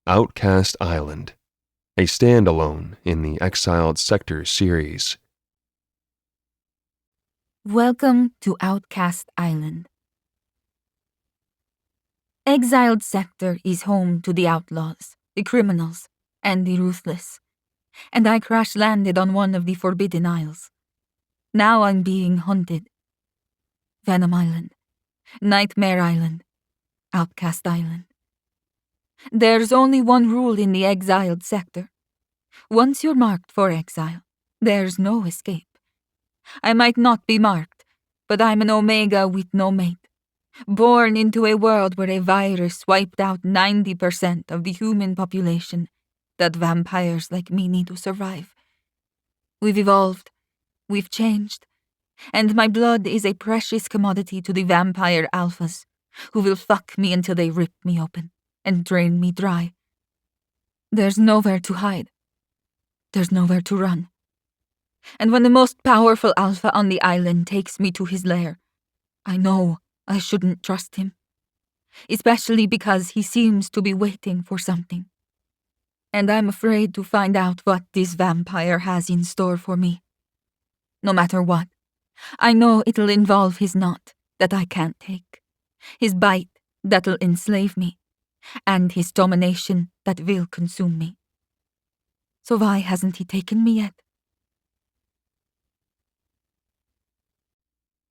Outcast Island, a standalone in the Exiled Sector series. Welcome to Outcast Island. Exiled Sector is home to the outlaws, the criminals, and the ruthless, and I crash-landed on one of the Forbidden Isles. Now I'm being hunted. Venom Island, Nightmare Island, Outcast Island. There's only one rule in the Exiled Sector. Once you're marked for exile, there's no escape. I might not be marked, but I'm an Omega with no mate. Born into a world where a virus wiped out 90% of the human population that vampires like me need to survive. We've evolved, we've changed, and my blood is a precious commodity to the vampire alphas, who will fuck me until they rip me open and drain me dry. There's nowhere to hide. There's nowhere to run. And when the most powerful alpha on the island takes me to his lair, I know I shouldn't trust him, especially because he seems to be waiting for something. And I'm afraid to find out what this vampire has in store for me. No matter what, I know it'll involve his knot that I can't take, his bite that'll enslave me, and his domination that will consume me. So why hasn't he taken me yet?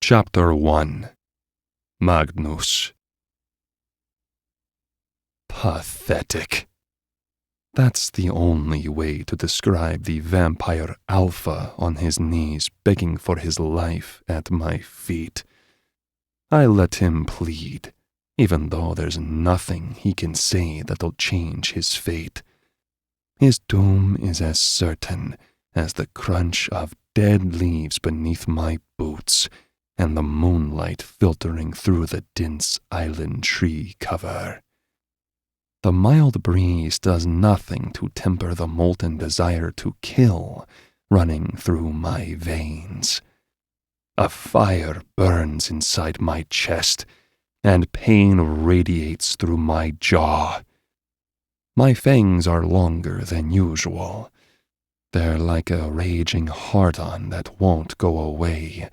Chapter 1. Magnus. Pathetic. That's the only way to describe the vampire alpha on his knees begging for his life at my feet. I let him plead, even though there's nothing he can say that'll change his fate. His doom is as certain as the crunch of dead leaves beneath my boots and the moonlight filtering through the dense island tree cover. The mild breeze does nothing to temper the molten desire to kill running through my veins. A fire burns inside my chest, and pain radiates through my jaw. My fangs are longer than usual. They're like a raging heart-on that won't go away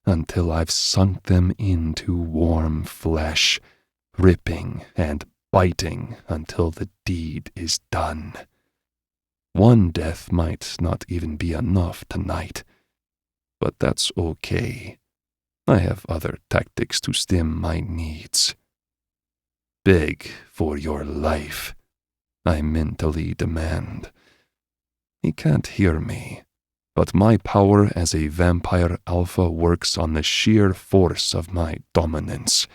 until I've sunk them into warm flesh, ripping and biting until the deed is done. One death might not even be enough tonight, but that's okay. I have other tactics to stem my needs. Beg for your life, I mentally demand. He can't hear me, but my power as a vampire alpha works on the sheer force of my dominance.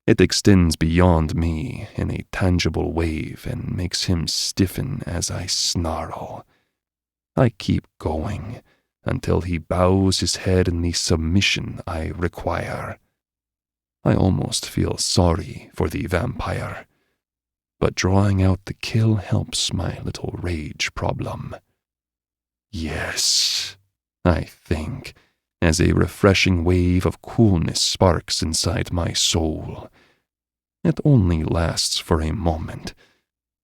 It extends beyond me in a tangible wave and makes him stiffen as I snarl. I keep going until he bows his head in the submission I require. I almost feel sorry for the vampire, but drawing out the kill helps my little rage problem. Yes, I think, as a refreshing wave of coolness sparks inside my soul. It only lasts for a moment,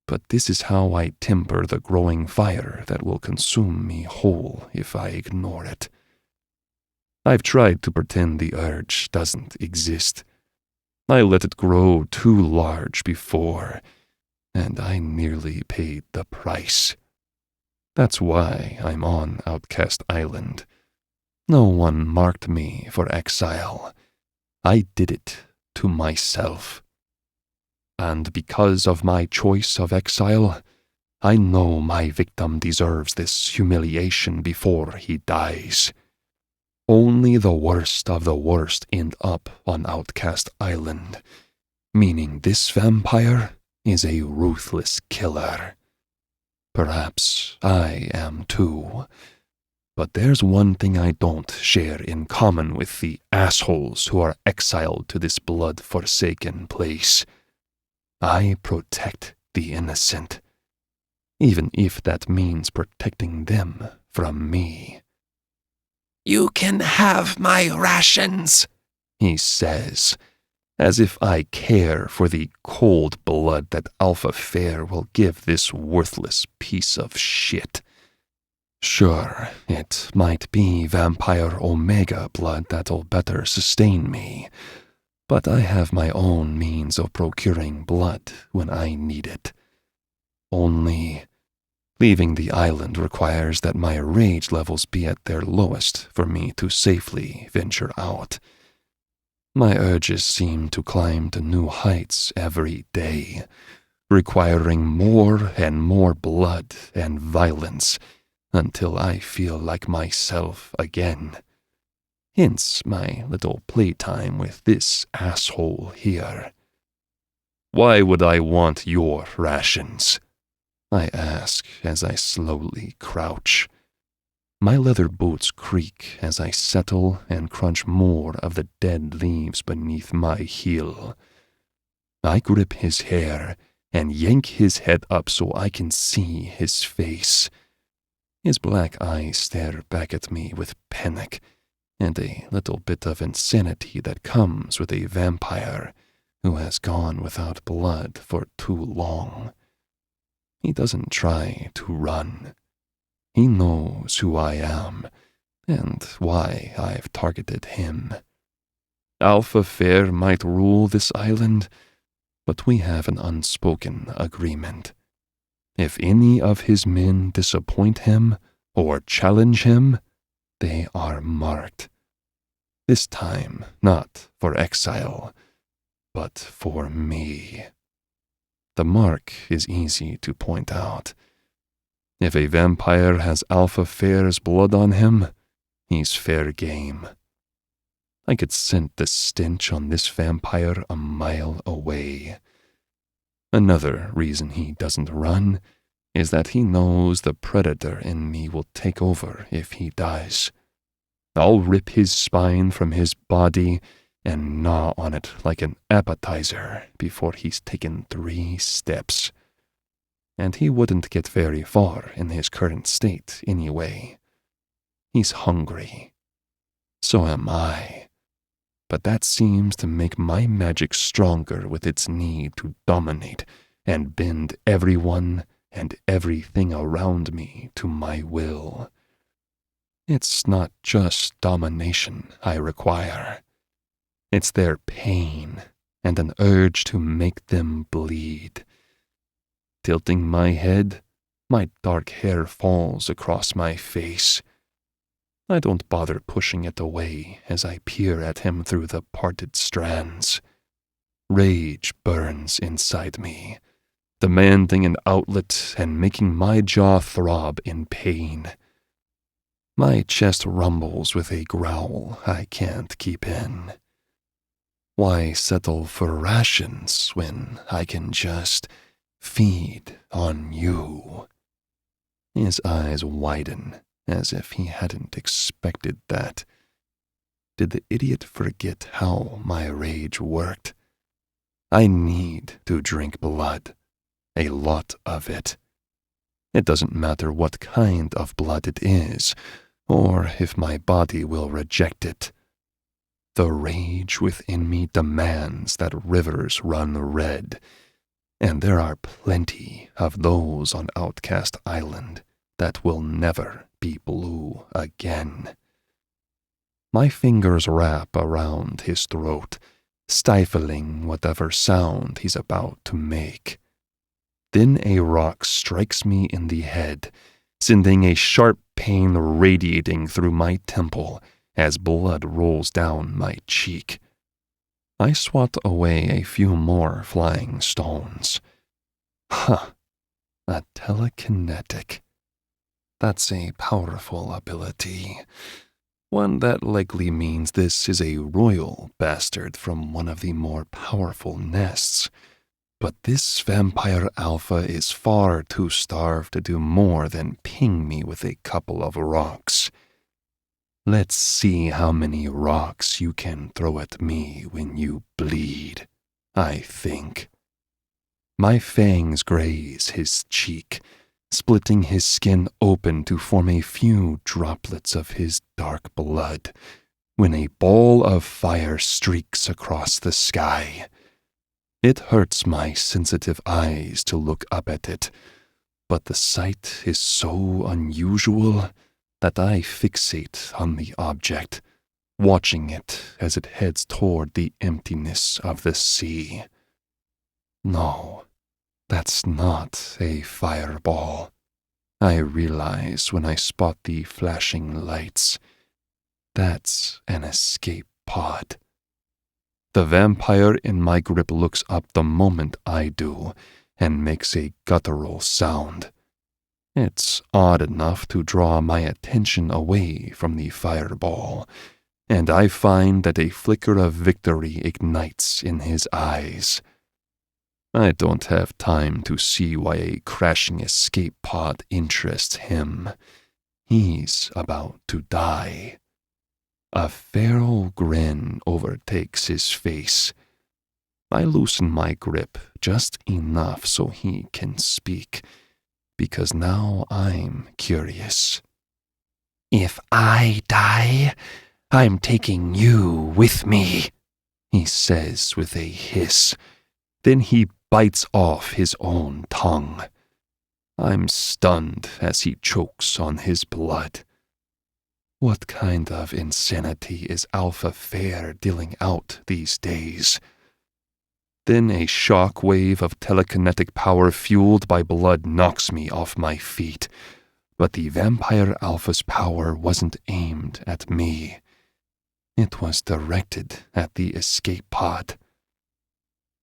but this is how I temper the growing fire that will consume me whole if I ignore it. I've tried to pretend the urge doesn't exist. I let it grow too large before, and I nearly paid the price. That's why I'm on Outcast Island. No one marked me for exile. I did it to myself. And because of my choice of exile, I know my victim deserves this humiliation before he dies. Only the worst of the worst end up on Outcast Island, meaning this vampire is a ruthless killer. Perhaps I am too. But there's one thing I don't share in common with the assholes who are exiled to this blood-forsaken place. I protect the innocent, even if that means protecting them from me. "You can have my rations," he says, As if I care for the cold blood that Alpha Fair will give this worthless piece of shit. Sure, it might be Vampire Omega blood that'll better sustain me, but I have my own means of procuring blood when I need it. Only, leaving the island requires that my rage levels be at their lowest for me to safely venture out. My urges seem to climb to new heights every day, requiring more and more blood and violence until I feel like myself again. Hence my little playtime with this asshole here. Why would I want your rations? I ask as I slowly crouch. My leather boots creak as I settle and crunch more of the dead leaves beneath my heel. I grip his hair and yank his head up so I can see his face. His black eyes stare back at me with panic and a little bit of insanity that comes with a vampire who has gone without blood for too long. He doesn't try to run. He knows who I am and why I've targeted him. Alpha Fair might rule this island, but we have an unspoken agreement. If any of his men disappoint him or challenge him, they are marked. This time, not for exile, but for me. The mark is easy to point out. If a vampire has Alpha Fair's blood on him, he's fair game. I could scent the stench on this vampire a mile away. Another reason he doesn't run is that he knows the predator in me will take over if he does. I'll rip his spine from his body and gnaw on it like an appetizer before he's taken 3 steps. And he wouldn't get very far in his current state anyway. He's hungry. So am I. But that seems to make my magic stronger with its need to dominate and bend everyone and everything around me to my will. It's not just domination I require. It's their pain and an urge to make them bleed. Tilting my head, my dark hair falls across my face. I don't bother pushing it away as I peer at him through the parted strands. Rage burns inside me, demanding an outlet and making my jaw throb in pain. My chest rumbles with a growl I can't keep in. Why settle for rations when I can just feed on you? His eyes widen as if he hadn't expected that. Did the idiot forget how my rage worked? I need to drink blood, a lot of it. It doesn't matter what kind of blood it is, or if my body will reject it. The rage within me demands that rivers run red, and there are plenty of those on Outcast Island that will never be blue again. My fingers wrap around his throat, stifling whatever sound he's about to make. Then a rock strikes me in the head, sending a sharp pain radiating through my temple as blood rolls down my cheek. I swat away a few more flying stones. Huh, a telekinetic. That's a powerful ability. One that likely means this is a royal bastard from one of the more powerful nests. But this vampire alpha is far too starved to do more than ping me with a couple of rocks. Let's see how many rocks you can throw at me when you bleed, I think. My fangs graze his cheek, splitting his skin open to form a few droplets of his dark blood, when a ball of fire streaks across the sky. It hurts my sensitive eyes to look up at it, but the sight is so unusual that I fixate on the object, watching it as it heads toward the emptiness of the sea. No, that's not a fireball, I realize when I spot the flashing lights. That's an escape pod. The vampire in my grip looks up the moment I do and makes a guttural sound. It's odd enough to draw my attention away from the fireball, and I find that a flicker of victory ignites in his eyes. I don't have time to see why a crashing escape pod interests him. He's about to die. A feral grin overtakes his face. I loosen my grip just enough so he can speak, because now I'm curious. "If I die, I'm taking you with me," he says with a hiss. Then he bites off his own tongue. I'm stunned as he chokes on his blood. What kind of insanity is Alpha Fair dealing out these days? Then a shock wave of telekinetic power fueled by blood knocks me off my feet. But the Vampire Alpha's power wasn't aimed at me. It was directed at the escape pod.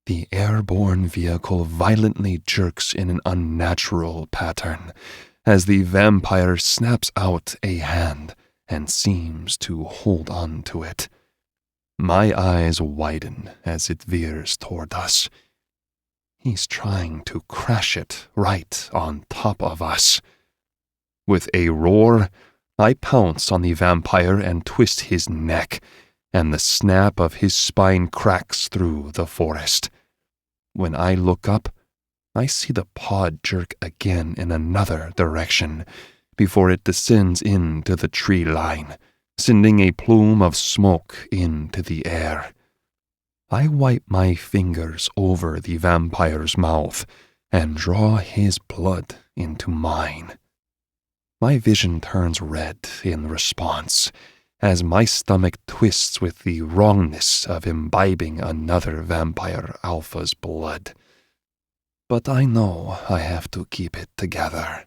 The airborne vehicle violently jerks in an unnatural pattern as the vampire snaps out a hand and seems to hold on to it. My eyes widen as it veers toward us. He's trying to crash it right on top of us. With a roar, I pounce on the vampire and twist his neck, and the snap of his spine cracks through the forest. When I look up, I see the pod jerk again in another direction before it descends into the tree line, sending a plume of smoke into the air. I wipe my fingers over the vampire's mouth and draw his blood into mine. My vision turns red in response as my stomach twists with the wrongness of imbibing another vampire alpha's blood. But I know I have to keep it together.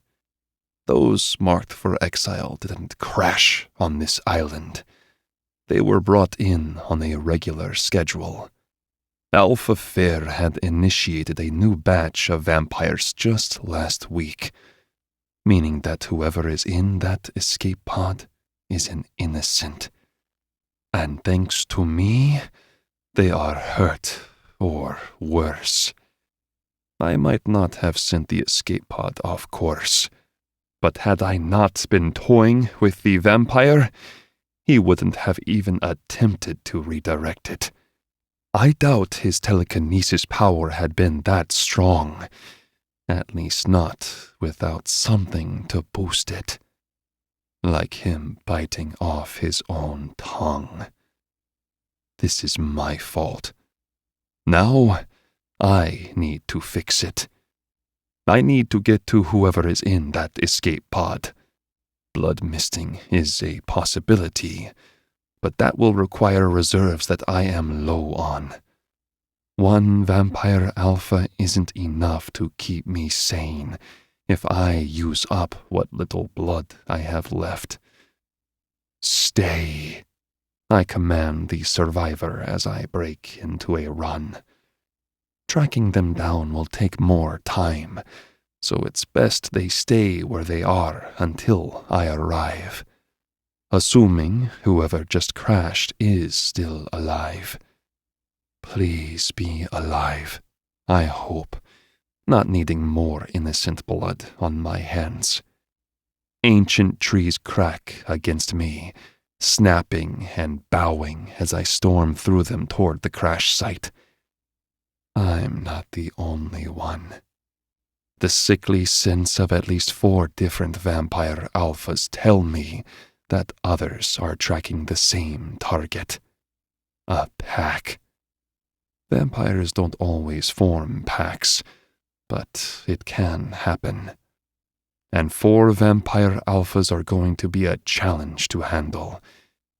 Those marked for exile didn't crash on this island. They were brought in on a regular schedule. Alpha Fair had initiated a new batch of vampires just last week, meaning that whoever is in that escape pod is an innocent. And thanks to me, they are hurt, or worse. I might not have sent the escape pod off course, but had I not been toying with the vampire, he wouldn't have even attempted to redirect it. I doubt his telekinesis power had been that strong, at least not without something to boost it. Like him biting off his own tongue. This is my fault. Now, I need to fix it. I need to get to whoever is in that escape pod. Blood misting is a possibility, but that will require reserves that I am low on. One vampire alpha isn't enough to keep me sane if I use up what little blood I have left. Stay, I command the survivor as I break into a run. Tracking them down will take more time, so it's best they stay where they are until I arrive. Assuming whoever just crashed is still alive. Please be alive, I hope, not needing more innocent blood on my hands. Ancient trees crack against me, snapping and bowing as I storm through them toward the crash site. I'm not the only one. The sickly sense of at least 4 different vampire alphas tell me that others are tracking the same target. A pack. Vampires don't always form packs, but it can happen. And 4 vampire alphas are going to be a challenge to handle,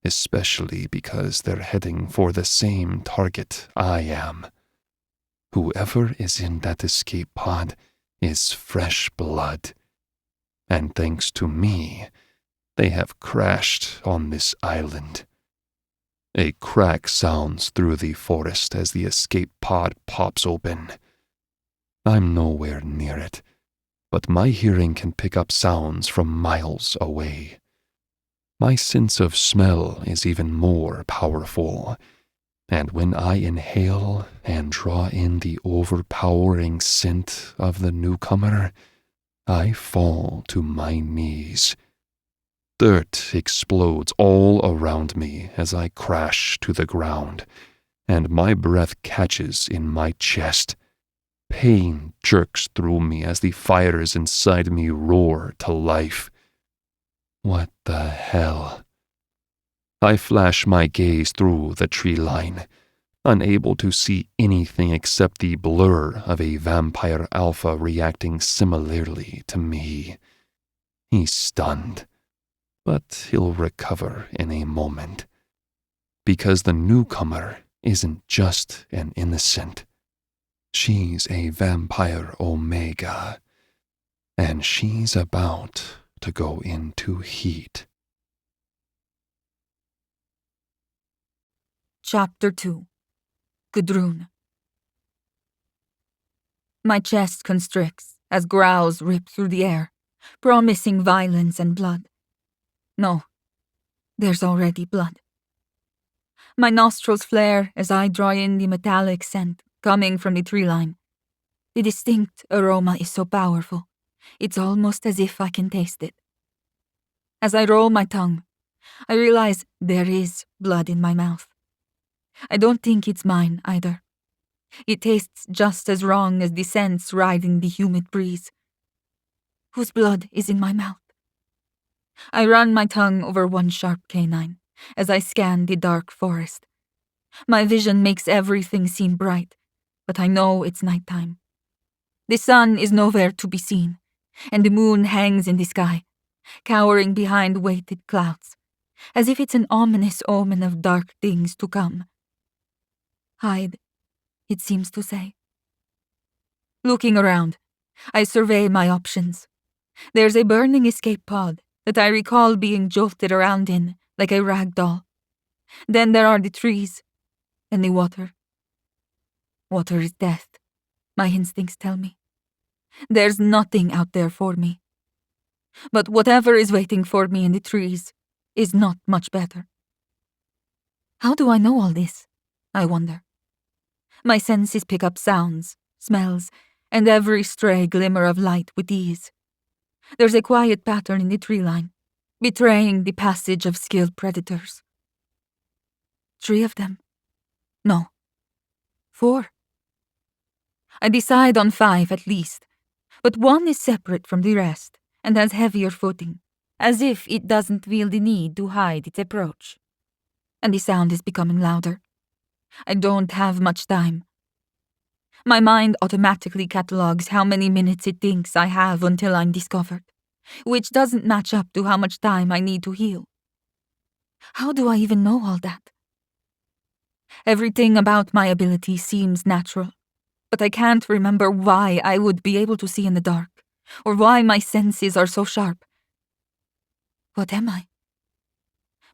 especially because they're heading for the same target I am. Whoever is in that escape pod is fresh blood. And thanks to me, they have crashed on this island. A crack sounds through the forest as the escape pod pops open. I'm nowhere near it, but my hearing can pick up sounds from miles away. My sense of smell is even more powerful, and when I inhale and draw in the overpowering scent of the newcomer, I fall to my knees. Dirt explodes all around me as I crash to the ground, and my breath catches in my chest. Pain jerks through me as the fires inside me roar to life. What the hell? I flash my gaze through the tree line, unable to see anything except the blur of a vampire alpha reacting similarly to me. He's stunned, but he'll recover in a moment. Because the newcomer isn't just an innocent. She's a vampire omega, and she's about to go into heat. Chapter 2. Gudrun. My chest constricts as growls rip through the air, promising violence and blood. No, there's already blood. My nostrils flare as I draw in the metallic scent coming from the tree line. The distinct aroma is so powerful, it's almost as if I can taste it. As I roll my tongue, I realize there is blood in my mouth. I don't think it's mine either. It tastes just as wrong as the scents riding the humid breeze. Whose blood is in my mouth? I run my tongue over one sharp canine as I scan the dark forest. My vision makes everything seem bright, but I know it's nighttime. The sun is nowhere to be seen, and the moon hangs in the sky, cowering behind weighted clouds, as if it's an ominous omen of dark things to come. Hide, it seems to say. Looking around, I survey my options. There's a burning escape pod that I recall being jolted around in like a rag doll. Then there are the trees and the water. Water is death, my instincts tell me. There's nothing out there for me. But whatever is waiting for me in the trees is not much better. How do I know all this? I wonder. My senses pick up sounds, smells, and every stray glimmer of light with ease. There's a quiet pattern in the tree line, betraying the passage of skilled predators. 3 of them. No. 4. I decide on 5 at least, but one is separate from the rest and has heavier footing, as if it doesn't feel the need to hide its approach. And the sound is becoming louder. I don't have much time. My mind automatically catalogs how many minutes it thinks I have until I'm discovered, which doesn't match up to how much time I need to heal. How do I even know all that? Everything about my ability seems natural, but I can't remember why I would be able to see in the dark, or why my senses are so sharp. What am I?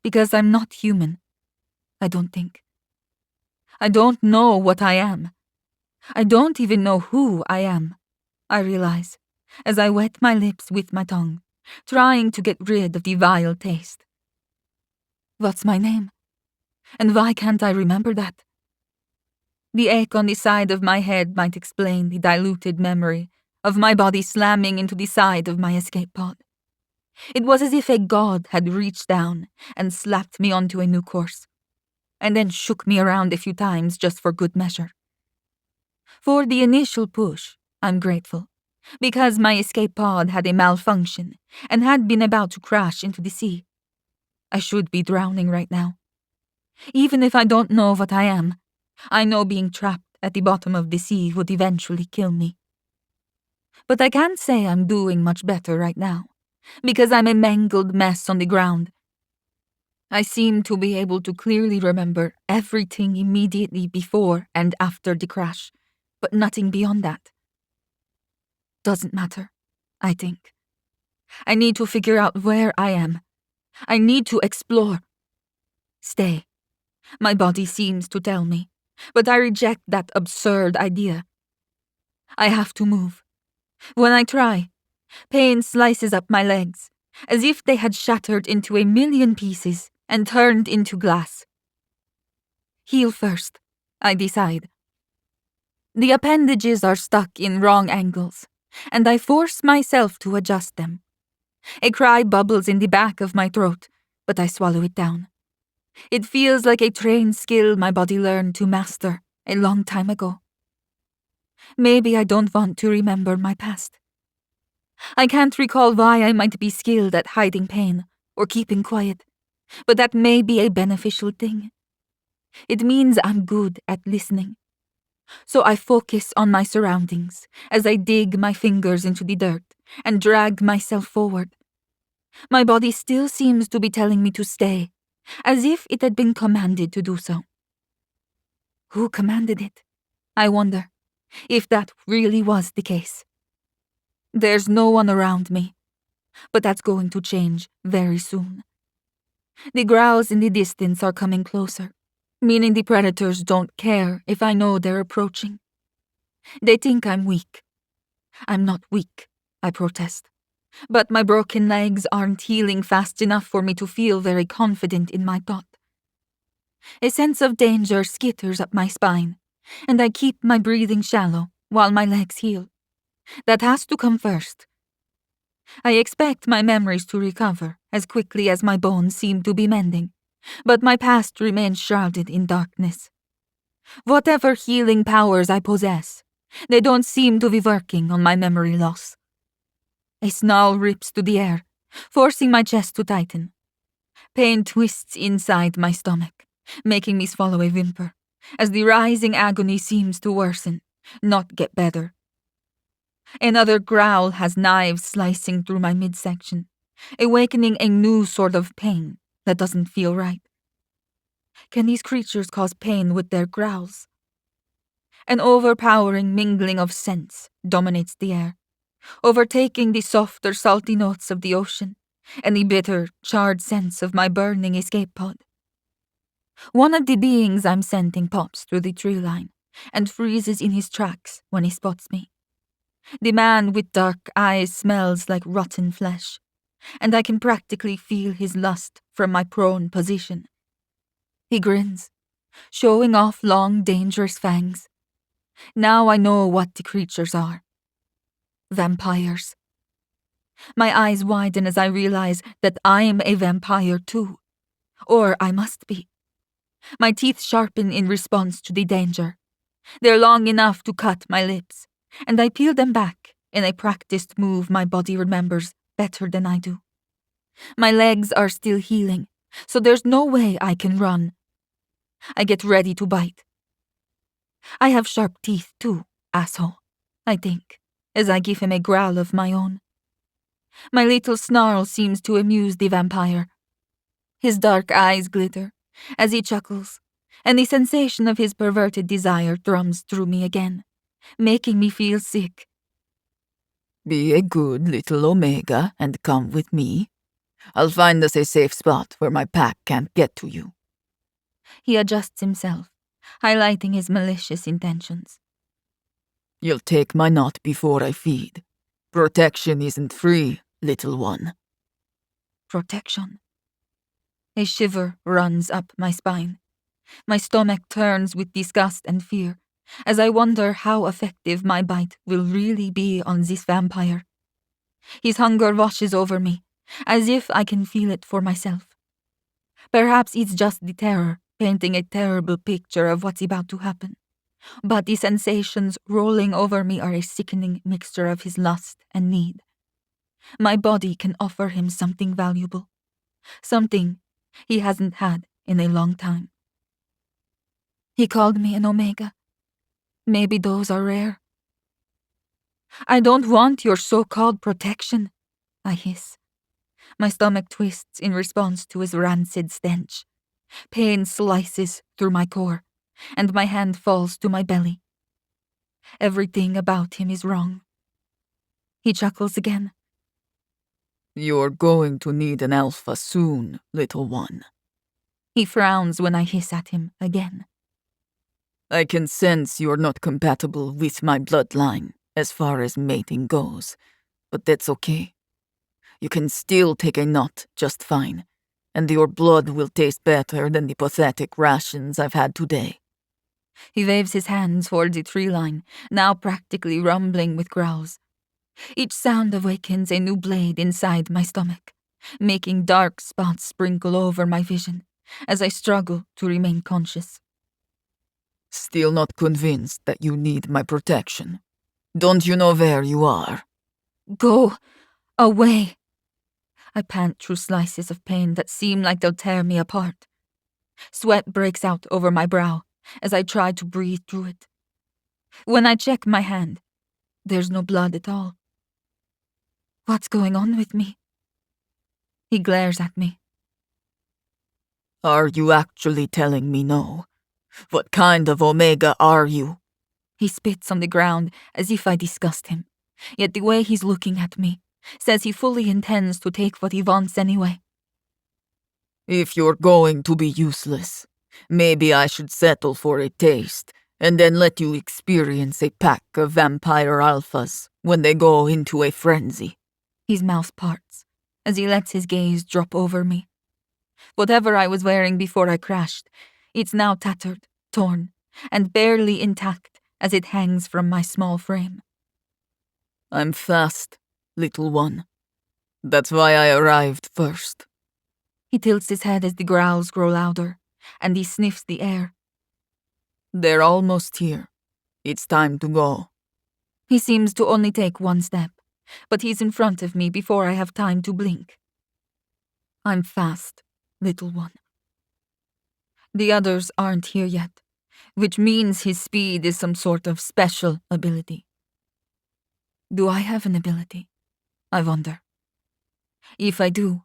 Because I'm not human, I don't think. I don't know what I am. I don't even know who I am, I realize, as I wet my lips with my tongue, trying to get rid of the vile taste. What's my name? And why can't I remember that? The ache on the side of my head might explain the diluted memory of my body slamming into the side of my escape pod. It was as if a god had reached down and slapped me onto a new course, and then shook me around a few times just for good measure. For the initial push, I'm grateful, because my escape pod had a malfunction and had been about to crash into the sea. I should be drowning right now. Even if I don't know what I am, I know being trapped at the bottom of the sea would eventually kill me. But I can't say I'm doing much better right now, because I'm a mangled mess on the ground. I seem to be able to clearly remember everything immediately before and after the crash, but nothing beyond that. Doesn't matter, I think. I need to figure out where I am. I need to explore. Stay. My body seems to tell me, but I reject that absurd idea. I have to move. When I try, pain slices up my legs, as if they had shattered into a million pieces and turned into glass. Heel first, I decide. The appendages are stuck in wrong angles, and I force myself to adjust them. A cry bubbles in the back of my throat, but I swallow it down. It feels like a trained skill my body learned to master a long time ago. Maybe I don't want to remember my past. I can't recall why I might be skilled at hiding pain or keeping quiet, but that may be a beneficial thing. It means I'm good at listening. So I focus on my surroundings as I dig my fingers into the dirt and drag myself forward. My body still seems to be telling me to stay, as if it had been commanded to do so. Who commanded it? I wonder, if that really was the case. There's no one around me, but that's going to change very soon. The growls in the distance are coming closer, meaning the predators don't care if I know they're approaching. They think I'm weak. I'm not weak, I protest. But my broken legs aren't healing fast enough for me to feel very confident in my thought. A sense of danger skitters up my spine, and I keep my breathing shallow while my legs heal. That has to come first. I expect my memories to recover as quickly as my bones seem to be mending, but my past remains shrouded in darkness. Whatever healing powers I possess, they don't seem to be working on my memory loss. A snarl rips to the air, forcing my chest to tighten. Pain twists inside my stomach, making me swallow a whimper, as the rising agony seems to worsen, not get better. Another growl has knives slicing through my midsection, awakening a new sort of pain that doesn't feel right. Can these creatures cause pain with their growls? An overpowering mingling of scents dominates the air, overtaking the softer, salty notes of the ocean and the bitter, charred scents of my burning escape pod. One of the beings I'm scenting pops through the tree line and freezes in his tracks when he spots me. The man with dark eyes smells like rotten flesh, and I can practically feel his lust from my prone position. He grins, showing off long, dangerous fangs. Now I know what the creatures are. Vampires. My eyes widen as I realize that I'm a vampire too. Or I must be. My teeth sharpen in response to the danger. They're long enough to cut my lips, and I peel them back in a practiced move my body remembers better than I do. My legs are still healing, so there's no way I can run. I get ready to bite. I have sharp teeth too, asshole, I think, as I give him a growl of my own. My little snarl seems to amuse the vampire. His dark eyes glitter as he chuckles, and the sensation of his perverted desire thrums through me again, making me feel sick. Be a good little Omega and come with me. I'll find us a safe spot where my pack can't get to you. He adjusts himself, highlighting his malicious intentions. You'll take my knot before I feed. Protection isn't free, little one. Protection. A shiver runs up my spine. My stomach turns with disgust and fear as I wonder how effective my bite will really be on this vampire. His hunger washes over me, as if I can feel it for myself. Perhaps it's just the terror painting a terrible picture of what's about to happen, but the sensations rolling over me are a sickening mixture of his lust and need. My body can offer him something valuable, something he hasn't had in a long time. He called me an Omega. Maybe those are rare. I don't want your so-called protection, I hiss. My stomach twists in response to his rancid stench. Pain slices through my core, and my hand falls to my belly. Everything about him is wrong. He chuckles again. You're going to need an alpha soon, little one. He frowns when I hiss at him again. I can sense you're not compatible with my bloodline as far as mating goes, but that's okay. You can still take a nut just fine, and your blood will taste better than the pathetic rations I've had today. He waves his hands toward the tree line, now practically rumbling with growls. Each sound awakens a new blade inside my stomach, making dark spots sprinkle over my vision as I struggle to remain conscious. Still not convinced that you need my protection? Don't you know where you are? Go away. I pant through slices of pain that seem like they'll tear me apart. Sweat breaks out over my brow as I try to breathe through it. When I check my hand, there's no blood at all. What's going on with me? He glares at me. Are you actually telling me no? What kind of Omega are you? He spits on the ground as if I disgust him, yet the way he's looking at me says he fully intends to take what he wants anyway. If you're going to be useless, maybe I should settle for a taste and then let you experience a pack of vampire alphas when they go into a frenzy. His mouth parts as he lets his gaze drop over me. Whatever I was wearing before I crashed, it's now tattered, torn, and barely intact as it hangs from my small frame. I'm fast, little one. That's why I arrived first. He tilts his head as the growls grow louder, and he sniffs the air. They're almost here. It's time to go. He seems to only take one step, but he's in front of me before I have time to blink. I'm fast, little one. The others aren't here yet, which means his speed is some sort of special ability. Do I have an ability? I wonder. If I do,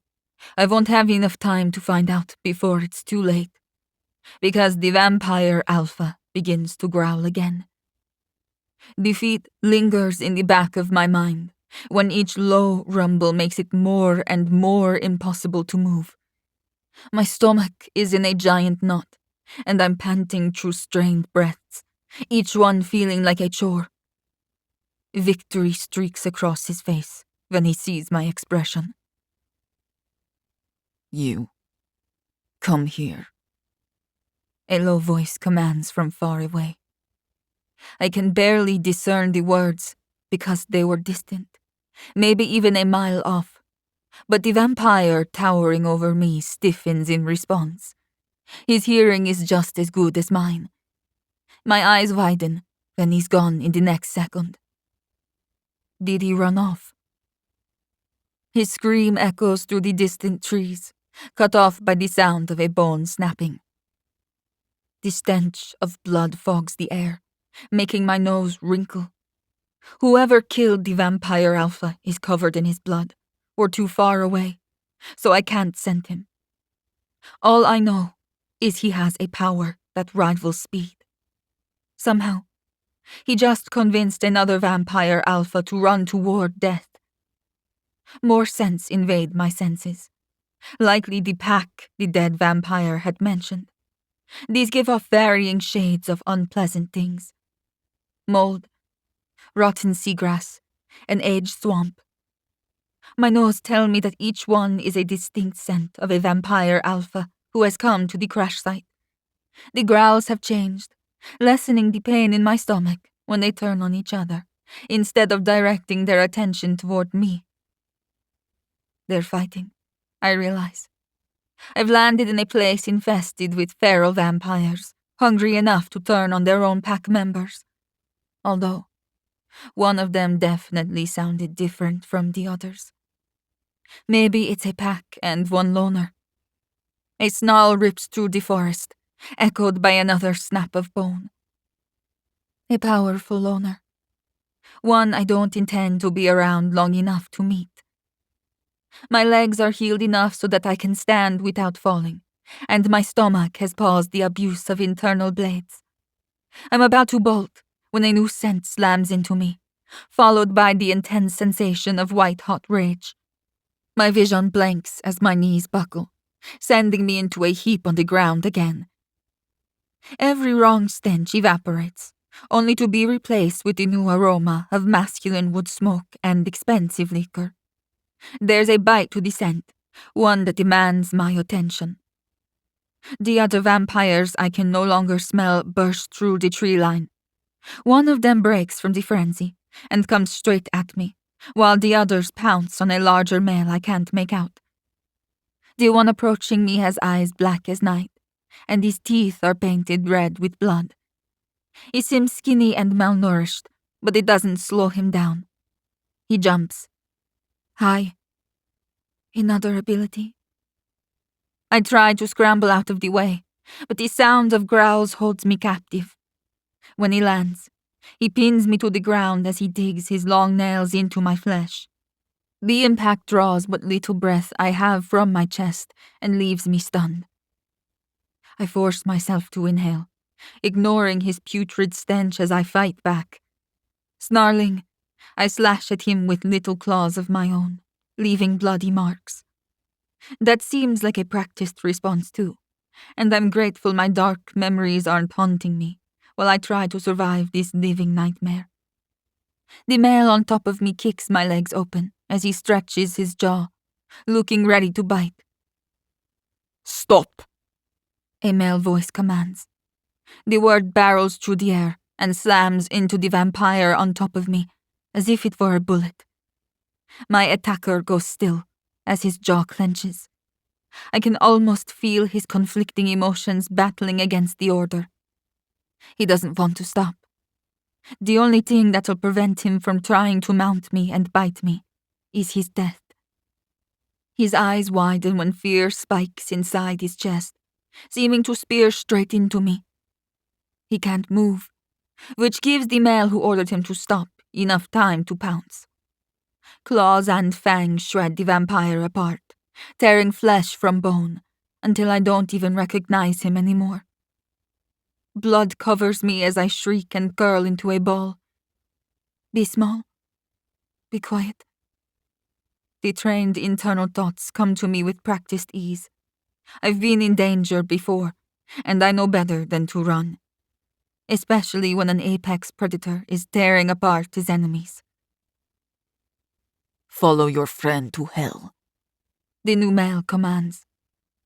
I won't have enough time to find out before it's too late, because the vampire alpha begins to growl again. Defeat lingers in the back of my mind when each low rumble makes it more and more impossible to move. My stomach is in a giant knot, and I'm panting through strained breaths, each one feeling like a chore. Victory streaks across his face when he sees my expression. You. Come here. A low voice commands from far away. I can barely discern the words because they were distant, maybe even a mile off. But the vampire towering over me stiffens in response. His hearing is just as good as mine. My eyes widen when he's gone in the next second. Did he run off? His scream echoes through the distant trees, cut off by the sound of a bone snapping. The stench of blood fogs the air, making my nose wrinkle. Whoever killed the vampire alpha is covered in his blood, or too far away, so I can't send him. All I know is he has a power that rivals speed. Somehow, he just convinced another vampire alpha to run toward death. More scents invade my senses, likely the pack the dead vampire had mentioned. These give off varying shades of unpleasant things. Mold, rotten seagrass, an aged swamp. My nose tells me that each one is a distinct scent of a vampire alpha who has come to the crash site. The growls have changed, lessening the pain in my stomach when they turn on each other, instead of directing their attention toward me. They're fighting, I realize. I've landed in a place infested with feral vampires, hungry enough to turn on their own pack members. Although, one of them definitely sounded different from the others. Maybe it's a pack and one loner. A snarl rips through the forest, echoed by another snap of bone. A powerful owner. One I don't intend to be around long enough to meet. My legs are healed enough so that I can stand without falling, and my stomach has paused the abuse of internal blades. I'm about to bolt when a new scent slams into me, followed by the intense sensation of white-hot rage. My vision blanks as my knees buckle, sending me into a heap on the ground again. Every wrong stench evaporates, only to be replaced with the new aroma of masculine wood smoke and expensive liquor. There's a bite to the scent, one that demands my attention. The other vampires I can no longer smell burst through the tree line. One of them breaks from the frenzy and comes straight at me, while the others pounce on a larger male I can't make out. The one approaching me has eyes black as night, and his teeth are painted red with blood. He seems skinny and malnourished, but it doesn't slow him down. He jumps. High. Another ability. I try to scramble out of the way, but the sound of growls holds me captive. When he lands, he pins me to the ground as he digs his long nails into my flesh. The impact draws what little breath I have from my chest and leaves me stunned. I force myself to inhale, ignoring his putrid stench as I fight back. Snarling, I slash at him with little claws of my own, leaving bloody marks. That seems like a practiced response too, and I'm grateful my dark memories aren't haunting me while I try to survive this living nightmare. The male on top of me kicks my legs open as he stretches his jaw, looking ready to bite. Stop! A male voice commands. The word barrels through the air and slams into the vampire on top of me, as if it were a bullet. My attacker goes still as his jaw clenches. I can almost feel his conflicting emotions battling against the order. He doesn't want to stop. The only thing that'll prevent him from trying to mount me and bite me is his death. His eyes widen when fear spikes inside his chest, seeming to spear straight into me. He can't move, which gives the male who ordered him to stop enough time to pounce. Claws and fangs shred the vampire apart, tearing flesh from bone, until I don't even recognize him anymore. Blood covers me as I shriek and curl into a ball. Be small. Be quiet. The trained internal thoughts come to me with practiced ease. I've been in danger before, and I know better than to run, especially when an apex predator is tearing apart his enemies. Follow your friend to hell, The new male commands,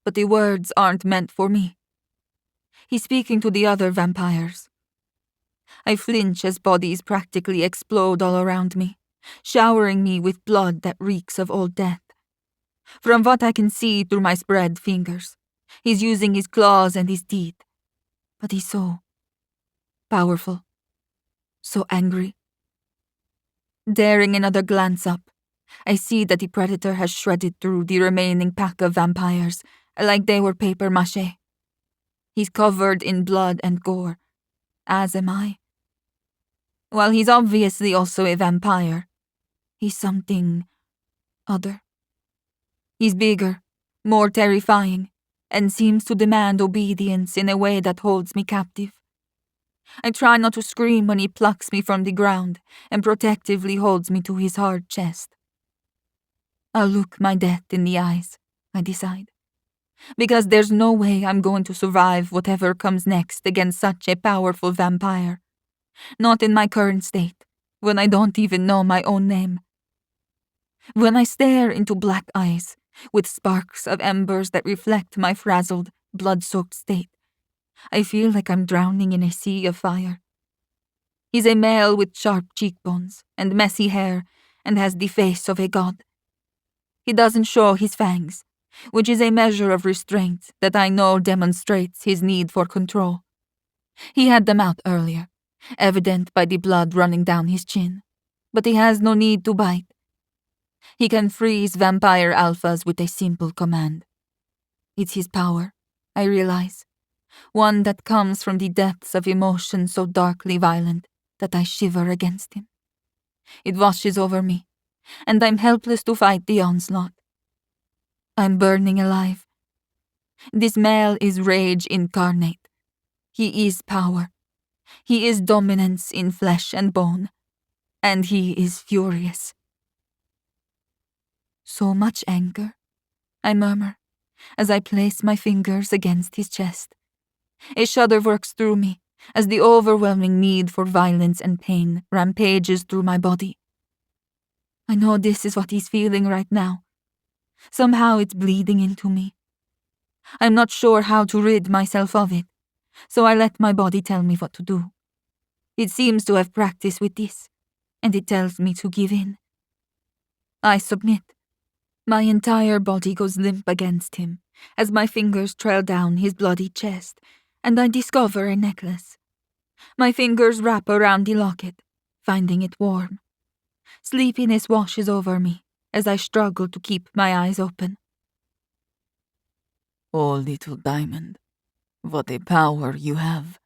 but the words aren't meant for me. He's speaking to the other vampires. I flinch as bodies practically explode all around me, showering me with blood that reeks of old death. From what I can see through my spread fingers, he's using his claws and his teeth. But he's so powerful, so angry. Daring another glance up, I see that the predator has shredded through the remaining pack of vampires like they were paper mache. He's covered in blood and gore, as am I. While he's obviously also a vampire, he's something other. He's bigger, more terrifying, and seems to demand obedience in a way that holds me captive. I try not to scream when he plucks me from the ground and protectively holds me to his hard chest. I'll look my death in the eyes, I decide, because there's no way I'm going to survive whatever comes next against such a powerful vampire. Not in my current state, when I don't even know my own name. When I stare into black eyes, with sparks of embers that reflect my frazzled, blood-soaked state, I feel like I'm drowning in a sea of fire. He's a male with sharp cheekbones and messy hair and has the face of a god. He doesn't show his fangs, which is a measure of restraint that I know demonstrates his need for control. He had them out earlier, evident by the blood running down his chin, but he has no need to bite. He can freeze vampire alphas with a simple command. It's his power, I realize. One that comes from the depths of emotion so darkly violent that I shiver against him. It washes over me, and I'm helpless to fight the onslaught. I'm burning alive. This male is rage incarnate. He is power. He is dominance in flesh and bone. And he is furious. So much anger, I murmur, as I place my fingers against his chest. A shudder works through me as the overwhelming need for violence and pain rampages through my body. I know this is what he's feeling right now. Somehow it's bleeding into me. I'm not sure how to rid myself of it, so I let my body tell me what to do. It seems to have practice with this, and it tells me to give in. I submit. My entire body goes limp against him as my fingers trail down his bloody chest, and I discover a necklace. My fingers wrap around the locket, finding it warm. Sleepiness washes over me as I struggle to keep my eyes open. Oh, little diamond, what a power you have.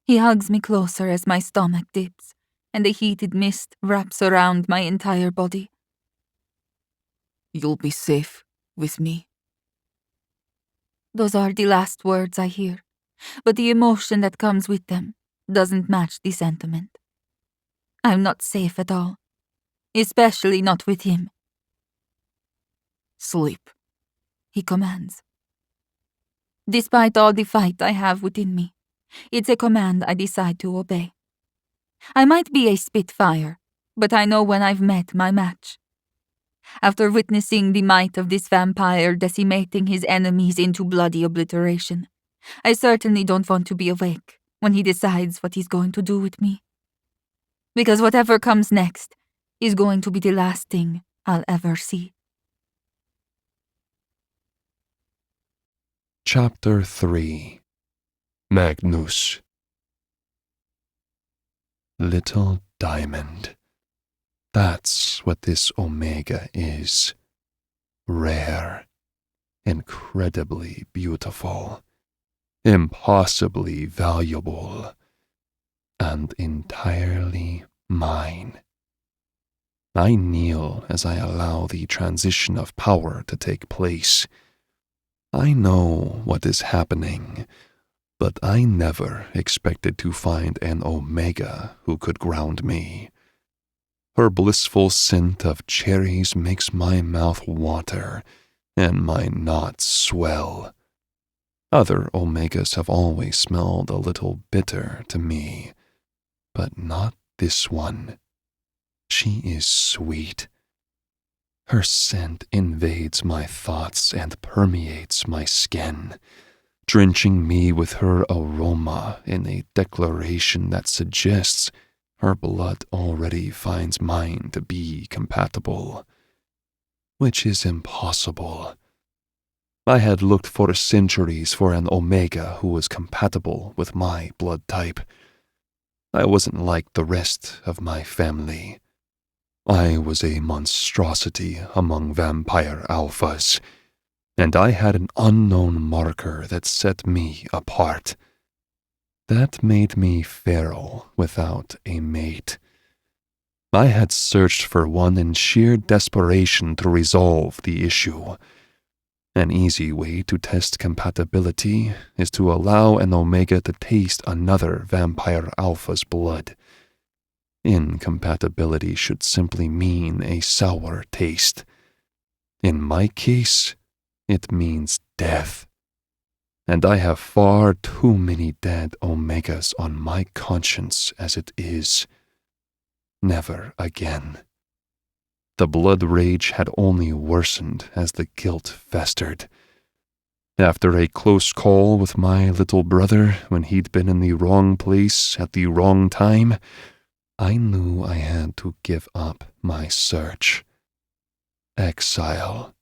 He hugs me closer as my stomach dips, and a heated mist wraps around my entire body. You'll be safe with me. Those are the last words I hear, but the emotion that comes with them doesn't match the sentiment. I'm not safe at all, especially not with him. Sleep, he commands. Despite all the fight I have within me, it's a command I decide to obey. I might be a spitfire, but I know when I've met my match. After witnessing the might of this vampire decimating his enemies into bloody obliteration, I certainly don't want to be awake when he decides what he's going to do with me. Because whatever comes next is going to be the last thing I'll ever see. Chapter 3 Magnus. Little Diamond. That's what this Omega is. Rare, incredibly beautiful, impossibly valuable, and entirely mine. I kneel as I allow the transition of power to take place. I know what is happening, but I never expected to find an Omega who could ground me. Her blissful scent of cherries makes my mouth water and my knots swell. Other Omegas have always smelled a little bitter to me, but not this one. She is sweet. Her scent invades my thoughts and permeates my skin, drenching me with her aroma in a declaration that suggests her blood already finds mine to be compatible. Which is impossible. I had looked for centuries for an Omega who was compatible with my blood type. I wasn't like the rest of my family. I was a monstrosity among vampire alphas, and I had an unknown marker that set me apart. That made me feral without a mate. I had searched for one in sheer desperation to resolve the issue. An easy way to test compatibility is to allow an Omega to taste another vampire alpha's blood. Incompatibility should simply mean a sour taste. In my case, it means death. And I have far too many dead Omegas on my conscience as it is. Never again. The blood rage had only worsened as the guilt festered. After a close call with my little brother when he'd been in the wrong place at the wrong time, I knew I had to give up my search. Exile.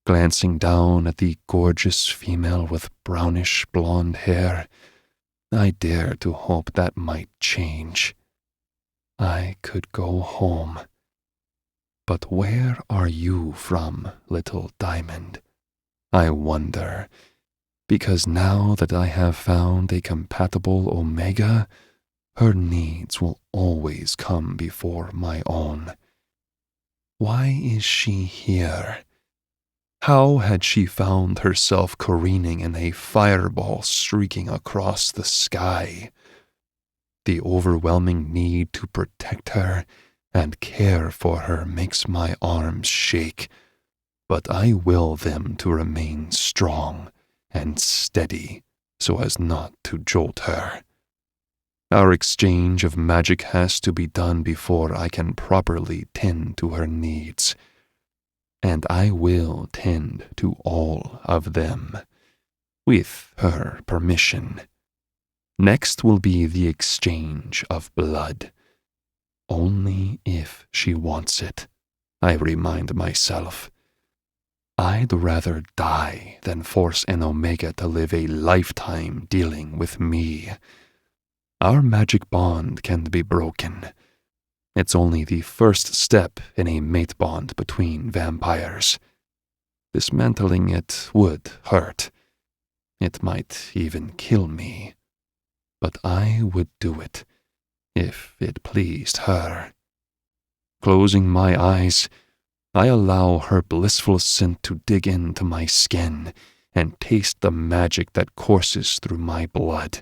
Glancing down at the gorgeous female with brownish blonde hair, I dared to hope that might change. I could go home. But where are you from, little diamond? I wonder, because now that I have found a compatible Omega, her needs will always come before my own. Why is she here? How had she found herself careening in a fireball streaking across the sky? The overwhelming need to protect her and care for her makes my arms shake, but I will them to remain strong and steady so as not to jolt her. Our exchange of magic has to be done before I can properly tend to her needs, and I will tend to all of them, with her permission. Next will be the exchange of blood. Only if she wants it, I remind myself. I'd rather die than force an Omega to live a lifetime dealing with me. Our magic bond can be broken. It's only the first step in a mate bond between vampires. Dismantling it would hurt. It might even kill me. But I would do it if it pleased her. Closing my eyes, I allow her blissful scent to dig into my skin and taste the magic that courses through my blood.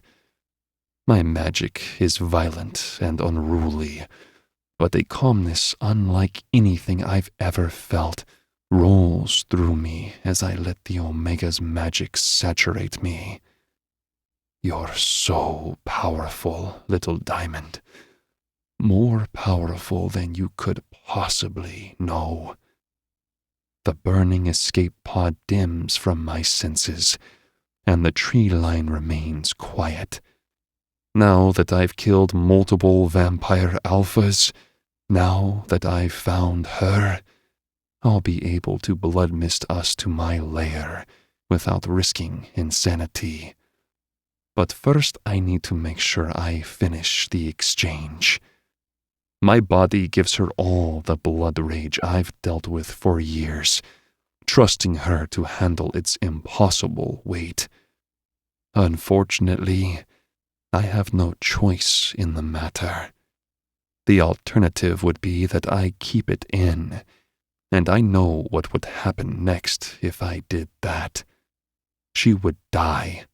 My magic is violent and unruly, but a calmness unlike anything I've ever felt rolls through me as I let the Omega's magic saturate me. You're so powerful, little diamond. More powerful than you could possibly know. The burning escape pod dims from my senses, and the tree line remains quiet. Now that I've killed multiple vampire alphas, now that I've found her, I'll be able to blood mist us to my lair without risking insanity. But first I need to make sure I finish the exchange. My body gives her all the blood rage I've dealt with for years, trusting her to handle its impossible weight. Unfortunately, I have no choice in the matter. The alternative would be that I keep it in, and I know what would happen next if I did that. She would die.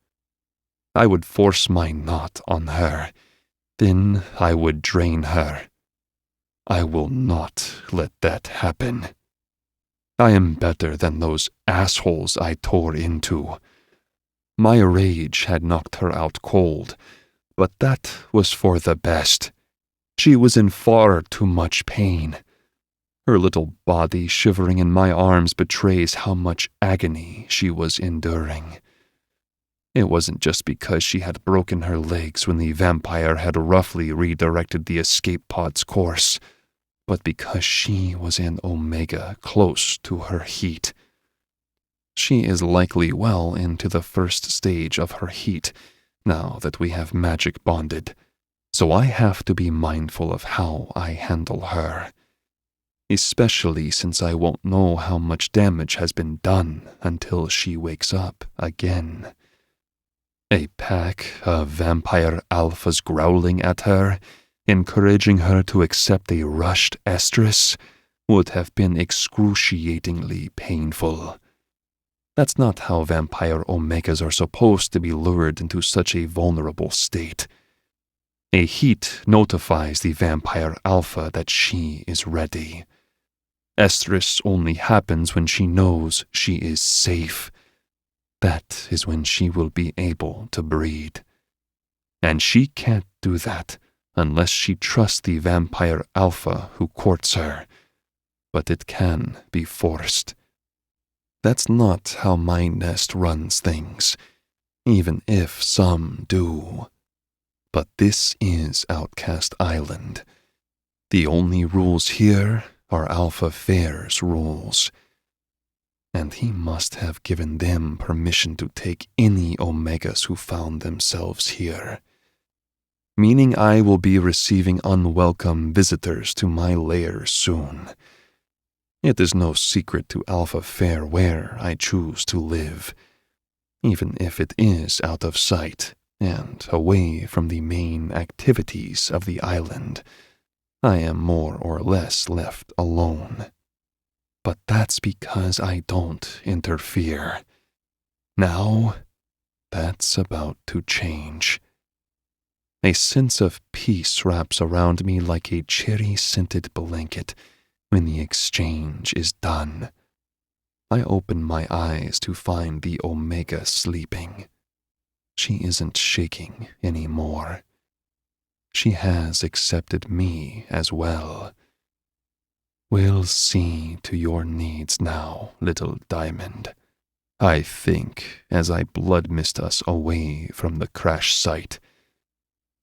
I would force my knot on her, then I would drain her. I will not let that happen. I am better than those assholes I tore into. My rage had knocked her out cold, but that was for the best. She was in far too much pain. Her little body shivering in my arms betrays how much agony she was enduring. It wasn't just because she had broken her legs when the vampire had roughly redirected the escape pod's course, but because she was an Omega close to her heat. She is likely well into the first stage of her heat, now that we have magic bonded, so I have to be mindful of how I handle her. Especially since I won't know how much damage has been done until she wakes up again. A pack of vampire alphas growling at her, encouraging her to accept a rushed estrus, would have been excruciatingly painful. That's not how vampire Omegas are supposed to be lured into such a vulnerable state. A heat notifies the vampire alpha that she is ready. Estrus only happens when she knows she is safe. That is when she will be able to breed. And she can't do that unless she trusts the vampire alpha who courts her. But it can be forced. That's not how my nest runs things, even if some do. But this is Outcast Island. The only rules here are Alpha Fair's rules. And he must have given them permission to take any Omegas who found themselves here. Meaning I will be receiving unwelcome visitors to my lair soon. It is no secret to Alpha Fair where I choose to live, even if it is out of sight and away from the main activities of the island. I am more or less left alone. But that's because I don't interfere. Now, that's about to change. A sense of peace wraps around me like a cherry-scented blanket when the exchange is done. I open my eyes to find the Omega sleeping. She isn't shaking anymore. She has accepted me as well. We'll see to your needs now, little diamond. I think as I blood mist us away from the crash site.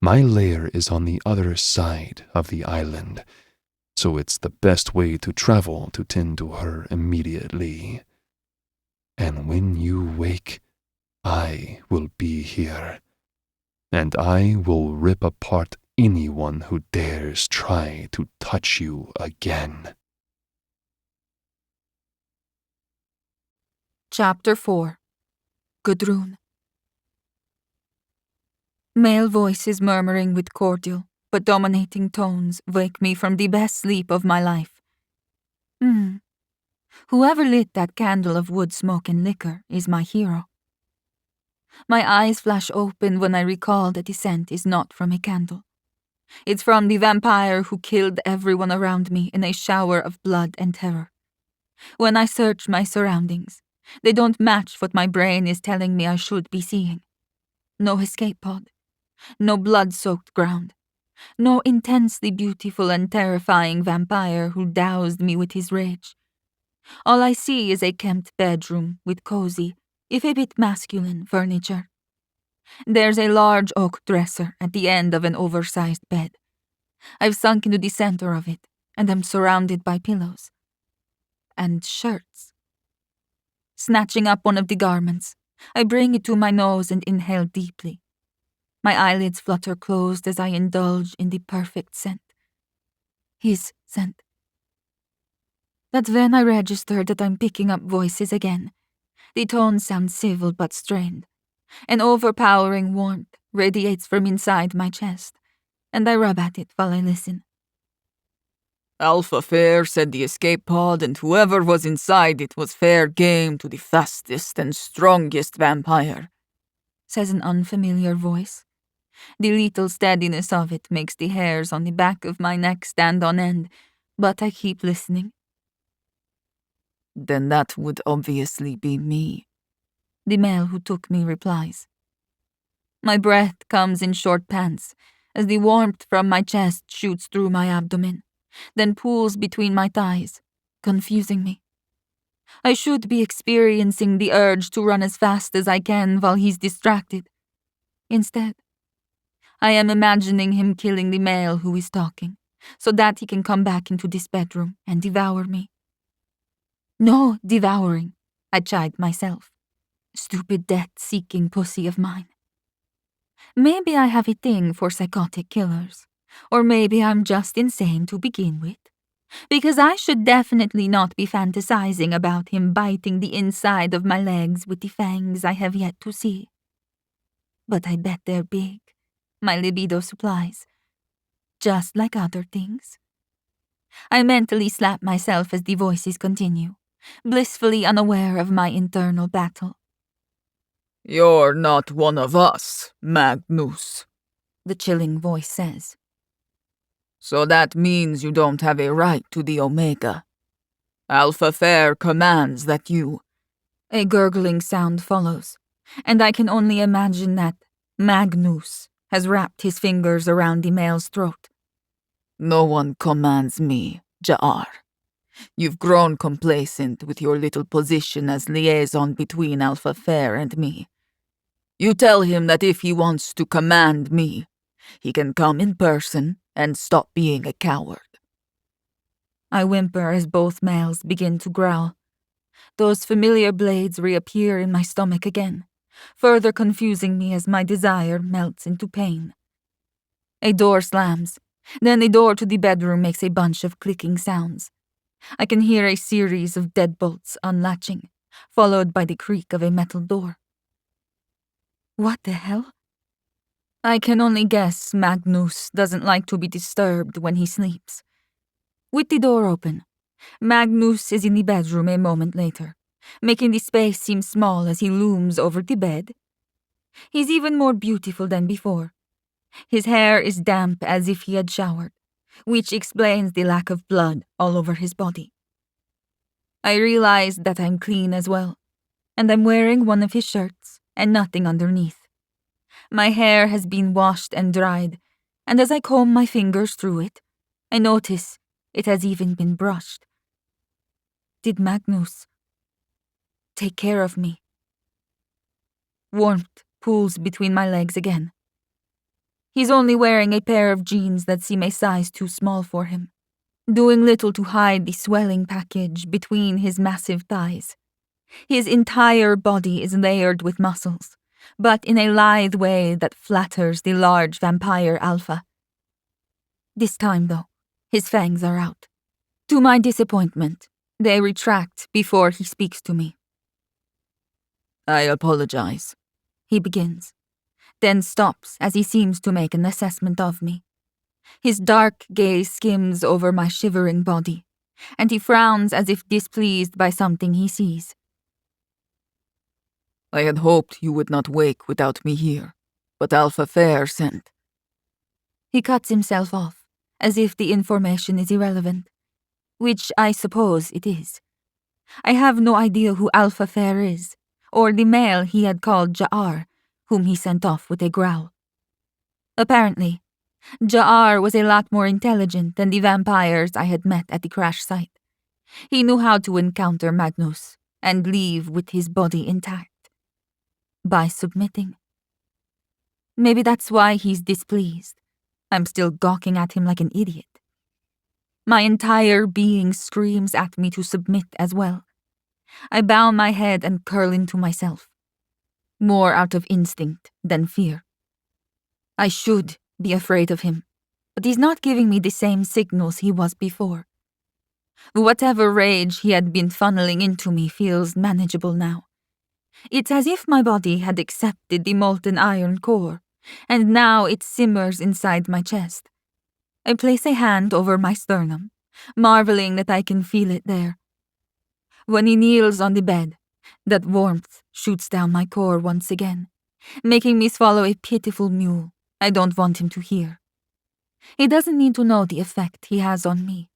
My lair is on the other side of the island, so it's the best way to travel to tend to her immediately. And when you wake, I will be here, and I will rip apart anyone who dares try to touch you again. Chapter 4. Gudrun. Male voices murmuring with cordial but dominating tones wake me from the best sleep of my life. Whoever lit that candle of wood smoke and liquor is my hero. My eyes flash open when I recall that the scent is not from a candle. It's from the vampire who killed everyone around me in a shower of blood and terror. When I search my surroundings, they don't match what my brain is telling me I should be seeing. No escape pod. No blood-soaked ground. No intensely beautiful and terrifying vampire who doused me with his rage. All I see is a kempt bedroom with cozy, if a bit masculine, furniture. There's a large oak dresser at the end of an oversized bed. I've sunk into the center of it, and am surrounded by pillows. And shirts. Snatching up one of the garments, I bring it to my nose and inhale deeply. My eyelids flutter closed as I indulge in the perfect scent. His scent. That's when I register that I'm picking up voices again. The tones sound civil but strained. An overpowering warmth radiates from inside my chest, and I rub at it while I listen. Alpha Fair said the escape pod and whoever was inside it was fair game to the fastest and strongest vampire, says an unfamiliar voice. The lethal steadiness of it makes the hairs on the back of my neck stand on end, but I keep listening. Then that would obviously be me, the male who took me replies. My breath comes in short pants as the warmth from my chest shoots through my abdomen, then pools between my thighs, confusing me. I should be experiencing the urge to run as fast as I can while he's distracted. Instead, I am imagining him killing the male who is talking, so that he can come back into this bedroom and devour me. No devouring, I chide myself. Stupid death-seeking pussy of mine. Maybe I have a thing for psychotic killers, or maybe I'm just insane to begin with, because I should definitely not be fantasizing about him biting the inside of my legs with the fangs I have yet to see. But I bet they're big. My libido supplies. Just like other things. I mentally slap myself as the voices continue, blissfully unaware of my internal battle. You're not one of us, Magnus, the chilling voice says. So that means you don't have a right to the Omega. Alpha Fair commands that you... A gurgling sound follows, and I can only imagine that Magnus has wrapped his fingers around the male's throat. No one commands me, Ja'ar. You've grown complacent with your little position as liaison between Alpha Fair and me. You tell him that if he wants to command me, he can come in person and stop being a coward. I whimper as both males begin to growl. Those familiar blades reappear in my stomach again, further confusing me as my desire melts into pain. A door slams, then the door to the bedroom makes a bunch of clicking sounds. I can hear a series of deadbolts unlatching, followed by the creak of a metal door. What the hell? I can only guess Magnus doesn't like to be disturbed when he sleeps. With the door open, Magnus is in the bedroom a moment later, making the space seem small as he looms over the bed. He's even more beautiful than before. His hair is damp as if he had showered, which explains the lack of blood all over his body. I realize that I'm clean as well, and I'm wearing one of his shirts and nothing underneath. My hair has been washed and dried, and as I comb my fingers through it, I notice it has even been brushed. Did Magnus take care of me? Warmth pulls between my legs again. He's only wearing a pair of jeans that seem a size too small for him, doing little to hide the swelling package between his massive thighs. His entire body is layered with muscles, but in a lithe way that flatters the large vampire alpha. This time, though, his fangs are out. To my disappointment, they retract before he speaks to me. I apologize, he begins, then stops as he seems to make an assessment of me. His dark gaze skims over my shivering body, and he frowns as if displeased by something he sees. I had hoped you would not wake without me here, but Alpha Fair sent. He cuts himself off, as if the information is irrelevant, which I suppose it is. I have no idea who Alpha Fair is, or the male he had called Ja'ar, whom he sent off with a growl. Apparently, Ja'ar was a lot more intelligent than the vampires I had met at the crash site. He knew how to encounter Magnus and leave with his body intact. By submitting. Maybe that's why he's displeased. I'm still gawking at him like an idiot. My entire being screams at me to submit as well. I bow my head and curl into myself, more out of instinct than fear. I should be afraid of him, but he's not giving me the same signals he was before. Whatever rage he had been funneling into me feels manageable now. It's as if my body had accepted the molten iron core, and now it simmers inside my chest. I place a hand over my sternum, marveling that I can feel it there. When he kneels on the bed, that warmth shoots down my core once again, making me swallow a pitiful mew I don't want him to hear. He doesn't need to know the effect he has on me.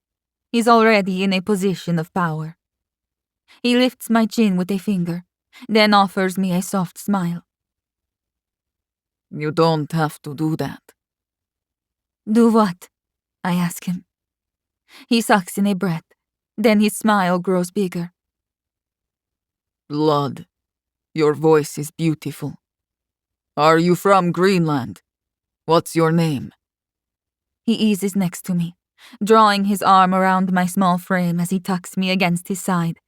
He's already in a position of power. He lifts my chin with a finger, then offers me a soft smile. You don't have to do that. Do what? I ask him. He sucks in a breath, then his smile grows bigger. Blood. Your voice is beautiful. Are you from Greenland? What's your name? He eases next to me, drawing his arm around my small frame as he tucks me against his side.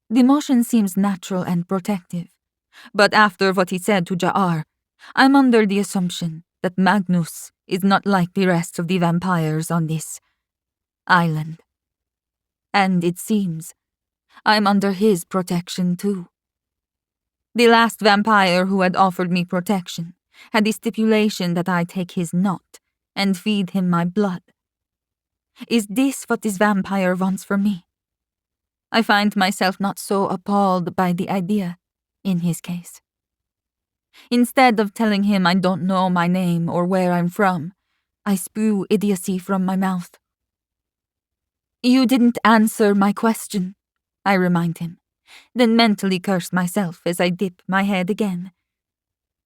The motion seems natural and protective, but after what he said to Ja'ar, I'm under the assumption that Magnus is not like the rest of the vampires on this island. And it seems I'm under his protection too. The last vampire who had offered me protection had the stipulation that I take his knot and feed him my blood. Is this what this vampire wants from me? I find myself not so appalled by the idea, in his case. Instead of telling him I don't know my name or where I'm from, I spew idiocy from my mouth. You didn't answer my question, I remind him, then mentally curse myself as I dip my head again.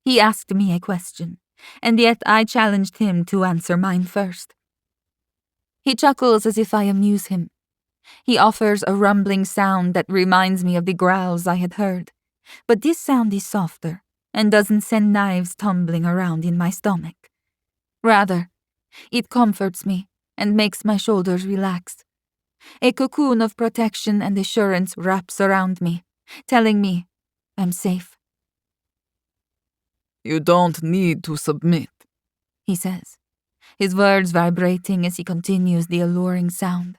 He asked me a question, and yet I challenged him to answer mine first. He chuckles as if I amuse him. He offers a rumbling sound that reminds me of the growls I had heard, but this sound is softer and doesn't send knives tumbling around in my stomach. Rather, it comforts me and makes my shoulders relax. A cocoon of protection and assurance wraps around me, telling me I'm safe. You don't need to submit, he says, his words vibrating as he continues the alluring sound.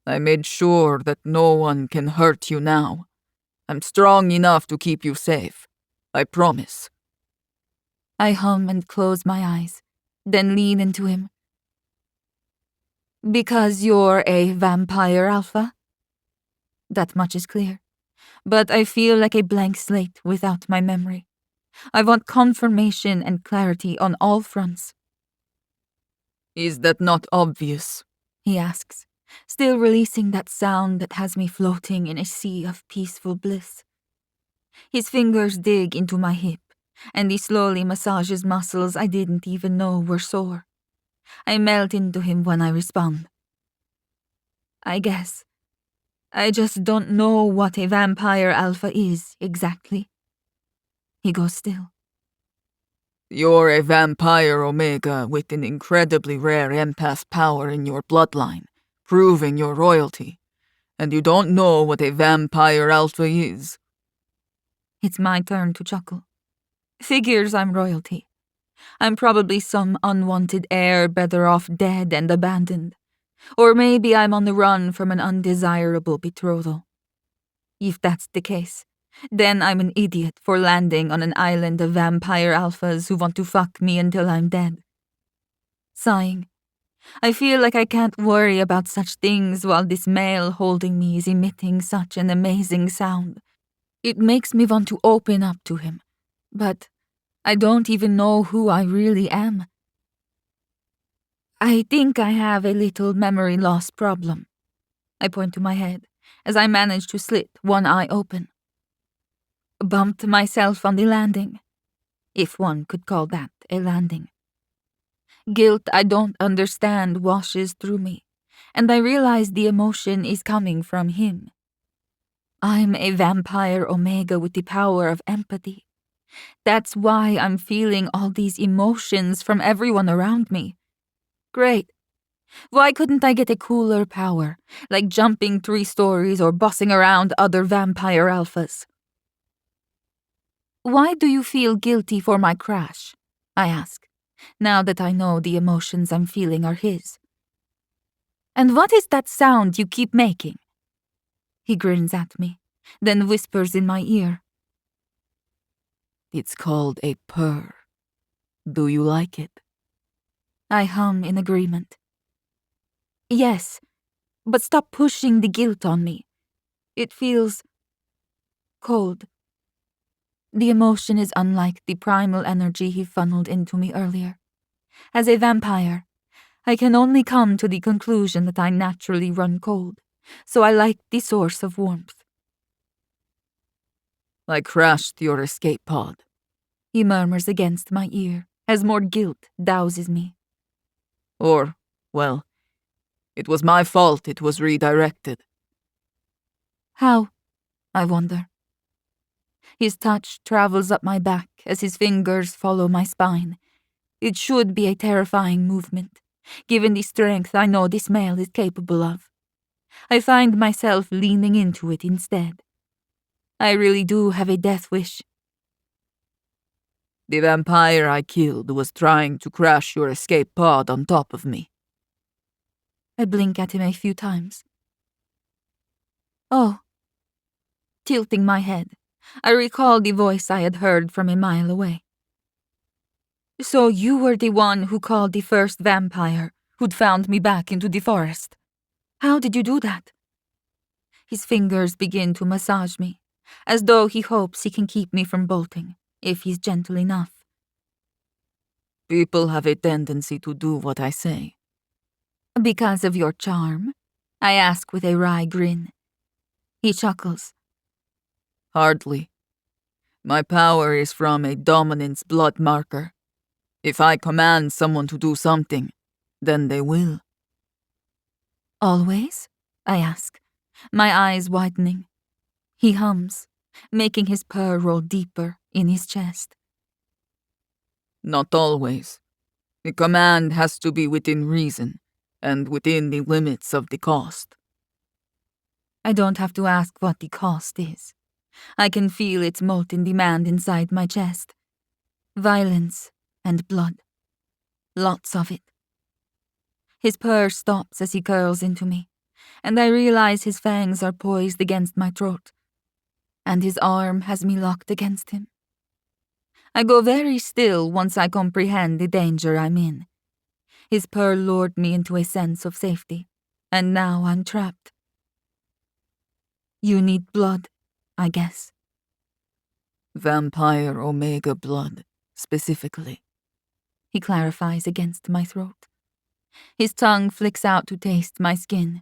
I made sure that no one can hurt you now. I'm strong enough to keep you safe. I promise. I hum and close my eyes, then lean into him. Because you're a vampire alpha? That much is clear. But I feel like a blank slate without my memory. I want confirmation and clarity on all fronts. Is that not obvious? He asks, still releasing that sound that has me floating in a sea of peaceful bliss. His fingers dig into my hip, and he slowly massages muscles I didn't even know were sore. I melt into him when I respond. I guess. I just don't know what a vampire alpha is exactly. He goes still. You're a vampire Omega with an incredibly rare empath power in your bloodline, proving your royalty. And you don't know what a vampire alpha is. It's my turn to chuckle. Figures I'm royalty. I'm probably some unwanted heir better off dead and abandoned. Or maybe I'm on the run from an undesirable betrothal. If that's the case, then I'm an idiot for landing on an island of vampire alphas who want to fuck me until I'm dead. Sighing, I feel like I can't worry about such things while this male holding me is emitting such an amazing sound. It makes me want to open up to him, but I don't even know who I really am. I think I have a little memory loss problem. I point to my head as I manage to slit one eye open. Bumped myself on the landing, if one could call that a landing. Guilt I don't understand washes through me, and I realize the emotion is coming from him. I'm a vampire Omega with the power of empathy. That's why I'm feeling all these emotions from everyone around me. Great. Why couldn't I get a cooler power, like jumping 3 stories or bossing around other vampire alphas? Why do you feel guilty for my crash? I ask, now that I know the emotions I'm feeling are his. And what is that sound you keep making? He grins at me, then whispers in my ear. It's called a purr. Do you like it? I hum in agreement. Yes, but stop pushing the guilt on me. It feels cold. The emotion is unlike the primal energy he funneled into me earlier. As a vampire, I can only come to the conclusion that I naturally run cold, so I like the source of warmth. I crashed your escape pod. He murmurs against my ear as more guilt douses me. Or, well, it was my fault it was redirected. How? I wonder. His touch travels up my back as his fingers follow my spine. It should be a terrifying movement, given the strength I know this male is capable of. I find myself leaning into it instead. I really do have a death wish. The vampire I killed was trying to crash your escape pod on top of me. I blink at him a few times. Oh. Tilting my head, I recall the voice I had heard from a mile away. So you were the one who called the first vampire who'd found me back into the forest. How did you do that? His fingers begin to massage me, as though he hopes he can keep me from bolting, if he's gentle enough. People have a tendency to do what I say. Because of your charm? I ask with a wry grin. He chuckles. Hardly. My power is from a dominance blood marker. If I command someone to do something, then they will. Always? I ask, my eyes widening. He hums, making his purr roll deeper in his chest. Not always. The command has to be within reason, and within the limits of the cost. I don't have to ask what the cost is. I can feel its molten demand inside my chest. Violence and blood. Lots of it. His purr stops as he curls into me, and I realize his fangs are poised against my throat, and his arm has me locked against him. I go very still once I comprehend the danger I'm in. His purr lured me into a sense of safety, and now I'm trapped. You need blood, I guess. Vampire Omega blood, specifically. He clarifies against my throat. His tongue flicks out to taste my skin.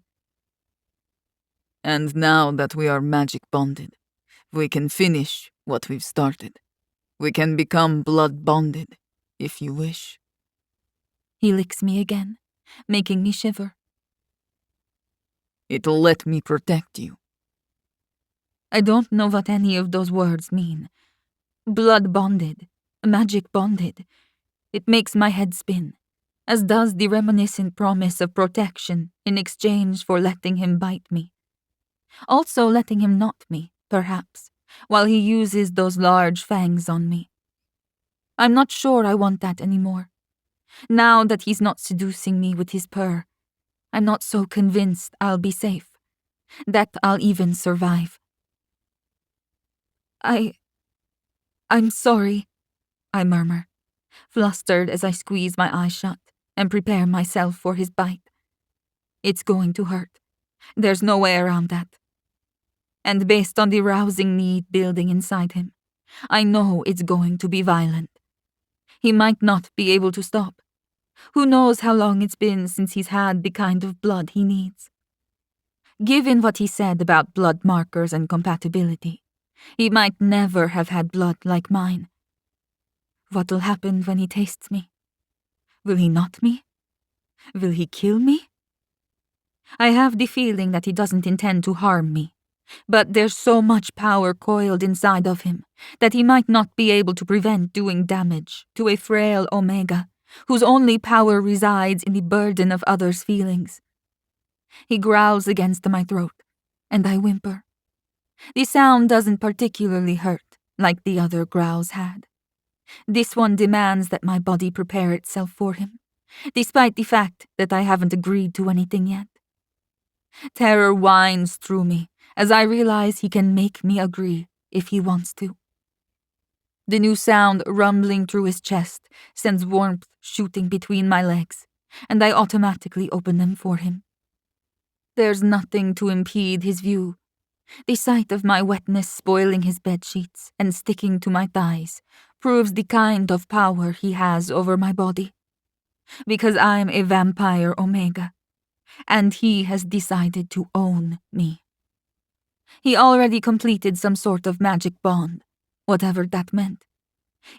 And now that we are magic bonded, we can finish what we've started. We can become blood bonded, if you wish. He licks me again, making me shiver. It'll let me protect you. I don't know what any of those words mean. Blood bonded, magic bonded. It makes my head spin, as does the reminiscent promise of protection in exchange for letting him bite me. Also letting him knot me, perhaps, while he uses those large fangs on me. I'm not sure I want that anymore. Now that he's not seducing me with his purr, I'm not so convinced I'll be safe, that I'll even survive. I'm sorry, I murmur, flustered as I squeeze my eyes shut and prepare myself for his bite. It's going to hurt. There's no way around that. And based on the rousing need building inside him, I know it's going to be violent. He might not be able to stop. Who knows how long it's been since he's had the kind of blood he needs. Given what he said about blood markers and compatibility, he might never have had blood like mine. What'll happen when he tastes me? Will he knot me? Will he kill me? I have the feeling that he doesn't intend to harm me, but there's so much power coiled inside of him that he might not be able to prevent doing damage to a frail Omega whose only power resides in the burden of others' feelings. He growls against my throat, and I whimper. The sound doesn't particularly hurt like the other growls had. This one demands that my body prepare itself for him, despite the fact that I haven't agreed to anything yet. Terror winds through me as I realize he can make me agree if he wants to. The new sound rumbling through his chest sends warmth shooting between my legs, and I automatically open them for him. There's nothing to impede his view. The sight of my wetness spoiling his bedsheets and sticking to my thighs proves the kind of power he has over my body. Because I'm a vampire Omega, and he has decided to own me. He already completed some sort of magic bond, whatever that meant.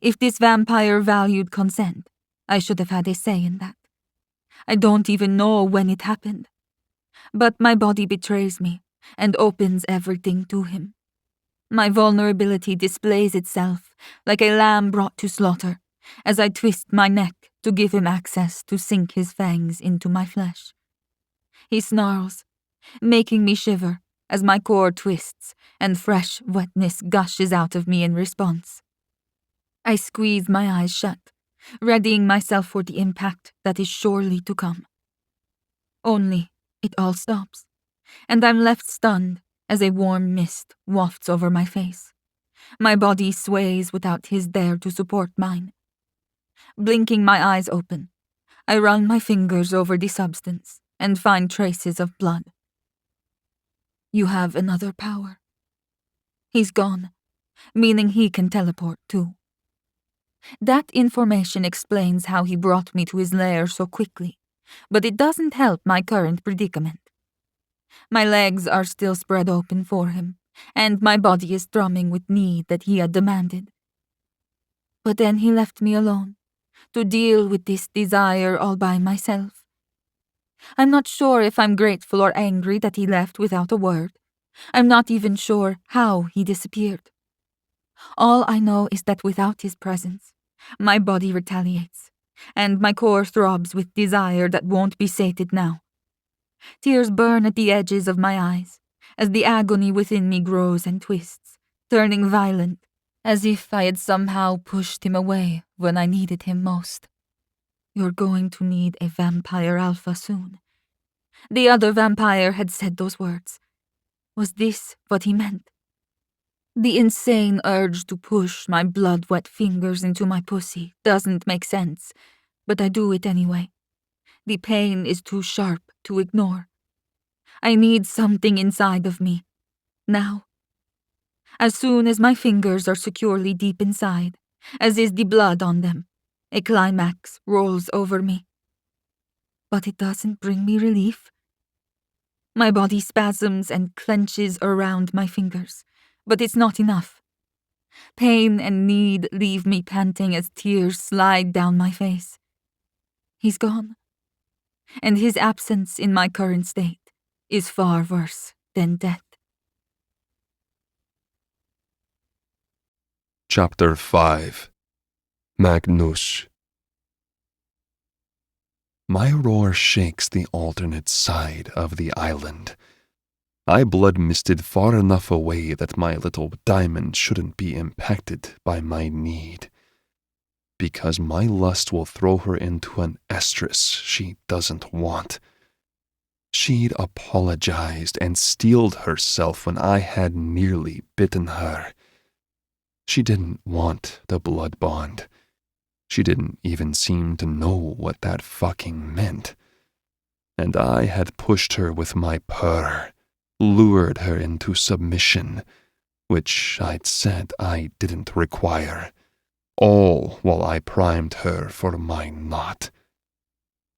If this vampire valued consent, I should have had a say in that. I don't even know when it happened. But my body betrays me and opens everything to him. My vulnerability displays itself like a lamb brought to slaughter as I twist my neck to give him access to sink his fangs into my flesh. He snarls, making me shiver as my core twists and fresh wetness gushes out of me in response. I squeeze my eyes shut, readying myself for the impact that is surely to come. Only it all stops, and I'm left stunned as a warm mist wafts over my face. My body sways without his there to support mine. Blinking my eyes open, I run my fingers over the substance and find traces of blood. You have another power. He's gone, meaning he can teleport too. That information explains how he brought me to his lair so quickly, but it doesn't help my current predicament. My legs are still spread open for him, and my body is thrumming with need that he had demanded. But then he left me alone, to deal with this desire all by myself. I'm not sure if I'm grateful or angry that he left without a word. I'm not even sure how he disappeared. All I know is that without his presence, my body retaliates, and my core throbs with desire that won't be sated now. Tears burn at the edges of my eyes, as the agony within me grows and twists, turning violent, as if I had somehow pushed him away when I needed him most. You're going to need a vampire alpha soon. The other vampire had said those words. Was this what he meant? The insane urge to push my blood-wet fingers into my pussy doesn't make sense, but I do it anyway. The pain is too sharp to ignore. I need something inside of me. Now. As soon as my fingers are securely deep inside, as is the blood on them, a climax rolls over me. But it doesn't bring me relief. My body spasms and clenches around my fingers, but it's not enough. Pain and need leave me panting as tears slide down my face. He's gone. And his absence in my current state is far worse than death. Chapter 5 Magnus. My roar shakes the alternate side of the island. I blood-misted far enough away that my little diamond shouldn't be impacted by my need. Because my lust will throw her into an estrus she doesn't want. She'd apologized and steeled herself when I had nearly bitten her. She didn't want the blood bond. She didn't even seem to know what that fucking meant. And I had pushed her with my purr, lured her into submission, which I'd said I didn't require, all while I primed her for my knot.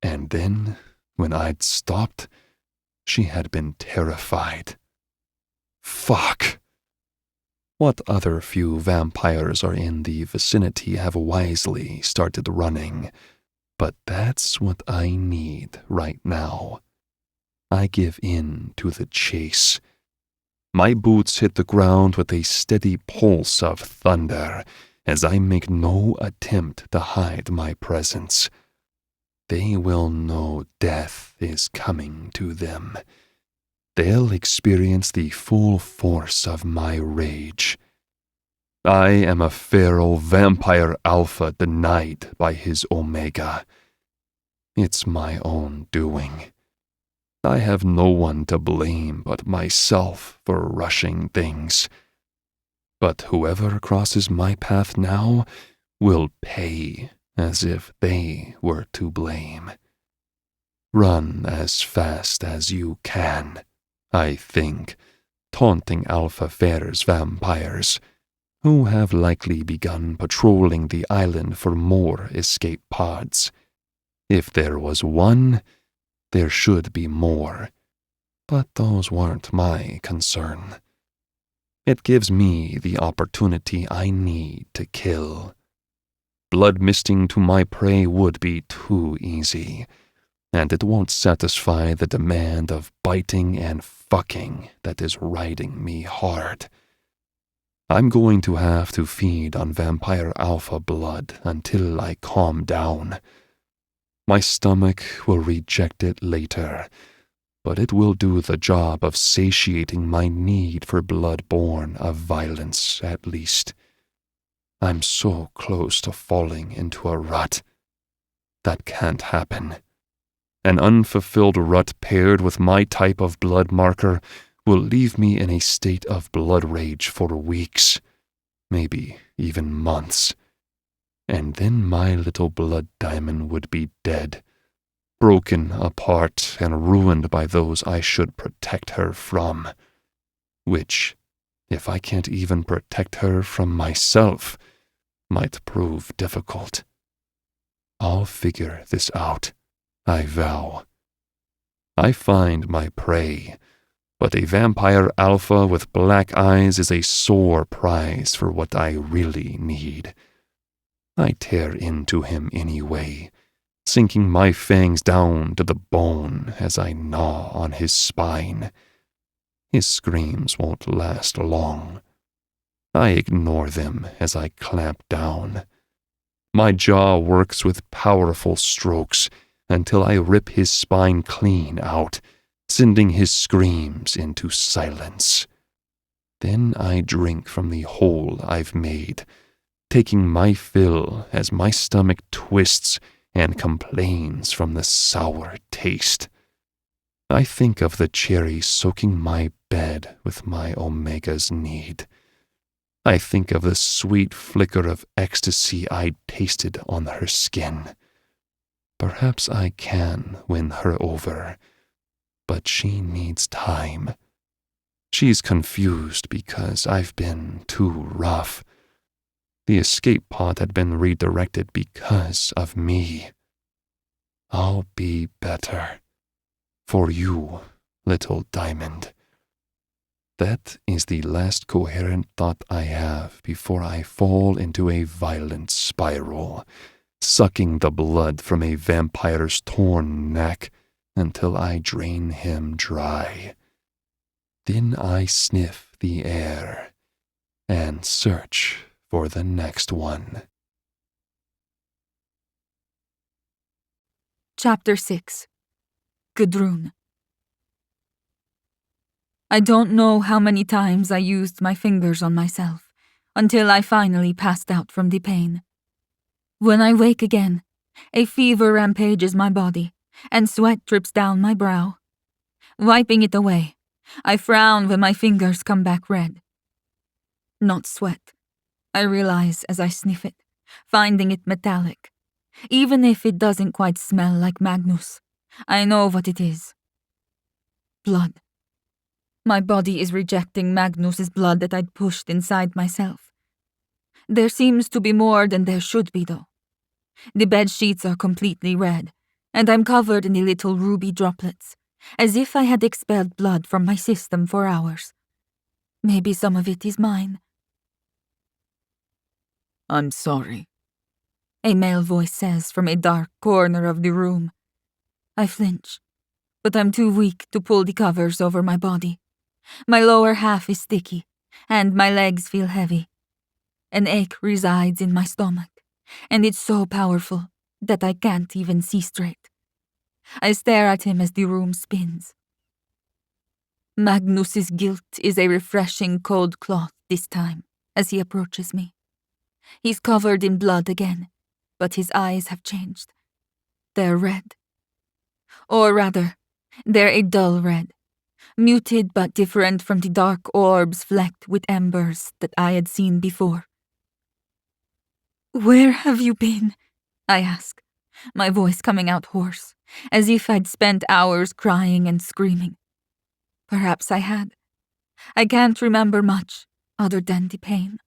And then, when I'd stopped, she had been terrified. Fuck! What other few vampires are in the vicinity have wisely started running, but that's what I need right now. I give in to the chase. My boots hit the ground with a steady pulse of thunder as I make no attempt to hide my presence. They will know death is coming to them. They'll experience the full force of my rage. I am a feral vampire alpha denied by his omega. It's my own doing. I have no one to blame but myself for rushing things. But whoever crosses my path now will pay as if they were to blame. Run as fast as you can, I think, taunting Alpha Fair's vampires, who have likely begun patrolling the island for more escape pods. If there was one, there should be more, but those weren't my concern. It gives me the opportunity I need to kill. Blood misting to my prey would be too easy, and it won't satisfy the demand of biting and fucking that is riding me hard. I'm going to have to feed on vampire alpha blood until I calm down. My stomach will reject it later, but it will do the job of satiating my need for blood born of violence at least. I'm so close to falling into a rut. That can't happen. An unfulfilled rut paired with my type of blood marker will leave me in a state of blood rage for weeks, maybe even months. And then my little blood diamond would be dead, broken apart and ruined by those I should protect her from, which, if I can't even protect her from myself, might prove difficult. I'll figure this out, I vow. I find my prey, but a vampire alpha with black eyes is a sore prize for what I really need. I tear into him anyway, sinking my fangs down to the bone as I gnaw on his spine. His screams won't last long. I ignore them as I clamp down. My jaw works with powerful strokes until I rip his spine clean out, sending his screams into silence. Then I drink from the hole I've made, taking my fill as my stomach twists and complains from the sour taste. I think of the cherry soaking my bed with my Omega's need. I think of the sweet flicker of ecstasy I tasted on her skin. Perhaps I can win her over, but she needs time. She's confused because I've been too rough. The escape pod had been redirected because of me. I'll be better. For you, little diamond. That is the last coherent thought I have before I fall into a violent spiral, sucking the blood from a vampire's torn neck until I drain him dry. Then I sniff the air and search for the next one. Chapter 6. Gudrun. I don't know how many times I used my fingers on myself until I finally passed out from the pain. When I wake again, a fever rampages my body and sweat drips down my brow. Wiping it away, I frown when my fingers come back red. Not sweat, I realize as I sniff it, finding it metallic. Even if it doesn't quite smell like Magnus, I know what it is. Blood. My body is rejecting Magnus's blood that I'd pushed inside myself. There seems to be more than there should be, though. The bed sheets are completely red, and I'm covered in the little ruby droplets, as if I had expelled blood from my system for hours. Maybe some of it is mine. I'm sorry, A male voice says from a dark corner of the room. I flinch, but I'm too weak to pull the covers over my body. My lower half is sticky, and my legs feel heavy. An ache resides in my stomach, and it's so powerful that I can't even see straight. I stare at him as the room spins. Magnus's guilt is a refreshing cold cloth this time, as he approaches me. He's covered in blood again, but his eyes have changed. They're red. Or rather, they're a dull red, muted but different from the dark orbs flecked with embers that I had seen before. "Where have you been?" I ask, my voice coming out hoarse, as if I'd spent hours crying and screaming. Perhaps I had. I can't remember much, other than the pain.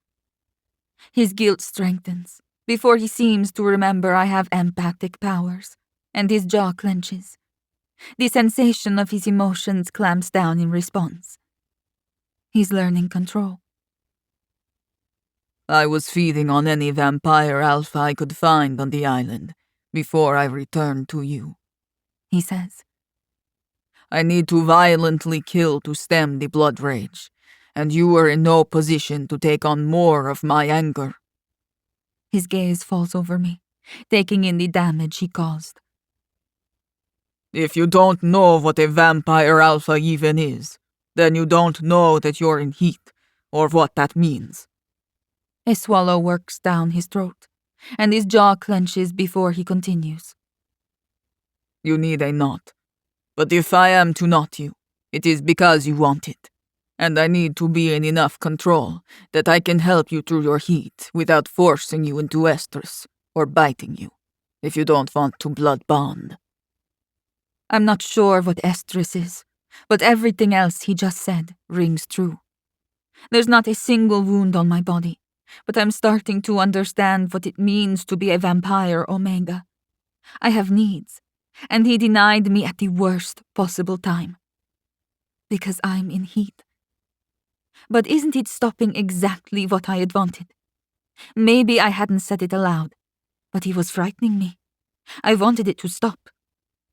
His guilt strengthens, before he seems to remember I have empathic powers, and his jaw clenches. The sensation of his emotions clamps down in response. He's learning control. I was feeding on any vampire alpha I could find on the island before I returned to you, He says. I need to violently kill to stem the blood rage, and you were in no position to take on more of my anger. His gaze falls over me, taking in the damage he caused. If you don't know what a vampire alpha even is, then you don't know that you're in heat, or what that means. A swallow works down his throat, and his jaw clenches before he continues. You need a knot. But if I am to knot you, it is because you want it. And I need to be in enough control that I can help you through your heat without forcing you into estrus or biting you, if you don't want to blood bond. I'm not sure what estrus is, but everything else he just said rings true. There's not a single wound on my body, but I'm starting to understand what it means to be a vampire Omega. I have needs, and he denied me at the worst possible time. Because I'm in heat. But isn't it stopping exactly what I had wanted? Maybe I hadn't said it aloud, but he was frightening me. I wanted it to stop.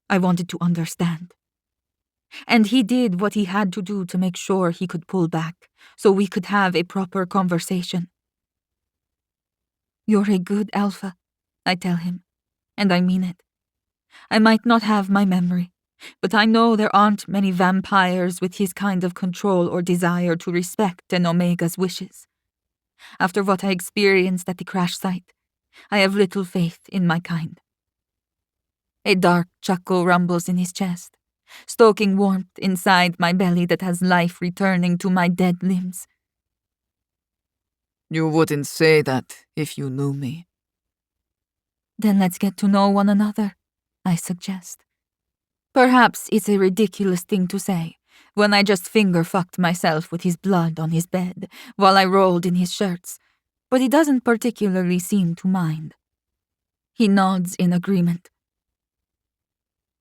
I wanted to understand. And he did what he had to do to make sure he could pull back, so we could have a proper conversation. You're a good alpha, I tell him, and I mean it. I might not have my memory, but I know there aren't many vampires with his kind of control or desire to respect an Omega's wishes. After what I experienced at the crash site, I have little faith in my kind. A dark chuckle rumbles in his chest, stoking warmth inside my belly that has life returning to my dead limbs. You wouldn't say that if you knew me. Then let's get to know one another, I suggest. Perhaps it's a ridiculous thing to say, when I just finger-fucked myself with his blood on his bed while I rolled in his shirts, but he doesn't particularly seem to mind. He nods in agreement.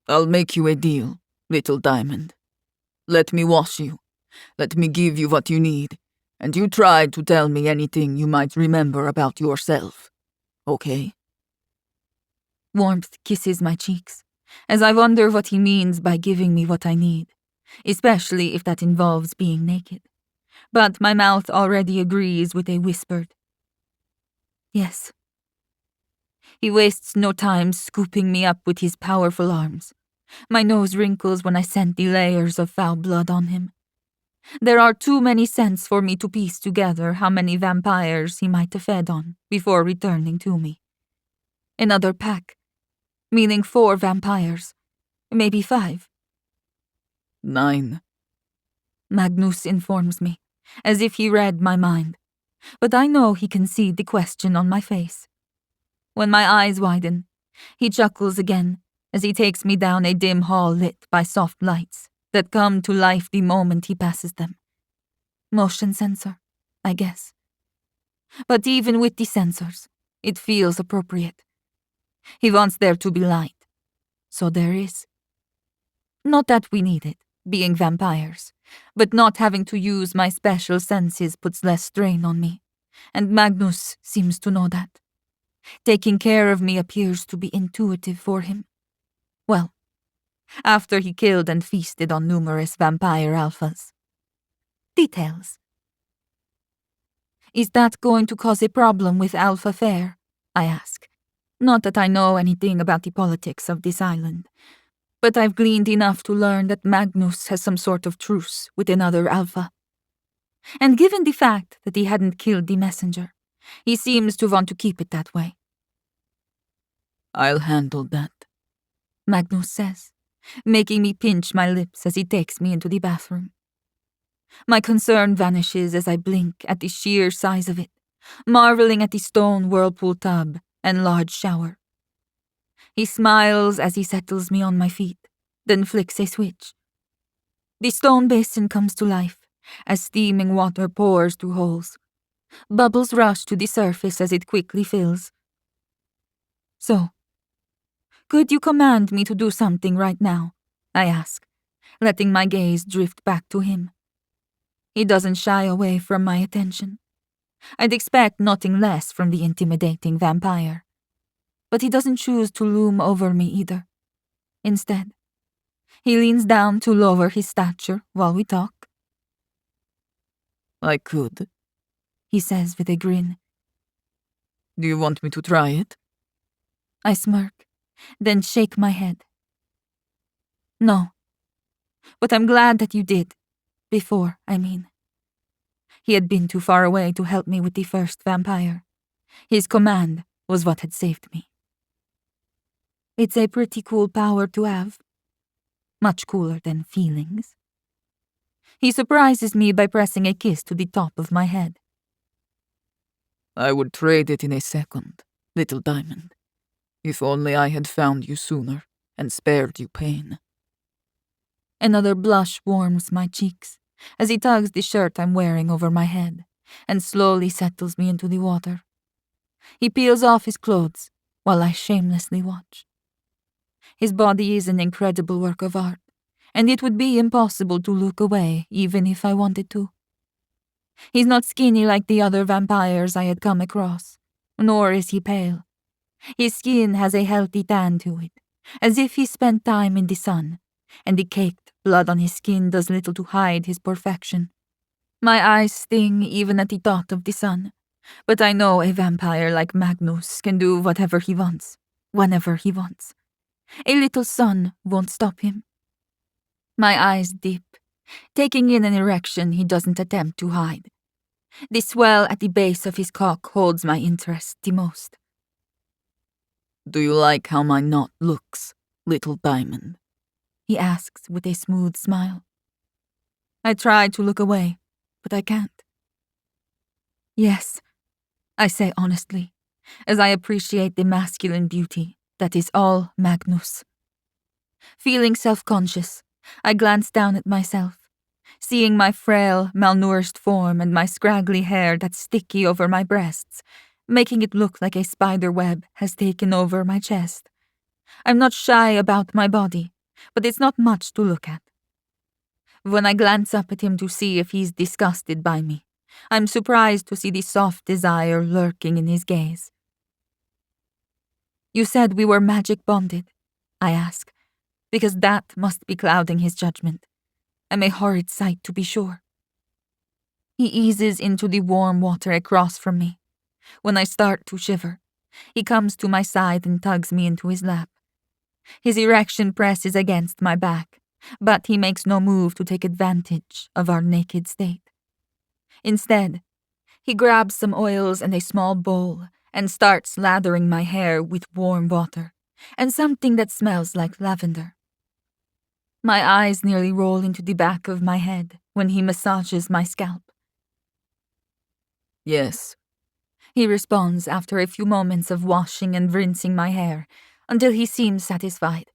I'll make you a deal, little diamond. Let me wash you. Let me give you what you need. And you try to tell me anything you might remember about yourself. Okay? Warmth kisses my cheeks, as I wonder what he means by giving me what I need, especially if that involves being naked. But my mouth already agrees with a whispered, yes. He wastes no time scooping me up with his powerful arms. My nose wrinkles when I scent the layers of foul blood on him. There are too many scents for me to piece together how many vampires he might have fed on before returning to me. Another pack, meaning 4 vampires, maybe 5. 9. Magnus informs me, as if he read my mind, but I know he can see the question on my face. When my eyes widen, he chuckles again as he takes me down a dim hall lit by soft lights that come to life the moment he passes them. Motion sensor, I guess. But even with the sensors, it feels appropriate. He wants there to be light, so there is. Not that we need it, being vampires, but not having to use my special senses puts less strain on me, and Magnus seems to know that. Taking care of me appears to be intuitive for him. Well, after he killed and feasted on numerous vampire alphas. Details. Is that going to cause a problem with Alpha Fair? I ask. Not that I know anything about the politics of this island, but I've gleaned enough to learn that Magnus has some sort of truce with another Alpha. And given the fact that he hadn't killed the messenger, he seems to want to keep it that way. I'll handle that, Magnus says, making me pinch my lips as he takes me into the bathroom. My concern vanishes as I blink at the sheer size of it, marveling at the stone whirlpool tub and large shower. He smiles as he settles me on my feet, then flicks a switch. The stone basin comes to life as steaming water pours through holes. Bubbles rush to the surface as it quickly fills. So, could you command me to do something right now? I ask, letting my gaze drift back to him. He doesn't shy away from my attention. I'd expect nothing less from the intimidating vampire. But he doesn't choose to loom over me either. Instead, he leans down to lower his stature while we talk. I could, he says with a grin. Do you want me to try it? I smirk, then shake my head. No. But I'm glad that you did. Before, I mean. He had been too far away to help me with the first vampire. His command was what had saved me. It's a pretty cool power to have. Much cooler than feelings. He surprises me by pressing a kiss to the top of my head. I would trade it in a second, little diamond. If only I had found you sooner and spared you pain. Another blush warms my cheeks as he tugs the shirt I'm wearing over my head and slowly settles me into the water. He peels off his clothes while I shamelessly watch. His body is an incredible work of art, and it would be impossible to look away even if I wanted to. He's not skinny like the other vampires I had come across, nor is he pale. His skin has a healthy tan to it, as if he spent time in the sun, and the caked blood on his skin does little to hide his perfection. My eyes sting even at the thought of the sun, but I know a vampire like Magnus can do whatever he wants, whenever he wants. A little sun won't stop him. My eyes dip, taking in an erection he doesn't attempt to hide. The swell at the base of his cock holds my interest the most. Do you like how my knot looks, little diamond? he asks with a smooth smile. I try to look away, but I can't. Yes, I say honestly, as I appreciate the masculine beauty that is all Magnus. Feeling self-conscious, I glance down at myself, seeing my frail, malnourished form and my scraggly hair that's sticky over my breasts, making it look like a spider web has taken over my chest. I'm not shy about my body, but it's not much to look at. When I glance up at him to see if he's disgusted by me, I'm surprised to see the soft desire lurking in his gaze. You said we were magic bonded, I ask, because that must be clouding his judgment. I'm a horrid sight, to be sure. He eases into the warm water across from me. When I start to shiver, he comes to my side and tugs me into his lap. His erection presses against my back, but he makes no move to take advantage of our naked state. Instead, he grabs some oils and a small bowl and starts lathering my hair with warm water and something that smells like lavender. My eyes nearly roll into the back of my head when he massages my scalp. Yes, He responds after a few moments of washing and rinsing my hair until he seems satisfied.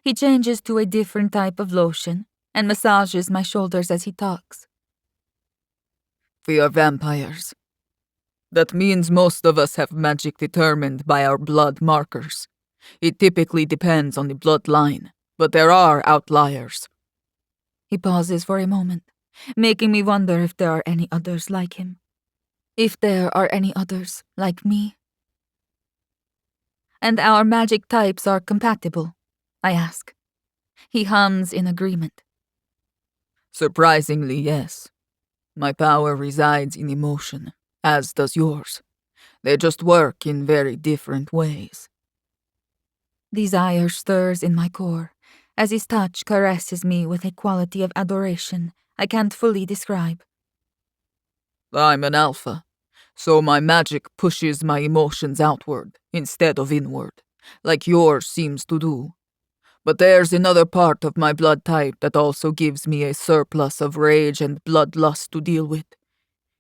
He changes to a different type of lotion and massages my shoulders as he talks. we are vampires. That means most of us have magic determined by our blood markers. It typically depends on the bloodline, but there are outliers. He pauses for a moment, making me wonder if there are any others like him. If there are any others like me. And our magic types are compatible, I ask. He hums in agreement. Surprisingly, yes. My power resides in emotion, as does yours. They just work in very different ways. Desire stirs in my core as his touch caresses me with a quality of adoration I can't fully describe. I'm an alpha, so my magic pushes my emotions outward instead of inward, like yours seems to do. But there's another part of my blood type that also gives me a surplus of rage and bloodlust to deal with.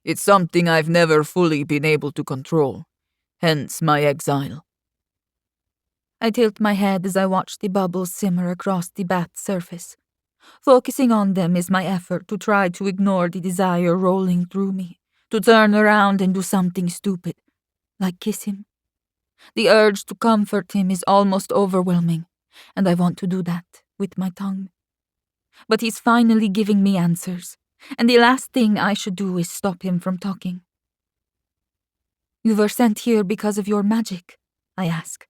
It's something I've never fully been able to control, hence my exile. I tilt my head as I watch the bubbles simmer across the bath's surface. Focusing on them is my effort to try to ignore the desire rolling through me, to turn around and do something stupid, like kiss him. The urge to comfort him is almost overwhelming, and I want to do that with my tongue. But he's finally giving me answers, and the last thing I should do is stop him from talking. You were sent here because of your magic, I ask.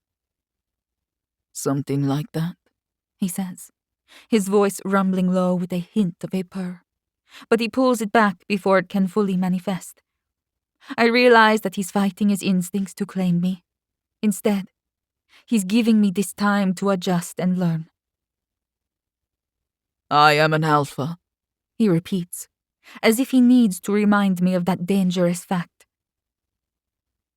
Something like that. He says, his voice rumbling low with a hint of a purr. But he pulls it back before it can fully manifest. I realize that he's fighting his instincts to claim me. Instead, he's giving me this time to adjust and learn. I am an alpha. He repeats, as if he needs to remind me of that dangerous fact.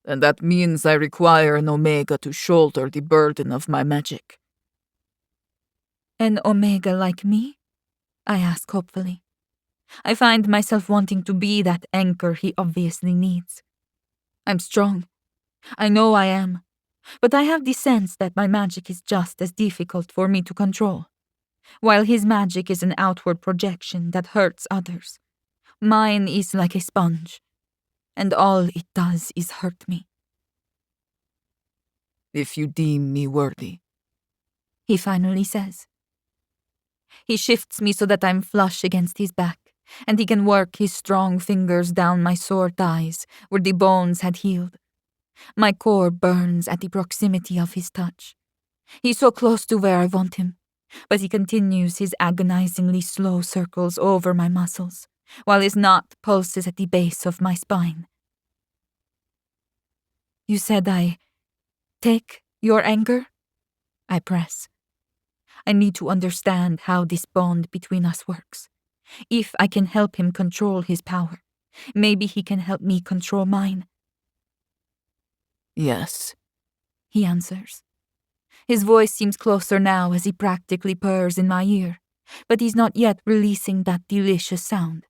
And that means I require an Omega to shoulder the burden of my magic. An Omega like me? I ask hopefully. I find myself wanting to be that anchor he obviously needs. I'm strong. I know I am. But I have the sense that my magic is just as difficult for me to control. While his magic is an outward projection that hurts others, mine is like a sponge, and all it does is hurt me. If you deem me worthy. He finally says. He shifts me so that I'm flush against his back, and he can work his strong fingers down my sore thighs where the bones had healed. My core burns at the proximity of his touch. He's so close to where I want him, but he continues his agonizingly slow circles over my muscles, while his knot pulses at the base of my spine. You said I take your anger? I press. I need to understand how this bond between us works. If I can help him control his power, maybe he can help me control mine. Yes, He answers. His voice seems closer now as he practically purrs in my ear, but he's not yet releasing that delicious sound.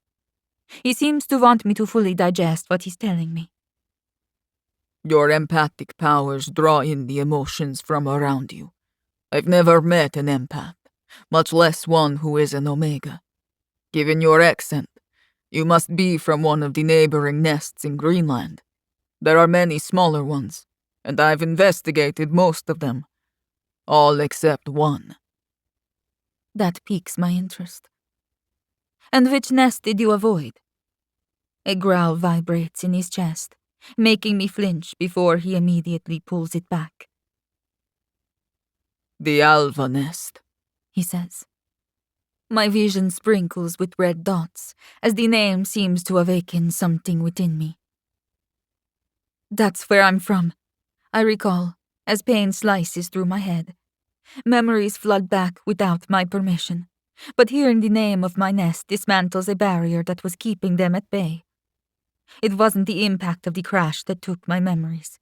He seems to want me to fully digest what he's telling me. Your empathic powers draw in the emotions from around you. I've never met an empath, much less one who is an Omega. Given your accent, you must be from one of the neighboring nests in Greenland. There are many smaller ones, and I've investigated most of them. All except one. That piques my interest. And which nest did you avoid? A growl vibrates in his chest, making me flinch before he immediately pulls it back. The Alva nest, he says. My vision sprinkles with red dots as the name seems to awaken something within me. That's where I'm from, I recall, as pain slices through my head. Memories flood back without my permission, but hearing the name of my nest dismantles a barrier that was keeping them at bay. It wasn't the impact of the crash that took my memories.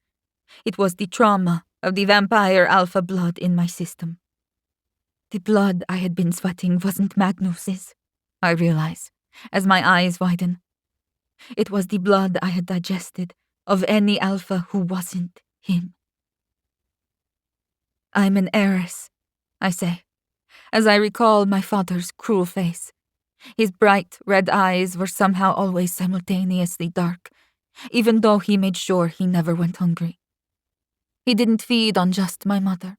It was the trauma of the vampire alpha blood in my system. The blood I had been sweating wasn't Magnus's, I realize, as my eyes widen. It was the blood I had digested of any alpha who wasn't him. I'm an heiress, I say, as I recall my father's cruel face. His bright red eyes were somehow always simultaneously dark, even though he made sure he never went hungry. He didn't feed on just my mother.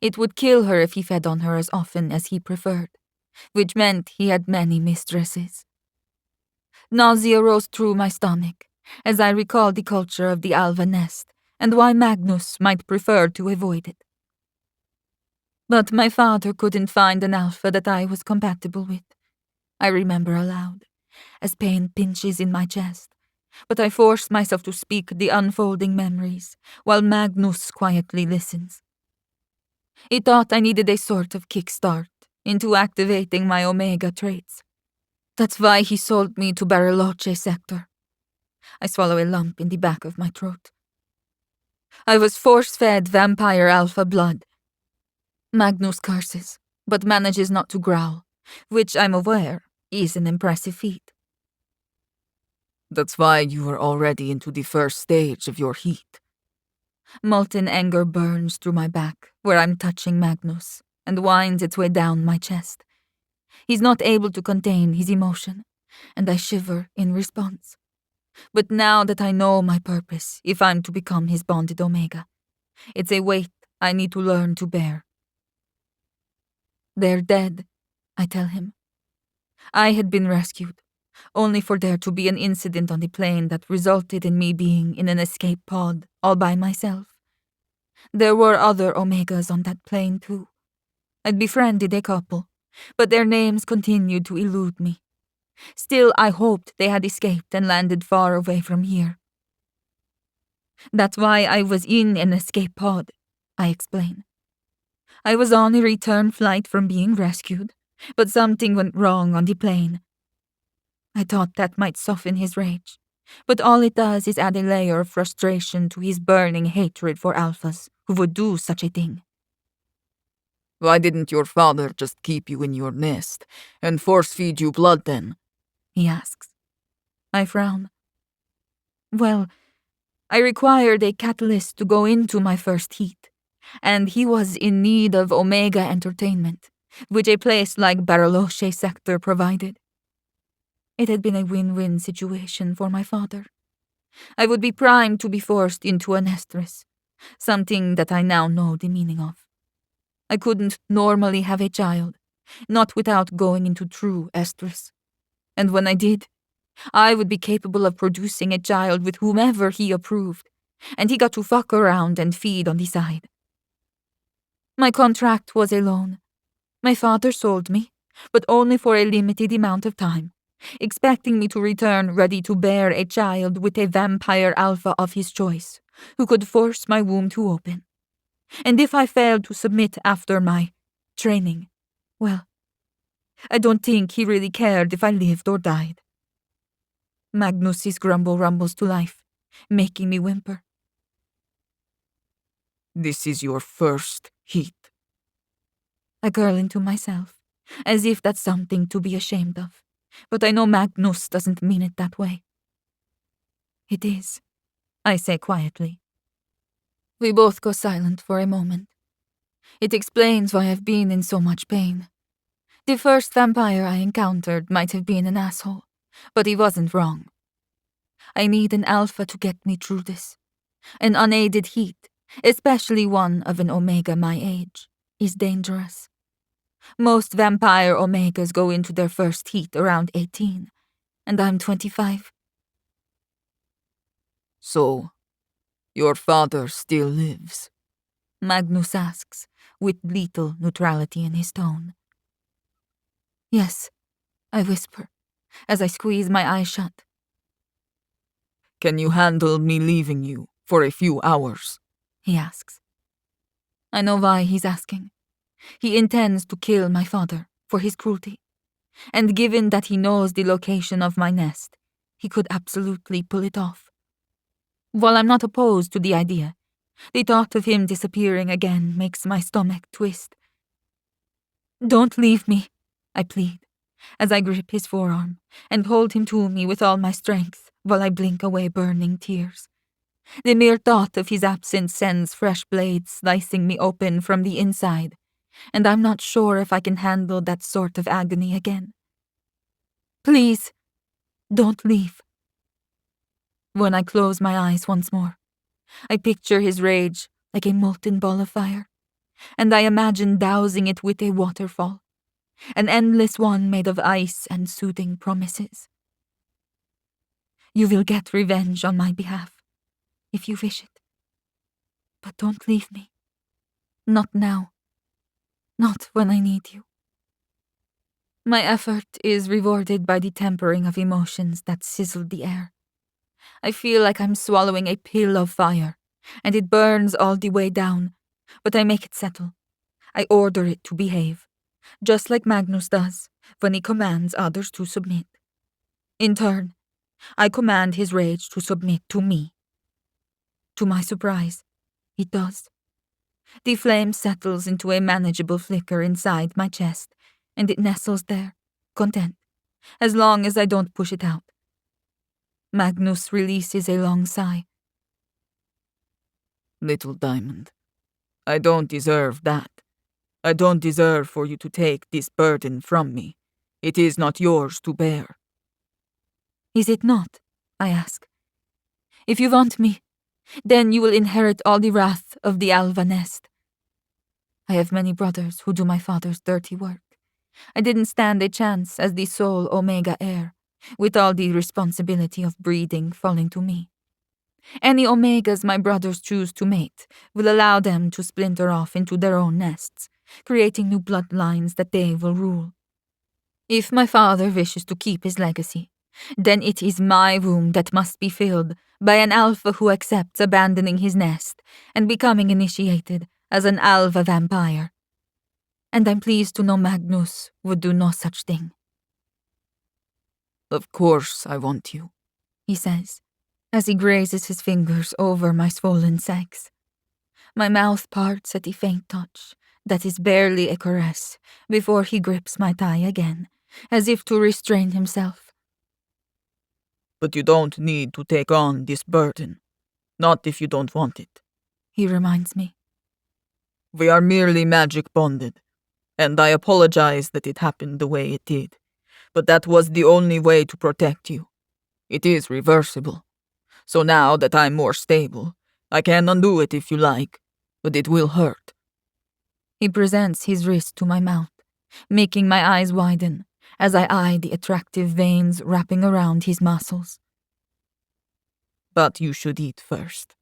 It would kill her if he fed on her as often as he preferred, which meant he had many mistresses. Nausea rose through my stomach as I recalled the culture of the Alva nest and why Magnus might prefer to avoid it. But my father couldn't find an alpha that I was compatible with, I remember aloud, as pain pinches in my chest, but I force myself to speak the unfolding memories while Magnus quietly listens. He thought I needed a sort of kickstart into activating my Omega traits. That's why he sold me to Bariloche sector. I swallow a lump in the back of my throat. I was force-fed vampire alpha blood. Magnus curses, but manages not to growl, which I'm aware is an impressive feat. That's why you are already into the first stage of your heat. Molten anger burns through my back where I'm touching Magnus and winds its way down my chest. He's not able to contain his emotion, and I shiver in response. But now that I know my purpose, if I'm to become his bonded Omega, it's a weight I need to learn to bear. They're dead, I tell him. I had been rescued, only for there to be an incident on the plane that resulted in me being in an escape pod all by myself. There were other Omegas on that plane too. I'd befriended a couple, but their names continued to elude me. Still, I hoped they had escaped and landed far away from here. That's why I was in an escape pod, I explain. I was on a return flight from being rescued, but something went wrong on the plane. I thought that might soften his rage, but all it does is add a layer of frustration to his burning hatred for alphas who would do such a thing. Why didn't your father just keep you in your nest and force-feed you blood then? He asks. I frown. Well, I required a catalyst to go into my first heat, and he was in need of Omega entertainment, which a place like Bariloche sector provided. It had been a win-win situation for my father. I would be primed to be forced into an estrus, something that I now know the meaning of. I couldn't normally have a child, not without going into true estrus. And when I did, I would be capable of producing a child with whomever he approved, and he got to fuck around and feed on the side. My contract was a loan. My father sold me, but only for a limited amount of time, expecting me to return ready to bear a child with a vampire alpha of his choice, who could force my womb to open. And if I failed to submit after my training, well, I don't think he really cared if I lived or died. Magnus's grumble rumbles to life, making me whimper. This is your first heat. I curl into myself, as if that's something to be ashamed of. But I know Magnus doesn't mean it that way. It is, I say quietly. We both go silent for a moment. It explains why I've been in so much pain. The first vampire I encountered might have been an asshole, but he wasn't wrong. I need an alpha to get me through this. An unaided heat, especially one of an omega my age, is dangerous. Most vampire omegas go into their first heat around 18, and I'm 25. So, your father still lives? Magnus asks, with little neutrality in his tone. Yes, I whisper, as I squeeze my eyes shut. Can you handle me leaving you for a few hours? He asks. I know why he's asking. He intends to kill my father for his cruelty, and given that he knows the location of my nest, he could absolutely pull it off. While I'm not opposed to the idea, the thought of him disappearing again makes my stomach twist. Don't leave me, I plead, as I grip his forearm and hold him to me with all my strength while I blink away burning tears. The mere thought of his absence sends fresh blades slicing me open from the inside, and I'm not sure if I can handle that sort of agony again. Please, don't leave. When I close my eyes once more, I picture his rage like a molten ball of fire, and I imagine dousing it with a waterfall, an endless one made of ice and soothing promises. You will get revenge on my behalf, if you wish it. But don't leave me. Not now. Not when I need you. My effort is rewarded by the tempering of emotions that sizzle the air. I feel like I'm swallowing a pill of fire, and it burns all the way down, but I make it settle. I order it to behave, just like Magnus does when he commands others to submit. In turn, I command his rage to submit to me. To my surprise, it does. The flame settles into a manageable flicker inside my chest, and it nestles there, content, as long as I don't push it out. Magnus releases a long sigh. Little Diamond, I don't deserve that. I don't deserve for you to take this burden from me. It is not yours to bear. Is it not? I ask. If you want me, then you will inherit all the wrath of the Alva nest. I have many brothers who do my father's dirty work. I didn't stand a chance as the sole Omega heir, with all the responsibility of breeding falling to me. Any Omegas my brothers choose to mate will allow them to splinter off into their own nests, creating new bloodlines that they will rule. If my father wishes to keep his legacy, then it is my womb that must be filled by an alpha who accepts abandoning his nest and becoming initiated as an alpha vampire. And I'm pleased to know Magnus would do no such thing. Of course I want you, he says, as he grazes his fingers over my swollen sex. My mouth parts at the faint touch that is barely a caress before he grips my thigh again, as if to restrain himself. But you don't need to take on this burden. Not if you don't want it, he reminds me. We are merely magic bonded, and I apologize that it happened the way it did. But that was the only way to protect you. It is reversible. So now that I'm more stable, I can undo it if you like, but it will hurt. He presents his wrist to my mouth, making my eyes widen as I eye the attractive veins wrapping around his muscles. But you should eat first.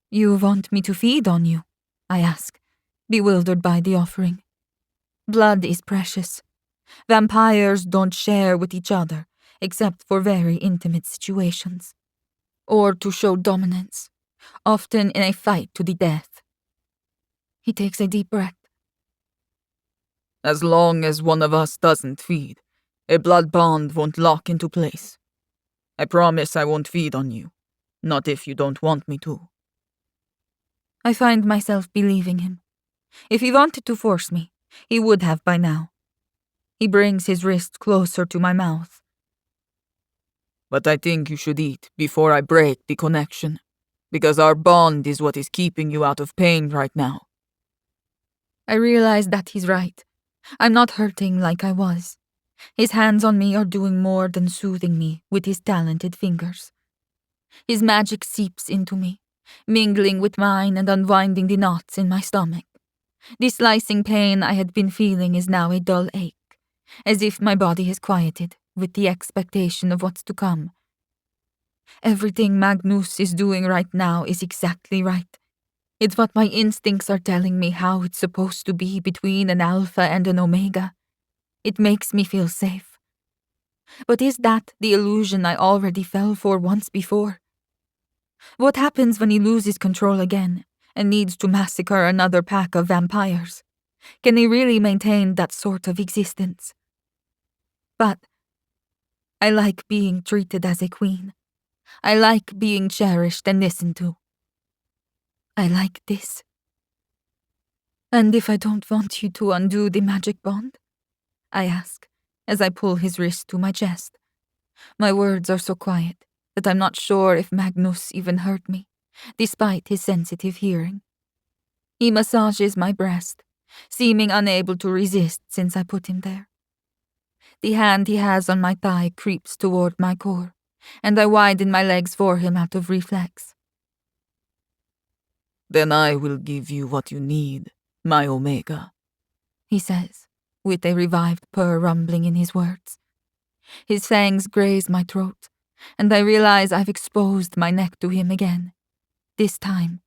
You want me to feed on you? I ask, bewildered by the offering. Blood is precious. Vampires don't share with each other, except for very intimate situations. Or to show dominance, often in a fight to the death. He takes a deep breath. As long as one of us doesn't feed, a blood bond won't lock into place. I promise I won't feed on you. Not if you don't want me to. I find myself believing him. If he wanted to force me, he would have by now. He brings his wrist closer to my mouth. But I think you should eat before I break the connection, because our bond is what is keeping you out of pain right now. I realize that he's right. I'm not hurting like I was. His hands on me are doing more than soothing me with his talented fingers. His magic seeps into me, mingling with mine and unwinding the knots in my stomach. The slicing pain I had been feeling is now a dull ache, as if my body has quieted with the expectation of what's to come. Everything Magnus is doing right now is exactly right. It's what my instincts are telling me how it's supposed to be between an alpha and an omega. It makes me feel safe. But is that the illusion I already fell for once before? What happens when he loses control again and needs to massacre another pack of vampires? Can he really maintain that sort of existence? But I like being treated as a queen. I like being cherished and listened to. I like this. And if I don't want you to undo the magic bond? I ask, as I pull his wrist to my chest. My words are so quiet that I'm not sure if Magnus even heard me, despite his sensitive hearing. He massages my breast, seeming unable to resist since I put him there. The hand he has on my thigh creeps toward my core, and I widen my legs for him out of reflex. Then I will give you what you need, my Omega, he says, with a revived purr rumbling in his words. His fangs graze my throat, and I realize I've exposed my neck to him again. This time,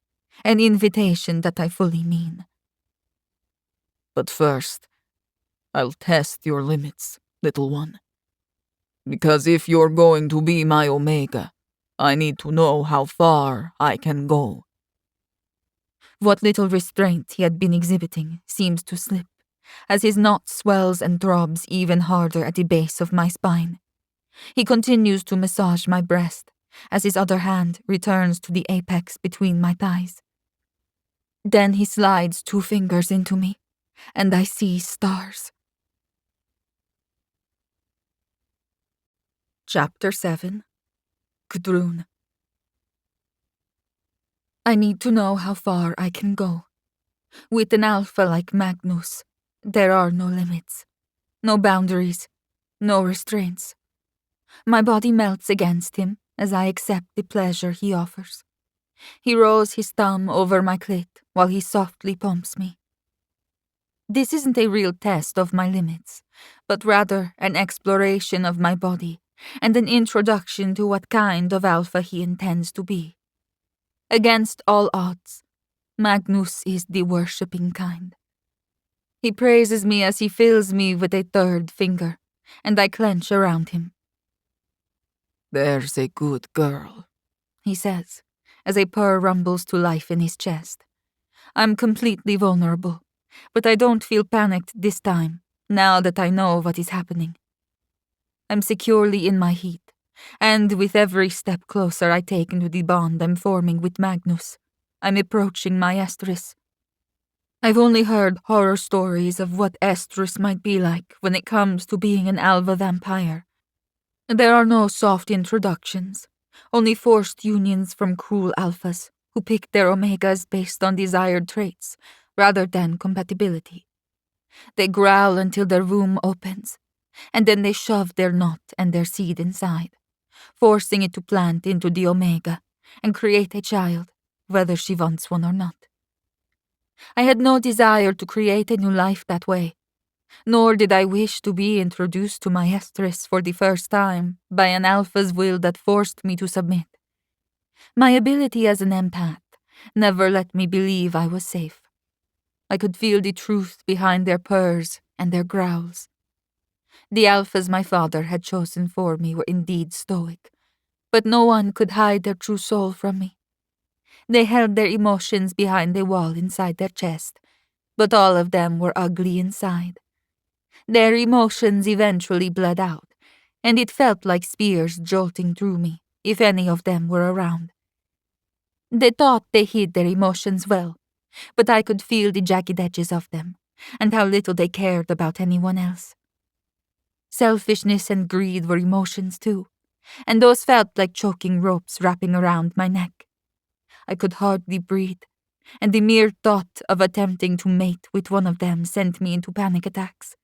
an invitation that I fully mean. But first, I'll test your limits, little one. Because if you're going to be my Omega, I need to know how far I can go. What little restraint he had been exhibiting seems to slip, as his knot swells and throbs even harder at the base of my spine. He continues to massage my breast, as his other hand returns to the apex between my thighs. Then he slides 2 fingers into me, and I see stars. Chapter 7. Gudrun. I need to know how far I can go. With an alpha like Magnus, there are no limits, no boundaries, no restraints. My body melts against him as I accept the pleasure he offers. He rolls his thumb over my clit while he softly pumps me. This isn't a real test of my limits, but rather an exploration of my body and an introduction to what kind of alpha he intends to be. Against all odds, Magnus is the worshipping kind. He praises me as he fills me with a 3rd finger, and I clench around him. There's a good girl, he says, as a purr rumbles to life in his chest. I'm completely vulnerable, but I don't feel panicked this time, now that I know what is happening. I'm securely in my heat, and with every step closer I take into the bond I'm forming with Magnus, I'm approaching my estrus. I've only heard horror stories of what estrus might be like when it comes to being an alpha vampire. There are no soft introductions, only forced unions from cruel alphas who pick their omegas based on desired traits rather than compatibility. They growl until their womb opens, and then they shove their knot and their seed inside, forcing it to plant into the omega and create a child, whether she wants one or not. I had no desire to create a new life that way, nor did I wish to be introduced to my estrus for the first time by an alpha's will that forced me to submit. My ability as an empath never let me believe I was safe. I could feel the truth behind their purrs and their growls. The alphas my father had chosen for me were indeed stoic, but no one could hide their true soul from me. They held their emotions behind a wall inside their chest, but all of them were ugly inside. Their emotions eventually bled out, and it felt like spears jolting through me, if any of them were around. They thought they hid their emotions well, but I could feel the jagged edges of them, and how little they cared about anyone else. Selfishness and greed were emotions too, and those felt like choking ropes wrapping around my neck. I could hardly breathe, and the mere thought of attempting to mate with one of them sent me into panic attacks.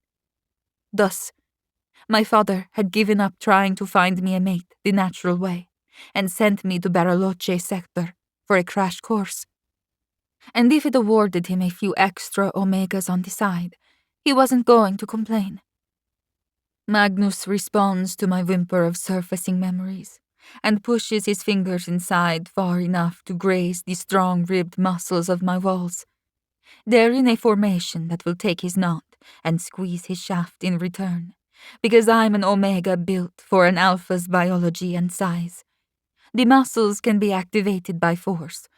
Thus, my father had given up trying to find me a mate the natural way, and sent me to Bariloche sector for a crash course. And if it awarded him a few extra omegas on the side, he wasn't going to complain. Magnus responds to my whimper of surfacing memories, and pushes his fingers inside far enough to graze the strong-ribbed muscles of my walls. They're in a formation that will take his knot and squeeze his shaft in return, because I'm an omega built for an alpha's biology and size. The muscles can be activated by force,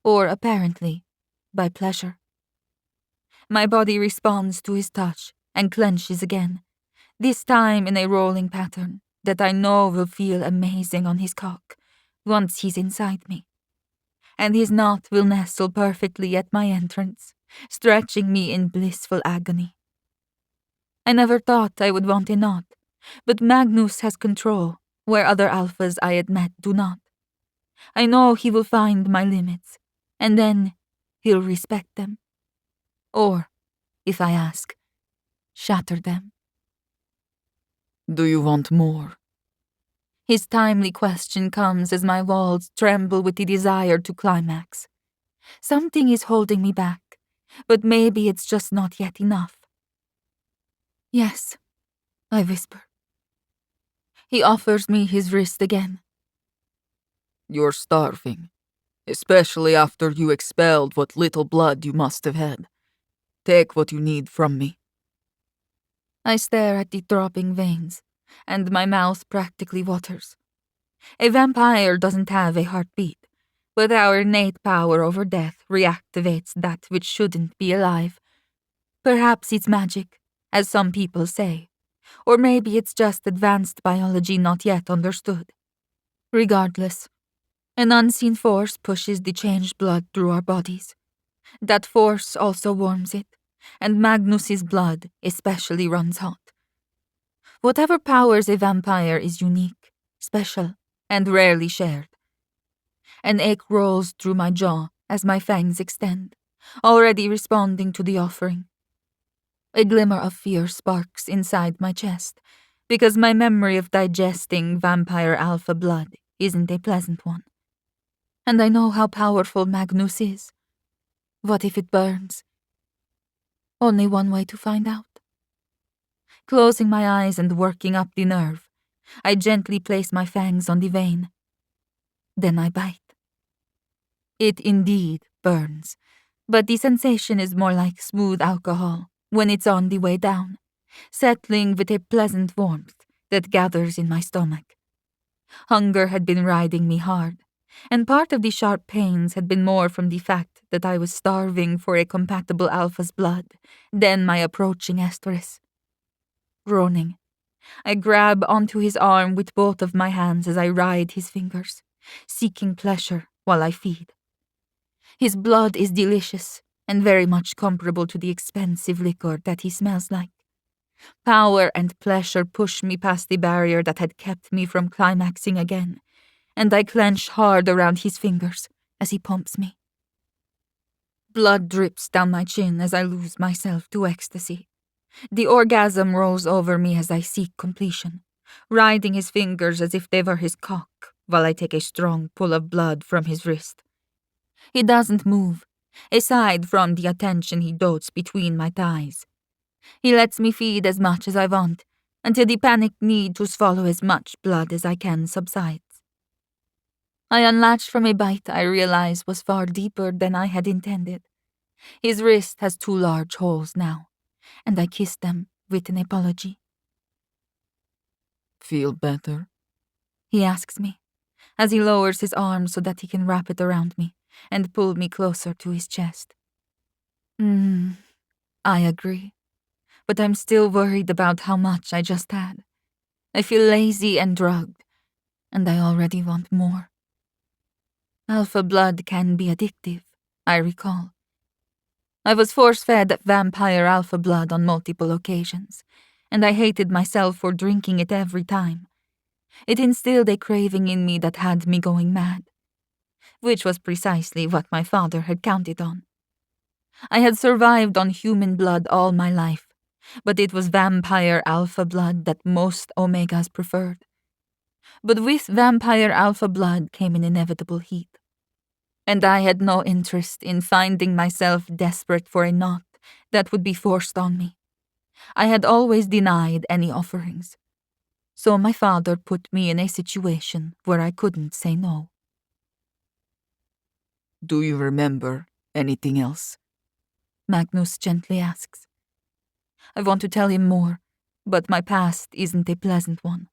or apparently, by pleasure. My body responds to his touch and clenches again, this time in a rolling pattern that I know will feel amazing on his cock once he's inside me. And his knot will nestle perfectly at my entrance, stretching me in blissful agony. I never thought I would want a knot, but Magnus has control where other alphas I had met do not. I know he will find my limits, and then he'll respect them. Or, if I ask, shatter them. Do you want more? His timely question comes as my walls tremble with the desire to climax. Something is holding me back, but maybe it's just not yet enough. Yes, I whisper. He offers me his wrist again. You're starving, especially after you expelled what little blood you must have had. Take what you need from me. I stare at the throbbing veins, and my mouth practically waters. A vampire doesn't have a heartbeat, but our innate power over death reactivates that which shouldn't be alive. Perhaps it's magic, as some people say, or maybe it's just advanced biology not yet understood. Regardless, an unseen force pushes the changed blood through our bodies. That force also warms it, and Magnus's blood especially runs hot. Whatever powers a vampire is unique, special, and rarely shared. An ache rolls through my jaw as my fangs extend, already responding to the offering. A glimmer of fear sparks inside my chest, because my memory of digesting vampire alpha blood isn't a pleasant one. And I know how powerful Magnus is. What if it burns? Only one way to find out. Closing my eyes and working up the nerve, I gently place my fangs on the vein. Then I bite. It indeed burns, but the sensation is more like smooth alcohol when it's on the way down, settling with a pleasant warmth that gathers in my stomach. Hunger had been riding me hard, and part of the sharp pains had been more from the fact that I was starving for a compatible alpha's blood than my approaching estrus. Groaning, I grab onto his arm with both of my hands as I ride his fingers, seeking pleasure while I feed. His blood is delicious and very much comparable to the expensive liquor that he smells like. Power and pleasure push me past the barrier that had kept me from climaxing again, and I clench hard around his fingers as he pumps me. Blood drips down my chin as I lose myself to ecstasy. The orgasm rolls over me as I seek completion, riding his fingers as if they were his cock, while I take a strong pull of blood from his wrist. He doesn't move, aside from the attention he dotes between my thighs. He lets me feed as much as I want, until the panicked need to swallow as much blood as I can subsides. I unlatch from a bite I realize was far deeper than I had intended. His wrist has 2 large holes now, and I kiss them with an apology. Feel better? He asks me, as he lowers his arm so that he can wrap it around me and pull me closer to his chest. I agree, but I'm still worried about how much I just had. I feel lazy and drugged, and I already want more. Alpha blood can be addictive, I recall. I was force-fed vampire alpha blood on multiple occasions, and I hated myself for drinking it every time. It instilled a craving in me that had me going mad, which was precisely what my father had counted on. I had survived on human blood all my life, but it was vampire alpha blood that most Omegas preferred. But with vampire alpha blood came an inevitable heat, and I had no interest in finding myself desperate for a knot that would be forced on me. I had always denied any offerings, so my father put me in a situation where I couldn't say no. Do you remember anything else? Magnus gently asks. I want to tell him more, but my past isn't a pleasant one.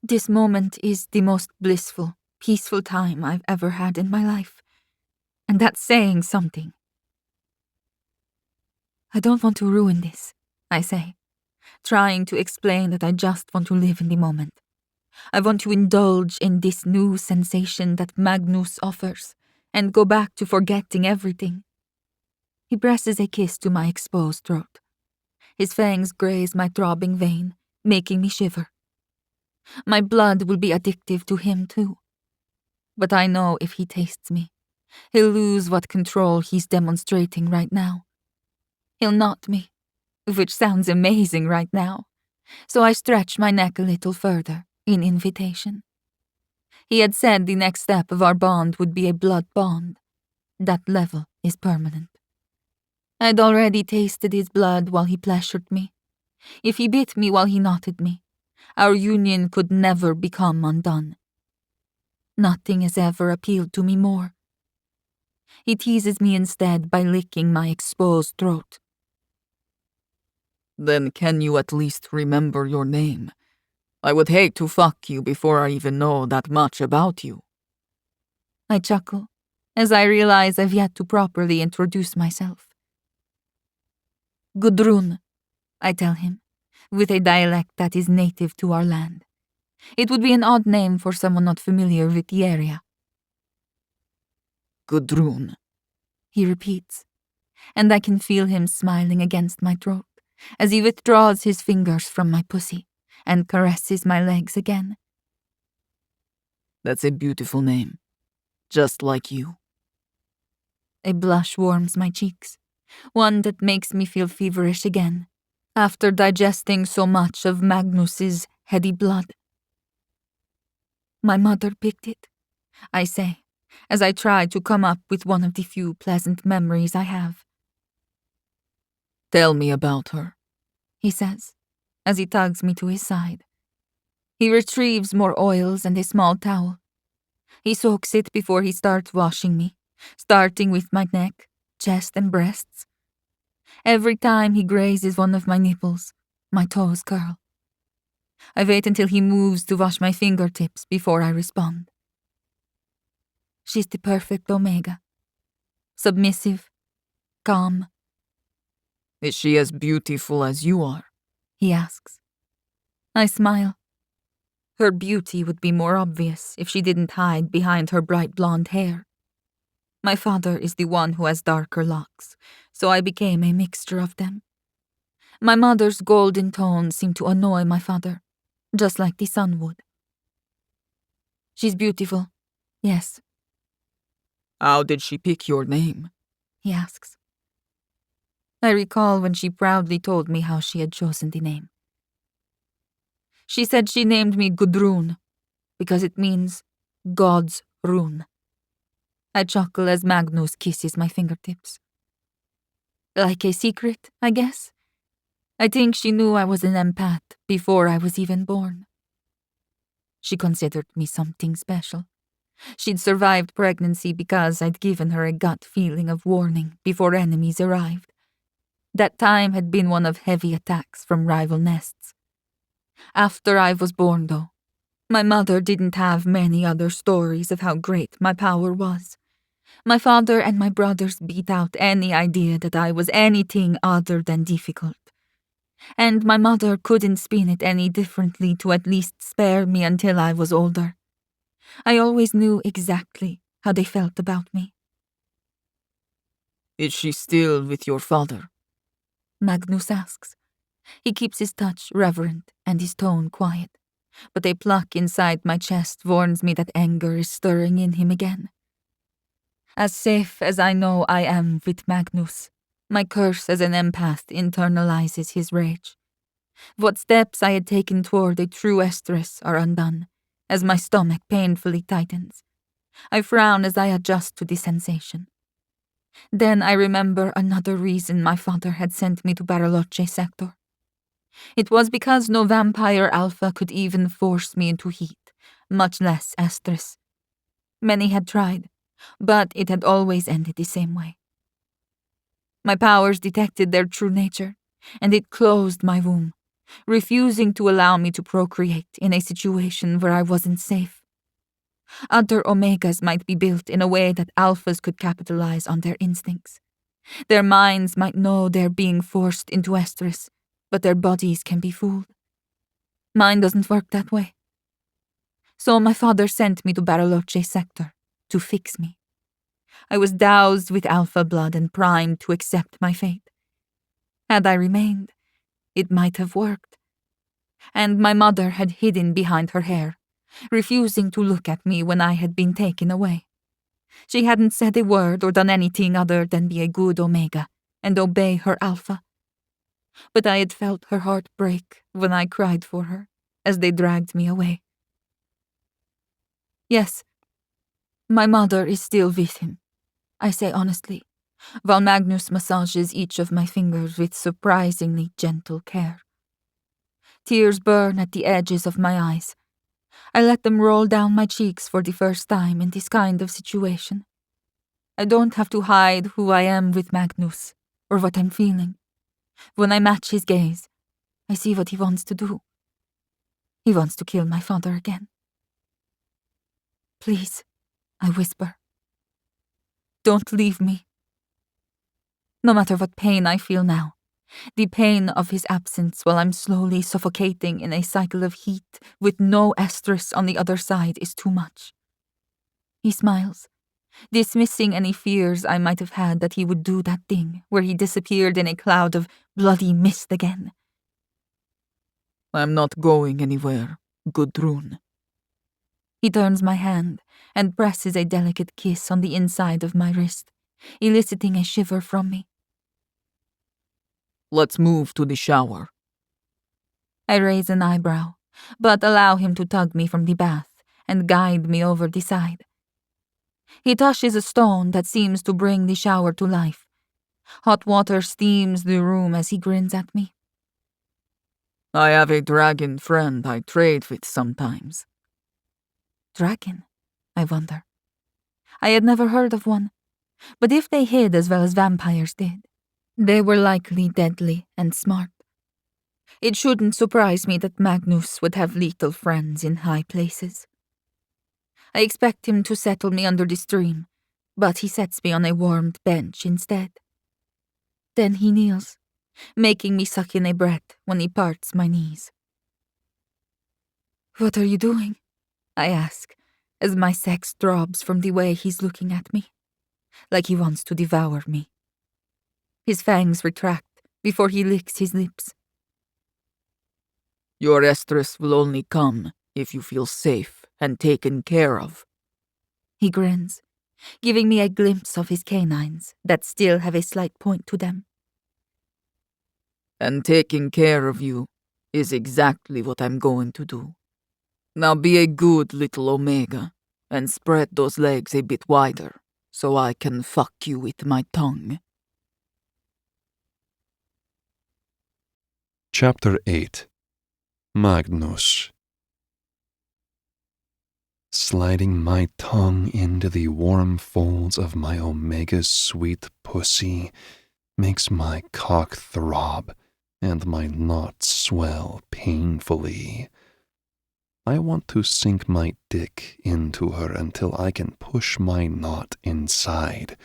This moment is the most blissful, peaceful time I've ever had in my life, and that's saying something. I don't want to ruin this, I say, trying to explain that I just want to live in the moment. I want to indulge in this new sensation that Magnus offers, and go back to forgetting everything. He presses a kiss to my exposed throat. His fangs graze my throbbing vein, making me shiver. My blood will be addictive to him too. But I know if he tastes me, he'll lose what control he's demonstrating right now. He'll knot me, which sounds amazing right now, so I stretch my neck a little further in invitation. He had said the next step of our bond would be a blood bond. That level is permanent. I'd already tasted his blood while he pleasured me. If he bit me while he knotted me, our union could never become undone. Nothing has ever appealed to me more. He teases me instead by licking my exposed throat. Then can you at least remember your name? I would hate to fuck you before I even know that much about you. I chuckle, as I realize I've yet to properly introduce myself. Gudrun, I tell him, with a dialect that is native to our land. It would be an odd name for someone not familiar with the area. Gudrun, he repeats, and I can feel him smiling against my throat as he withdraws his fingers from my pussy and caresses my legs again. That's a beautiful name, just like you. A blush warms my cheeks, one that makes me feel feverish again, after digesting so much of Magnus's heady blood. My mother picked it, I say, as I try to come up with one of the few pleasant memories I have. Tell me about her, he says, as he tugs me to his side. He retrieves more oils and a small towel. He soaks it before he starts washing me, starting with my neck, chest, and breasts. Every time he grazes one of my nipples, my toes curl. I wait until he moves to wash my fingertips before I respond. She's the perfect Omega. Submissive, calm. Is she as beautiful as you are? He asks. I smile. Her beauty would be more obvious if she didn't hide behind her bright blonde hair. My father is the one who has darker locks, so I became a mixture of them. My mother's golden tones seem to annoy my father, just like the sun would. She's beautiful, yes. How did she pick your name? He asks. I recall when she proudly told me how she had chosen the name. She said she named me Gudrun because it means God's rune. I chuckle as Magnus kisses my fingertips. Like a secret, I guess. I think she knew I was an empath before I was even born. She considered me something special. She'd survived pregnancy because I'd given her a gut feeling of warning before enemies arrived. That time had been one of heavy attacks from rival nests. After I was born, though, my mother didn't have many other stories of how great my power was. My father and my brothers beat out any idea that I was anything other than difficult. And my mother couldn't spin it any differently to at least spare me until I was older. I always knew exactly how they felt about me. Is she still with your father? Magnus asks. He keeps his touch reverent and his tone quiet, but a pluck inside my chest warns me that anger is stirring in him again. As safe as I know I am with Magnus, my curse as an empath internalizes his rage. What steps I had taken toward a true estress are undone, as my stomach painfully tightens. I frown as I adjust to the sensation. Then I remember another reason my father had sent me to Bariloche sector. It was because no vampire alpha could even force me into heat, much less estrus. Many had tried, but it had always ended the same way. My powers detected their true nature, and it closed my womb, refusing to allow me to procreate in a situation where I wasn't safe. Other omegas might be built in a way that alphas could capitalize on their instincts. Their minds might know they're being forced into estrus, but their bodies can be fooled. Mine doesn't work that way. So my father sent me to Bariloche sector to fix me. I was doused with alpha blood and primed to accept my fate. Had I remained, it might have worked. And my mother had hidden behind her hair, refusing to look at me when I had been taken away. She hadn't said a word or done anything other than be a good omega and obey her alpha. But I had felt her heart break when I cried for her as they dragged me away. Yes, my mother is still with him, I say honestly, while Magnus massages each of my fingers with surprisingly gentle care. Tears burn at the edges of my eyes. I let them roll down my cheeks for the first time in this kind of situation. I don't have to hide who I am with Magnus, or what I'm feeling. When I match his gaze, I see what he wants to do. He wants to kill my father again. Please, I whisper. Don't leave me. No matter what pain I feel now, the pain of his absence while I'm slowly suffocating in a cycle of heat with no estrus on the other side is too much. He smiles, dismissing any fears I might have had that he would do that thing where he disappeared in a cloud of bloody mist again. I'm not going anywhere, Gudrun. He turns my hand and presses a delicate kiss on the inside of my wrist, eliciting a shiver from me. Let's move to the shower. I raise an eyebrow, but allow him to tug me from the bath and guide me over the side. He touches a stone that seems to bring the shower to life. Hot water steams the room as he grins at me. I have a dragon friend I trade with sometimes. Dragon? I wonder. I had never heard of one, but if they hid as well as vampires did, they were likely deadly and smart. It shouldn't surprise me that Magnus would have lethal friends in high places. I expect him to settle me under the stream, but he sets me on a warmed bench instead. Then he kneels, making me suck in a breath when he parts my knees. What are you doing? I ask, as my sex throbs from the way he's looking at me, like he wants to devour me. His fangs retract before he licks his lips. Your estrus will only come if you feel safe and taken care of. He grins, giving me a glimpse of his canines that still have a slight point to them. And taking care of you is exactly what I'm going to do. Now be a good little omega and spread those legs a bit wider so I can fuck you with my tongue. Chapter 8. Magnus. Sliding my tongue into the warm folds of my omega's sweet pussy makes my cock throb and my knot swell painfully. I want to sink my dick into her until I can push my knot inside,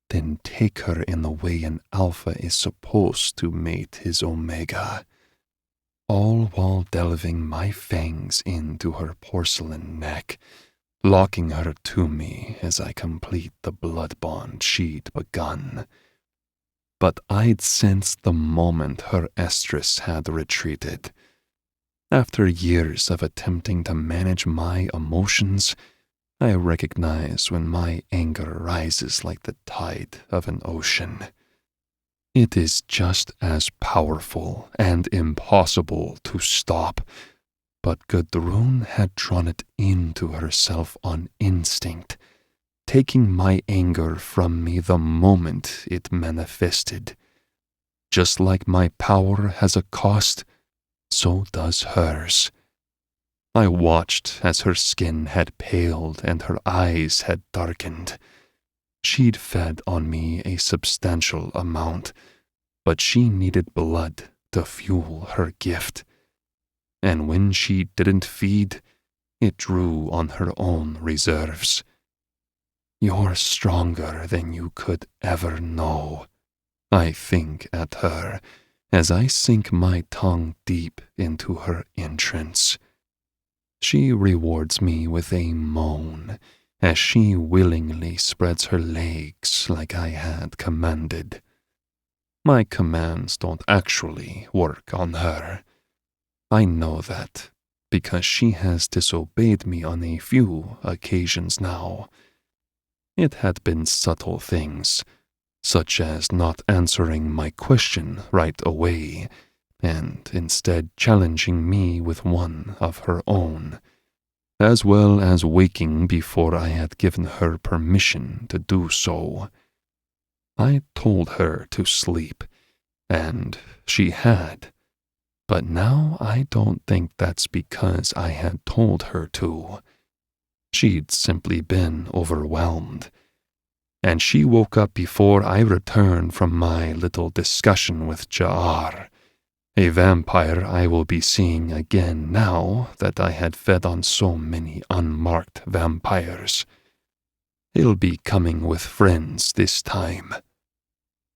then take her in the way an alpha is supposed to mate his omega, all while delving my fangs into her porcelain neck locking her to me as I complete the blood bond she'd begun. But I'd sensed the moment her estrus had retreated. After years of attempting to manage my emotions, I recognize when my anger rises like the tide of an ocean. It is just as powerful and impossible to stop, but Gudrun had drawn it into herself on instinct, taking my anger from me the moment it manifested. Just like my power has a cost, so does hers. I watched as her skin had paled and her eyes had darkened. She'd fed on me a substantial amount, but she needed blood to fuel her gift. And when she didn't feed, it drew on her own reserves. You're stronger than you could ever know, I think at her as I sink my tongue deep into her entrance. She rewards me with a moan as she willingly spreads her legs like I had commanded. My commands don't actually work on her. I know that because she has disobeyed me on a few occasions now. It had been subtle things, such as not answering my question right away, and instead challenging me with one of her own, as well as waking before I had given her permission to do so. I told her to sleep, and she had, but now I don't think that's because I had told her to. She'd simply been overwhelmed, and she woke up before I returned from my little discussion with Ja'ar, a vampire I will be seeing again now that I had fed on so many unmarked vampires. He'll be coming with friends this time.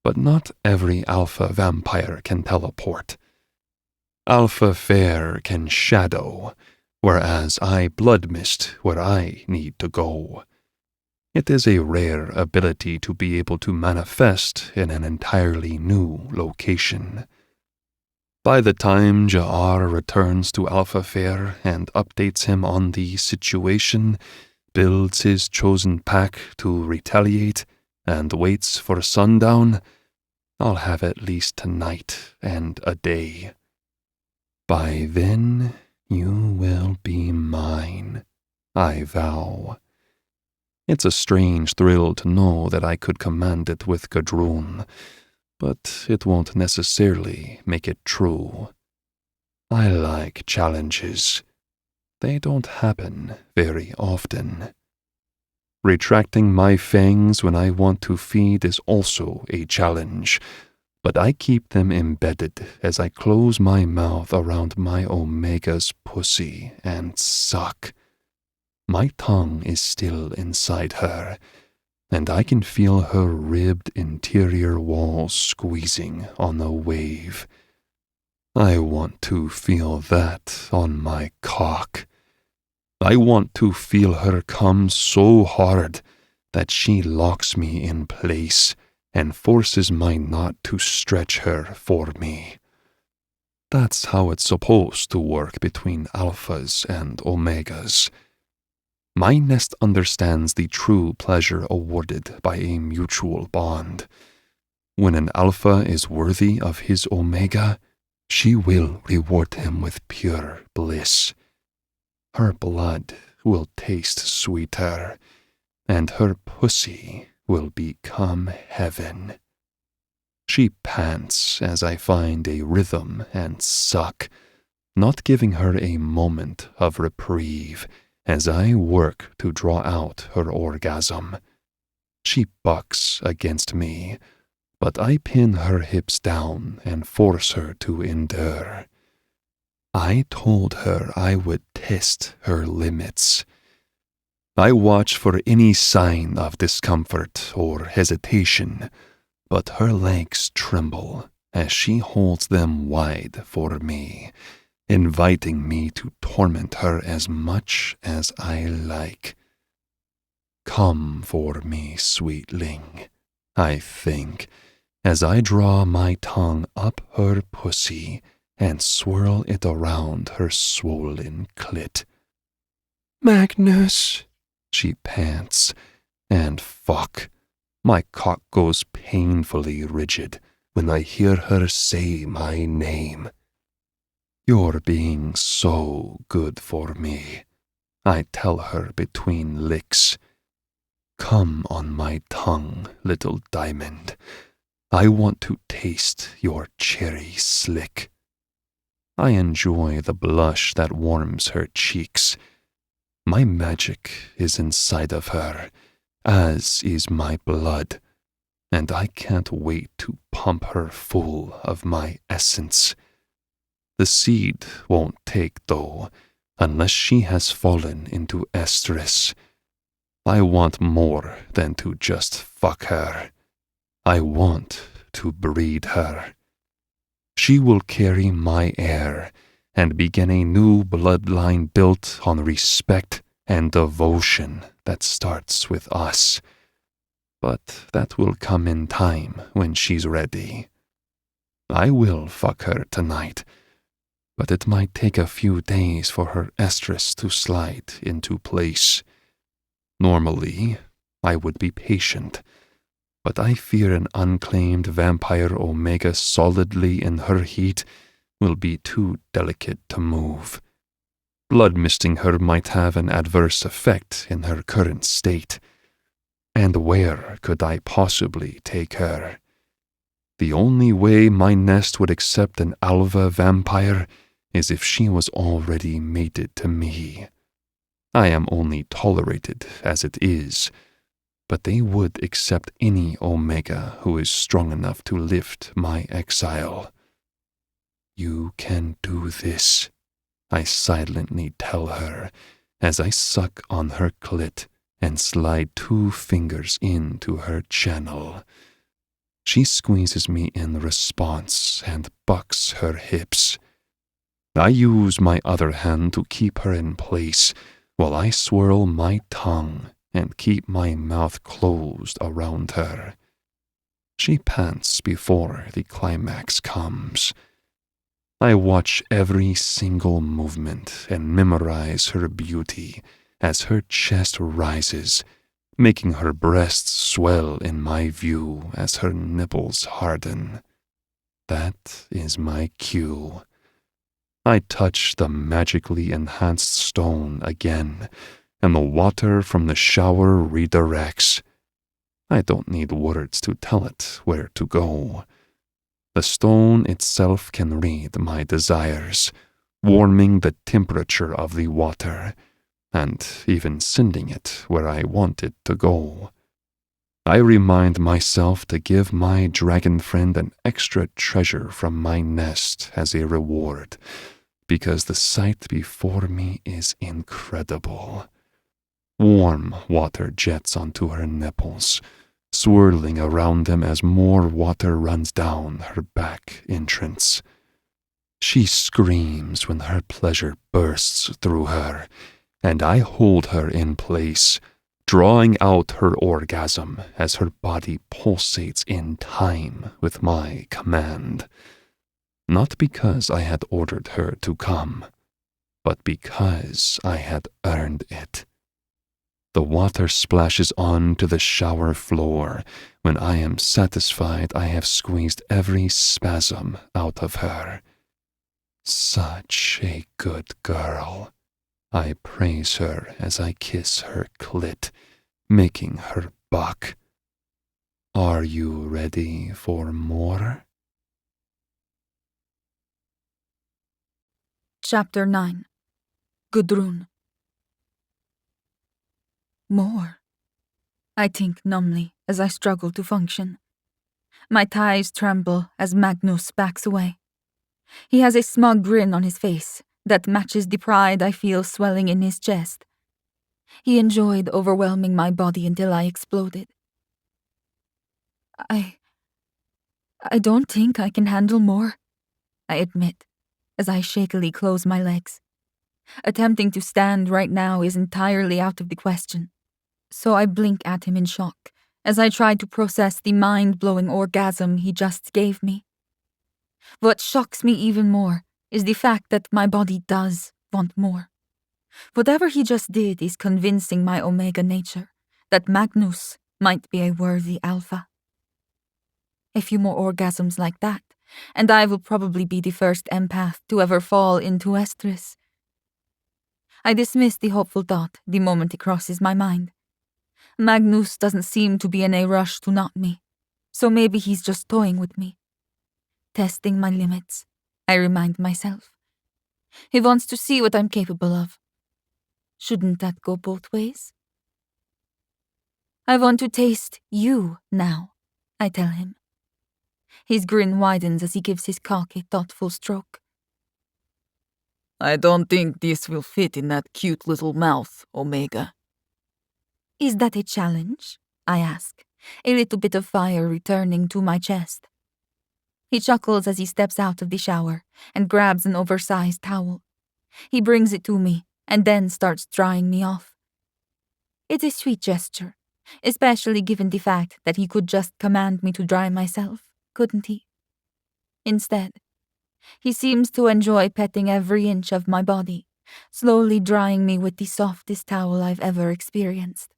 But not every alpha vampire can teleport. Alpha Fair can shadow, whereas I blood mist where I need to go. It is a rare ability to be able to manifest in an entirely new location. By the time Ja'ar returns to Alpha Fair and updates him on the situation, builds his chosen pack to retaliate, and waits for sundown, I'll have at least tonight and a day. By then, you will be mine, I vow. It's a strange thrill to know that I could command it with Gudrun, but it won't necessarily make it true. I like challenges. They don't happen very often. Retracting my fangs when I want to feed is also a challenge, but I keep them embedded as I close my mouth around my Omega's pussy and suck. My tongue is still inside her, and I can feel her ribbed interior walls squeezing on a wave. I want to feel that on my cock. I want to feel her come so hard that she locks me in place and forces my knot to stretch her for me. That's how it's supposed to work between alphas and omegas. My nest understands the true pleasure awarded by a mutual bond. When an alpha is worthy of his omega, she will reward him with pure bliss. Her blood will taste sweeter, and her pussy will become heaven. She pants as I find a rhythm and suck, not giving her a moment of reprieve as I work to draw out her orgasm. She bucks against me, but I pin her hips down and force her to endure. I told her I would test her limits. I watch for any sign of discomfort or hesitation, but her legs tremble as she holds them wide for me, inviting me to torment her as much as I like. Come for me, sweetling, I think, as I draw my tongue up her pussy and swirl it around her swollen clit. Magnus, she pants, and fuck, my cock goes painfully rigid when I hear her say my name. You're being so good for me, I tell her between licks. Come on my tongue, little diamond. I want to taste your cherry slick. I enjoy the blush that warms her cheeks. My magic is inside of her, as is my blood, and I can't wait to pump her full of my essence. The seed won't take, though, unless she has fallen into estrus. I want more than to just fuck her. I want to breed her. She will carry my heir and begin a new bloodline built on respect and devotion that starts with us. But that will come in time when she's ready. I will fuck her tonight, but it might take a few days for her estrus to slide into place. Normally, I would be patient, but I fear an unclaimed vampire omega solidly in her heat will be too delicate to move. Blood misting her might have an adverse effect in her current state. And where could I possibly take her? The only way my nest would accept an alva vampire is if she was already mated to me. I am only tolerated as it is, but they would accept any omega who is strong enough to lift my exile. You can do this, I silently tell her as I suck on her clit and slide 2 fingers into her channel. She squeezes me in response and bucks her hips. I use my other hand to keep her in place while I swirl my tongue and keep my mouth closed around her. She pants before the climax comes. I watch every single movement and memorize her beauty as her chest rises, making her breasts swell in my view as her nipples harden. That is my cue. I touch the magically enhanced stone again, and the water from the shower redirects. I don't need words to tell it where to go. The stone itself can read my desires, warming the temperature of the water, and even sending it where I want it to go. I remind myself to give my dragon friend an extra treasure from my nest as a reward, because the sight before me is incredible. Warm water jets onto her nipples, swirling around them as more water runs down her back entrance. She screams when her pleasure bursts through her, and I hold her in place, drawing out her orgasm as her body pulsates in time with my command. Not because I had ordered her to come, but because I had earned it. The water splashes onto the shower floor when I am satisfied I have squeezed every spasm out of her. Such a good girl. I praise her as I kiss her clit, making her buck. Are you ready for more? Chapter 9. Gudrun. More. I think numbly as I struggle to function. My thighs tremble as Magnus backs away. He has a smug grin on his face that matches the pride I feel swelling in his chest. He enjoyed overwhelming my body until I exploded. I don't think I can handle more, I admit, as I shakily close my legs. Attempting to stand right now is entirely out of the question. So I blink at him in shock as I try to process the mind-blowing orgasm he just gave me. What shocks me even more is the fact that my body does want more. Whatever he just did is convincing my Omega nature that Magnus might be a worthy alpha. A few more orgasms like that, and I will probably be the first empath to ever fall into estrus. I dismiss the hopeful thought the moment it crosses my mind. Magnus doesn't seem to be in a rush to knot me, so maybe he's just toying with me. Testing my limits, I remind myself. He wants to see what I'm capable of. Shouldn't that go both ways? I want to taste you now, I tell him. His grin widens as he gives his cock a thoughtful stroke. I don't think this will fit in that cute little mouth, Omega. Is that a challenge? I ask, a little bit of fire returning to my chest. He chuckles as he steps out of the shower and grabs an oversized towel. He brings it to me and then starts drying me off. It's a sweet gesture, especially given the fact that he could just command me to dry myself, couldn't he? Instead, he seems to enjoy petting every inch of my body, slowly drying me with the softest towel I've ever experienced.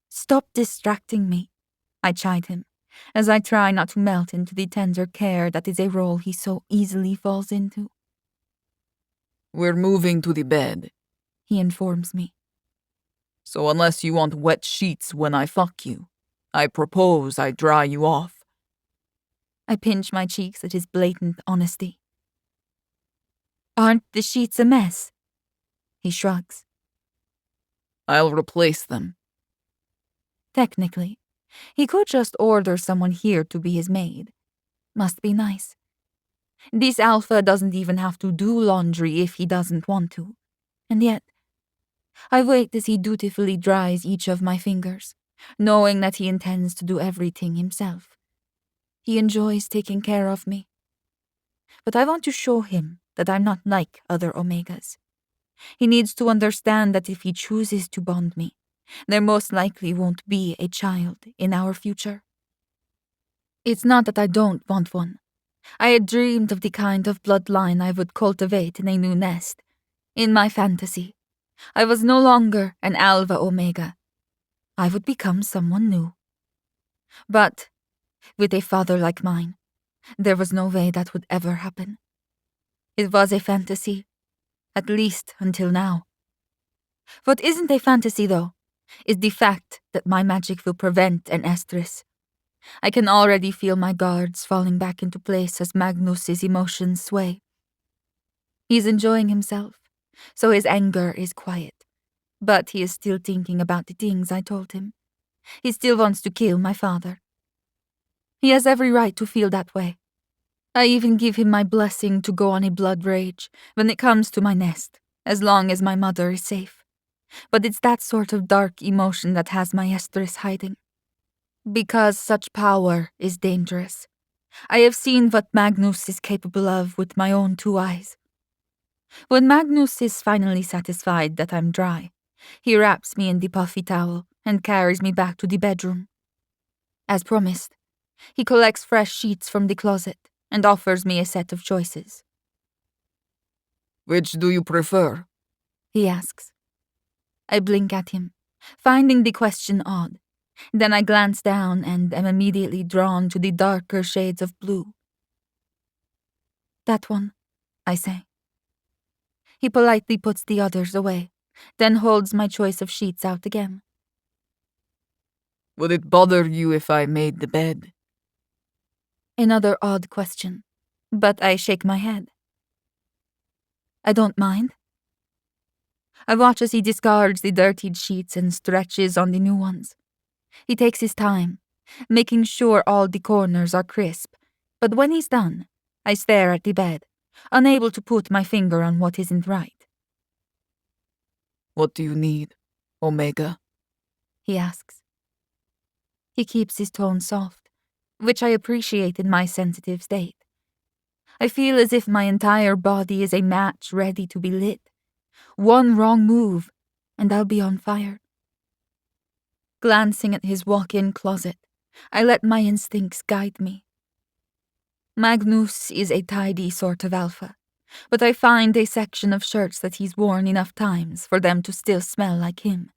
Stop distracting me, I chide him, as I try not to melt into the tender care that is a role he so easily falls into. We're moving to the bed, he informs me. So unless you want wet sheets when I fuck you, I propose I dry you off. I pinch my cheeks at his blatant honesty. Aren't the sheets a mess? He shrugs. I'll replace them. Technically, he could just order someone here to be his maid. Must be nice. This alpha doesn't even have to do laundry if he doesn't want to. And yet, I wait as he dutifully dries each of my fingers, knowing that he intends to do everything himself. He enjoys taking care of me. But I want to show him that I'm not like other Omegas. He needs to understand that if he chooses to bond me, there most likely won't be a child in our future. It's not that I don't want one. I had dreamed of the kind of bloodline I would cultivate in a new nest. In my fantasy, I was no longer an Alpha Omega. I would become someone new. But, with a father like mine, there was no way that would ever happen. It was a fantasy, at least until now. What isn't a fantasy, though, is the fact that my magic will prevent an estrus. I can already feel my guards falling back into place as Magnus's emotions sway. He's enjoying himself, so his anger is quiet. But he is still thinking about the things I told him. He still wants to kill my father. He has every right to feel that way. I even give him my blessing to go on a blood rage when it comes to my nest, as long as my mother is safe. But it's that sort of dark emotion that has my estrus hiding. Because such power is dangerous. I have seen what Magnus is capable of with my own 2 eyes. When Magnus is finally satisfied that I'm dry, he wraps me in the puffy towel and carries me back to the bedroom. As promised, he collects fresh sheets from the closet and offers me a set of choices. Which do you prefer? He asks. I blink at him, finding the question odd. Then I glance down and am immediately drawn to the darker shades of blue. That one, I say. He politely puts the others away, then holds my choice of sheets out again. Would it bother you if I made the bed? Another odd question, but I shake my head. I don't mind. I watch as he discards the dirtied sheets and stretches on the new ones. He takes his time, making sure all the corners are crisp, but when he's done, I stare at the bed, unable to put my finger on what isn't right. What do you need, Omega? He asks. He keeps his tone soft, which I appreciate in my sensitive state. I feel as if my entire body is a match ready to be lit. One wrong move, and I'll be on fire. Glancing at his walk-in closet, I let my instincts guide me. Magnus is a tidy sort of alpha, but I find a section of shirts that he's worn enough times for them to still smell like him.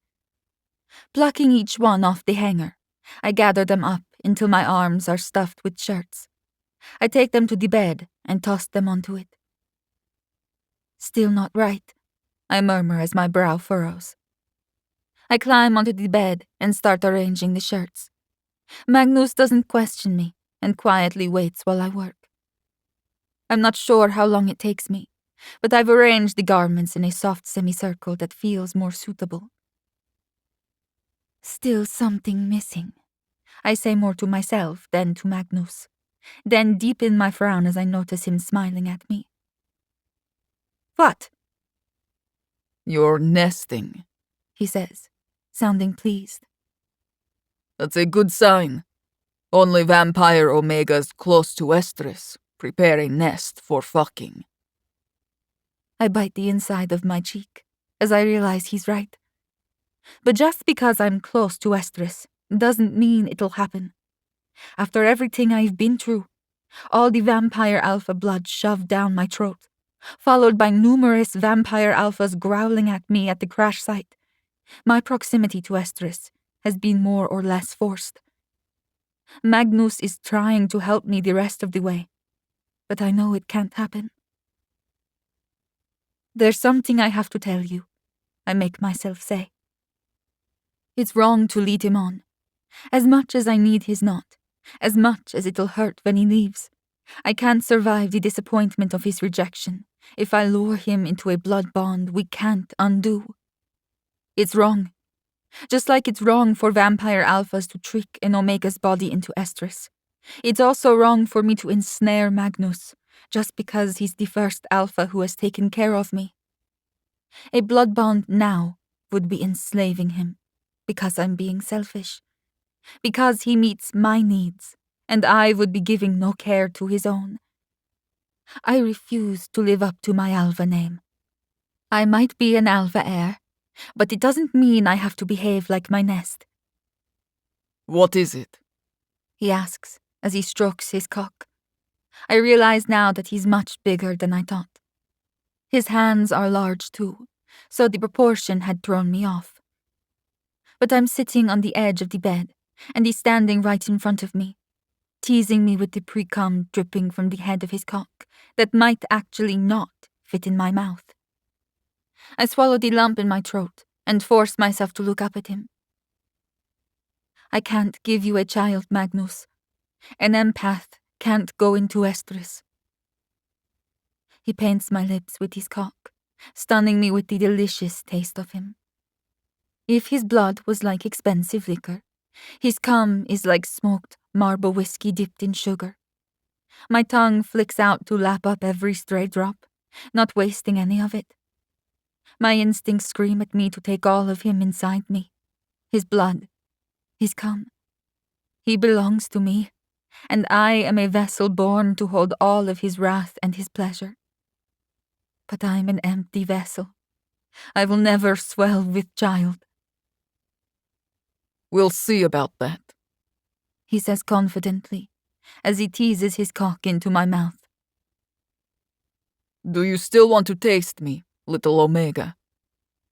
Plucking each one off the hanger, I gather them up until my arms are stuffed with shirts. I take them to the bed and toss them onto it. Still not right, I murmur as my brow furrows. I climb onto the bed and start arranging the shirts. Magnus doesn't question me and quietly waits while I work. I'm not sure how long it takes me, but I've arranged the garments in a soft semicircle that feels more suitable. Still something missing. I say more to myself than to Magnus, then deepen my frown as I notice him smiling at me. What? You're nesting, He says, sounding pleased. That's a good sign. Only vampire omegas close to estrus prepare a nest for fucking. I bite the inside of my cheek as I realize he's right. But just because I'm close to estrus doesn't mean it'll happen. After everything I've been through, all the vampire alpha blood shoved down my throat, followed by numerous vampire alphas growling at me at the crash site, my proximity to estrus has been more or less forced. Magnus is trying to help me the rest of the way, but I know it can't happen. There's something I have to tell you, I make myself say. It's wrong to lead him on. As much as I need his knot, as much as it'll hurt when he leaves, I can't survive the disappointment of his rejection if I lure him into a blood bond we can't undo. It's wrong. Just like it's wrong for vampire alphas to trick an Omega's body into estrus. It's also wrong for me to ensnare Magnus, just because he's the first alpha who has taken care of me. A blood bond now would be enslaving him, because I'm being selfish. Because he meets my needs, and I would be giving no care to his own. I refuse to live up to my alpha name. I might be an alpha heir, but it doesn't mean I have to behave like my nest. What is it? He asks as he strokes his cock. I realize now that he's much bigger than I thought. His hands are large too, so the proportion had thrown me off. But I'm sitting on the edge of the bed, and he's standing right in front of me, teasing me with the pre-cum dripping from the head of his cock that might actually not fit in my mouth. I swallow the lump in my throat and force myself to look up at him. I can't give you a child, Magnus. An empath can't go into estrus. He paints my lips with his cock, stunning me with the delicious taste of him. If his blood was like expensive liquor, his cum is like smoked marble whiskey dipped in sugar. My tongue flicks out to lap up every stray drop, not wasting any of it. My instincts scream at me to take all of him inside me. His blood, his cum. He belongs to me, and I am a vessel born to hold all of his wrath and his pleasure. But I'm an empty vessel. I will never swell with child. We'll see about that, He says confidently, as he teases his cock into my mouth. Do you still want to taste me, little Omega?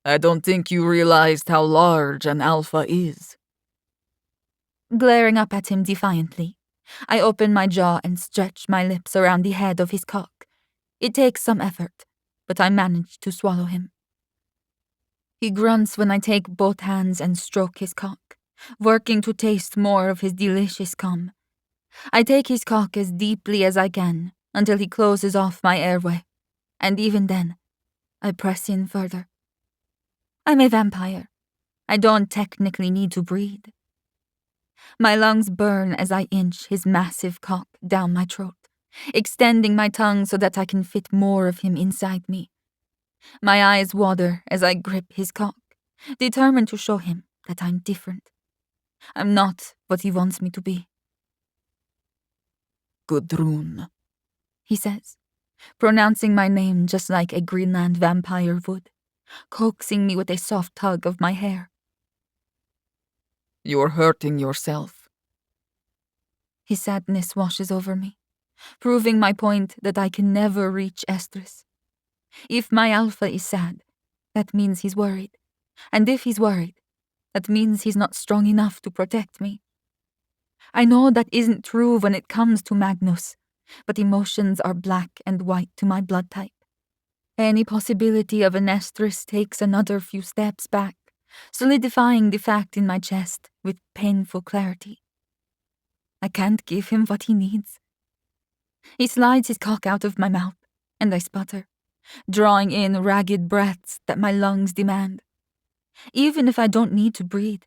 I don't think you realized how large an alpha is. Glaring up at him defiantly, I open my jaw and stretch my lips around the head of his cock. It takes some effort, but I manage to swallow him. He grunts when I take both hands and stroke his cock, working to taste more of his delicious cum. I take his cock as deeply as I can until he closes off my airway, and even then, I press in further. I'm a vampire. I don't technically need to breathe. My lungs burn as I inch his massive cock down my throat, extending my tongue so that I can fit more of him inside me. My eyes water as I grip his cock, determined to show him that I'm different. I'm not what he wants me to be. Gudrun, He says, pronouncing my name just like a Greenland vampire would, coaxing me with a soft tug of my hair. You're hurting yourself. His sadness washes over me, proving my point that I can never reach Estrus. If my alpha is sad, that means he's worried. And if he's worried, that means he's not strong enough to protect me. I know that isn't true when it comes to Magnus, but emotions are black and white to my blood type. Any possibility of an Estrus takes another few steps back, solidifying the fact in my chest with painful clarity. I can't give him what he needs. He slides his cock out of my mouth, and I sputter, drawing in ragged breaths that my lungs demand. Even if I don't need to breathe,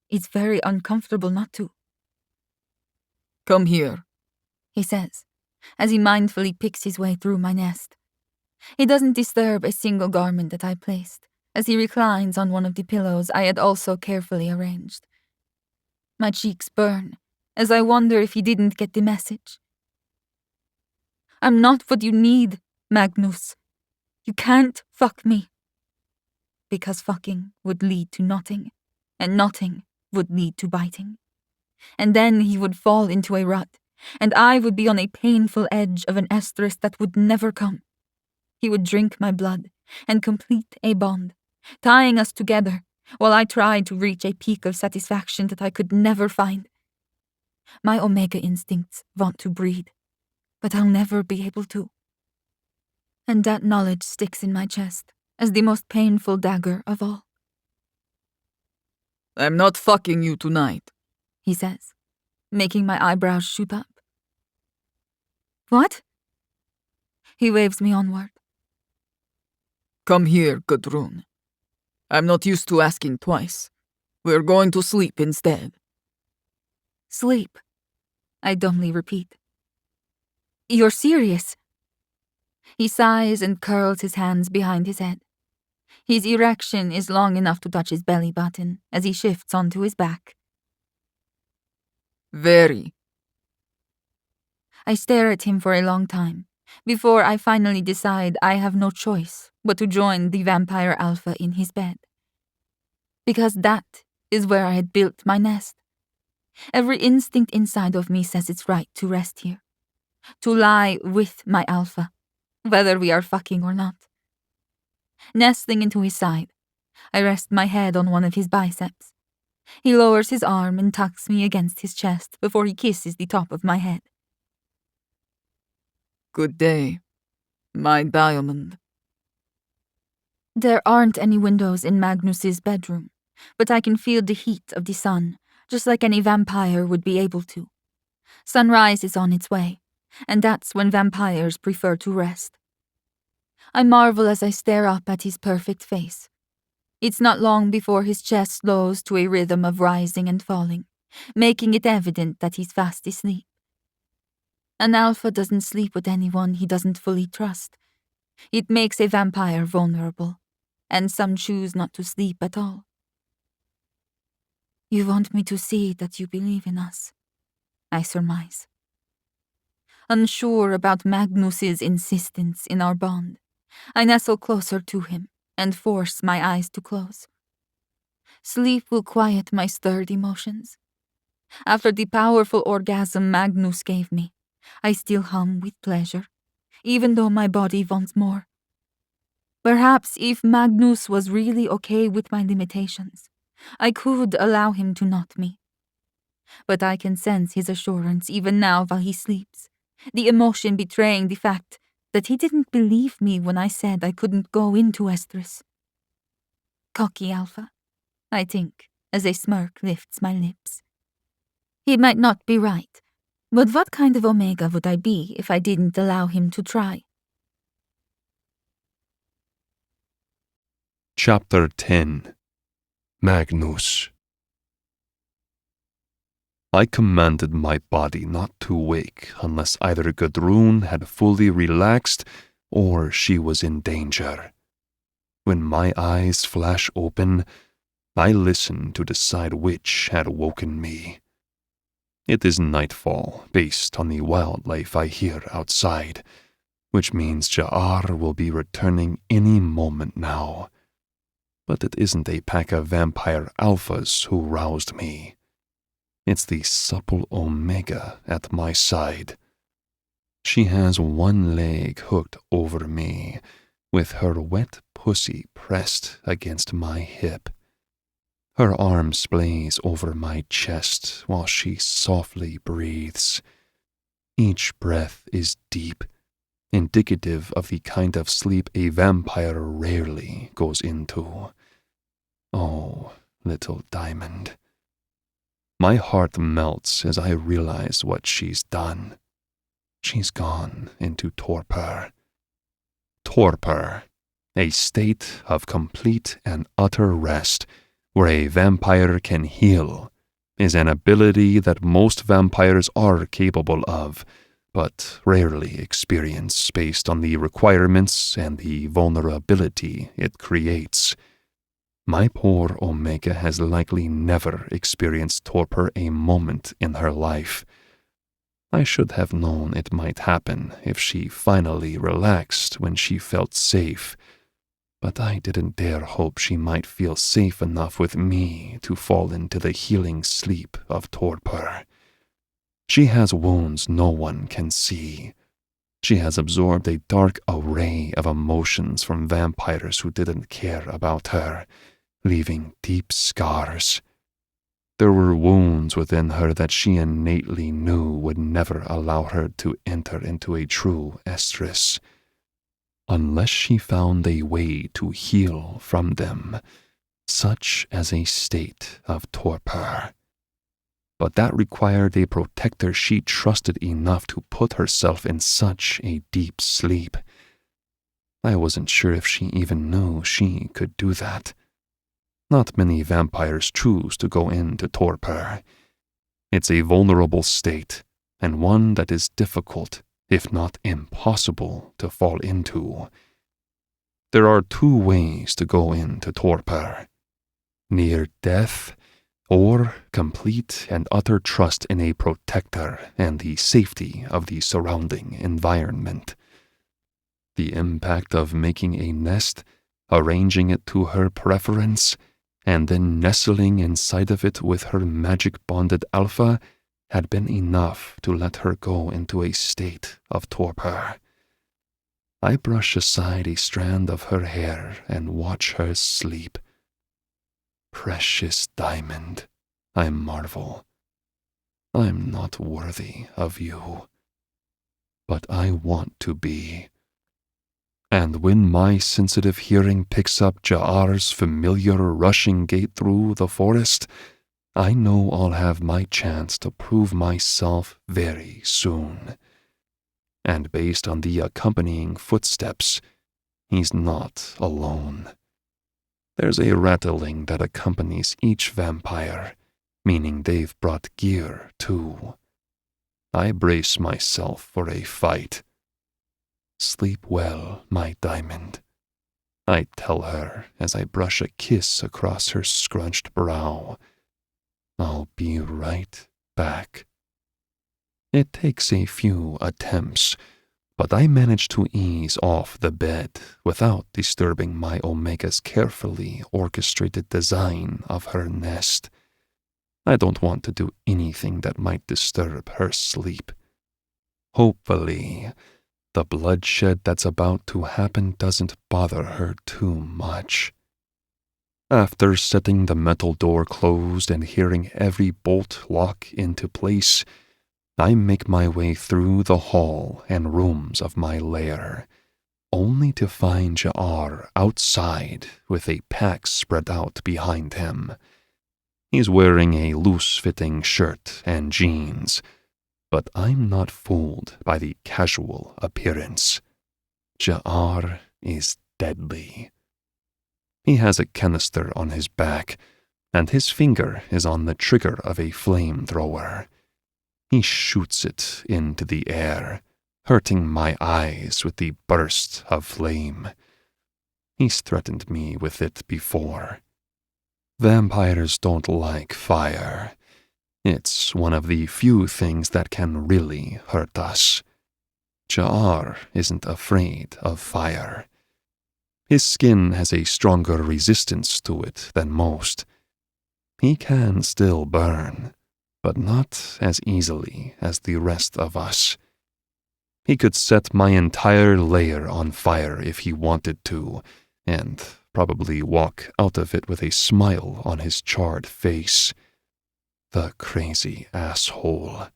it's very uncomfortable not to. Come here, he says, as he mindfully picks his way through my nest. He doesn't disturb a single garment that I placed, as he reclines on one of the pillows I had also carefully arranged. My cheeks burn, as I wonder if he didn't get the message. I'm not what you need, Magnus. You can't fuck me. Because fucking would lead to knotting, and knotting would lead to biting. And then he would fall into a rut, and I would be on a painful edge of an estrus that would never come. He would drink my blood and complete a bond, tying us together while I tried to reach a peak of satisfaction that I could never find. My omega instincts want to breed, but I'll never be able to. And that knowledge sticks in my chest as the most painful dagger of all. I'm not fucking you tonight, he says, making my eyebrows shoot up. What? He waves me onward. Come here, Gudrun. I'm not used to asking twice. We're going to sleep instead. Sleep, I dumbly repeat. You're serious? He sighs and curls his hands behind his head. His erection is long enough to touch his belly button as he shifts onto his back. Very. I stare at him for a long time, before I finally decide I have no choice but to join the vampire alpha in his bed. Because that is where I had built my nest. Every instinct inside of me says it's right to rest here, to lie with my alpha, whether we are fucking or not. Nestling into his side, I rest my head on one of his biceps. He lowers his arm and tucks me against his chest before he kisses the top of my head. Good day, my diamond. There aren't any windows in Magnus's bedroom, but I can feel the heat of the sun, just like any vampire would be able to. Sunrise is on its way, and that's when vampires prefer to rest. I marvel as I stare up at his perfect face. It's not long before his chest slows to a rhythm of rising and falling, making it evident that he's fast asleep. An alpha doesn't sleep with anyone he doesn't fully trust. It makes a vampire vulnerable, and some choose not to sleep at all. You want me to see that you believe in us, I surmise. Unsure about Magnus's insistence in our bond, I nestle closer to him and force my eyes to close. Sleep will quiet my stirred emotions. After the powerful orgasm Magnus gave me, I still hum with pleasure, even though my body wants more. Perhaps if Magnus was really okay with my limitations, I could allow him to knot me. But I can sense his assurance even now while he sleeps, the emotion betraying the fact that he didn't believe me when I said I couldn't go into Estrus. Cocky alpha, I think, as a smirk lifts my lips. He might not be right, but what kind of omega would I be if I didn't allow him to try? Chapter 10 Magnus. I commanded my body not to wake unless either Gudrun had fully relaxed or she was in danger. When my eyes flash open, I listen to decide which had woken me. It is nightfall, based on the wildlife I hear outside, which means Ja'ar will be returning any moment now. But it isn't a pack of vampire alphas who roused me. It's the supple Omega at my side. She has one leg hooked over me, with her wet pussy pressed against my hip. Her arm splays over my chest while she softly breathes. Each breath is deep, indicative of the kind of sleep a vampire rarely goes into. Oh, little diamond. My heart melts as I realize what she's done. She's gone into torpor. Torpor, a state of complete and utter rest where a vampire can heal, is an ability that most vampires are capable of, but rarely experience based on the requirements and the vulnerability it creates. My poor Omega has likely never experienced torpor a moment in her life. I should have known it might happen if she finally relaxed when she felt safe, but I didn't dare hope she might feel safe enough with me to fall into the healing sleep of torpor. She has wounds no one can see. She has absorbed a dark array of emotions from vampires who didn't care about her, leaving deep scars. There were wounds within her that she innately knew would never allow her to enter into a true estrus, unless she found a way to heal from them, such as a state of torpor. But that required a protector she trusted enough to put herself in such a deep sleep. I wasn't sure if she even knew she could do that. Not many vampires choose to go into torpor. It's a vulnerable state, and one that is difficult, if not impossible, to fall into. There are two ways to go into torpor: near death, or complete and utter trust in a protector and the safety of the surrounding environment. The impact of making a nest, arranging it to her preference, and then nestling inside of it with her magic-bonded alpha had been enough to let her go into a state of torpor. I brush aside a strand of her hair and watch her sleep. Precious diamond, I marvel. I'm not worthy of you, but I want to be. And when my sensitive hearing picks up Ja'ar's familiar rushing gait through the forest, I know I'll have my chance to prove myself very soon. And based on the accompanying footsteps, he's not alone. There's a rattling that accompanies each vampire, meaning they've brought gear too. I brace myself for a fight. Sleep well, my diamond, I tell her as I brush a kiss across her scrunched brow. I'll be right back. It takes a few attempts, but I manage to ease off the bed without disturbing my Omega's carefully orchestrated design of her nest. I don't want to do anything that might disturb her sleep. Hopefully, the bloodshed that's about to happen doesn't bother her too much. After setting the metal door closed and hearing every bolt lock into place, I make my way through the hall and rooms of my lair, only to find Ja'ar outside with a pack spread out behind him. He's wearing a loose-fitting shirt and jeans, but I'm not fooled by the casual appearance. Ja'ar is deadly. He has a canister on his back, and his finger is on the trigger of a flamethrower. He shoots it into the air, hurting my eyes with the burst of flame. He's threatened me with it before. Vampires don't like fire. It's one of the few things that can really hurt us. Ja'ar isn't afraid of fire. His skin has a stronger resistance to it than most. He can still burn, but not as easily as the rest of us. He could set my entire lair on fire if he wanted to, and probably walk out of it with a smile on his charred face. The crazy asshole.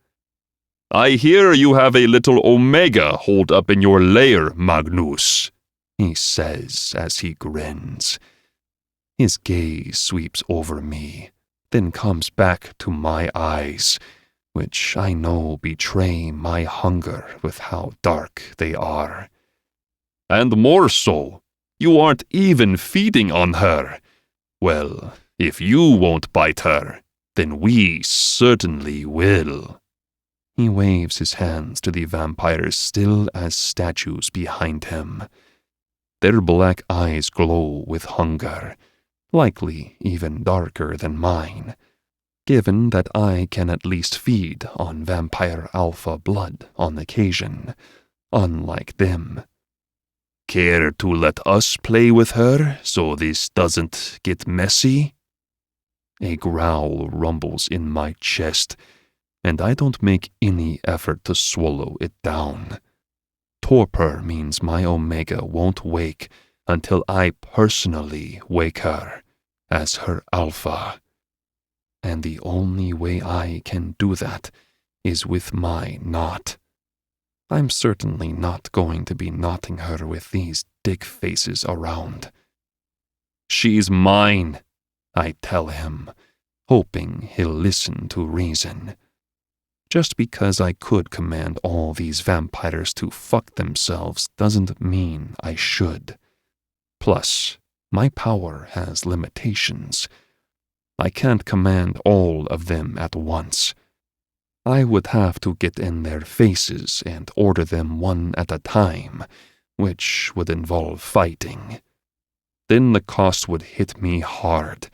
"I hear you have a little Omega holed up in your lair, Magnus," he says as he grins. His gaze sweeps over me, then comes back to my eyes, which I know betray my hunger with how dark they are. "And more so, you aren't even feeding on her. Well, if you won't bite her, then we certainly will." He waves his hands to the vampires still as statues behind him. Their black eyes glow with hunger, likely even darker than mine, given that I can at least feed on vampire alpha blood on occasion, unlike them. "Care to let us play with her so this doesn't get messy?" A growl rumbles in my chest, and I don't make any effort to swallow it down. Torpor means my Omega won't wake until I personally wake her as her alpha. And the only way I can do that is with my knot. I'm certainly not going to be knotting her with these dick faces around. "She's mine," I tell him, hoping he'll listen to reason. Just because I could command all these vampires to fuck themselves doesn't mean I should. Plus, my power has limitations. I can't command all of them at once. I would have to get in their faces and order them one at a time, which would involve fighting. Then the cost would hit me hard,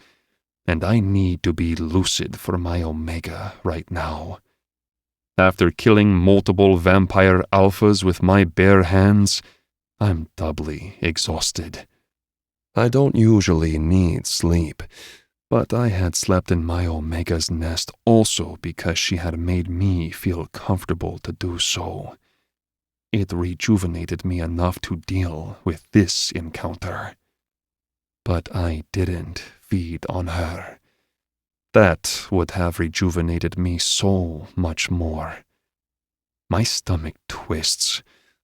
and I need to be lucid for my Omega right now. After killing multiple vampire alphas with my bare hands, I'm doubly exhausted. I don't usually need sleep, but I had slept in my Omega's nest also because she had made me feel comfortable to do so. It rejuvenated me enough to deal with this encounter. But I didn't feed on her. That would have rejuvenated me so much more. My stomach twists,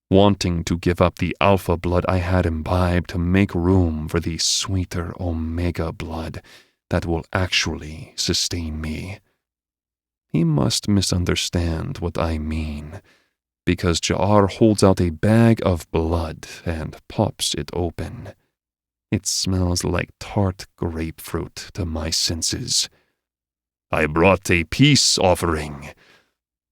wanting to give up the alpha blood I had imbibed to make room for the sweeter Omega blood that will actually sustain me. He must misunderstand what I mean, because Ja'ar holds out a bag of blood and pops it open. It smells like tart grapefruit to my senses. "I brought a peace offering.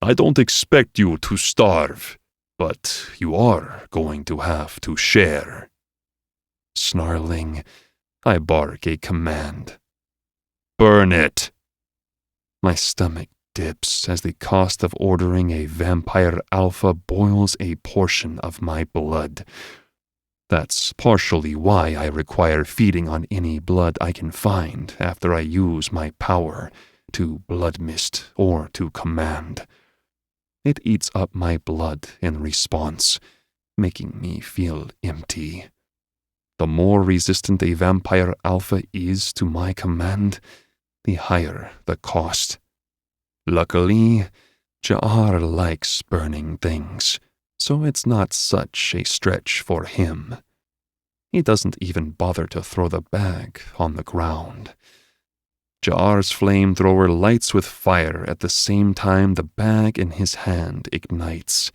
I don't expect you to starve, but you are going to have to share." Snarling, I bark a command. "Burn it!" My stomach dips as the cost of ordering a vampire alpha boils a portion of my blood. That's partially why I require feeding on any blood I can find after I use my power to blood mist or to command. It eats up my blood in response, making me feel empty. The more resistant a vampire alpha is to my command, the higher the cost. Luckily, Ja'ar likes burning things, so it's not such a stretch for him. He doesn't even bother to throw the bag on the ground. Ja'ar's flamethrower lights with fire at the same time the bag in his hand ignites.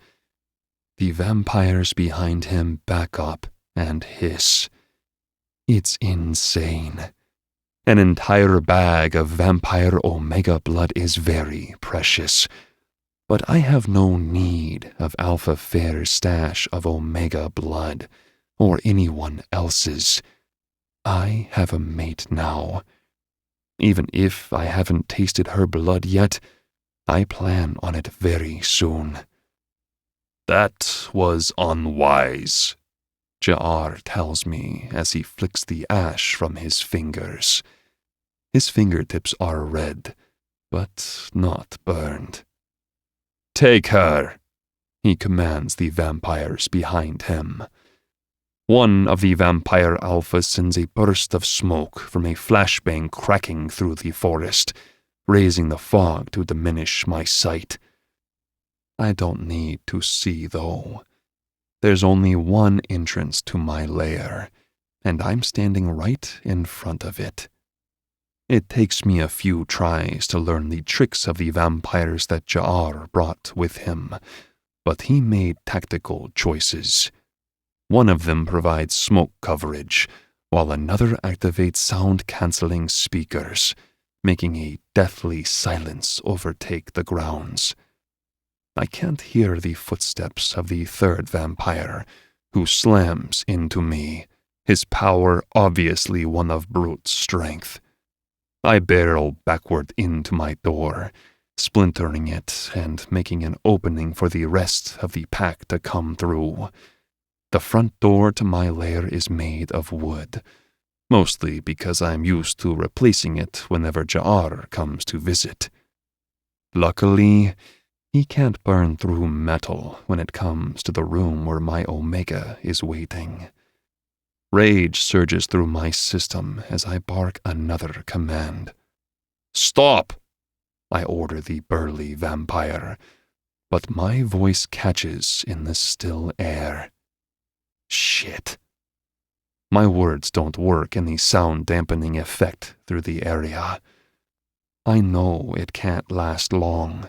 The vampires behind him back up and hiss. It's insane. An entire bag of vampire Omega blood is very precious, but I have no need of Alpha Fair's stash of Omega blood, or anyone else's. I have a mate now. Even if I haven't tasted her blood yet, I plan on it very soon. "That was unwise," Ja'ar tells me as he flicks the ash from his fingers. His fingertips are red, but not burned. "Take her," he commands the vampires behind him. One of the vampire alphas sends a burst of smoke from a flashbang cracking through the forest, raising the fog to diminish my sight. I don't need to see, though. There's only one entrance to my lair, and I'm standing right in front of it. It takes me a few tries to learn the tricks of the vampires that Ja'ar brought with him, but he made tactical choices. One of them provides smoke coverage, while another activates sound-canceling speakers, making a deathly silence overtake the grounds. I can't hear the footsteps of the third vampire, who slams into me, his power obviously one of brute strength. I barrel backward into my door, splintering it and making an opening for the rest of the pack to come through. The front door to my lair is made of wood, mostly because I'm used to replacing it whenever Ja'ar comes to visit. Luckily, he can't burn through metal when it comes to the room where my Omega is waiting. Rage surges through my system as I bark another command. "Stop!" I order the burly vampire, but my voice catches in the still air. Shit. My words don't work in the sound-dampening effect through the area. I know it can't last long.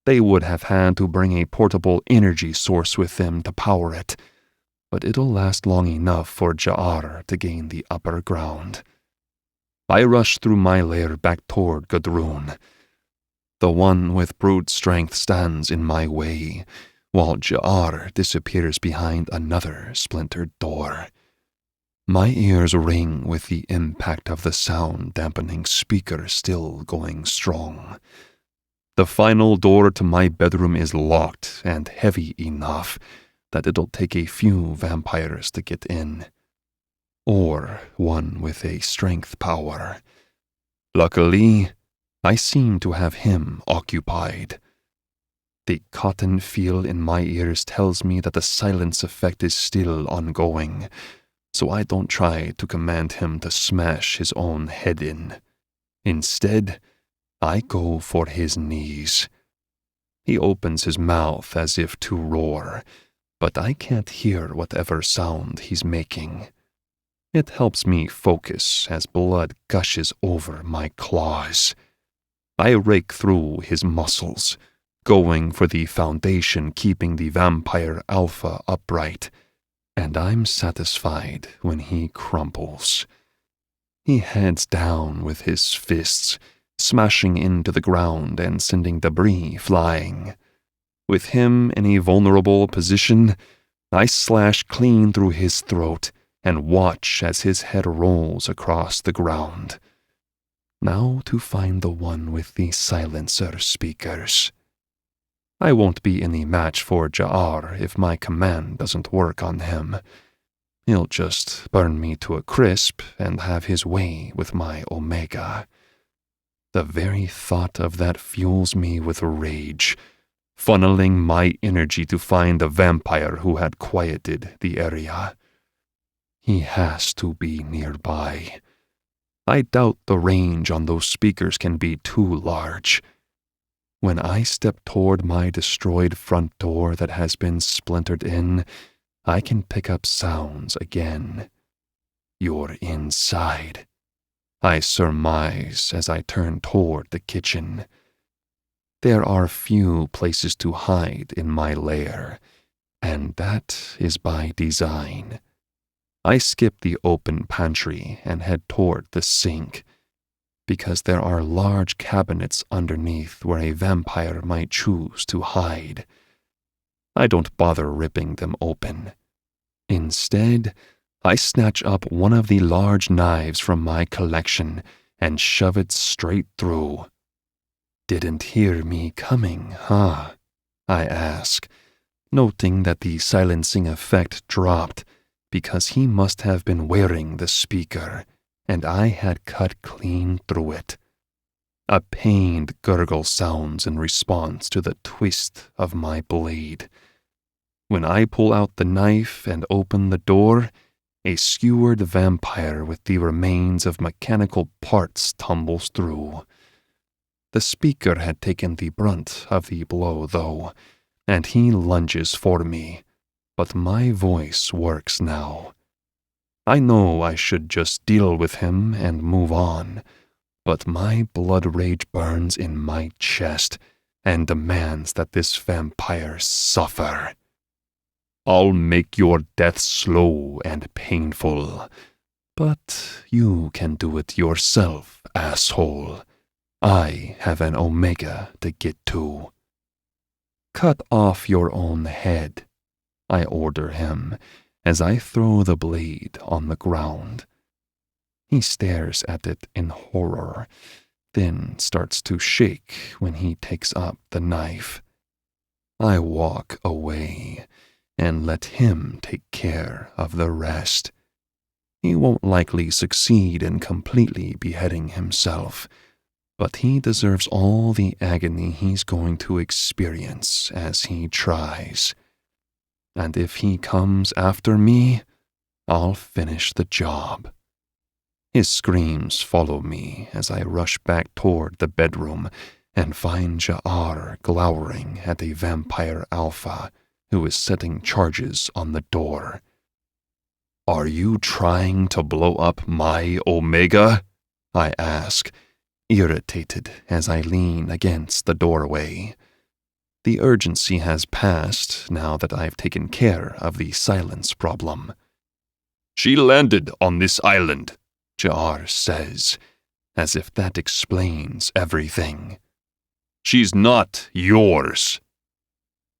They would have had to bring a portable energy source with them to power it, but it'll last long enough for Ja'ar to gain the upper ground. I rush through my lair back toward Gudrun. The one with brute strength stands in my way, while Ja'ar disappears behind another splintered door. My ears ring with the impact of the sound-dampening speaker still going strong. The final door to my bedroom is locked and heavy enough that it'll take a few vampires to get in. Or one with a strength power. Luckily, I seem to have him occupied. The cotton feel in my ears tells me that the silence effect is still ongoing, so I don't try to command him to smash his own head in. Instead, I go for his knees. He opens his mouth as if to roar, but I can't hear whatever sound he's making. It helps me focus as blood gushes over my claws. I rake through his muscles, going for the foundation keeping the vampire alpha upright, and I'm satisfied when he crumples. He heads down with his fists, smashing into the ground and sending debris flying. With him in a vulnerable position, I slash clean through his throat and watch as his head rolls across the ground. Now to find the one with the silencer speakers. I won't be any match for Ja'ar if my command doesn't work on him. He'll just burn me to a crisp and have his way with my Omega. The very thought of that fuels me with rage, funneling my energy to find the vampire who had quieted the area. He has to be nearby. I doubt the range on those speakers can be too large. When I step toward my destroyed front door that has been splintered in, I can pick up sounds again. You're inside, I surmise as I turn toward the kitchen. There are few places to hide in my lair, and that is by design. I skip the open pantry and head toward the sink, because there are large cabinets underneath where a vampire might choose to hide. I don't bother ripping them open. Instead, I snatch up one of the large knives from my collection and shove it straight through. "Didn't hear me coming, huh?" I ask, noting that the silencing effect dropped because he must have been wearing the speaker, and I had cut clean through it. A pained gurgle sounds in response to the twist of my blade. When I pull out the knife and open the door, a skewered vampire with the remains of mechanical parts tumbles through. The speaker had taken the brunt of the blow, though, and he lunges for me, but my voice works now. I know I should just deal with him and move on, but my blood rage burns in my chest and demands that this vampire suffer. I'll make your death slow and painful, but you can do it yourself, asshole. I have an Omega to get to. Cut off your own head, I order him as I throw the blade on the ground. He stares at it in horror, then starts to shake when he takes up the knife. I walk away and let him take care of the rest. He won't likely succeed in completely beheading himself, but he deserves all the agony he's going to experience as he tries. And if he comes after me, I'll finish the job. His screams follow me as I rush back toward the bedroom and find Ja'ar glowering at a vampire alpha who is setting charges on the door. Are you trying to blow up my Omega? I ask, irritated as I lean against the doorway. The urgency has passed now that I've taken care of the silence problem. She landed on this island, Ja'ar says, as if that explains everything. She's not yours.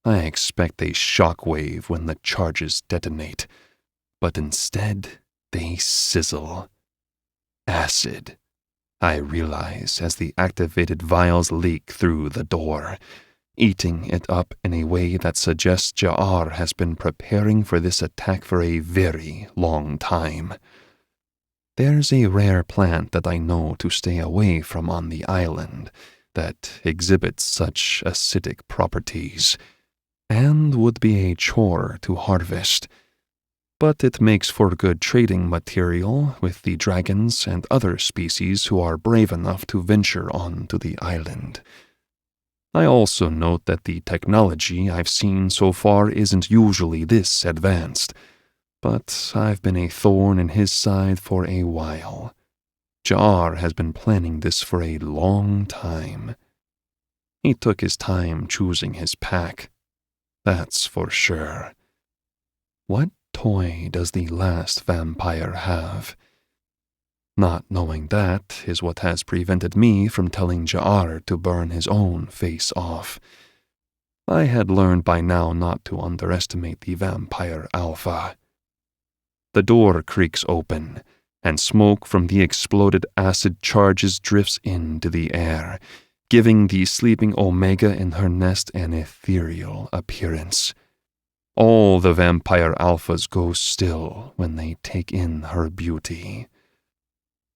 I expect a shockwave when the charges detonate, but instead they sizzle. Acid, I realize as the activated vials leak through the door, eating it up in a way that suggests Ja'ar has been preparing for this attack for a very long time. There's a rare plant that I know to stay away from on the island that exhibits such acidic properties, and would be a chore to harvest, but it makes for good trading material with the dragons and other species who are brave enough to venture onto the island. I also note that the technology I've seen so far isn't usually this advanced, but I've been a thorn in his side for a while. Ja'ar has been planning this for a long time. He took his time choosing his pack, that's for sure. What toy does the last vampire have? Not knowing that is what has prevented me from telling Ja'ar to burn his own face off. I had learned by now not to underestimate the vampire alpha. The door creaks open, and smoke from the exploded acid charges drifts into the air, giving the sleeping Omega in her nest an ethereal appearance. All the vampire alphas go still when they take in her beauty.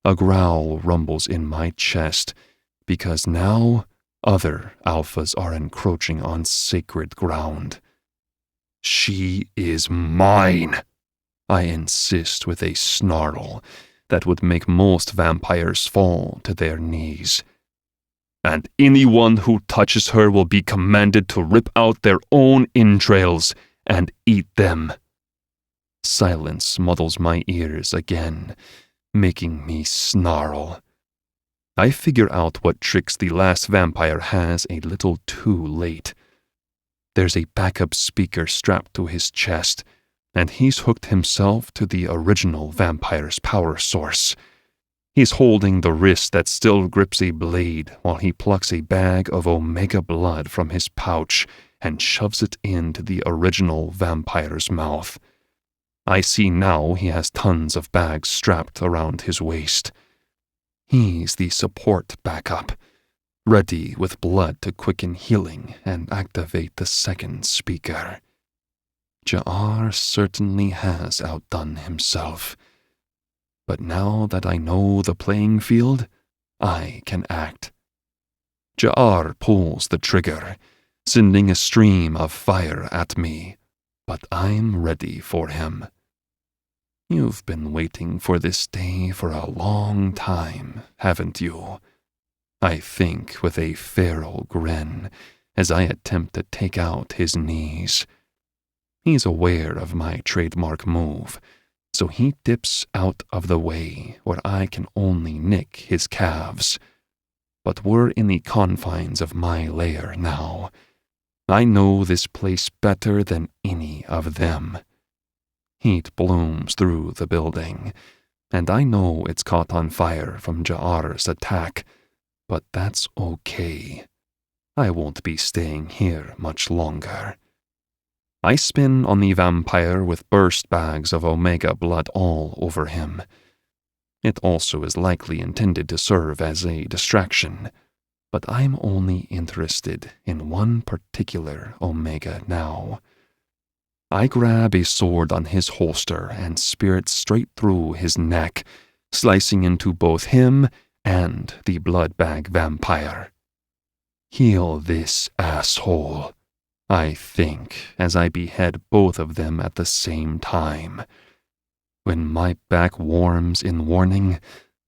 A growl rumbles in my chest, because now other alphas are encroaching on sacred ground. She is mine, I insist with a snarl that would make most vampires fall to their knees. And anyone who touches her will be commanded to rip out their own entrails and eat them. Silence muddles my ears again, making me snarl. I figure out what tricks the last vampire has a little too late. There's a backup speaker strapped to his chest, and he's hooked himself to the original vampire's power source. He's holding the wrist that still grips a blade while he plucks a bag of Omega blood from his pouch and shoves it into the original vampire's mouth. I see now he has tons of bags strapped around his waist. He's the support backup, ready with blood to quicken healing and activate the second speaker. Ja'ar certainly has outdone himself. But now that I know the playing field, I can act. Ja'ar pulls the trigger, sending a stream of fire at me, but I'm ready for him. You've been waiting for this day for a long time, haven't you? I think with a feral grin as I attempt to take out his knees. He's aware of my trademark move, so he dips out of the way where I can only nick his calves. But we're in the confines of my lair now. I know this place better than any of them. Heat blooms through the building, and I know it's caught on fire from Ja'ar's attack, but that's okay. I won't be staying here much longer. I spin on the vampire with burst bags of Omega blood all over him. It also is likely intended to serve as a distraction, but I'm only interested in one particular Omega now. I grab a sword on his holster and spear it straight through his neck, slicing into both him and the blood bag vampire. Heal this asshole, I think, as I behead both of them at the same time. When my back warms in warning,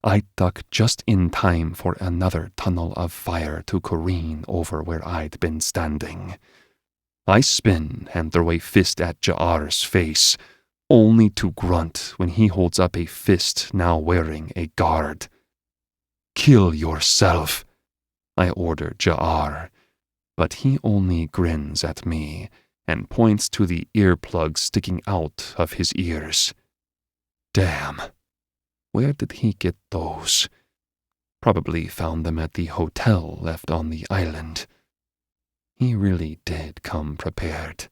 I duck just in time for another tunnel of fire to careen over where I'd been standing. I spin and throw a fist at Ja'ar's face, only to grunt when he holds up a fist now wearing a guard. Kill yourself, I order Ja'ar, but he only grins at me and points to the earplugs sticking out of his ears. Damn, where did he get those? Probably found them at the hotel left on the island. He really did come prepared.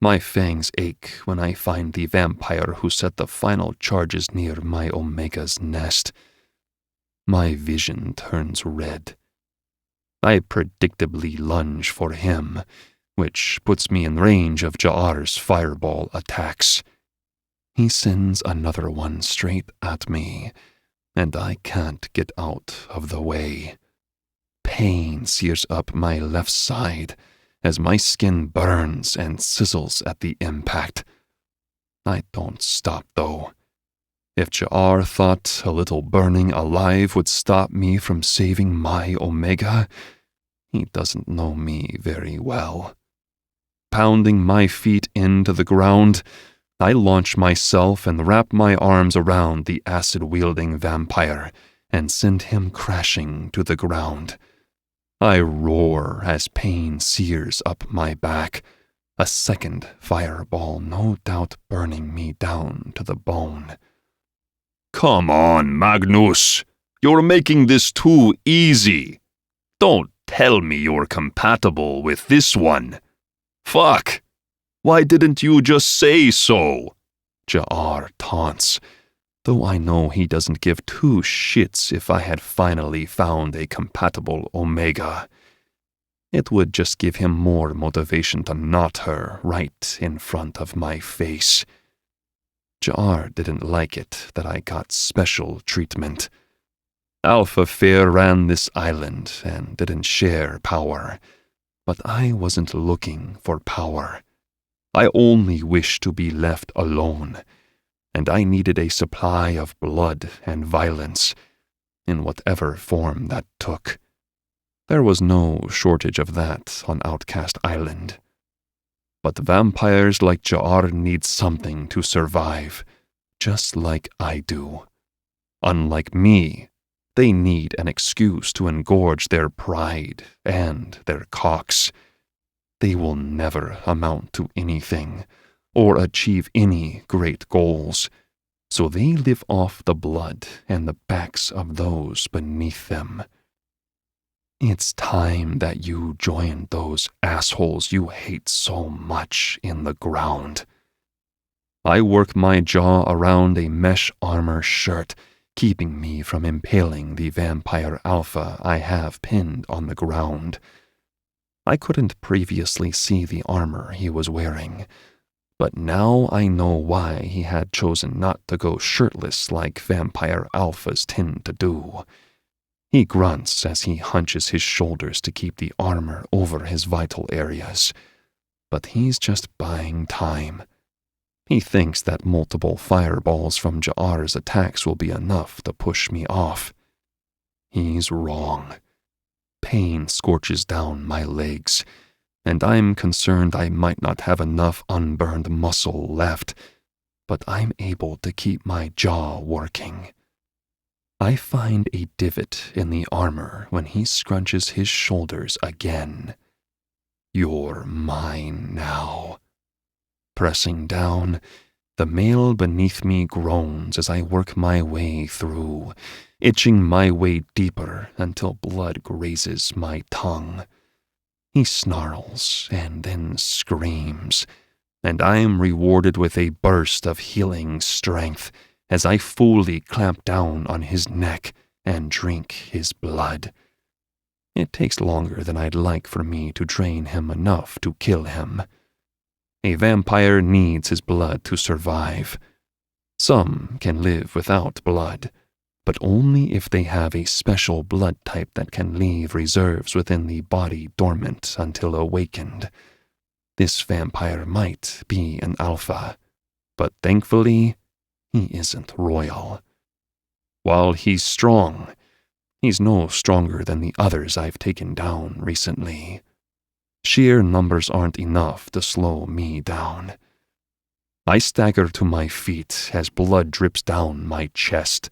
My fangs ache when I find the vampire who set the final charges near my Omega's nest. My vision turns red. I predictably lunge for him, which puts me in range of Ja'ar's fireball attacks. He sends another one straight at me, and I can't get out of the way. Pain sears up my left side as my skin burns and sizzles at the impact. I don't stop, though. If Ja'ar thought a little burning alive would stop me from saving my Omega, he doesn't know me very well. Pounding my feet into the ground, I launch myself and wrap my arms around the acid-wielding vampire and send him crashing to the ground. I roar as pain sears up my back, a second fireball no doubt burning me down to the bone. Come on, Magnus. You're making this too easy. Don't tell me you're compatible with this one. Fuck! Why didn't you just say so? Ja'ar taunts, though I know he doesn't give two shits if I had finally found a compatible Omega. It would just give him more motivation to knot her right in front of my face. Ja'ar didn't like it that I got special treatment. Alpha Fair ran this island and didn't share power, but I wasn't looking for power. I only wished to be left alone, and I needed a supply of blood and violence, in whatever form that took. There was no shortage of that on Outcast Island. But vampires like Ja'ar need something to survive, just like I do. Unlike me, they need an excuse to engorge their pride and their cocks. They will never amount to anything or achieve any great goals, so they live off the blood and the backs of those beneath them. It's time that you join those assholes you hate so much in the ground. I work my jaw around a mesh armor shirt, keeping me from impaling the vampire alpha I have pinned on the ground. I couldn't previously see the armor he was wearing, but now I know why he had chosen not to go shirtless like vampire alphas tend to do. He grunts as he hunches his shoulders to keep the armor over his vital areas. But he's just buying time. He thinks that multiple fireballs from Ja'ar's attacks will be enough to push me off. He's wrong. Pain scorches down my legs, and I'm concerned I might not have enough unburned muscle left, but I'm able to keep my jaw working. I find a divot in the armor when he scrunches his shoulders again. You're mine now. Pressing down, the male beneath me groans as I work my way through, itching my way deeper until blood grazes my tongue. He snarls and then screams, and I am rewarded with a burst of healing strength as I fully clamp down on his neck and drink his blood. It takes longer than I'd like for me to drain him enough to kill him. A vampire needs his blood to survive. Some can live without blood, but only if they have a special blood type that can leave reserves within the body dormant until awakened. This vampire might be an alpha, but thankfully, he isn't royal. While he's strong, he's no stronger than the others I've taken down recently. Sheer numbers aren't enough to slow me down. I stagger to my feet as blood drips down my chest.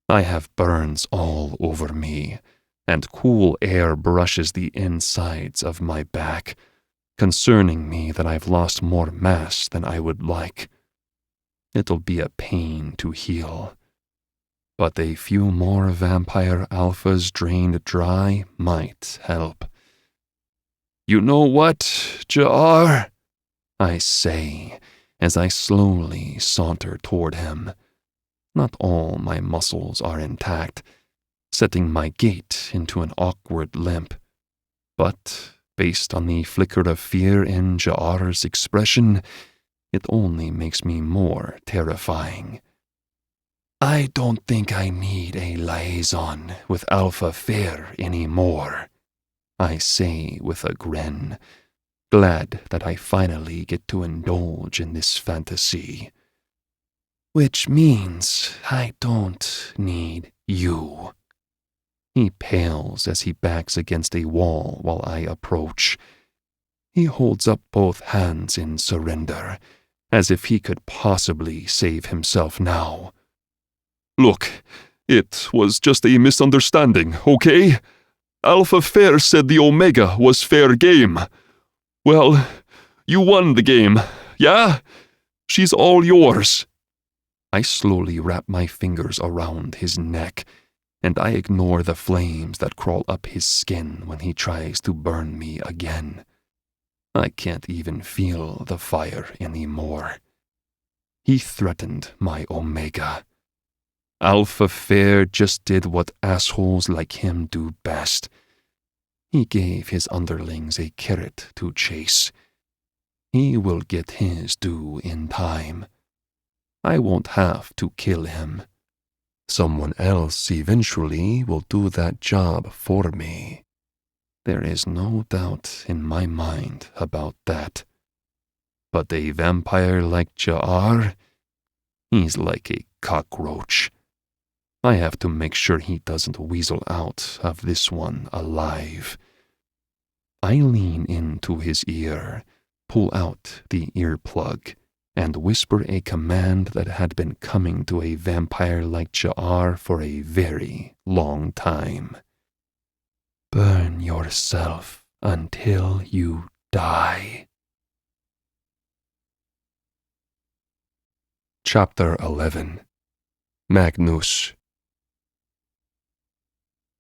I have burns all over me, and cool air brushes the insides of my back, concerning me that I've lost more mass than I would like. It'll be a pain to heal, but a few more vampire alphas drained dry might help. You know what, Ja'ar? I say as I slowly saunter toward him. Not all my muscles are intact, setting my gait into an awkward limp. But, based on the flicker of fear in Ja'ar's expression, it only makes me more terrifying. I don't think I need a liaison with Alpha Fair anymore, I say with a grin, glad that I finally get to indulge in this fantasy. Which means I don't need you. He pales as he backs against a wall while I approach. He holds up both hands in surrender, as if he could possibly save himself now. Look, it was just a misunderstanding, okay? Alpha Fair said the Omega was fair game. Well, you won the game, yeah? She's all yours. I slowly wrap my fingers around his neck, and I ignore the flames that crawl up his skin when he tries to burn me again. I can't even feel the fire anymore. He threatened my Omega. Alpha Fair just did what assholes like him do best. He gave his underlings a carrot to chase. He will get his due in time. I won't have to kill him. Someone else eventually will do that job for me. There is no doubt in my mind about that. But a vampire like Ja'ar, he's like a cockroach. I have to make sure he doesn't weasel out of this one alive. I lean into his ear, pull out the earplug, and whisper a command that had been coming to a vampire like Ja'ar for a very long time. Burn yourself until you die. Chapter 11. Magnus.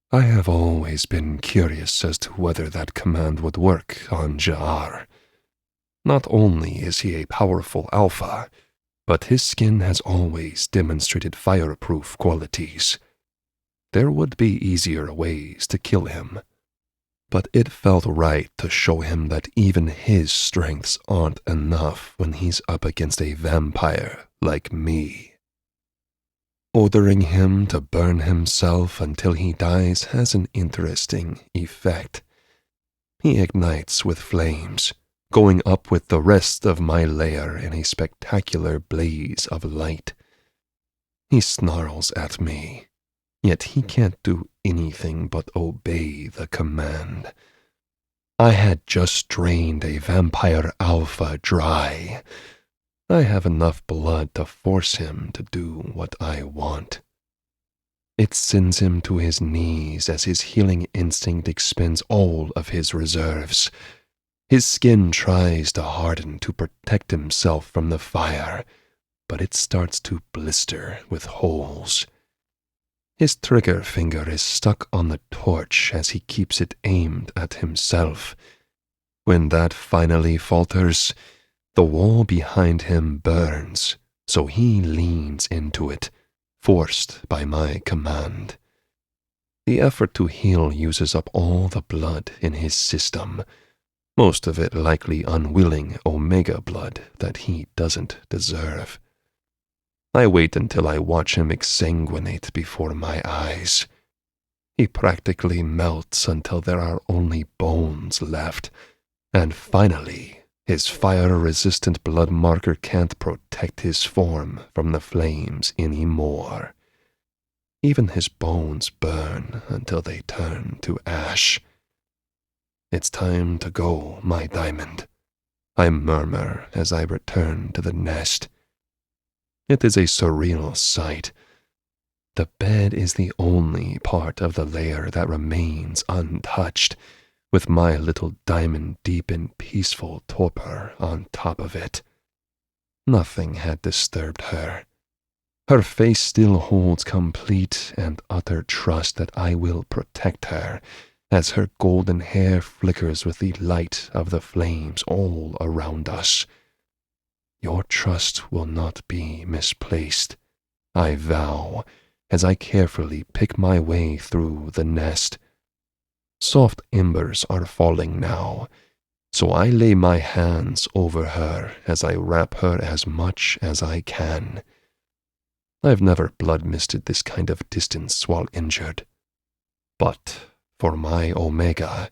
I have always been curious as to whether that command would work on Ja'ar. Not only is he a powerful alpha, but his skin has always demonstrated fireproof qualities. There would be easier ways to kill him, but it felt right to show him that even his strengths aren't enough when he's up against a vampire like me. Ordering him to burn himself until he dies has an interesting effect. He ignites with flames, going up with the rest of my lair in a spectacular blaze of light. He snarls at me, yet he can't do anything but obey the command. I had just drained a vampire alpha dry. I have enough blood to force him to do what I want. It sends him to his knees as his healing instinct expends all of his reserves. His skin tries to harden to protect himself from the fire, but it starts to blister with holes. His trigger finger is stuck on the torch as he keeps it aimed at himself. When that finally falters, the wall behind him burns, so he leans into it, forced by my command. The effort to heal uses up all the blood in his system, most of it likely unwilling Omega blood that he doesn't deserve. I wait until I watch him exsanguinate before my eyes. He practically melts until there are only bones left, and finally, his fire-resistant blood marker can't protect his form from the flames anymore. Even his bones burn until they turn to ash. It's time to go, my diamond, I murmur as I return to the nest. It is a surreal sight. The bed is the only part of the lair that remains untouched, with my little diamond deep in peaceful torpor on top of it. Nothing had disturbed her. Her face still holds complete and utter trust that I will protect her, as her golden hair flickers with the light of the flames all around us. Your trust will not be misplaced, I vow, as I carefully pick my way through the nest. Soft embers are falling now, so I lay my hands over her as I wrap her as much as I can. I've never blood-misted this kind of distance while injured, but for my Omega,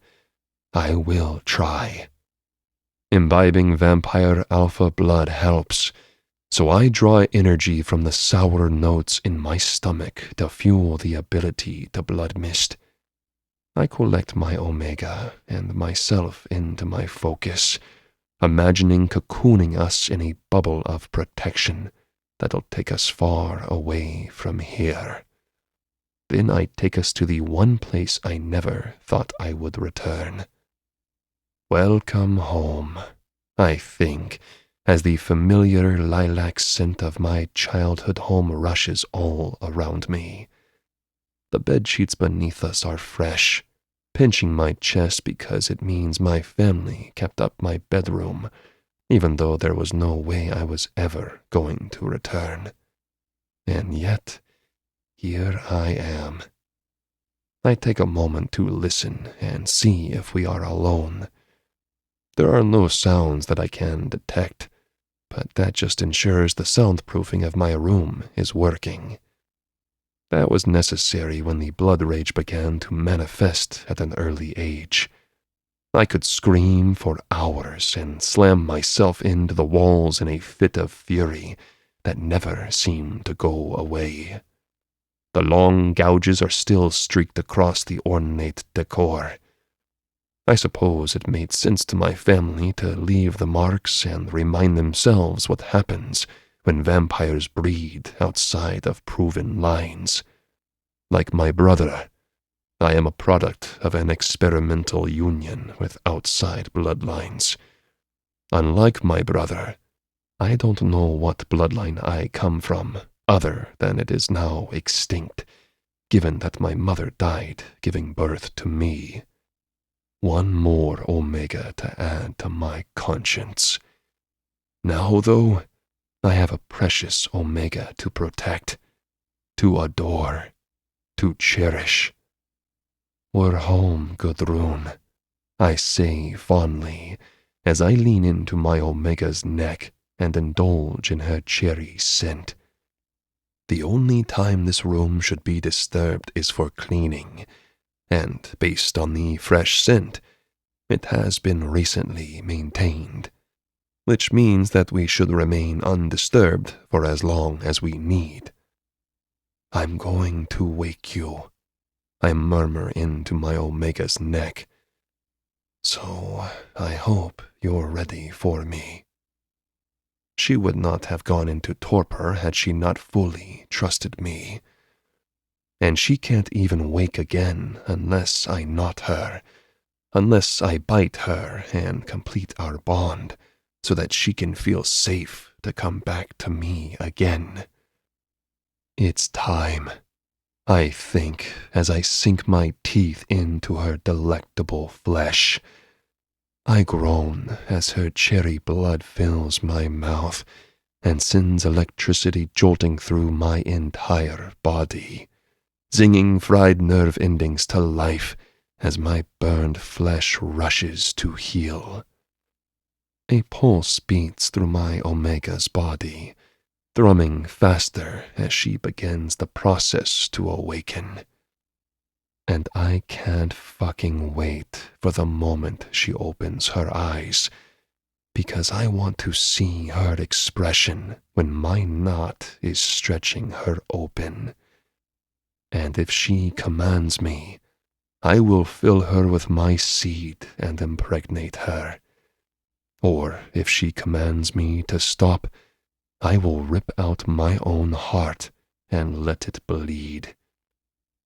I will try. Imbibing vampire alpha blood helps, so I draw energy from the sour notes in my stomach to fuel the ability to blood mist. I collect my Omega and myself into my focus, imagining cocooning us in a bubble of protection that'll take us far away from here. Then I take us to the one place I never thought I would return. Welcome home, I think, as the familiar lilac scent of my childhood home rushes all around me. The bedsheets beneath us are fresh, pinching my chest because it means my family kept up my bedroom, even though there was no way I was ever going to return. And yet, here I am. I take a moment to listen and see if we are alone. There are no sounds that I can detect, but that just ensures the soundproofing of my room is working. That was necessary when the blood rage began to manifest at an early age. I could scream for hours and slam myself into the walls in a fit of fury that never seemed to go away. The long gouges are still streaked across the ornate decor. I suppose it made sense to my family to leave the marks and remind themselves what happens when vampires breed outside of proven lines. Like my brother, I am a product of an experimental union with outside bloodlines. Unlike my brother, I don't know what bloodline I come from, other than it is now extinct, given that my mother died giving birth to me. One more Omega to add to my conscience. Now, though, I have a precious Omega to protect, to adore, to cherish. We're home, Gudrun, I say fondly, as I lean into my Omega's neck and indulge in her cherry scent. The only time this room should be disturbed is for cleaning, and based on the fresh scent, it has been recently maintained, which means that we should remain undisturbed for as long as we need. I'm going to wake you, I murmur into my Omega's neck. So I hope you're ready for me. She would not have gone into torpor had she not fully trusted me. And she can't even wake again unless I knot her, unless I bite her and complete our bond so that she can feel safe to come back to me again. It's time, I think, as I sink my teeth into her delectable flesh. I groan as her cherry blood fills my mouth and sends electricity jolting through my entire body, zinging fried nerve endings to life as my burned flesh rushes to heal. A pulse beats through my Omega's body, thrumming faster as she begins the process to awaken. And I can't fucking wait for the moment she opens her eyes, because I want to see her expression when my knot is stretching her open. And if she commands me, I will fill her with my seed and impregnate her. Or if she commands me to stop, I will rip out my own heart and let it bleed,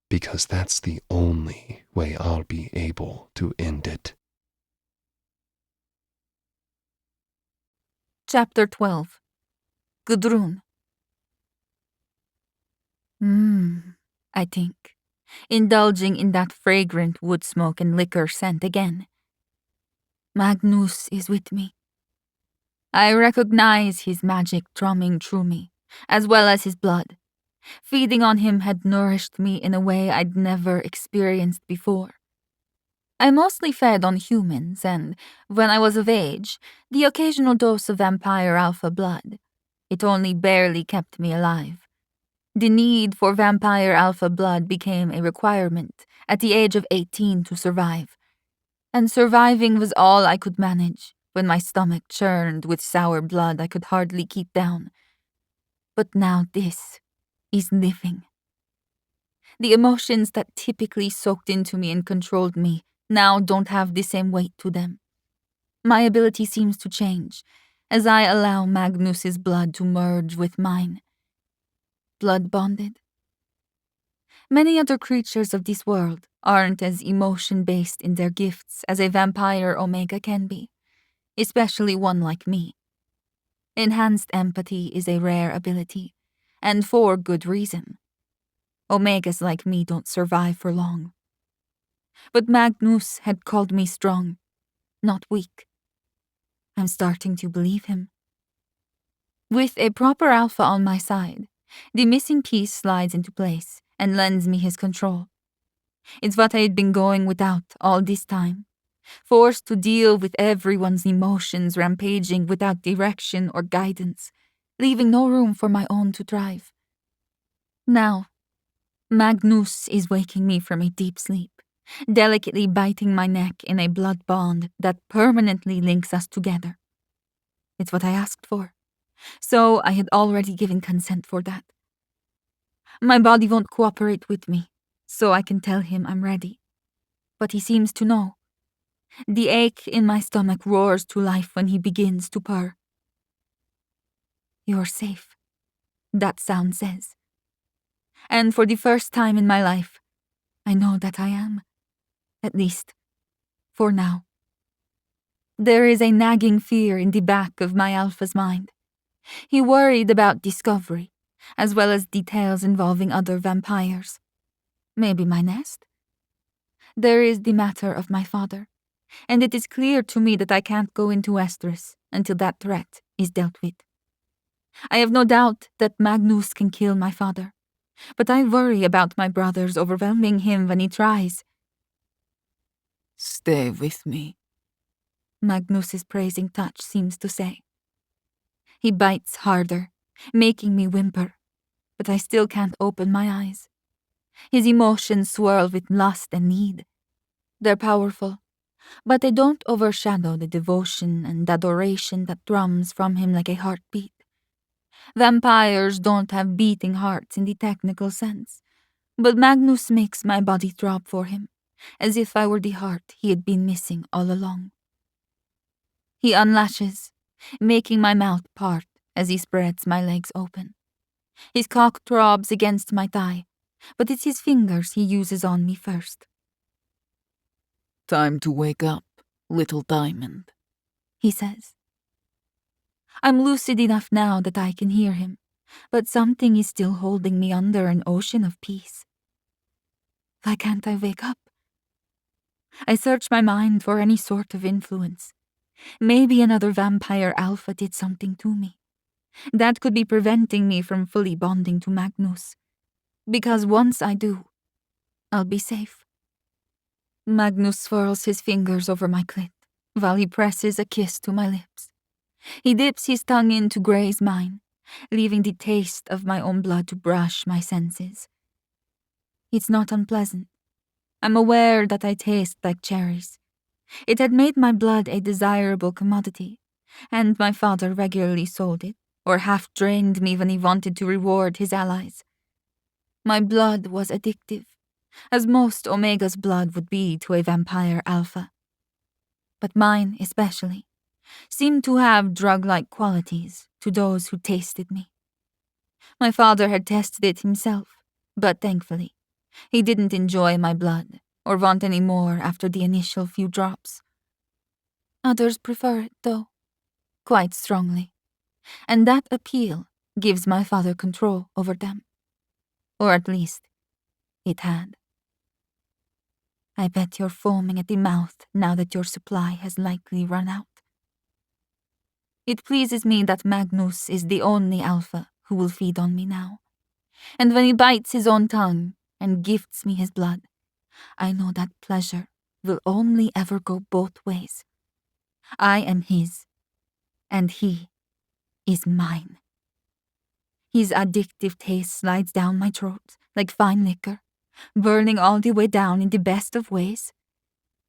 because that's the only way I'll be able to end it. Chapter 12. Gudrun. I think, indulging in that fragrant wood smoke and liquor scent again. Magnus is with me. I recognize his magic drumming through me, as well as his blood. Feeding on him had nourished me in a way I'd never experienced before. I mostly fed on humans and, when I was of age, the occasional dose of vampire alpha blood. It only barely kept me alive. The need for vampire alpha blood became a requirement at the age of 18 to survive. And surviving was all I could manage when my stomach churned with sour blood I could hardly keep down. But now this is living. The emotions that typically soaked into me and controlled me now don't have the same weight to them. My ability seems to change as I allow Magnus's blood to merge with mine. Blood bonded. Many other creatures of this world aren't as emotion-based in their gifts as a vampire Omega can be, especially one like me. Enhanced empathy is a rare ability, and for good reason. Omegas like me don't survive for long. But Magnus had called me strong, not weak. I'm starting to believe him. With a proper alpha on my side, the missing piece slides into place and lends me his control. It's what I had been going without all this time, forced to deal with everyone's emotions rampaging without direction or guidance, leaving no room for my own to thrive. Now, Magnus is waking me from a deep sleep, delicately biting my neck in a blood bond that permanently links us together. It's what I asked for, so I had already given consent for that. My body won't cooperate with me, so I can tell him I'm ready. But he seems to know. The ache in my stomach roars to life when he begins to purr. You're safe, that sound says. And for the first time in my life, I know that I am. At least, for now. There is a nagging fear in the back of my alpha's mind. He worried about discovery, as well as details involving other vampires. Maybe my nest? There is the matter of my father, and it is clear to me that I can't go into Westeros until that threat is dealt with. I have no doubt that Magnus can kill my father, but I worry about my brothers overwhelming him when he tries. Stay with me, Magnus's praising touch seems to say. He bites harder, making me whimper. but I still can't open my eyes. His emotions swirl with lust and need. They're powerful, but they don't overshadow the devotion and adoration that drums from him like a heartbeat. Vampires don't have beating hearts in the technical sense, but Magnus makes my body throb for him, as if I were the heart he had been missing all along. He unlashes, making my mouth part as he spreads my legs open. His cock throbs against my thigh, but it's his fingers he uses on me first. Time to wake up, little diamond, he says. I'm lucid enough now that I can hear him, but something is still holding me under an ocean of peace. Why can't I wake up? I search my mind for any sort of influence. Maybe another vampire alpha did something to me. That could be preventing me from fully bonding to Magnus. Because once I do, I'll be safe. Magnus swirls his fingers over my clit, while he presses a kiss to my lips. He dips his tongue in to graze mine, leaving the taste of my own blood to brush my senses. It's not unpleasant. I'm aware that I taste like cherries. It had made my blood a desirable commodity, and my father regularly sold it, or half drained me when he wanted to reward his allies. My blood was addictive, as most Omega's blood would be to a vampire alpha. But mine, especially, seemed to have drug-like qualities to those who tasted me. My father had tested it himself, but thankfully, he didn't enjoy my blood or want any more after the initial few drops. Others prefer it, though, quite strongly, and that appeal gives my father control over them. Or at least, it had. I bet you're foaming at the mouth now that your supply has likely run out. It pleases me that Magnus is the only alpha who will feed on me now, and when he bites his own tongue and gifts me his blood, I know that pleasure will only ever go both ways. I am his, and he is mine. His addictive taste slides down my throat like fine liquor, burning all the way down in the best of ways.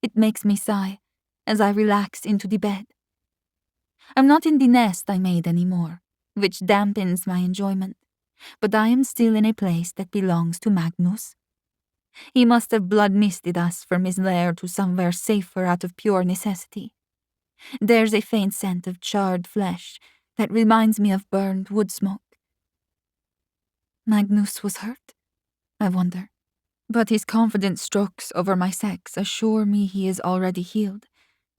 It makes me sigh as I relax into the bed. I'm not in the nest I made anymore, which dampens my enjoyment, but I am still in a place that belongs to Magnus. He must have blood misted us from his lair to somewhere safer out of pure necessity. There's a faint scent of charred flesh that reminds me of burned wood smoke. Magnus was hurt, I wonder, but his confident strokes over my sex assure me he is already healed,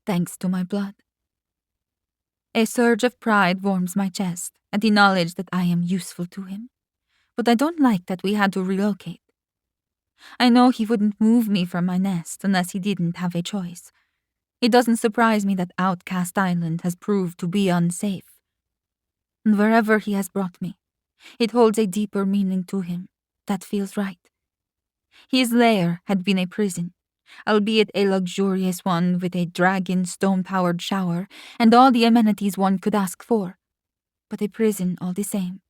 thanks to my blood. A surge of pride warms my chest at the knowledge that I am useful to him, but I don't like that we had to relocate. I know he wouldn't move me from my nest unless he didn't have a choice. It doesn't surprise me that Outcast Island has proved to be unsafe. And wherever he has brought me, it holds a deeper meaning to him that feels right. His lair had been a prison, albeit a luxurious one with a dragon stone-powered shower and all the amenities one could ask for, but a prison all the same.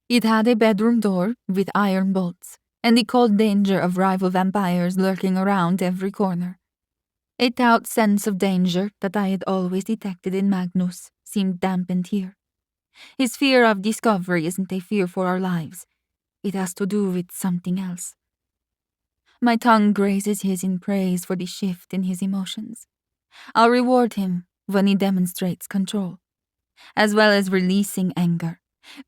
It had a bedroom door with iron bolts, and the cold danger of rival vampires lurking around every corner. A taut sense of danger that I had always detected in Magnus seemed dampened here. His fear of discovery isn't a fear for our lives. It has to do with something else. My tongue grazes his in praise for the shift in his emotions. I'll reward him when he demonstrates control, as well as releasing anger,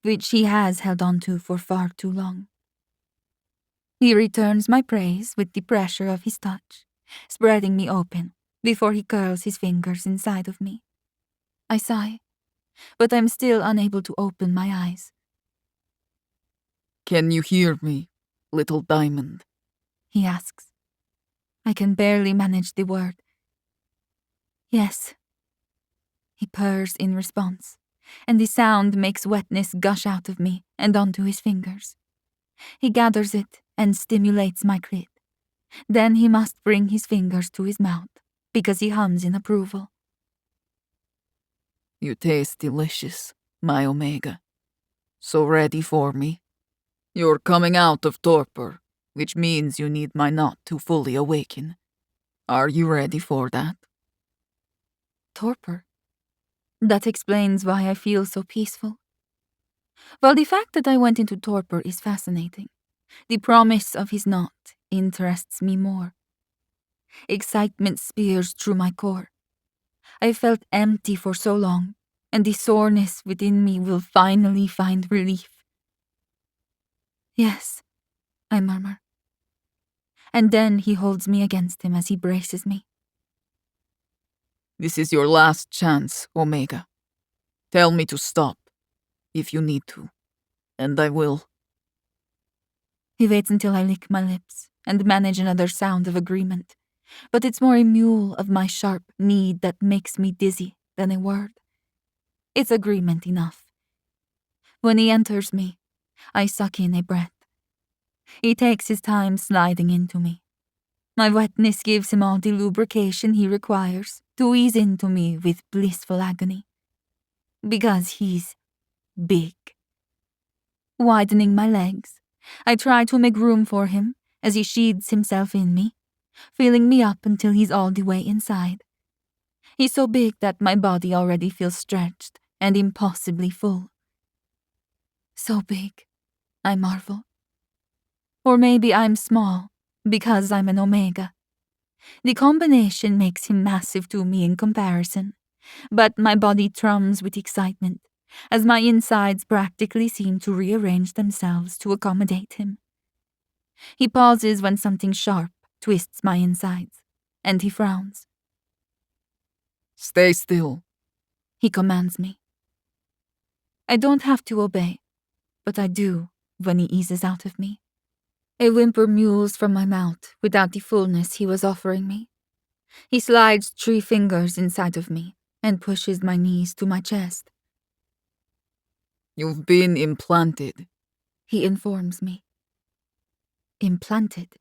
which he has held on to for far too long. He returns my praise with the pressure of his touch, spreading me open before he curls his fingers inside of me. I sigh, but I'm still unable to open my eyes. Can you hear me, little diamond? He asks. I can barely manage the word. Yes. He purrs in response, and the sound makes wetness gush out of me and onto his fingers. He gathers it and stimulates my clit. Then he must bring his fingers to his mouth, because he hums in approval. You taste delicious, my Omega. So ready for me? You're coming out of torpor, which means you need my knot to fully awaken. Are you ready for that? Torpor. That explains why I feel so peaceful. Well, the fact that I went into torpor is fascinating. The promise of his knot interests me more. Excitement spears through my core. I felt empty for so long, and the soreness within me will finally find relief. Yes, I murmur. And then he holds me against him as he braces me. This is your last chance, Omega. Tell me to stop, if you need to, and I will. He waits until I lick my lips and manage another sound of agreement, but it's more a mule of my sharp need that makes me dizzy than a word. It's agreement enough. When he enters me, I suck in a breath. He takes his time sliding into me. My wetness gives him all the lubrication he requires to ease into me with blissful agony. Because he's big. Widening my legs, I try to make room for him as he sheathes himself in me, filling me up until he's all the way inside. He's so big that my body already feels stretched and impossibly full. So big, I marvel. Or maybe I'm small, because I'm an Omega. The combination makes him massive to me in comparison, but my body thrums with excitement, as my insides practically seem to rearrange themselves to accommodate him. He pauses when something sharp twists my insides, and he frowns. Stay still, He commands me. I don't have to obey, but I do when he eases out of me. A whimper mules from my mouth without the fullness he was offering me. He slides 3 fingers inside of me and pushes my knees to my chest. You've been implanted. He informs me. Implanted.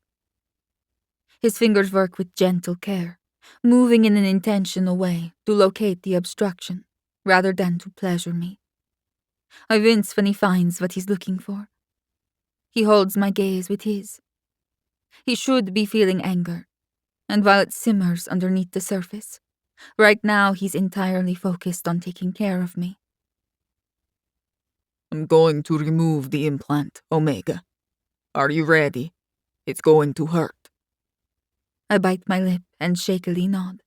His fingers work with gentle care, moving in an intentional way to locate the obstruction, rather than to pleasure me. I wince when he finds what he's looking for. He holds my gaze with his. He should be feeling anger, and while it simmers underneath the surface, right now he's entirely focused on taking care of me. I'm going to remove the implant, Omega. Are you ready? It's going to hurt. I bite my lip and shakily nod.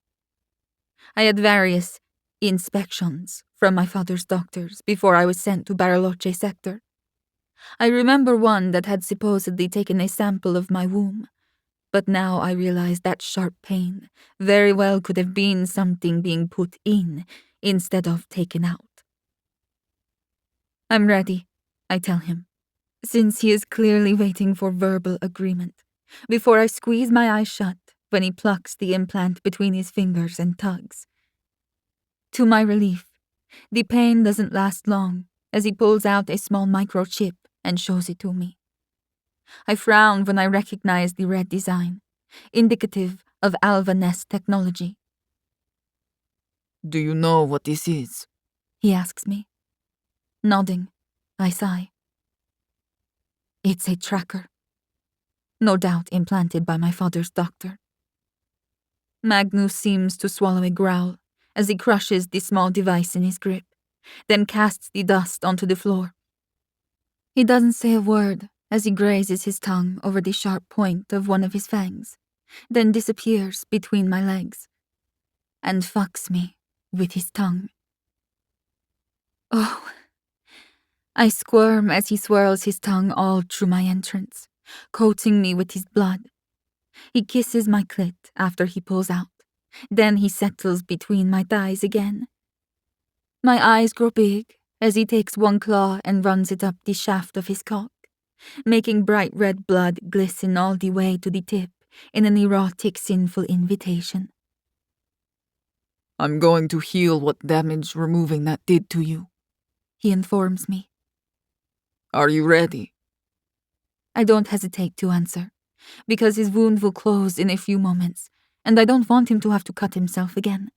I had various inspections from my father's doctors before I was sent to Bariloche sector. I remember one that had supposedly taken a sample of my womb, but now I realize that sharp pain very well could have been something being put in instead of taken out. I'm ready, I tell him, since he is clearly waiting for verbal agreement, before I squeeze my eyes shut when he plucks the implant between his fingers and tugs. To my relief, the pain doesn't last long as he pulls out a small microchip and shows it to me. I frown when I recognize the red design, indicative of Alva Nest technology. Do you know what this is? He asks me. Nodding, I sigh. It's a tracker. No doubt implanted by my father's doctor. Magnus seems to swallow a growl as he crushes the small device in his grip, then casts the dust onto the floor. He doesn't say a word as he grazes his tongue over the sharp point of one of his fangs, then disappears between my legs, and fucks me with his tongue. Oh, I squirm as he swirls his tongue all through my entrance, coating me with his blood. He kisses my clit after he pulls out, then he settles between my thighs again. My eyes grow big as he takes one claw and runs it up the shaft of his cock, making bright red blood glisten all the way to the tip in an erotic, sinful invitation. I'm going to heal what damage removing that did to you, he informs me. Are you ready? I don't hesitate to answer, because his wound will close in a few moments, and I don't want him to have to cut himself again.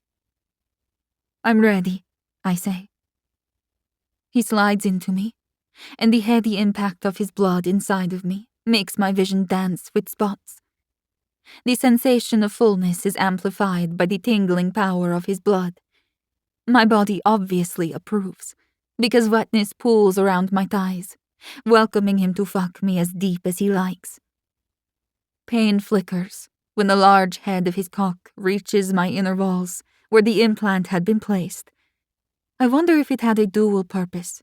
I'm ready, I say. He slides into me, and the heady impact of his blood inside of me makes my vision dance with spots. The sensation of fullness is amplified by the tingling power of his blood. My body obviously approves, because wetness pools around my thighs, welcoming him to fuck me as deep as he likes. Pain flickers when the large head of his cock reaches my inner walls where the implant had been placed. I wonder if it had a dual purpose,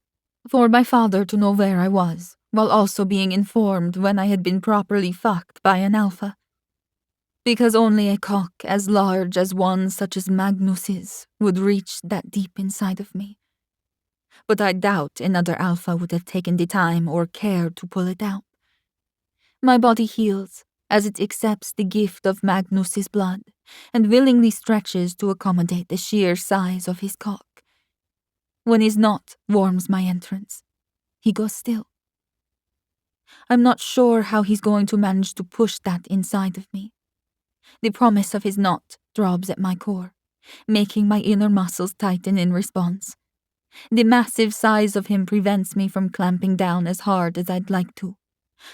for my father to know where I was, while also being informed when I had been properly fucked by an alpha. Because only a cock as large as one such as Magnus's would reach that deep inside of me. But I doubt another alpha would have taken the time or care to pull it out. My body heals as it accepts the gift of Magnus's blood and willingly stretches to accommodate the sheer size of his cock. When his knot warms my entrance, he goes still. I'm not sure how he's going to manage to push that inside of me. The promise of his knot throbs at my core, making my inner muscles tighten in response. The massive size of him prevents me from clamping down as hard as I'd like to,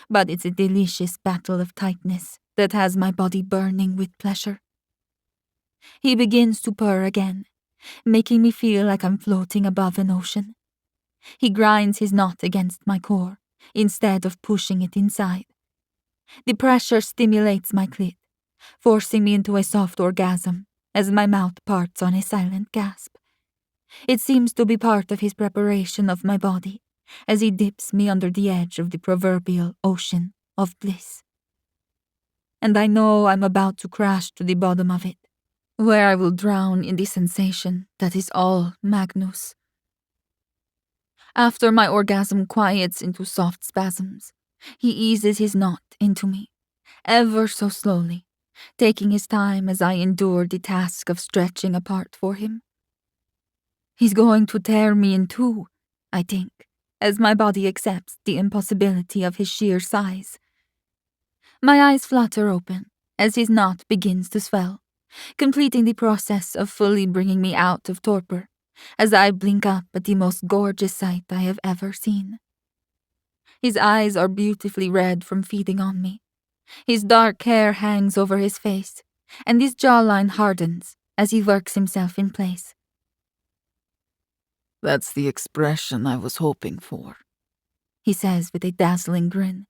but it's a delicious battle of tightness that has my body burning with pleasure. He begins to purr again, making me feel like I'm floating above an ocean. He grinds his knot against my core, instead of pushing it inside. The pressure stimulates my clit, forcing me into a soft orgasm as my mouth parts on a silent gasp. It seems to be part of his preparation of my body, as he dips me under the edge of the proverbial ocean of bliss. And I know I'm about to crash to the bottom of it, where I will drown in the sensation that is all Magnus. After my orgasm quiets into soft spasms, he eases his knot into me, ever so slowly, taking his time as I endure the task of stretching apart for him. He's going to tear me in two, I think, as my body accepts the impossibility of his sheer size. My eyes flutter open as his knot begins to swell, completing the process of fully bringing me out of torpor, as I blink up at the most gorgeous sight I have ever seen. His eyes are beautifully red from feeding on me. His dark hair hangs over his face, and his jawline hardens as he works himself in place. That's the expression I was hoping for, he says with a dazzling grin.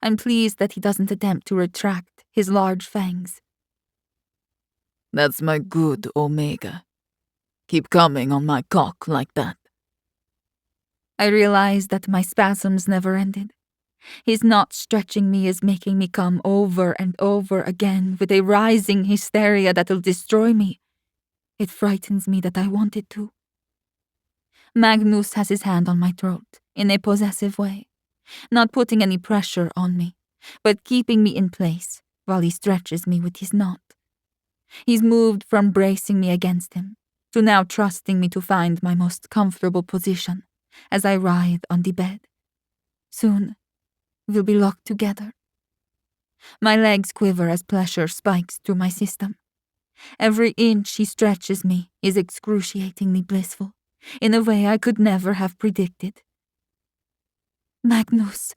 I'm pleased that he doesn't attempt to retract his large fangs. That's my good Omega. Keep coming on my cock like that. I realize that my spasms never ended. His knot stretching me is making me come over and over again with a rising hysteria that'll destroy me. It frightens me that I want it to. Magnus has his hand on my throat in a possessive way, not putting any pressure on me, but keeping me in place while he stretches me with his knot. He's moved from bracing me against him to now trusting me to find my most comfortable position as I writhe on the bed. Soon, we'll be locked together. My legs quiver as pleasure spikes through my system. Every inch he stretches me is excruciatingly blissful, in a way I could never have predicted. Magnus,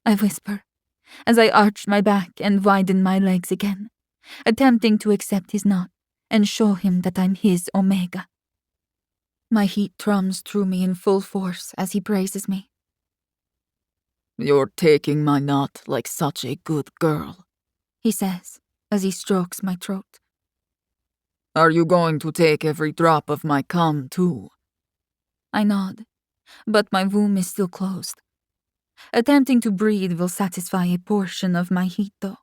I whisper, as I arch my back and widen my legs again, attempting to accept his knot and show him that I'm his Omega. My heat thrums through me in full force as he praises me. You're taking my knot like such a good girl, he says as he strokes my throat. Are you going to take every drop of my cum too? I nod, but my womb is still closed. Attempting to breathe will satisfy a portion of my heat though,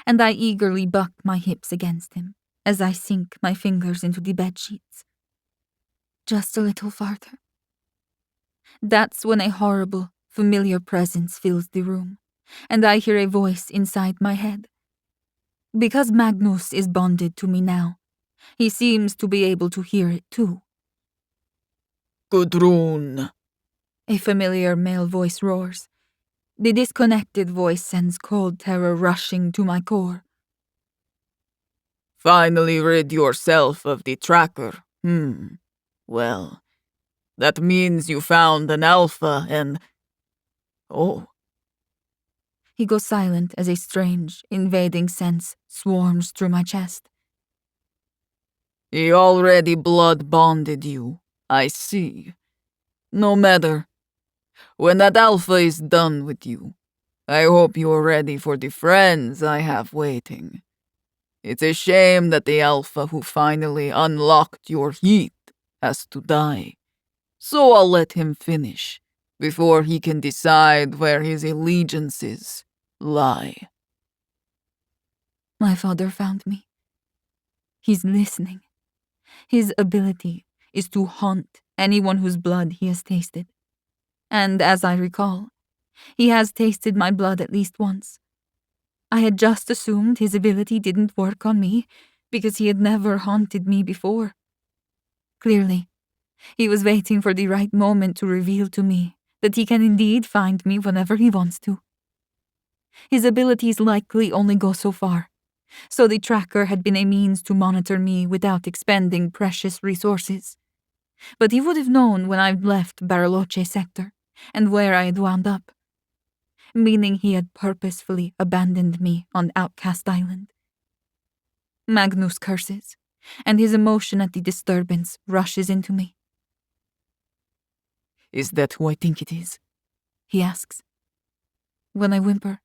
and I eagerly buck my hips against him as I sink my fingers into the bedsheets. Just a little farther. That's when a horrible, familiar presence fills the room, and I hear a voice inside my head. Because Magnus is bonded to me now, he seems to be able to hear it too. Gudrun, a familiar male voice roars. The disconnected voice sends cold terror rushing to my core. Finally rid yourself of the tracker, Well, That means you found an alpha and... Oh, He goes silent as a strange, invading sense swarms through my chest. he already blood-bonded you. I see. No matter. When that alpha is done with you, I hope you're ready for the friends I have waiting. It's a shame that the alpha who finally unlocked your heat has to die. So I'll let him finish, before he can decide where his allegiances lie. My father found me. He's listening. His ability is to haunt anyone whose blood he has tasted. And as I recall, he has tasted my blood at least once. I had just assumed his ability didn't work on me because he had never haunted me before. Clearly, he was waiting for the right moment to reveal to me that he can indeed find me whenever he wants to. His abilities likely only go so far, so the tracker had been a means to monitor me without expending precious resources. But he would have known when I'd left Bariloche sector and where I had wound up, meaning he had purposefully abandoned me on Outcast Island. Magnus curses, and his emotion at the disturbance rushes into me. Is that who I think it is? He asks. When I whimper,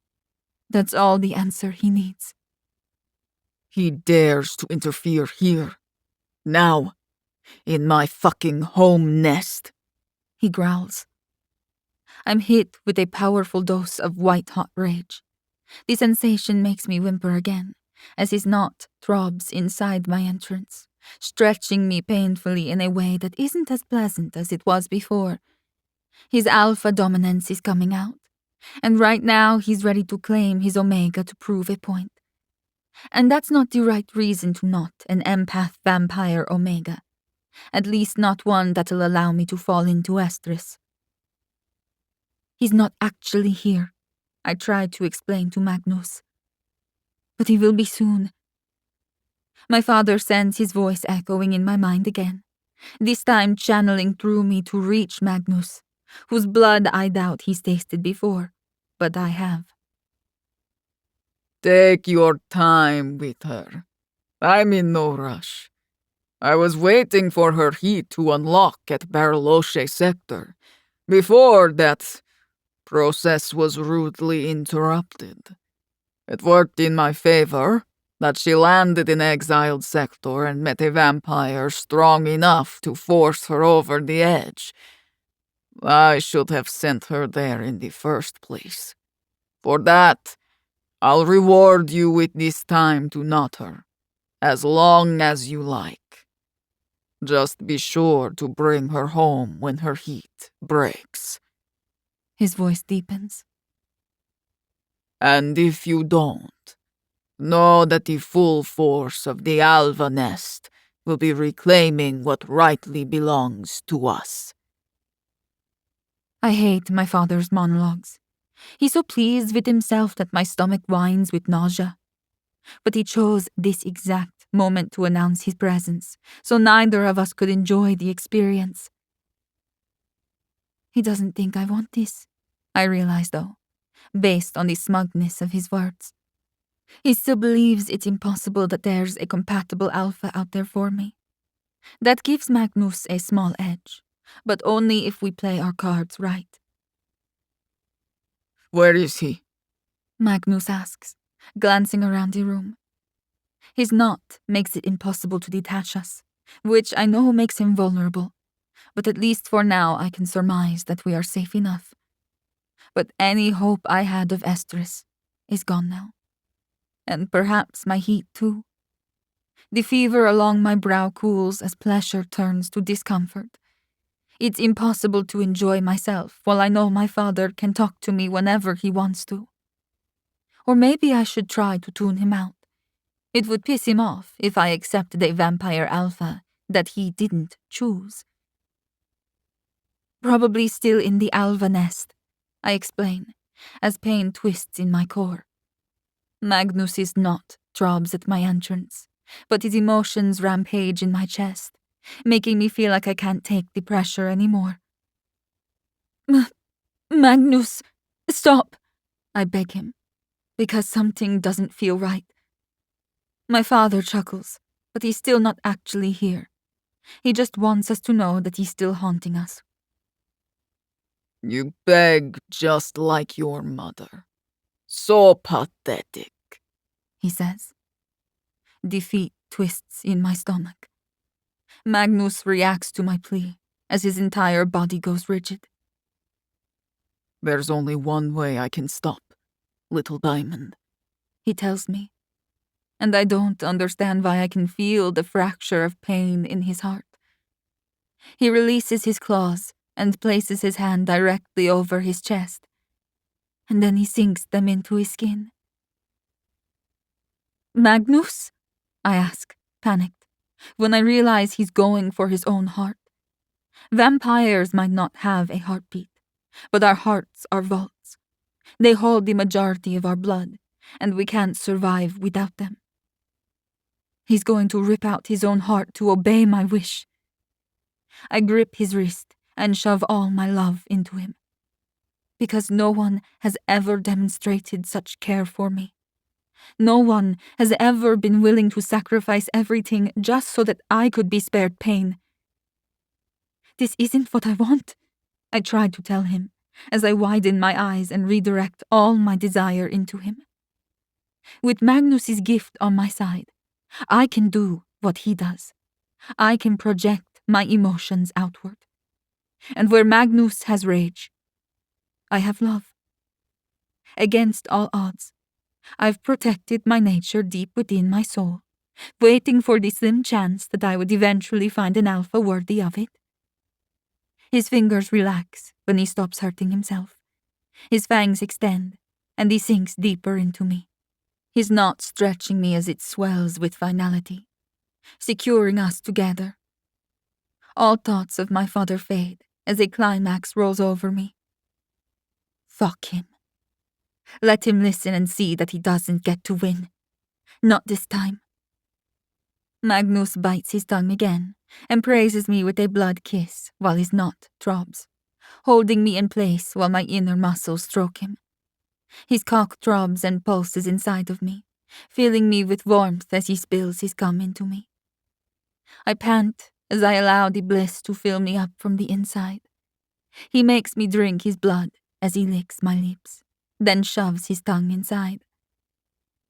that's all the answer he needs. He dares to interfere here. Now. In my fucking home nest. He growls. I'm hit with a powerful dose of white-hot rage. The sensation makes me whimper again, as his knot throbs inside my entrance, stretching me painfully in a way that isn't as pleasant as it was before. His alpha dominance is coming out, and right now he's ready to claim his omega to prove a point. And that's not the right reason to not an empath vampire omega. At least not one that'll allow me to fall into estrus. He's not actually here, I tried to explain to Magnus. But he will be soon. My father sends his voice echoing in my mind again, this time channeling through me to reach Magnus, whose blood I doubt he's tasted before, but I have. Take your time with her. I'm in no rush. I was waiting for her heat to unlock at Bariloche sector, before that process was rudely interrupted. It worked in my favor that she landed in exiled sector and met a vampire strong enough to force her over the edge. I should have sent her there in the first place. For that, I'll reward you with this time to knot her, as long as you like. Just be sure to bring her home when her heat breaks. His voice deepens. And if you don't, know that the full force of the Alva nest will be reclaiming what rightly belongs to us. I hate my father's monologues. He's so pleased with himself that my stomach whines with nausea. But he chose this exact moment to announce his presence, so neither of us could enjoy the experience. He doesn't think I want this, I realize though, based on the smugness of his words. He still believes it's impossible that there's a compatible alpha out there for me. That gives Magnus a small edge, but only if we play our cards right. Where is he? Magnus asks, glancing around the room. His knot makes it impossible to detach us, which I know makes him vulnerable, but at least for now I can surmise that we are safe enough. But any hope I had of estrus is gone now. And perhaps my heat too. The fever along my brow cools as pleasure turns to discomfort. It's impossible to enjoy myself while I know my father can talk to me whenever he wants to. Or maybe I should try to tune him out. It would piss him off if I accepted a vampire alpha that he didn't choose. Probably still in the alva nest, I explain, as pain twists in my core. Magnus's knot throbs at my entrance, but his emotions rampage in my chest, making me feel like I can't take the pressure anymore. Magnus, stop, I beg him, because something doesn't feel right. My father chuckles, but he's still not actually here. He just wants us to know that he's still haunting us. You beg just like your mother. So pathetic, He says. Defeat twists in my stomach. Magnus reacts to my plea as his entire body goes rigid. There's only one way I can stop, little diamond, He tells me, and I don't understand why I can feel the fracture of pain in his heart. He releases his claws and places his hand directly over his chest, and then he sinks them into his skin. Magnus? I ask, panicked, when I realize he's going for his own heart. Vampires might not have a heartbeat, but our hearts are vaults. They hold the majority of our blood, and we can't survive without them. He's going to rip out his own heart to obey my wish. I grip his wrist and shove all my love into him, because no one has ever demonstrated such care for me. No one has ever been willing to sacrifice everything just so that I could be spared pain. This isn't what I want, I try to tell him, as I widen my eyes and redirect all my desire into him. With Magnus's gift on my side, I can do what he does. I can project my emotions outward. And where Magnus has rage, I have love. Against all odds, I've protected my nature deep within my soul, waiting for the slim chance that I would eventually find an alpha worthy of it. His fingers relax when he stops hurting himself. His fangs extend, and he sinks deeper into me. His knot stretching me as it swells with finality, securing us together. All thoughts of my father fade as a climax rolls over me. Fuck him. Let him listen and see that he doesn't get to win. Not this time. Magnus bites his tongue again and praises me with a blood kiss while his knot throbs, holding me in place while my inner muscles stroke him. His cock throbs and pulses inside of me, filling me with warmth as he spills his cum into me. I pant as I allow the bliss to fill me up from the inside. He makes me drink his blood as he licks my lips, then shoves his tongue inside.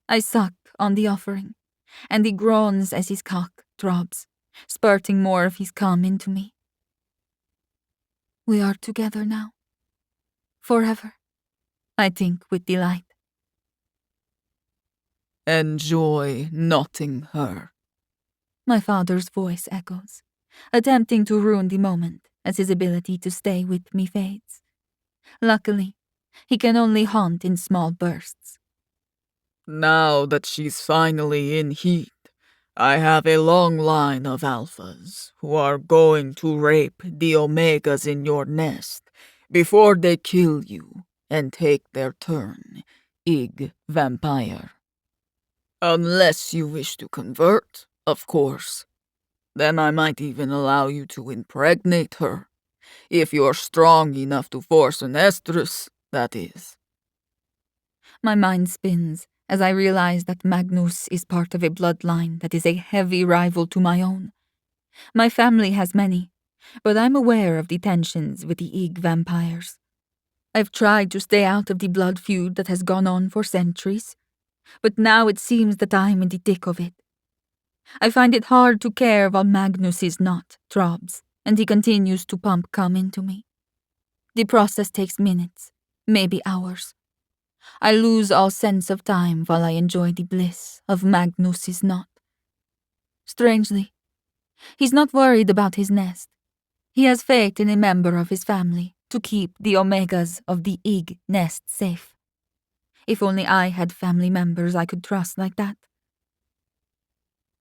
I suck on the offering, and he groans as his cock throbs, spurting more of his cum into me. We are together now. Forever, I think with delight. Enjoy knotting her, My father's voice echoes, attempting to ruin the moment as his ability to stay with me fades. Luckily, he can only haunt in small bursts. Now that she's finally in heat, I have a long line of alphas who are going to rape the omegas in your nest before they kill you and take their turn, Ig Vampire. Unless you wish to convert, of course. Then I might even allow you to impregnate her, if you're strong enough to force an estrus, that is. My mind spins as I realize that Magnus is part of a bloodline that is a heavy rival to my own. My family has many, but I'm aware of the tensions with the Ig vampires. I've tried to stay out of the blood feud that has gone on for centuries, but now it seems that I'm in the thick of it. I find it hard to care while Magnus's knot throbs, and he continues to pump cum into me. The process takes minutes, maybe hours. I lose all sense of time while I enjoy the bliss of Magnus's knot. Strangely, he's not worried about his nest. He has faith in a member of his family to keep the omegas of the Ig nest safe. If only I had family members I could trust like that.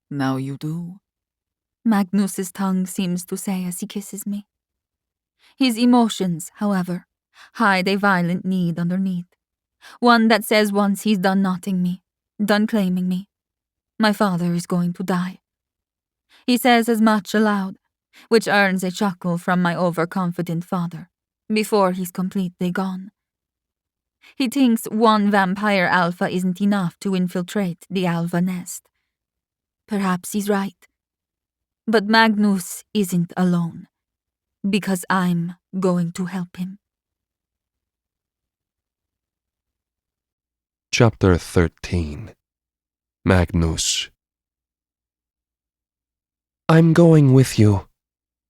Now you do. Magnus's tongue seems to say as he kisses me. His emotions, however, hide a violent need underneath. One that says once he's done knotting me, done claiming me, my father is going to die. He says as much aloud, which earns a chuckle from my overconfident father before he's completely gone. He thinks one vampire alpha isn't enough to infiltrate the alpha nest. Perhaps he's right. But Magnus isn't alone, because I'm going to help him. Chapter 13. Magnus. I'm going with you,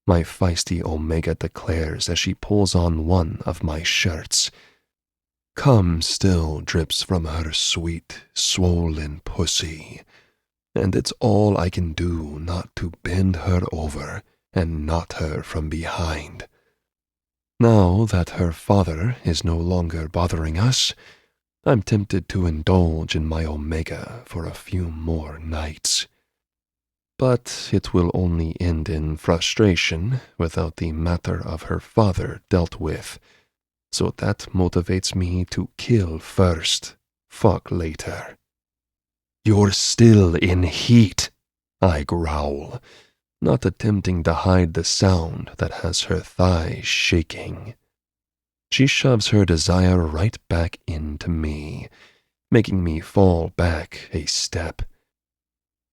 my feisty Omega declares as she pulls on one of my shirts. Cum still drips from her sweet, swollen pussy, and it's all I can do not to bend her over and knot her from behind. Now that her father is no longer bothering us, I'm tempted to indulge in my Omega for a few more nights. But it will only end in frustration without the matter of her father dealt with, so that motivates me to kill first, fuck later. You're still in heat, I growl, not attempting to hide the sound that has her thighs shaking. She shoves her desire right back into me, making me fall back a step.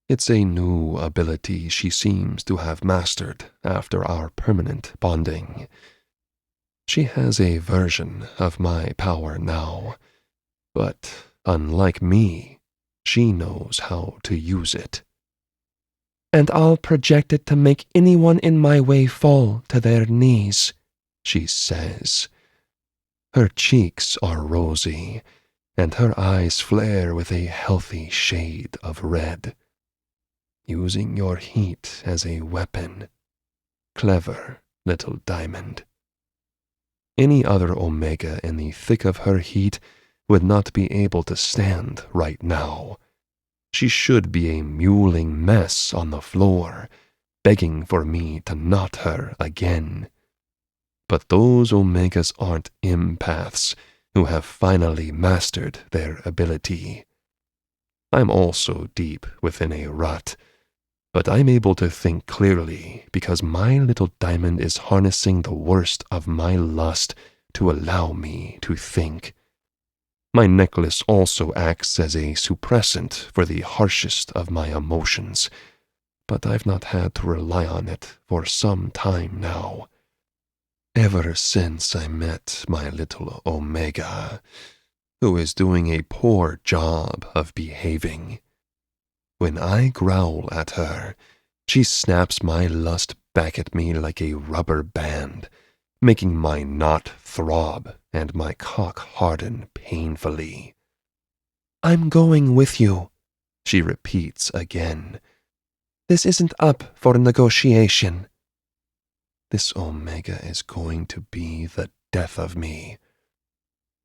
It's a new ability she seems to have mastered after our permanent bonding. She has a version of my power now, but unlike me, she knows how to use it. And I'll project it to make anyone in my way fall to their knees, she says. Her cheeks are rosy, and her eyes flare with a healthy shade of red. Using your heat as a weapon. Clever little diamond. Any other Omega in the thick of her heat would not be able to stand right now. She should be a mewling mess on the floor, begging for me to knot her again. But those Omegas aren't empaths who have finally mastered their ability. I'm also deep within a rut, but I'm able to think clearly because my little diamond is harnessing the worst of my lust to allow me to think. My necklace also acts as a suppressant for the harshest of my emotions, but I've not had to rely on it for some time now. Ever since I met my little Omega, who is doing a poor job of behaving. When I growl at her, she snaps my lust back at me like a rubber band, making my knot throb and my cock harden painfully. I'm going with you, she repeats again. This isn't up for negotiation. This Omega is going to be the death of me.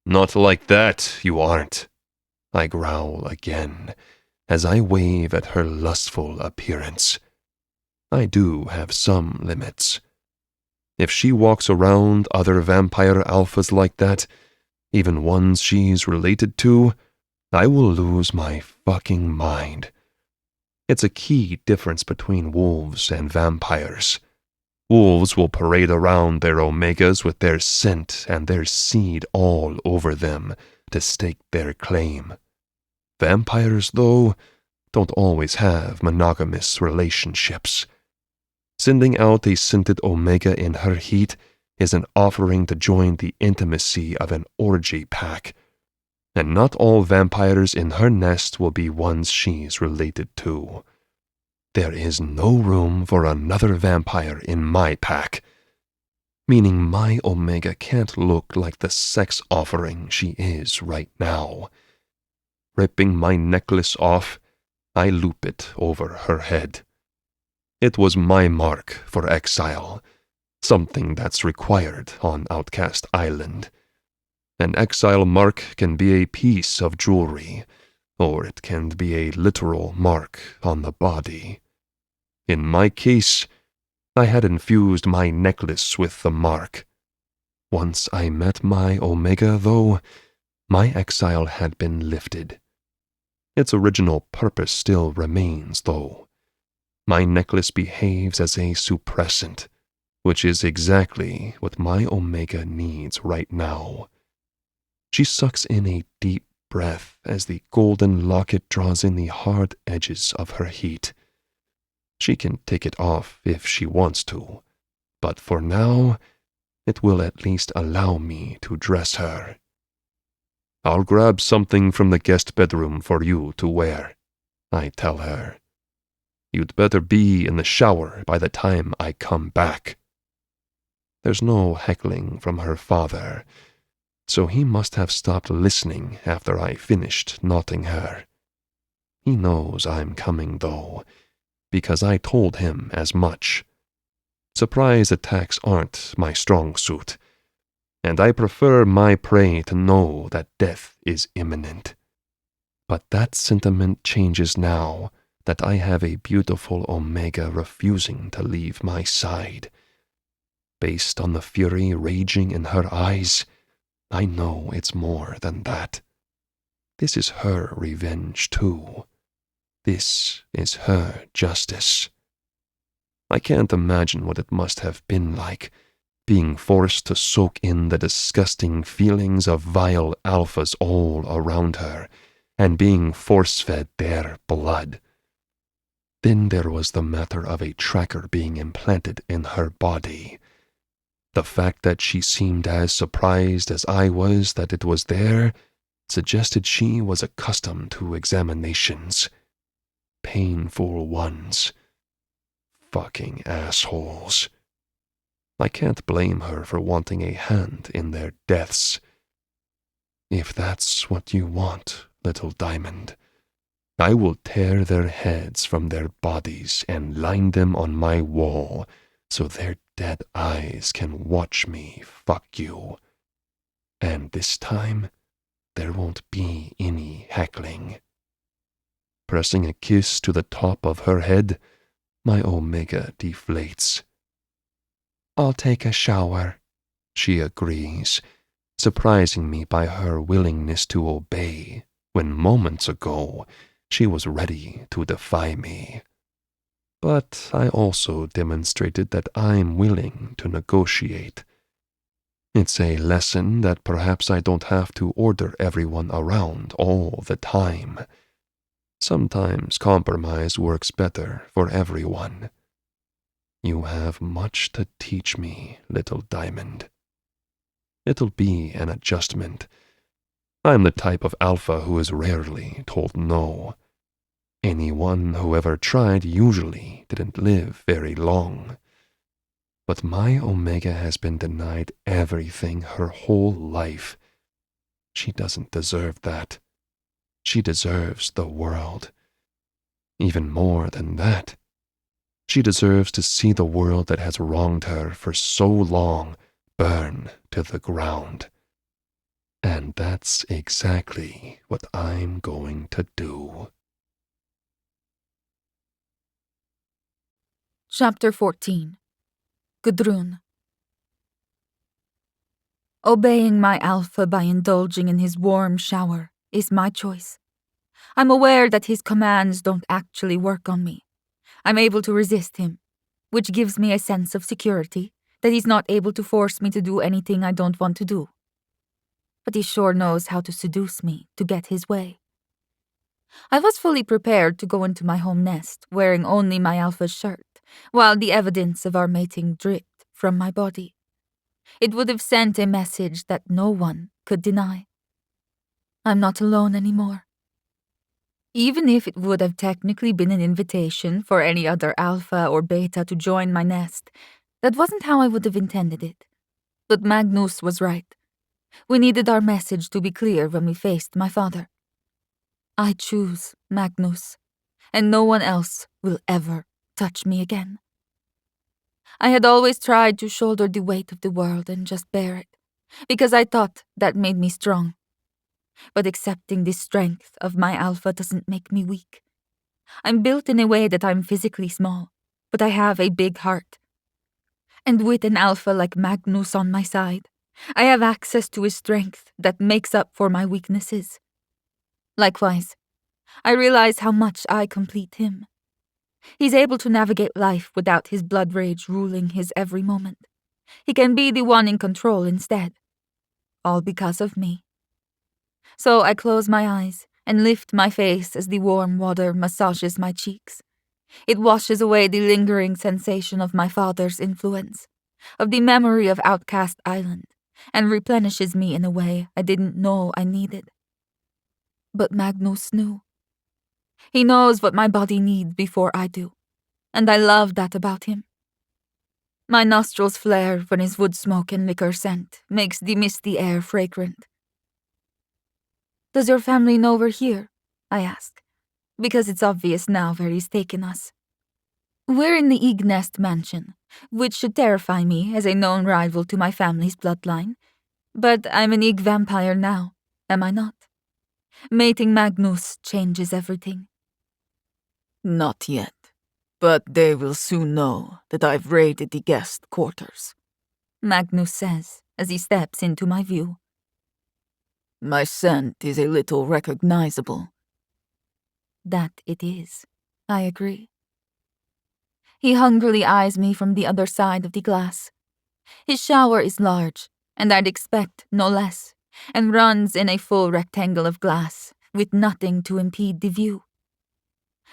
Not like that, you aren't, I growl again, as I wave at her lustful appearance. I do have some limits. If she walks around other vampire alphas like that, even ones she's related to, I will lose my fucking mind. It's a key difference between wolves and vampires. Wolves will parade around their Omegas with their scent and their seed all over them to stake their claim. Vampires, though, don't always have monogamous relationships. Sending out a scented Omega in her heat is an offering to join the intimacy of an orgy pack, and not all vampires in her nest will be ones she's related to. There is no room for another vampire in my pack, meaning my Omega can't look like the sex offering she is right now. Ripping my necklace off, I loop it over her head. It was my mark for exile, something that's required on Outcast Island. An exile mark can be a piece of jewelry, or it can be a literal mark on the body. In my case, I had infused my necklace with the mark. Once I met my Omega, though, my exile had been lifted. Its original purpose still remains, though. My necklace behaves as a suppressant, which is exactly what my Omega needs right now. She sucks in a deep breath as the golden locket draws in the hard edges of her heat. She can take it off if she wants to, but for now, it will at least allow me to dress her. I'll grab something from the guest bedroom for you to wear, I tell her. You'd better be in the shower by the time I come back. There's no heckling from her father, so he must have stopped listening after I finished knotting her. He knows I'm coming, though, because I told him as much. Surprise attacks aren't my strong suit, and I prefer my prey to know that death is imminent. But that sentiment changes now that I have a beautiful Omega refusing to leave my side. Based on the fury raging in her eyes, I know it's more than that. This is her revenge, too. This is her justice. I can't imagine what it must have been like, being forced to soak in the disgusting feelings of vile alphas all around her, and being force-fed their blood. Then there was the matter of a tracker being implanted in her body. The fact that she seemed as surprised as I was that it was there suggested she was accustomed to examinations. Painful ones. Fucking assholes. I can't blame her for wanting a hand in their deaths. If that's what you want, little diamond, I will tear their heads from their bodies and line them on my wall so their dead eyes can watch me fuck you. And this time, there won't be any heckling. Pressing a kiss to the top of her head, my Omega deflates. I'll take a shower, she agrees, surprising me by her willingness to obey when moments ago she was ready to defy me. But I also demonstrated that I'm willing to negotiate. It's a lesson that perhaps I don't have to order everyone around all the time. Sometimes compromise works better for everyone. You have much to teach me, little diamond. It'll be an adjustment. I'm the type of alpha who is rarely told no. Anyone who ever tried usually didn't live very long. But my Omega has been denied everything her whole life. She doesn't deserve that. She deserves the world. Even more than that, she deserves to see the world that has wronged her for so long burn to the ground. And that's exactly what I'm going to do. Chapter 14. Gudrun. Obeying my alpha by indulging in his warm shower is my choice. I'm aware that his commands don't actually work on me. I'm able to resist him, which gives me a sense of security that he's not able to force me to do anything I don't want to do. But he sure knows how to seduce me to get his way. I was fully prepared to go into my home nest wearing only my alpha's shirt, while the evidence of our mating dripped from my body. It would have sent a message that no one could deny. I'm not alone anymore. Even if it would have technically been an invitation for any other alpha or beta to join my nest, that wasn't how I would have intended it. But Magnus was right. We needed our message to be clear when we faced my father. I choose Magnus, and no one else will ever touch me again. I had always tried to shoulder the weight of the world and just bear it, because I thought that made me strong. But accepting the strength of my alpha doesn't make me weak. I'm built in a way that I'm physically small, but I have a big heart. And with an alpha like Magnus on my side, I have access to a strength that makes up for my weaknesses. Likewise, I realize how much I complete him. He's able to navigate life without his blood rage ruling his every moment. He can be the one in control instead. All because of me. So I close my eyes and lift my face as the warm water massages my cheeks. It washes away the lingering sensation of my father's influence, of the memory of Outcast Island, and replenishes me in a way I didn't know I needed. But Magnus knew. He knows what my body needs before I do, and I love that about him. My nostrils flare when his wood smoke and liquor scent makes the misty air fragrant. "Does your family know we're here?" I ask, because it's obvious now where he's taken us. We're in the Ignest mansion, which should terrify me as a known rival to my family's bloodline. But I'm an Ig vampire now, am I not? Mating Magnus changes everything. Not yet, but they will soon know that I've raided the guest quarters, Magnus says as he steps into my view. My scent is a little recognizable. That it is, I agree. He hungrily eyes me from the other side of the glass. His shower is large, and I'd expect no less, and runs in a full rectangle of glass, with nothing to impede the view.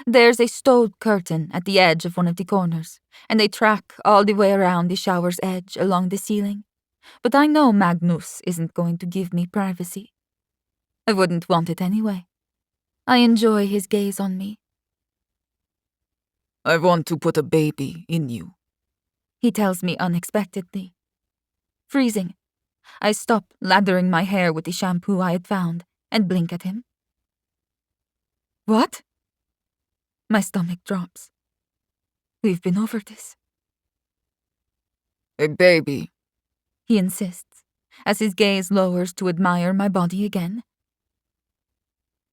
There's a stowed curtain at the edge of one of the corners, and a track all the way around the shower's edge along the ceiling. But I know Magnus isn't going to give me privacy. I wouldn't want it anyway. I enjoy his gaze on me. I want to put a baby in you, He tells me unexpectedly. Freezing, I stop lathering my hair with the shampoo I had found and blink at him. What? My stomach drops. We've been over this. A baby. He insists, as his gaze lowers to admire my body again.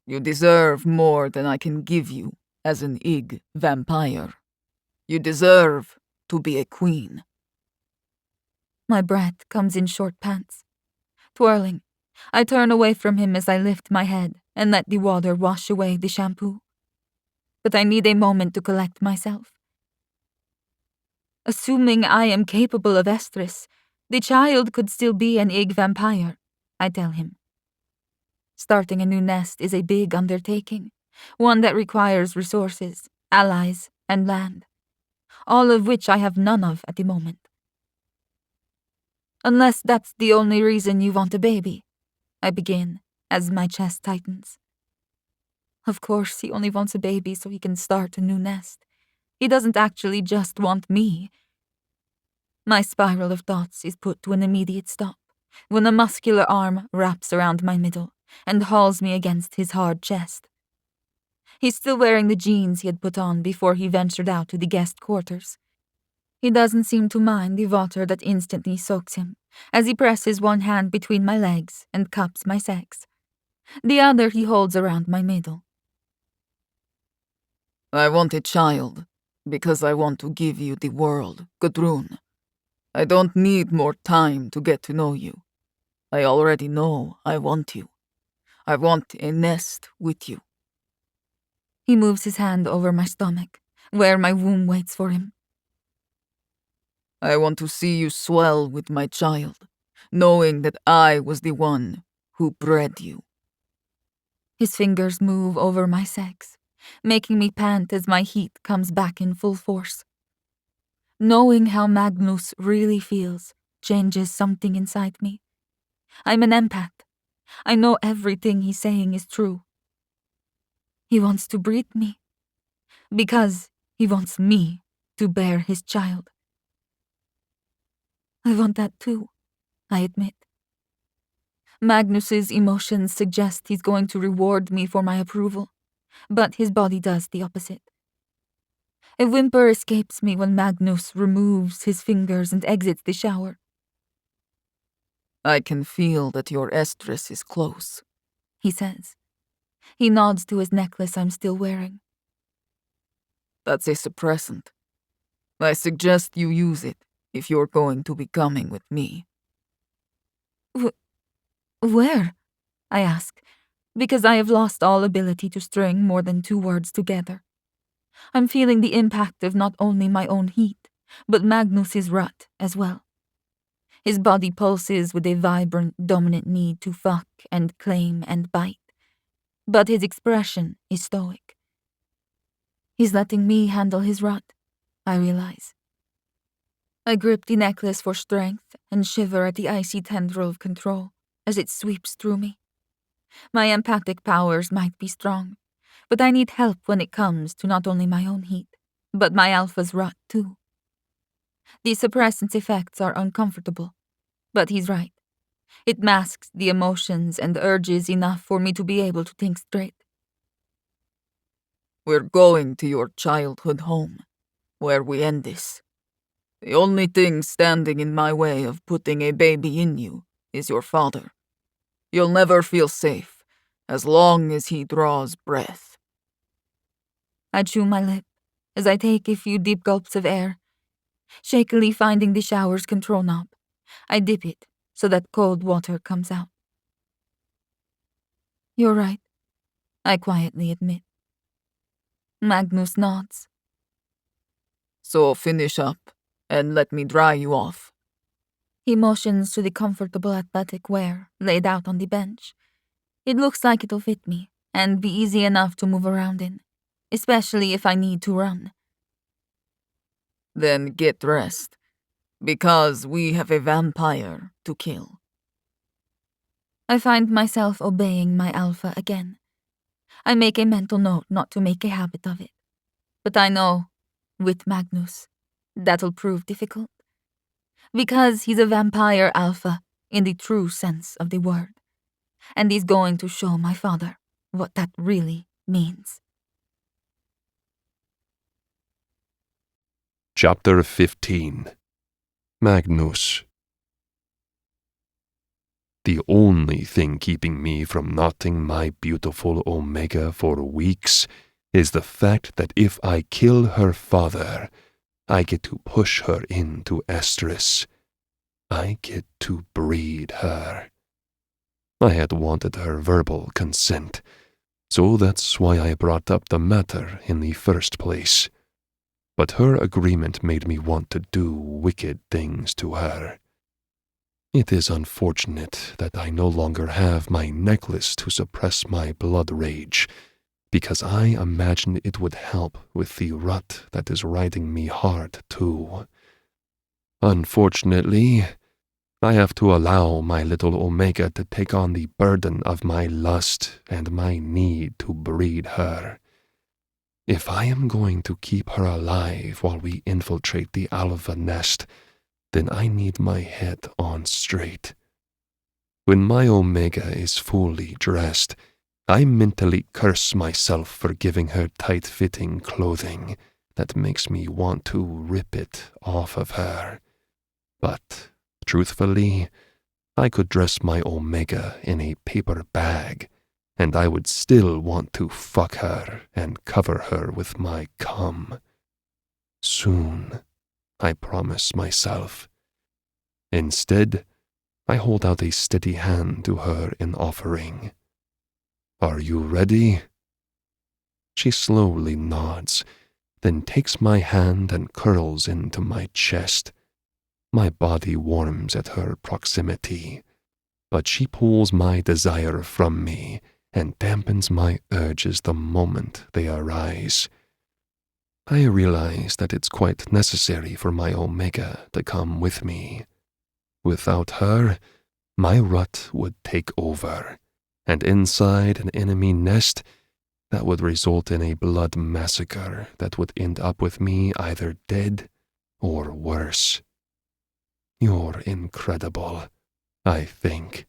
You deserve more than I can give you as an Ig vampire. You deserve to be a queen. My breath comes in short pants. Twirling, I turn away from him as I lift my head and let the water wash away the shampoo. But I need a moment to collect myself. Assuming I am capable of estrus, the child could still be an Ig vampire, I tell him. Starting a new nest is a big undertaking, one that requires resources, allies, and land, all of which I have none of at the moment. Unless that's the only reason you want a baby, I begin, as my chest tightens. Of course, he only wants a baby so he can start a new nest. He doesn't actually just want me. My spiral of thoughts is put to an immediate stop when a muscular arm wraps around my middle and hauls me against his hard chest. He's still wearing the jeans he had put on before he ventured out to the guest quarters. He doesn't seem to mind the water that instantly soaks him, as he presses one hand between my legs and cups my sex. The other he holds around my middle. I want a child, because I want to give you the world, Gudrun. I don't need more time to get to know you. I already know I want you. I want a nest with you. He moves his hand over my stomach, where my womb waits for him. I want to see you swell with my child, knowing that I was the one who bred you. His fingers move over my sex, making me pant as my heat comes back in full force. Knowing how Magnus really feels changes something inside me. I'm an empath. I know everything he's saying is true. He wants to breed me, because he wants me to bear his child. I want that too, I admit. Magnus's emotions suggest he's going to reward me for my approval, but his body does the opposite. A whimper escapes me when Magnus removes his fingers and exits the shower. I can feel that your estrus is close, He says. He nods to his necklace I'm still wearing. That's a suppressant. I suggest you use it if you're going to be coming with me. Where? I ask, because I have lost all ability to string more than two words together. I'm feeling the impact of not only my own heat, but Magnus's rut as well. His body pulses with a vibrant, dominant need to fuck and claim and bite, but his expression is stoic. He's letting me handle his rut, I realize. I grip the necklace for strength and shiver at the icy tendril of control as it sweeps through me. My empathic powers might be strong, but I need help when it comes to not only my own heat, but my alpha's rut too. The suppressant's effects are uncomfortable, but he's right. It masks the emotions and urges enough for me to be able to think straight. We're going to your childhood home, where we end this. The only thing standing in my way of putting a baby in you is your father. You'll never feel safe as long as he draws breath. I chew my lip as I take a few deep gulps of air. Shakily finding the shower's control knob, I dip it so that cold water comes out. You're right, I quietly admit. Magnus nods. So finish up and let me dry you off. He motions to the comfortable athletic wear laid out on the bench. It looks like it'll fit me and be easy enough to move around in, especially if I need to run. Then get dressed, because we have a vampire to kill. I find myself obeying my alpha again. I make a mental note not to make a habit of it. But I know, with Magnus, that'll prove difficult. Because he's a vampire alpha in the true sense of the word. And he's going to show my father what that really means. Chapter 15. Magnus. The only thing keeping me from knotting my beautiful Omega for weeks is the fact that if I kill her father, I get to push her into estrus. I get to breed her. I had wanted her verbal consent, so that's why I brought up the matter in the first place. But her agreement made me want to do wicked things to her. It is unfortunate that I no longer have my necklace to suppress my blood rage, because I imagined it would help with the rut that is riding me hard too. Unfortunately, I have to allow my little Omega to take on the burden of my lust and my need to breed her. If I am going to keep her alive while we infiltrate the alpha nest, then I need my head on straight. When my Omega is fully dressed, I mentally curse myself for giving her tight-fitting clothing that makes me want to rip it off of her. But, truthfully, I could dress my Omega in a paper bag, and I would still want to fuck her and cover her with my cum. Soon, I promise myself. Instead, I hold out a steady hand to her in offering. Are you ready? She slowly nods, then takes my hand and curls into my chest. My body warms at her proximity, but she pulls my desire from me and dampens my urges the moment they arise. I realize that it's quite necessary for my Omega to come with me. Without her, my rut would take over, and inside an enemy nest, that would result in a blood massacre that would end up with me either dead or worse. You're incredible, I think.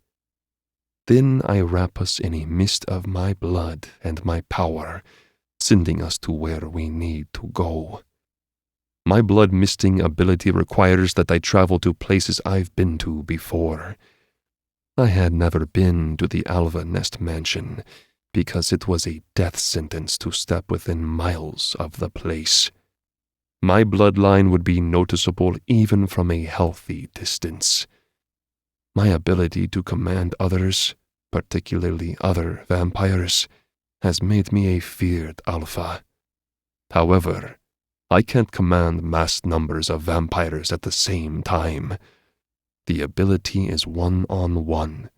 Then I wrap us in a mist of my blood and my power, sending us to where we need to go. My blood misting ability requires that I travel to places I've been to before. I had never been to the Alva Nest Mansion, because it was a death sentence to step within miles of the place. My bloodline would be noticeable even from a healthy distance. My ability to command others, particularly other vampires, has made me a feared alpha. However, I can't command mass numbers of vampires at the same time. The ability is one-on-one,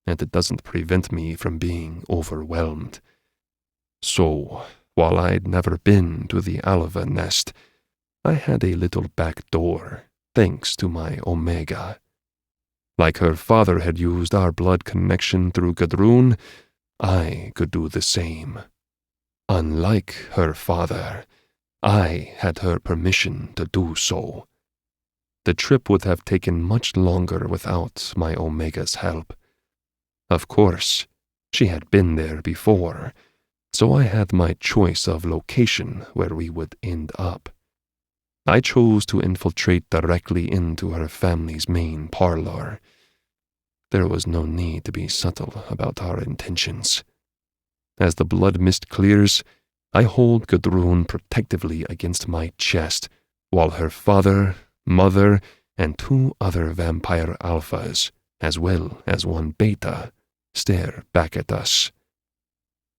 and it doesn't prevent me from being overwhelmed. So, while I'd never been to the Alva nest, I had a little back door, thanks to my Omega. Like her father had used our blood connection through Gudrun, I could do the same. Unlike her father, I had her permission to do so. The trip would have taken much longer without my Omega's help. Of course, she had been there before, so I had my choice of location where we would end up. I chose to infiltrate directly into her family's main parlor. There was no need to be subtle about our intentions. As the blood mist clears, I hold Gudrun protectively against my chest, while her father, mother, and 2 other vampire alphas, as well as 1 beta, stare back at us.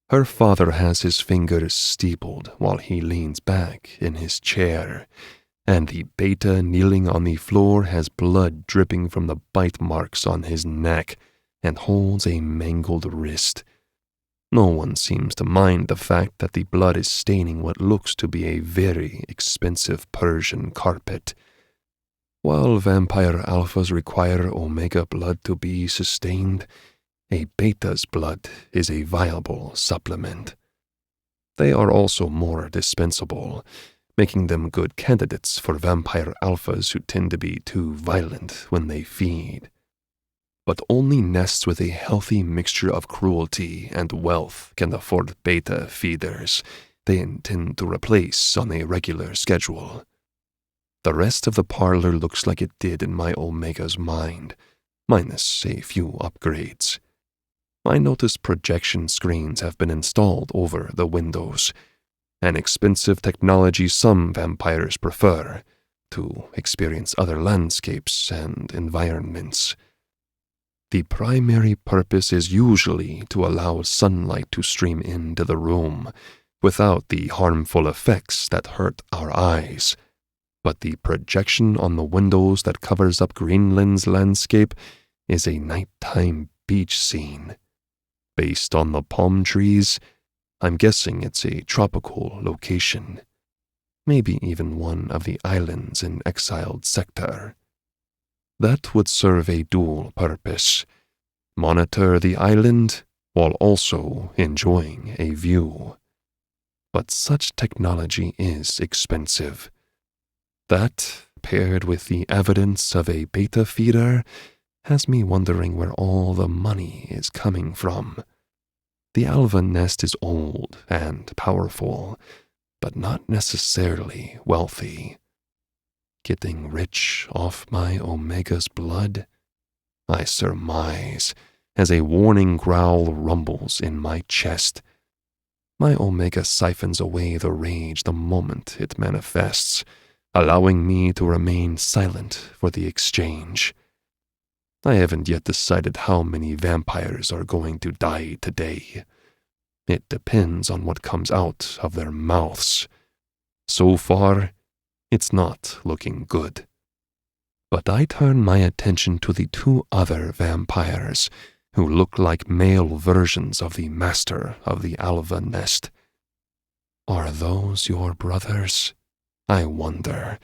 Her father has his fingers steepled while he leans back in his chair, and the beta kneeling on the floor has blood dripping from the bite marks on his neck and holds a mangled wrist. No one seems to mind the fact that the blood is staining what looks to be a very expensive Persian carpet. While vampire alphas require Omega blood to be sustained, a beta's blood is a viable supplement. They are also more dispensable, making them good candidates for vampire alphas who tend to be too violent when they feed. But only nests with a healthy mixture of cruelty and wealth can afford beta feeders they intend to replace on a regular schedule. The rest of the parlor looks like it did in my Omega's mind, minus a few upgrades. I notice projection screens have been installed over the windows, an expensive technology some vampires prefer to experience other landscapes and environments. The primary purpose is usually to allow sunlight to stream into the room without the harmful effects that hurt our eyes, but the projection on the windows that covers up Greenland's landscape is a nighttime beach scene. Based on the palm trees, I'm guessing it's a tropical location, maybe even one of the islands in Exiled Sector. That would serve a dual purpose: monitor the island while also enjoying a view. But such technology is expensive. That, paired with the evidence of a beta feeder, has me wondering where all the money is coming from. The Alva nest is old and powerful, but not necessarily wealthy. Getting rich off my Omega's blood? I surmise, as a warning growl rumbles in my chest. My Omega siphons away the rage the moment it manifests, allowing me to remain silent for the exchange. I haven't yet decided how many vampires are going to die today. It depends on what comes out of their mouths. So far, it's not looking good. But I turn my attention to the 2 other vampires who look like male versions of the master of the Alva nest. Are those your brothers? I wonder.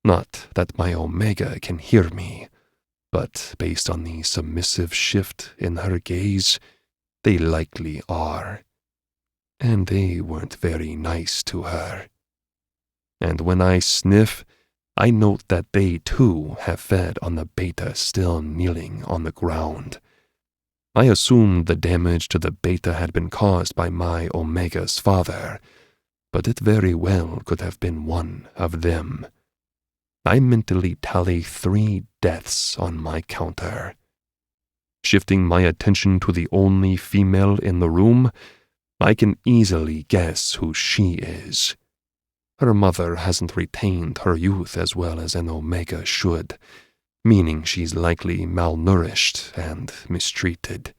Not that my Omega can hear me, but based on the submissive shift in her gaze, they likely are. And they weren't very nice to her. And when I sniff, I note that they too have fed on the beta still kneeling on the ground. I assumed the damage to the beta had been caused by my Omega's father, but it very well could have been one of them. I mentally tally 3 deaths on my counter. Shifting my attention to the only female in the room, I can easily guess who she is. Her mother hasn't retained her youth as well as an Omega should, meaning she's likely malnourished and mistreated.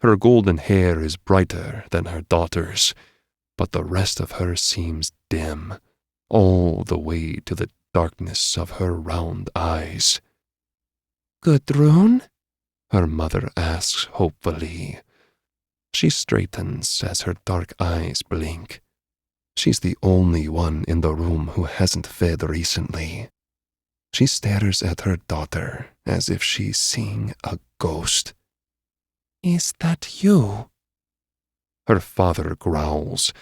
Her golden hair is brighter than her daughter's, but the rest of her seems dim, all the way to the darkness of her round eyes. "Gudrun?" Her mother asks hopefully. She straightens as her dark eyes blink. She's the only one in the room who hasn't fed recently. She stares at her daughter as if she's seeing a ghost. "Is that you?" Her father growls,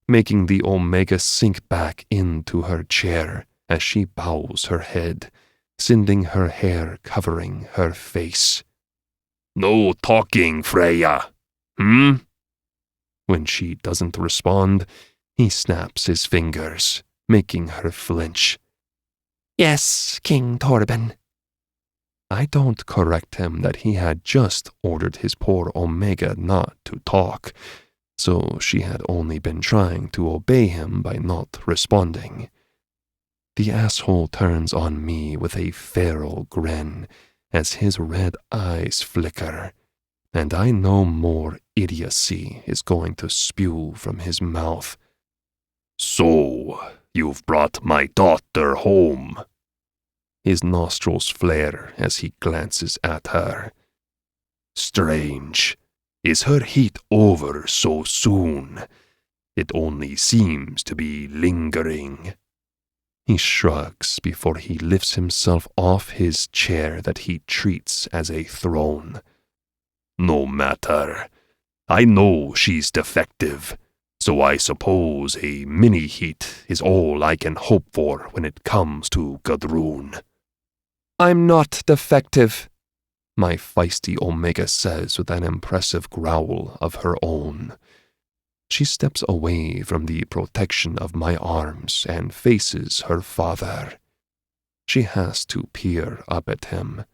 making the Omega sink back into her chair as she bows her head, sending her hair covering her face. "No talking, Freya. When she doesn't respond, he snaps his fingers, making her flinch. "Yes, King Torben." I don't correct him that he had just ordered his poor Omega not to talk, so she had only been trying to obey him by not responding. The asshole turns on me with a feral grin as his red eyes flicker, and I know more idiocy is going to spew from his mouth. "So, you've brought my daughter home." His nostrils flare as he glances at her. "Strange. Is her heat over so soon? It only seems to be lingering." He shrugs before he lifts himself off his chair that he treats as a throne. "No matter. I know she's defective, so I suppose a mini-heat is all I can hope for when it comes to Gudrun." "I'm not defective," my feisty Omega says with an impressive growl of her own. She steps away from the protection of my arms and faces her father. She has to peer up at him.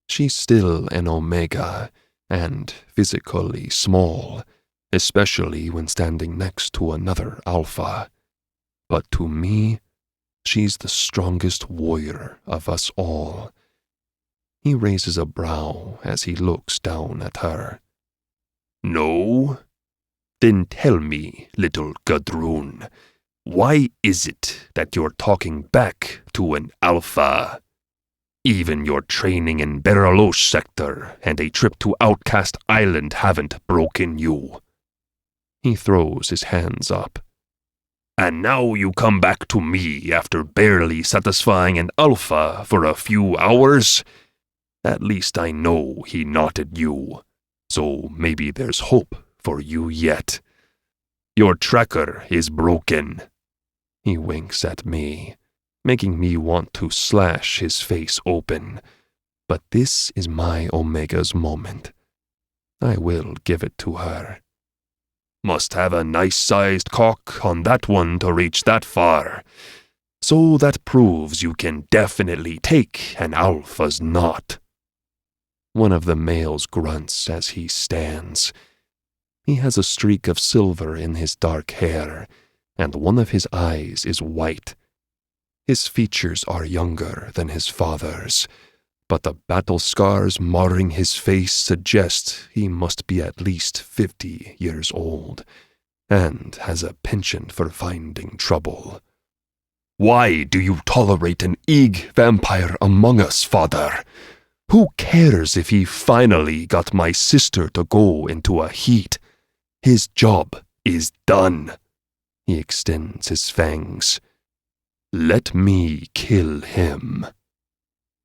She's still an Omega, and physically small, especially when standing next to another Alpha. But to me, she's the strongest warrior of us all. He raises a brow as he looks down at her. "No? Then tell me, little Gudrun, why is it that you're talking back to an Alpha? Even your training in Beralosh sector and a trip to Outcast Island haven't broken you." He throws his hands up. "And now you come back to me after barely satisfying an Alpha for a few hours? At least I know he knotted you, so maybe there's hope for you yet. Your tracker is broken." He winks at me, making me want to slash his face open. But this is my Omega's moment. I will give it to her. "Must have a nice-sized cock on that one to reach that far. So that proves you can definitely take an Alpha's knot." One of the males grunts as he stands. He has a streak of silver in his dark hair, and one of his eyes is white. His features are younger than his father's, but the battle scars marring his face suggest he must be at least 50 years old, and has a penchant for finding trouble. "Why do you tolerate an Ig vampire among us, father? Who cares if he finally got my sister to go into a heat? His job is done." He extends his fangs. "Let me kill him."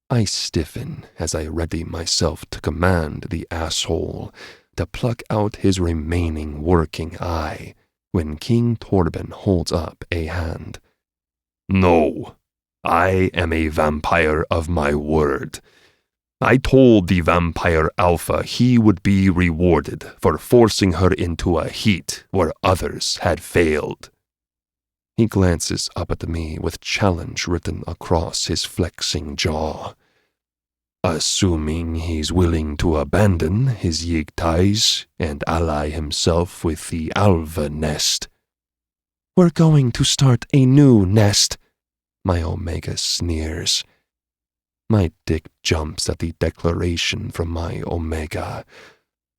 I stiffen as I ready myself to command the asshole to pluck out his remaining working eye when King Torben holds up a hand. "No, I am a vampire of my word. I told the vampire Alpha he would be rewarded for forcing her into a heat where others had failed." He glances up at me with challenge written across his flexing jaw. "Assuming he's willing to abandon his Yig ties and ally himself with the Alva nest." "We're going to start a new nest," my Omega sneers. My dick jumps at the declaration from my Omega,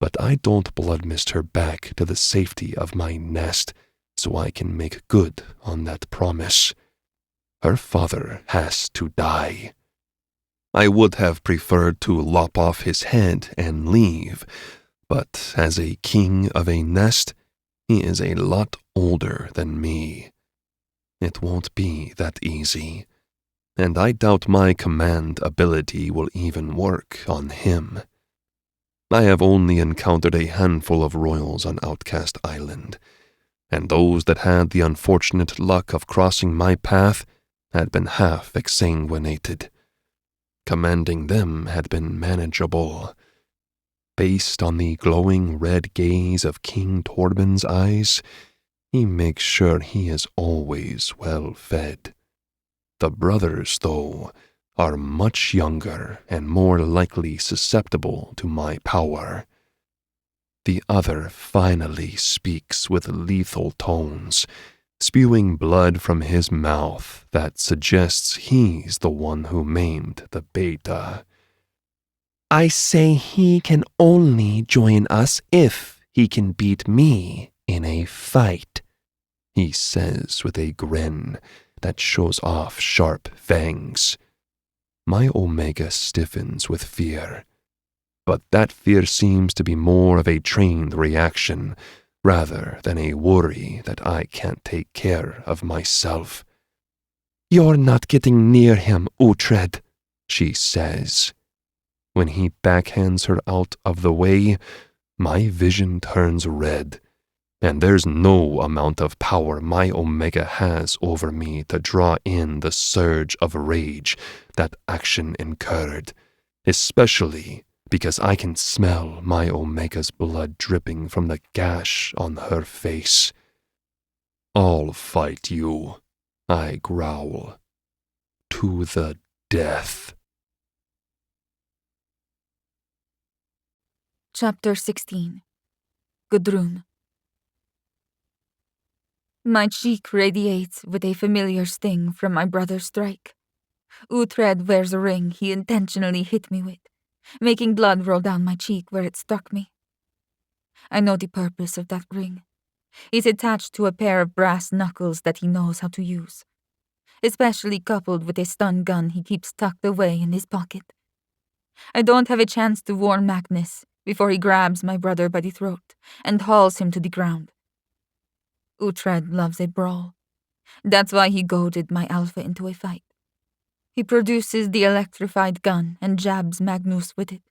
but I don't blood mist her back to the safety of my nest, so I can make good on that promise. Her father has to die. I would have preferred to lop off his head and leave, but as a king of a nest, he is a lot older than me. It won't be that easy, and I doubt my command ability will even work on him. I have only encountered a handful of royals on Outcast Island, and those that had the unfortunate luck of crossing my path had been half exsanguinated. Commanding them had been manageable. Based on the glowing red gaze of King Torben's eyes, he makes sure he is always well fed. The brothers, though, are much younger and more likely susceptible to my power. The other finally speaks with lethal tones, spewing blood from his mouth that suggests he's the one who maimed the beta. I say he can only join us if he can beat me in a fight, he says with a grin that shows off sharp fangs. My Omega stiffens with fear, but that fear seems to be more of a trained reaction rather than a worry that I can't take care of myself. You're not getting near him, Uhtred, she says. When he backhands her out of the way, my vision turns red, and there's no amount of power my Omega has over me to draw in the surge of rage that action incurred, especially because I can smell my Omega's blood dripping from the gash on her face. I'll fight you, I growl. To the death. Chapter 16. Gudrun. My cheek radiates with a familiar sting from my brother's strike. Uhtred wears a ring he intentionally hit me with, making blood roll down my cheek where it struck me. I know the purpose of that ring. It's attached to a pair of brass knuckles that he knows how to use, especially coupled with a stun gun he keeps tucked away in his pocket. I don't have a chance to warn Magnus before he grabs my brother by the throat and hauls him to the ground. Uhtred loves a brawl. That's why he goaded my alpha into a fight. He produces the electrified gun and jabs Magnus with it,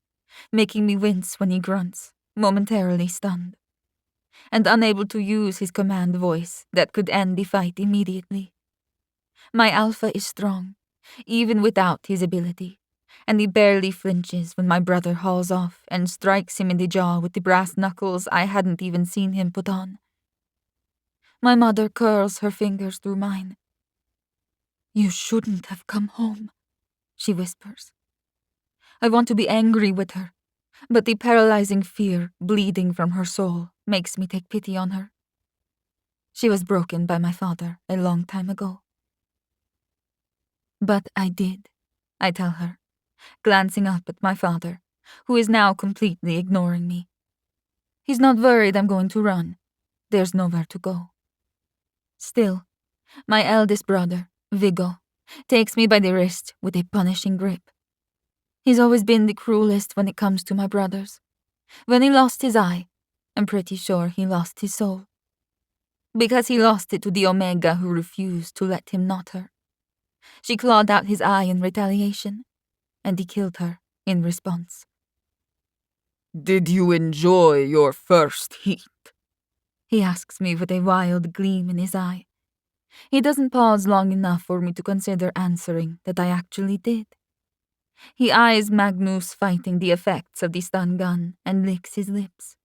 making me wince when he grunts, momentarily stunned, and unable to use his command voice that could end the fight immediately. My alpha is strong, even without his ability, and he barely flinches when my brother hauls off and strikes him in the jaw with the brass knuckles I hadn't even seen him put on. My mother curls her fingers through mine. You shouldn't have come home, she whispers. I want to be angry with her, but the paralyzing fear bleeding from her soul makes me take pity on her. She was broken by my father a long time ago. But I did, I tell her, glancing up at my father, who is now completely ignoring me. He's not worried I'm going to run. There's nowhere to go. Still, my eldest brother, Viggo, takes me by the wrist with a punishing grip. He's always been the cruelest when it comes to my brothers. When he lost his eye, I'm pretty sure he lost his soul. Because he lost it to the Omega who refused to let him not her. She clawed out his eye in retaliation, and he killed her in response. Did you enjoy your first heat? He asks me with a wild gleam in his eye. He doesn't pause long enough for me to consider answering that I actually did. He eyes Magnus fighting the effects of the stun gun and licks his lips.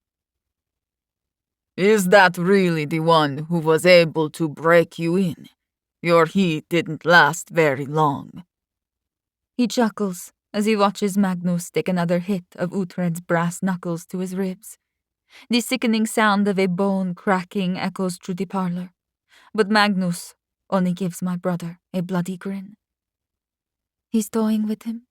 Is that really the one who was able to break you in? Your heat didn't last very long. He chuckles as he watches Magnus take another hit of Uhtred's brass knuckles to his ribs. The sickening sound of a bone cracking echoes through the parlor, but Magnus only gives my brother a bloody grin. He's toying with him.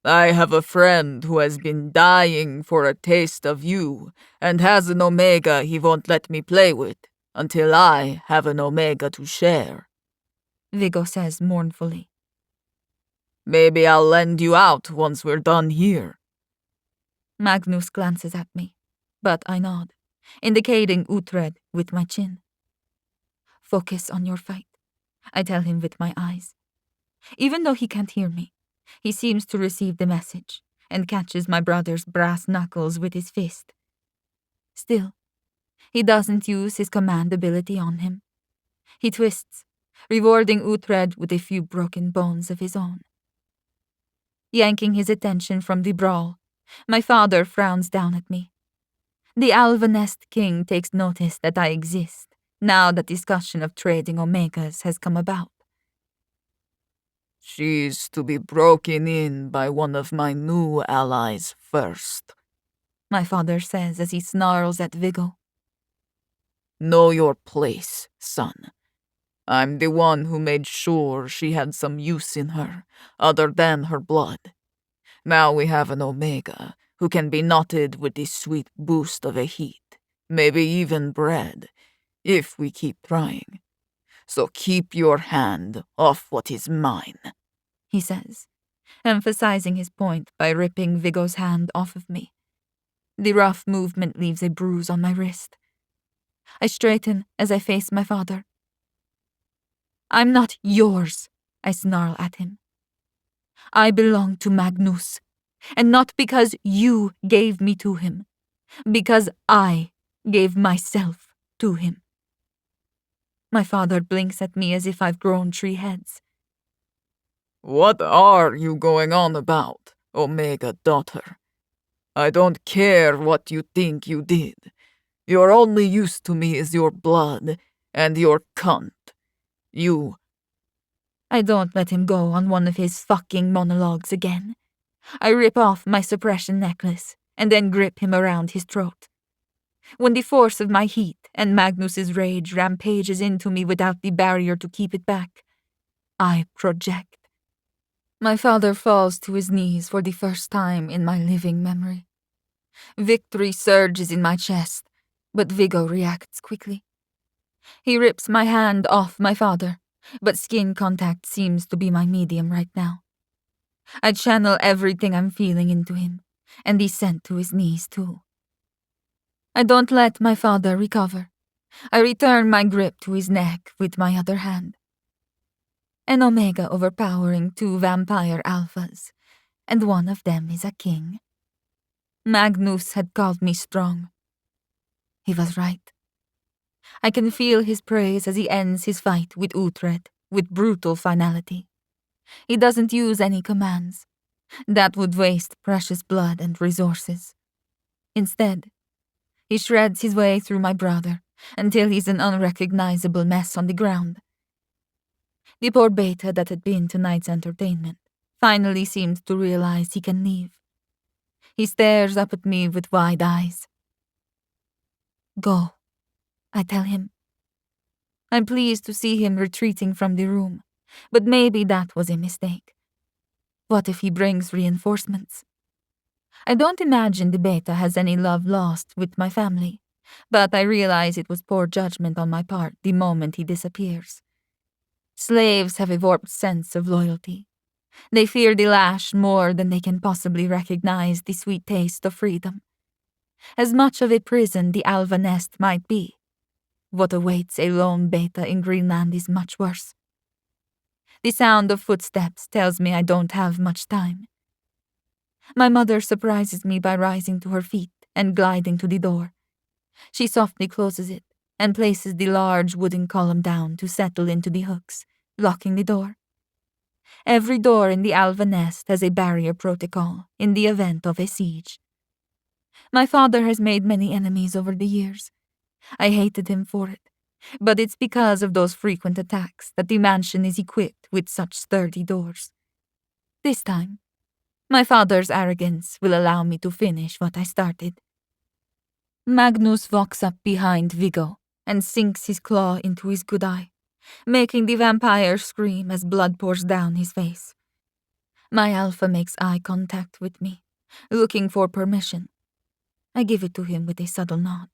I have a friend who has been dying for a taste of you, and has an Omega he won't let me play with, until I have an Omega to share. Viggo says mournfully. Maybe I'll lend you out once we're done here. Magnus glances at me, but I nod, indicating Uhtred with my chin. Focus on your fight, I tell him with my eyes. Even though he can't hear me, he seems to receive the message and catches my brother's brass knuckles with his fist. Still, he doesn't use his command ability on him. He twists, rewarding Uhtred with a few broken bones of his own. Yanking his attention from the brawl, my father frowns down at me. The Alvanest king takes notice that I exist, now that discussion of trading Omegas has come about. She's to be broken in by one of my new allies first, my father says as he snarls at Viggo. Know your place, son. I'm the one who made sure she had some use in her, other than her blood. Now we have an Omega, who can be knotted with the sweet boost of a heat, maybe even bred, if we keep trying. So keep your hand off what is mine, he says, emphasizing his point by ripping Viggo's hand off of me. The rough movement leaves a bruise on my wrist. I straighten as I face my father. I'm not yours, I snarl at him. I belong to Magnus, and not because you gave me to him, because I gave myself to him. My father blinks at me as if I've grown 3 heads. What are you going on about, Omega daughter? I don't care what you think you did. Your only use to me is your blood and your cunt. I don't let him go on one of his fucking monologues again. I rip off my suppression necklace and then grip him around his throat. When the force of my heat and Magnus's rage rampages into me without the barrier to keep it back, I project. My father falls to his knees for the first time in my living memory. Victory surges in my chest, but Viggo reacts quickly. He rips my hand off my father, but skin contact seems to be my medium right now. I channel everything I'm feeling into him, and descend to his knees too. I don't let my father recover. I return my grip to his neck with my other hand. An Omega overpowering 2 vampire alphas, and one of them is a king. Magnus had called me strong. He was right. I can feel his praise as he ends his fight with Uhtred with brutal finality. He doesn't use any commands. That would waste precious blood and resources. Instead, he shreds his way through my brother until he's an unrecognizable mess on the ground. The poor beta that had been tonight's entertainment finally seems to realize he can leave. He stares up at me with wide eyes. Go, I tell him. I'm pleased to see him retreating from the room, but maybe that was a mistake. What if he brings reinforcements? I don't imagine the beta has any love lost with my family, but I realize it was poor judgment on my part the moment he disappears. Slaves have a warped sense of loyalty. They fear the lash more than they can possibly recognize the sweet taste of freedom. As much of a prison the Alva Nest might be, what awaits a lone beta in Greenland is much worse. The sound of footsteps tells me I don't have much time. My mother surprises me by rising to her feet and gliding to the door. She softly closes it and places the large wooden column down to settle into the hooks, locking the door. Every door in the Alva Nest has a barrier protocol in the event of a siege. My father has made many enemies over the years. I hated him for it, but it's because of those frequent attacks that the mansion is equipped with such sturdy doors. This time, my father's arrogance will allow me to finish what I started. Magnus walks up behind Viggo and sinks his claw into his good eye, making the vampire scream as blood pours down his face. My alpha makes eye contact with me, looking for permission. I give it to him with a subtle nod.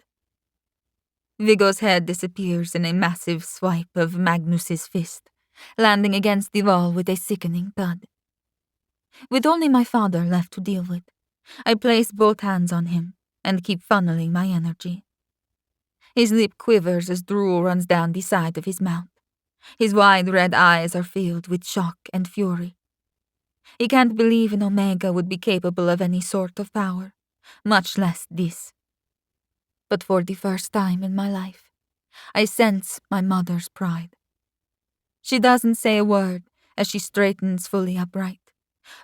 Viggo's head disappears in a massive swipe of Magnus's fist, landing against the wall with a sickening thud. With only my father left to deal with, I place both hands on him and keep funneling my energy. His lip quivers as drool runs down the side of his mouth. His wide red eyes are filled with shock and fury. He can't believe an Omega would be capable of any sort of power, much less this. But for the first time in my life, I sense my mother's pride. She doesn't say a word as she straightens fully upright,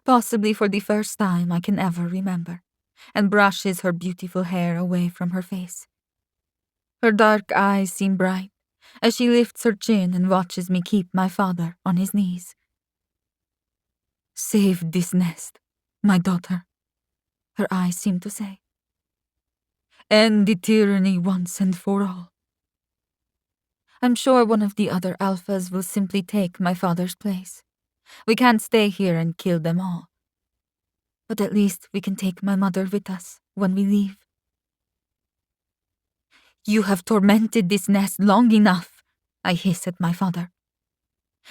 possibly for the first time I can ever remember, and brushes her beautiful hair away from her face. Her dark eyes seem bright as she lifts her chin and watches me keep my father on his knees. Save this nest, my daughter, her eyes seem to say. End the tyranny once and for all. I'm sure one of the other alphas will simply take my father's place. We can't stay here and kill them all. But at least we can take my mother with us when we leave. You have tormented this nest long enough, I hiss at my father.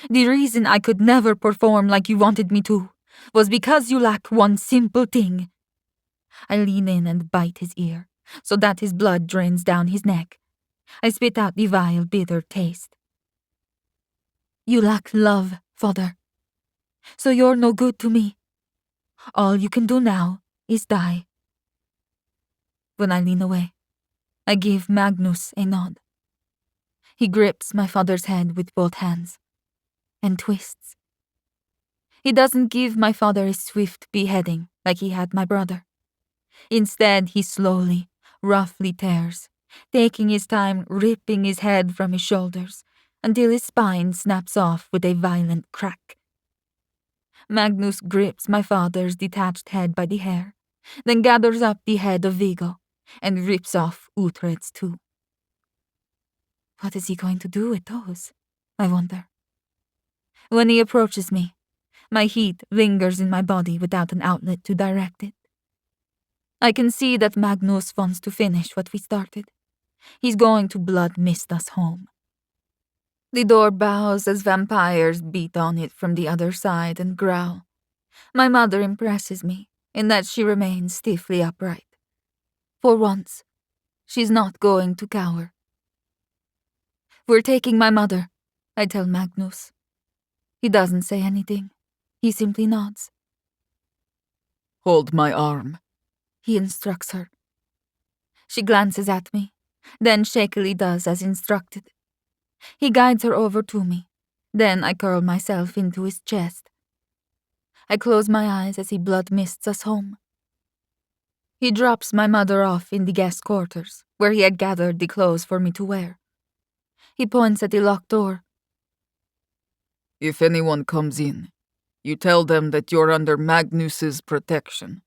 The reason I could never perform like you wanted me to was because you lack one simple thing. I lean in and bite his ear, so that his blood drains down his neck. I spit out the vile, bitter taste. You lack love, father. So you're no good to me. All you can do now is die. When I lean away, I give Magnus a nod. He grips my father's head with both hands and twists. He doesn't give my father a swift beheading like he had my brother. Instead, he slowly, roughly tears, taking his time ripping his head from his shoulders until his spine snaps off with a violent crack. Magnus grips my father's detached head by the hair, then gathers up the head of Viggo and rips off Uhtred's too. What is he going to do with those? I wonder. When he approaches me, my heat lingers in my body without an outlet to direct it. I can see that Magnus wants to finish what we started. He's going to blood mist us home. The door bows as vampires beat on it from the other side and growl. My mother impresses me in that she remains stiffly upright. For once, she's not going to cower. We're taking my mother, I tell Magnus. He doesn't say anything. He simply nods. Hold my arm, he instructs her. She glances at me, then shakily does as instructed. He guides her over to me. Then I curl myself into his chest. I close my eyes as he blood mists us home. He drops my mother off in the guest quarters, where he had gathered the clothes for me to wear. He points at the locked door. If anyone comes in, you tell them that you're under Magnus's protection.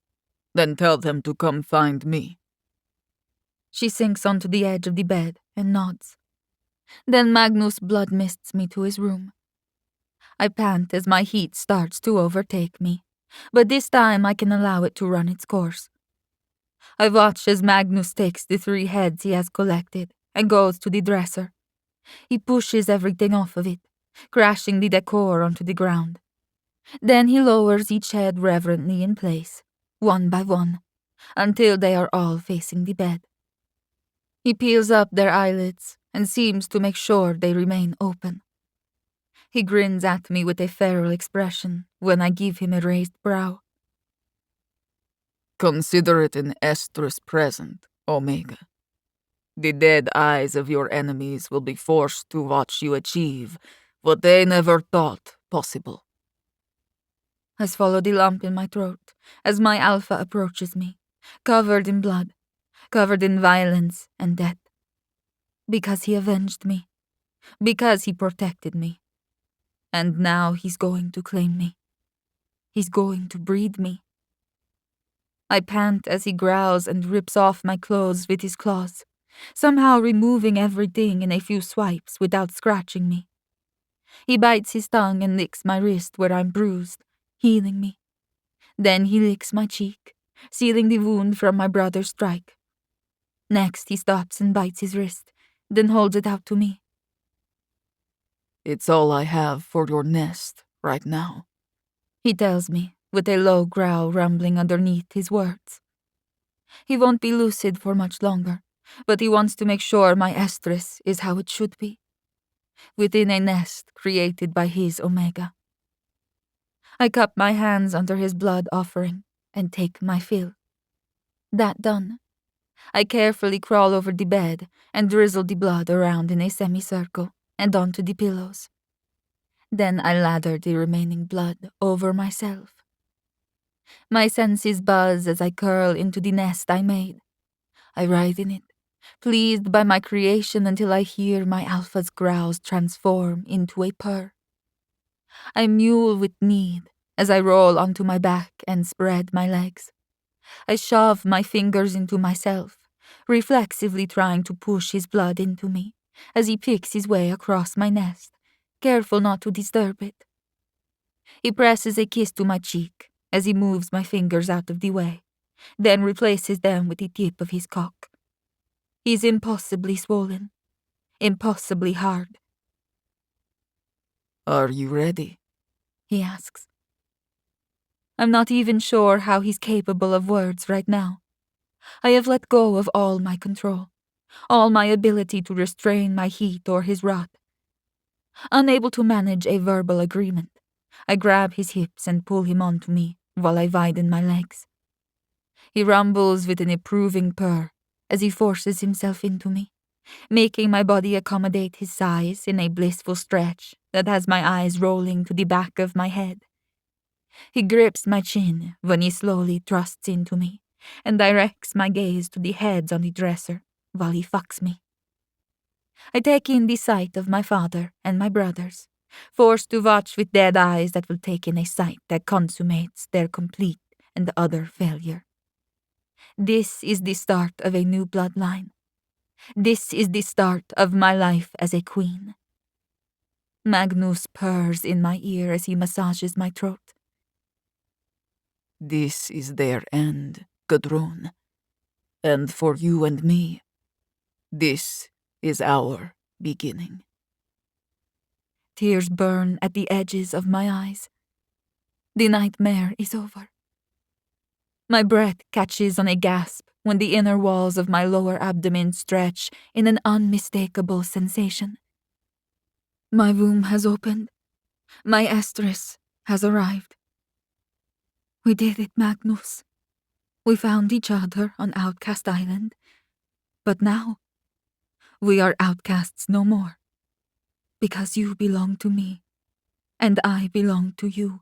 Then tell them to come find me. She sinks onto the edge of the bed and nods. Then Magnus blood mists me to his room. I pant as my heat starts to overtake me, but this time I can allow it to run its course. I watch as Magnus takes the 3 heads he has collected and goes to the dresser. He pushes everything off of it, crashing the decor onto the ground. Then he lowers each head reverently in place, one by one, until they are all facing the bed. He peels up their eyelids and seems to make sure they remain open. He grins at me with a feral expression when I give him a raised brow. Consider it an estrus present, Omega. The dead eyes of your enemies will be forced to watch you achieve what they never thought possible. I swallow the lump in my throat as my alpha approaches me, covered in blood, covered in violence and death. Because he avenged me. Because he protected me. And now he's going to claim me. He's going to breed me. I pant as he growls and rips off my clothes with his claws, somehow removing everything in a few swipes without scratching me. He bites his tongue and licks my wrist where I'm bruised, healing me. Then he licks my cheek, sealing the wound from my brother's strike. Next, he stops and bites his wrist, then holds it out to me. It's all I have for your nest right now, He tells me, with a low growl rumbling underneath his words. He won't be lucid for much longer, but he wants to make sure my estrus is how it should be, within a nest created by his Omega. I cup my hands under his blood offering and take my fill. That done, I carefully crawl over the bed and drizzle the blood around in a semicircle and onto the pillows. Then I lather the remaining blood over myself. My senses buzz as I curl into the nest I made. I writhe in it, pleased by my creation until I hear my alpha's growls transform into a purr. I mewl with need as I roll onto my back and spread my legs. I shove my fingers into myself, reflexively trying to push his blood into me as he picks his way across my nest, careful not to disturb it. He presses a kiss to my cheek as he moves my fingers out of the way, then replaces them with the tip of his cock. He's impossibly swollen, impossibly hard. Are you ready? He asks. I'm not even sure how he's capable of words right now. I have let go of all my control, all my ability to restrain my heat or his wrath. Unable to manage a verbal agreement, I grab his hips and pull him onto me while I widen my legs. He rumbles with an approving purr as he forces himself into me, making my body accommodate his size in a blissful stretch that has my eyes rolling to the back of my head. He grips my chin when he slowly thrusts into me and directs my gaze to the heads on the dresser while he fucks me. I take in the sight of my father and my brothers, forced to watch with dead eyes that will take in a sight that consummates their complete and utter failure. This is the start of a new bloodline. This is the start of my life as a queen. Magnus purrs in my ear as he massages my throat. This is their end, Gudrun. And for you and me, this is our beginning. Tears burn at the edges of my eyes. The nightmare is over. My breath catches on a gasp when the inner walls of my lower abdomen stretch in an unmistakable sensation. My womb has opened. My estrus has arrived. We did it, Magnus. We found each other on Outcast Island. But now, we are outcasts no more. Because you belong to me, and I belong to you.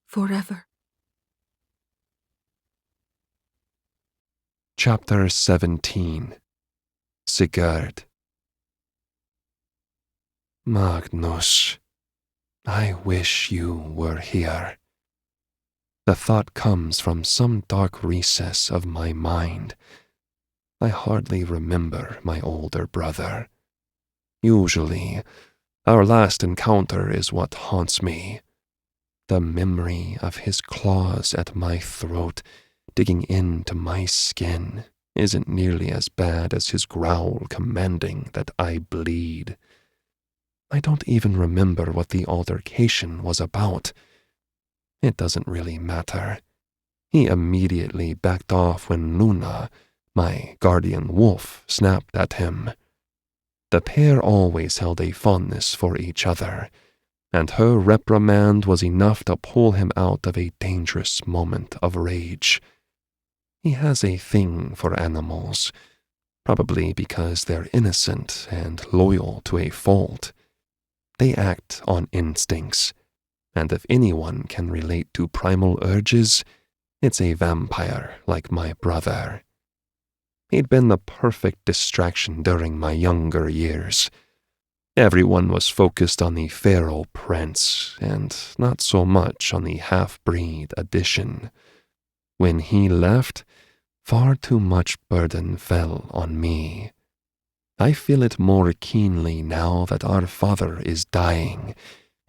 Forever. Chapter 17 Sigurd. Magnus, I wish you were here. The thought comes from some dark recess of my mind. I hardly remember my older brother. Usually, our last encounter is what haunts me. The memory of his claws at my throat, digging into my skin, isn't nearly as bad as his growl commanding that I bleed. I don't even remember what the altercation was about. It doesn't really matter. He immediately backed off when Luna, my guardian wolf, snapped at him. The pair always held a fondness for each other, and her reprimand was enough to pull him out of a dangerous moment of rage. He has a thing for animals, probably because they're innocent and loyal to a fault. They act on instincts, and if anyone can relate to primal urges, it's a vampire like my brother. He'd been the perfect distraction during my younger years. Everyone was focused on the feral prince, and not so much on the half-breed addition. When he left, far too much burden fell on me. I feel it more keenly now that our father is dying,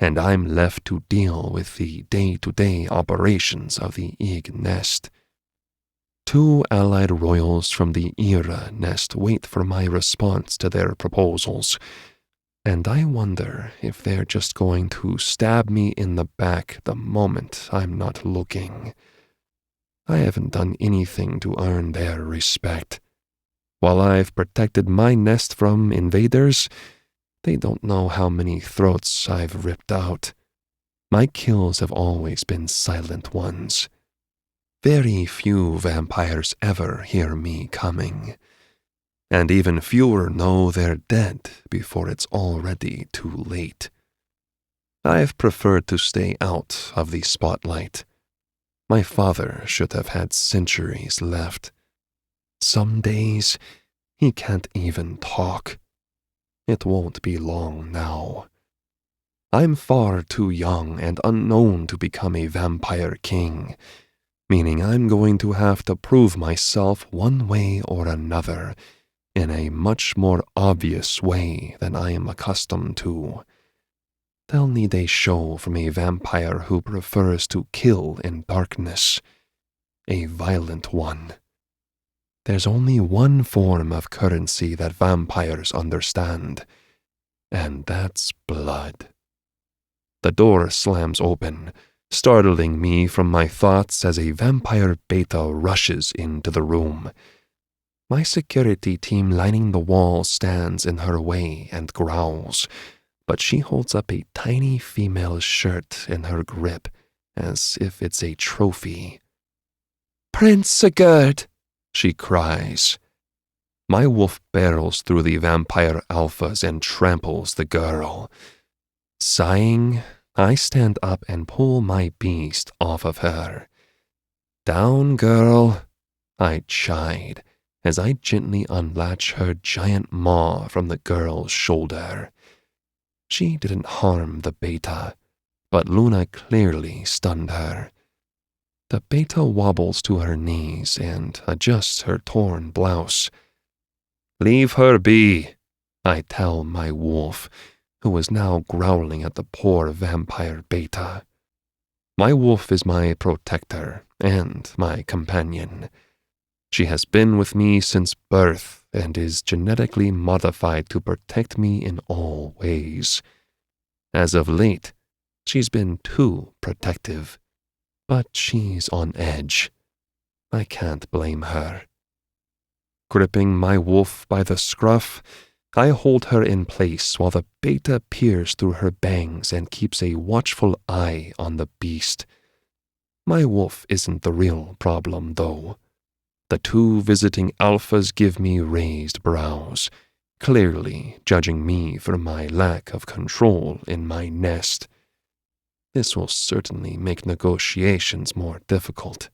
and I'm left to deal with the day-to-day operations of the Ig nest. 2 allied royals from the Era nest wait for my response to their proposals, and I wonder if they're just going to stab me in the back the moment I'm not looking. I haven't done anything to earn their respect. While I've protected my nest from invaders, they don't know how many throats I've ripped out. My kills have always been silent ones. Very few vampires ever hear me coming, and even fewer know they're dead before it's already too late. I've preferred to stay out of the spotlight. My father should have had centuries left. Some days, he can't even talk. It won't be long now. I'm far too young and unknown to become a vampire king, meaning I'm going to have to prove myself one way or another, in a much more obvious way than I am accustomed to. They'll need a show from a vampire who prefers to kill in darkness, a violent one. There's only one form of currency that vampires understand, and that's blood. The door slams open, startling me from my thoughts as a vampire beta rushes into the room. My security team lining the wall stands in her way and growls, but she holds up a tiny female's shirt in her grip as if it's a trophy. "Prince Sigurd!" she cries. My wolf barrels through the vampire alphas and tramples the girl. Sighing, I stand up and pull my beast off of her. "Down, girl," I chide as I gently unlatch her giant maw from the girl's shoulder. She didn't harm the beta, but Luna clearly stunned her. The beta wobbles to her knees and adjusts her torn blouse. "Leave her be," I tell my wolf, who is now growling at the poor vampire beta. My wolf is my protector and my companion. She has been with me since birth and is genetically modified to protect me in all ways. As of late, she's been too protective, but she's on edge. I can't blame her. Gripping my wolf by the scruff, I hold her in place while the beta peers through her bangs and keeps a watchful eye on the beast. My wolf isn't the real problem, though. The 2 visiting alphas give me raised brows, clearly judging me for my lack of control in my nest. This will certainly make negotiations more difficult.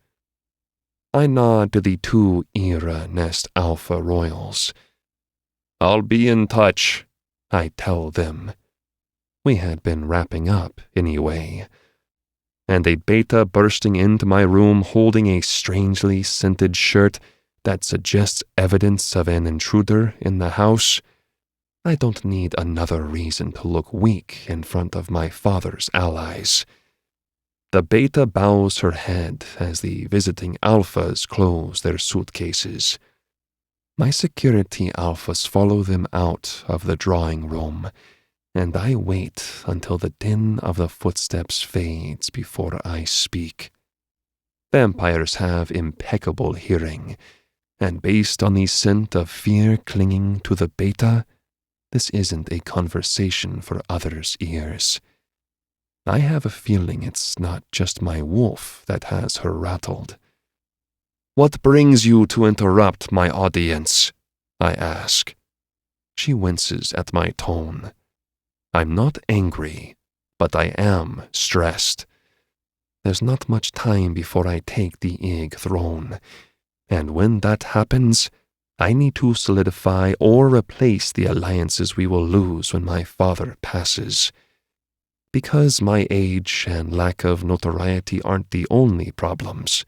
I nod to the 2 Era nest alpha royals. "I'll be in touch," I tell them. We had been wrapping up anyway. And a beta bursting into my room holding a strangely scented shirt that suggests evidence of an intruder in the house. I don't need another reason to look weak in front of my father's allies. The beta bows her head as the visiting alphas close their suitcases. My security alphas follow them out of the drawing room, and I wait until the din of the footsteps fades before I speak. Vampires have impeccable hearing, and based on the scent of fear clinging to the beta, this isn't a conversation for others' ears. I have a feeling it's not just my wolf that has her rattled. "What brings you to interrupt my audience?" I ask. She winces at my tone. I'm not angry, but I am stressed. There's not much time before I take the Ig throne, and when that happens, I need to solidify or replace the alliances we will lose when my father passes. Because my age and lack of notoriety aren't the only problems.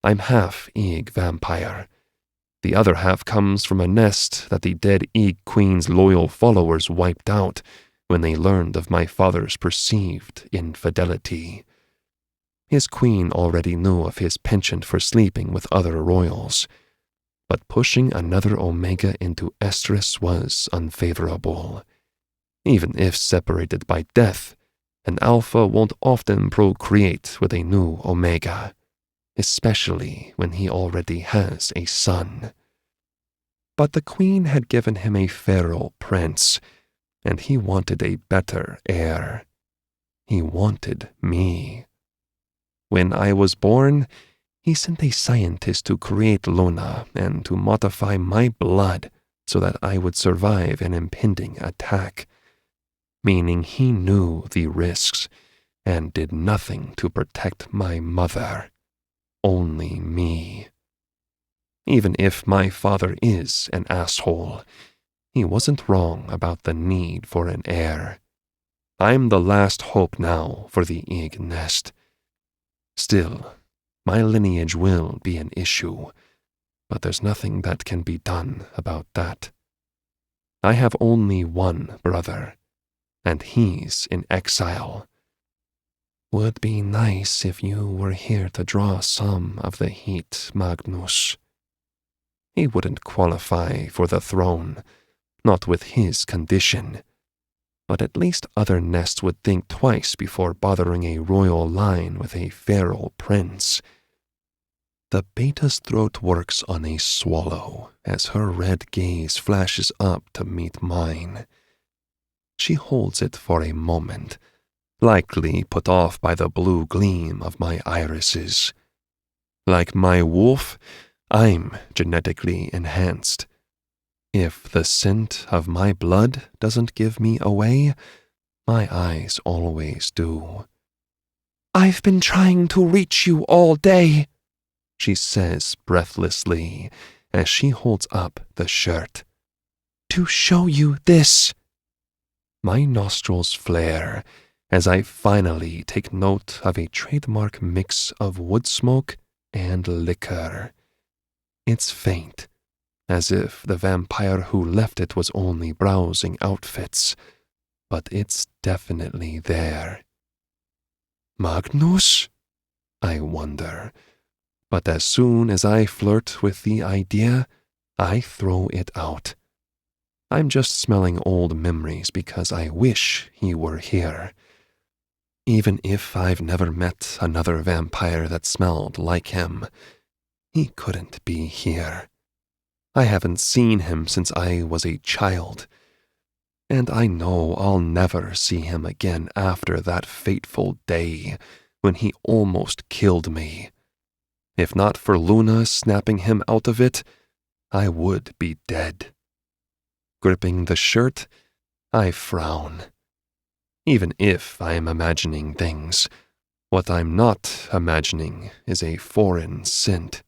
I'm half Ig vampire. The other half comes from a nest that the dead Ig Queen's loyal followers wiped out when they learned of my father's perceived infidelity. His queen already knew of his penchant for sleeping with other royals, but pushing another Omega into Estrus was unfavorable. Even if separated by death, an Alpha won't often procreate with a new Omega, especially when he already has a son. But the queen had given him a feral prince, and he wanted a better heir. He wanted me. When I was born, he sent a scientist to create Luna and to modify my blood so that I would survive an impending attack, meaning he knew the risks and did nothing to protect my mother, only me. Even if my father is an asshole, he wasn't wrong about the need for an heir. I'm the last hope now for the egg nest. Still, my lineage will be an issue, but there's nothing that can be done about that. I have only one brother, and he's in exile. Would be nice if you were here to draw some of the heat, Magnus. He wouldn't qualify for the throne, not with his condition. But at least other nests would think twice before bothering a royal line with a feral prince. The beta's throat works on a swallow as her red gaze flashes up to meet mine. She holds it for a moment, likely put off by the blue gleam of my irises. Like my wolf, I'm genetically enhanced. If the scent of my blood doesn't give me away, my eyes always do. I've been trying to reach you all day, she says breathlessly as she holds up the shirt. To show you this. My nostrils flare as I finally take note of a trademark mix of wood smoke and liquor. It's faint, as if the vampire who left it was only browsing outfits, but it's definitely there. Magnus? I wonder, but as soon as I flirt with the idea, I throw it out. I'm just smelling old memories because I wish he were here. Even if I've never met another vampire that smelled like him, he couldn't be here. I haven't seen him since I was a child, and I know I'll never see him again after that fateful day when he almost killed me. If not for Luna snapping him out of it, I would be dead. Gripping the shirt, I frown. Even if I am imagining things, what I'm not imagining is a foreign scent.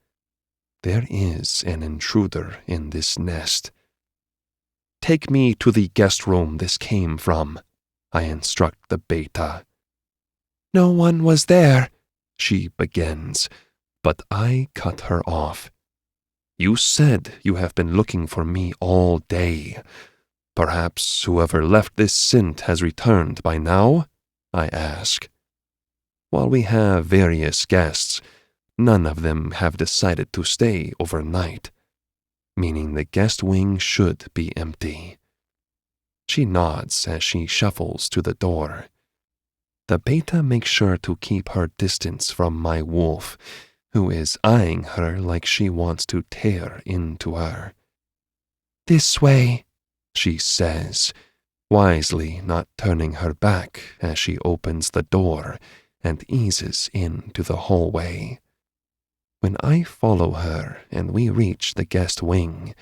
There is an intruder in this nest. Take me to the guest room this came from, I instruct the beta. No one was there, she begins, but I cut her off. You said you have been looking for me all day. Perhaps whoever left this scent has returned by now? I ask. While we have various guests, none of them have decided to stay overnight, meaning the guest wing should be empty. She nods as she shuffles to the door. The beta makes sure to keep her distance from my wolf, who is eyeing her like she wants to tear into her. This way, she says, wisely not turning her back as she opens the door and eases into the hallway. When I follow her and we reach the guest wing,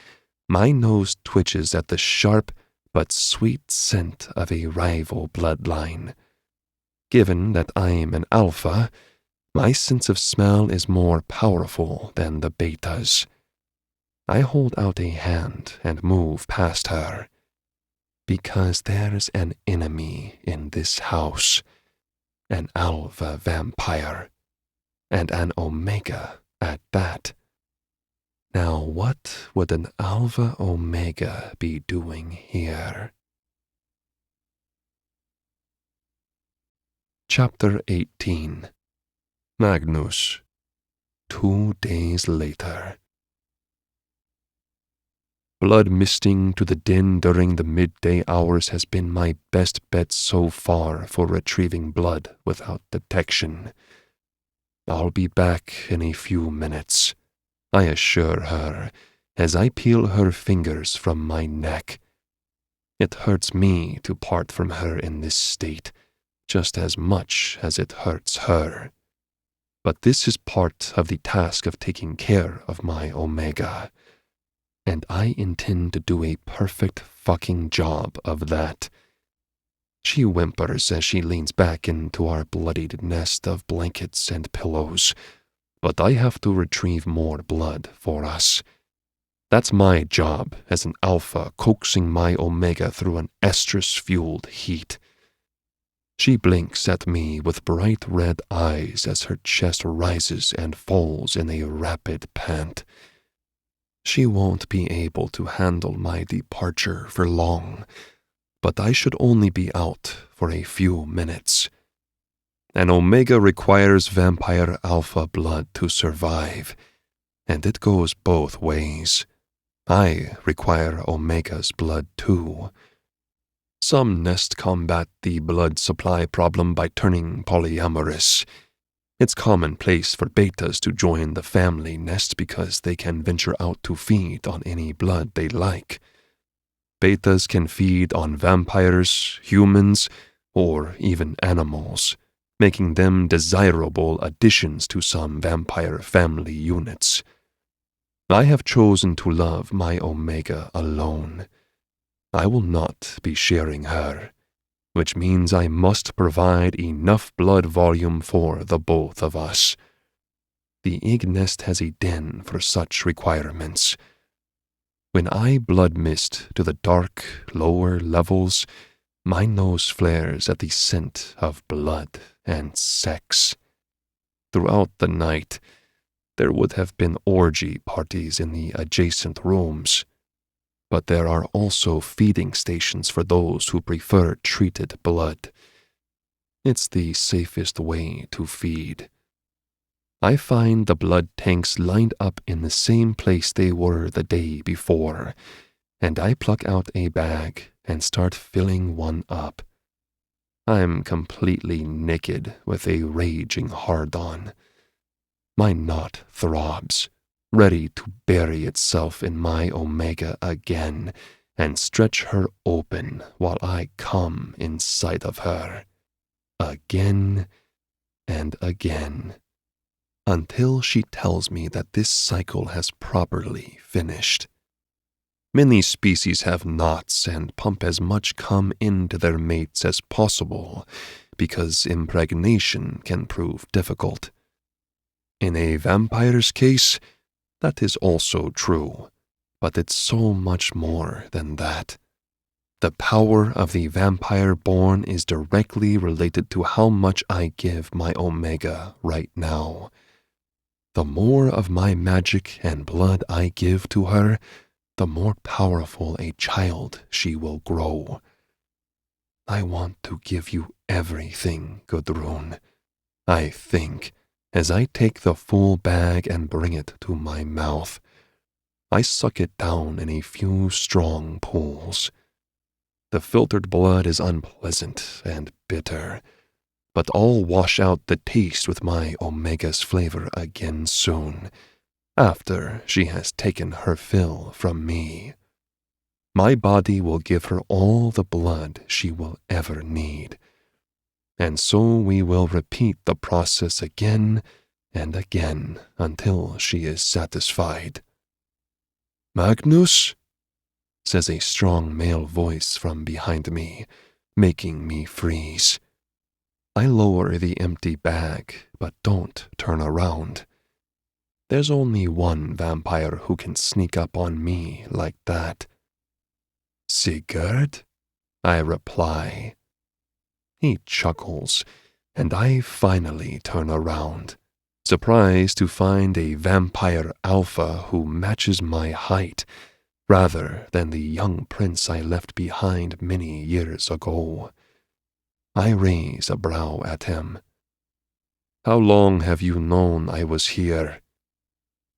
my nose twitches at the sharp but sweet scent of a rival bloodline. Given that I'm an alpha, my sense of smell is more powerful than the beta's. I hold out a hand and move past her. Because there's an enemy in this house, an alpha vampire, and an omega at that. Now what would an alpha omega be doing here? Chapter 18. Magnus. 2 days later. Blood misting to the den during the midday hours has been my best bet so far for retrieving blood without detection. I'll be back in a few minutes, I assure her, as I peel her fingers from my neck. It hurts me to part from her in this state, just as much as it hurts her. But this is part of the task of taking care of my Omega, and I intend to do a perfect fucking job of that. She whimpers as she leans back into our bloodied nest of blankets and pillows, but I have to retrieve more blood for us. That's my job as an alpha coaxing my Omega through an estrus-fueled heat. She blinks at me with bright red eyes as her chest rises and falls in a rapid pant. She won't be able to handle my departure for long, but I should only be out for a few minutes. An Omega requires vampire alpha blood to survive, and it goes both ways. I require Omega's blood too. Some nest combat the blood supply problem by turning polyamorous. It's commonplace for betas to join the family nest because they can venture out to feed on any blood they like. Betas can feed on vampires, humans, or even animals, making them desirable additions to some vampire family units. I have chosen to love my Omega alone. I will not be sharing her, which means I must provide enough blood volume for the both of us. The egg nest has a den for such requirements. When I blood mist to the dark, lower levels, my nose flares at the scent of blood and sex. Throughout the night, there would have been orgy parties in the adjacent rooms, but there are also feeding stations for those who prefer treated blood. It's the safest way to feed. I find the blood tanks lined up in the same place they were the day before, and I pluck out a bag and start filling one up. I'm completely naked with a raging hard-on. My knot throbs, ready to bury itself in my Omega again and stretch her open while I come in sight of her. Again and again, until she tells me that this cycle has properly finished. Many species have knots and pump as much cum into their mates as possible because impregnation can prove difficult. In a vampire's case, that is also true, but it's so much more than that. The power of the vampire born is directly related to how much I give my Omega right now. The more of my magic and blood I give to her, the more powerful a child she will grow. I want to give you everything, Gudrun, I think, as I take the full bag and bring it to my mouth. I suck it down in a few strong pulls. The filtered blood is unpleasant and bitter, but I'll wash out the taste with my Omega's flavor again soon, after she has taken her fill from me. My body will give her all the blood she will ever need, and so we will repeat the process again and again until she is satisfied. Magnus? Says a strong male voice from behind me, making me freeze. I lower the empty bag, but don't turn around. There's only one vampire who can sneak up on me like that. Sigurd? I reply. He chuckles, and I finally turn around, surprised to find a vampire alpha who matches my height, rather than the young prince I left behind many years ago. I raise a brow at him. How long have you known I was here?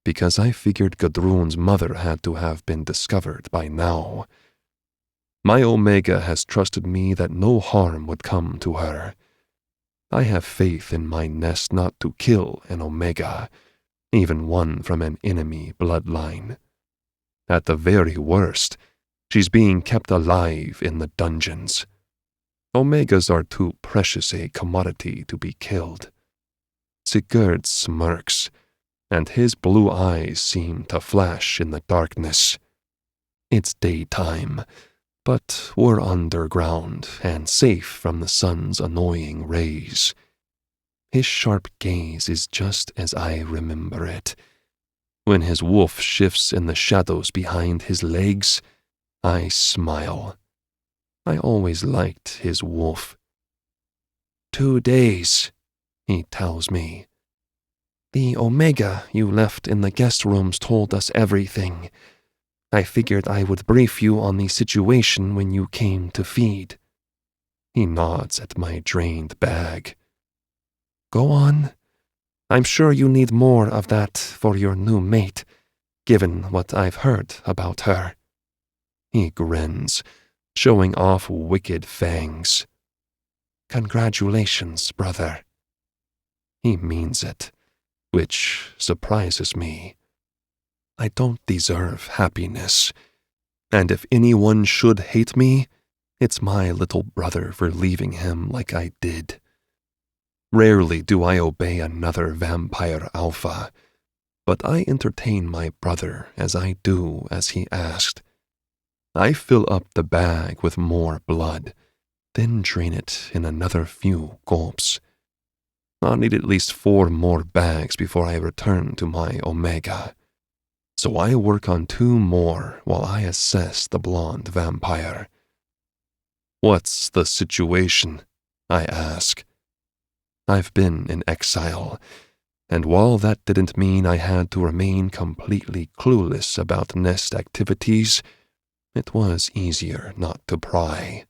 Because I figured Gudrun's mother had to have been discovered by now. My Omega has trusted me that no harm would come to her. I have faith in my nest not to kill an Omega, even one from an enemy bloodline. At the very worst, she's being kept alive in the dungeons. Omegas are too precious a commodity to be killed. Sigurd smirks, and his blue eyes seem to flash in the darkness. It's daytime, but we're underground and safe from the sun's annoying rays. His sharp gaze is just as I remember it. When his wolf shifts in the shadows behind his legs, I smile. I always liked his wolf. 2 days, he tells me. The Omega you left in the guest rooms told us everything. I figured I would brief you on the situation when you came to feed. He nods at my drained bag. Go on. I'm sure you need more of that for your new mate, given what I've heard about her. He grins, showing off wicked fangs. Congratulations, brother. He means it, which surprises me. I don't deserve happiness, and if anyone should hate me, it's my little brother for leaving him like I did. Rarely do I obey another vampire alpha, but I entertain my brother as I do as he asked. I fill up the bag with more blood, then drain it in another few gulps. I'll need at least 4 more bags before I return to my Omega. So I work on 2 more while I assess the blonde vampire. What's the situation? I ask. I've been in exile, and while that didn't mean I had to remain completely clueless about nest activities, it was easier not to pry.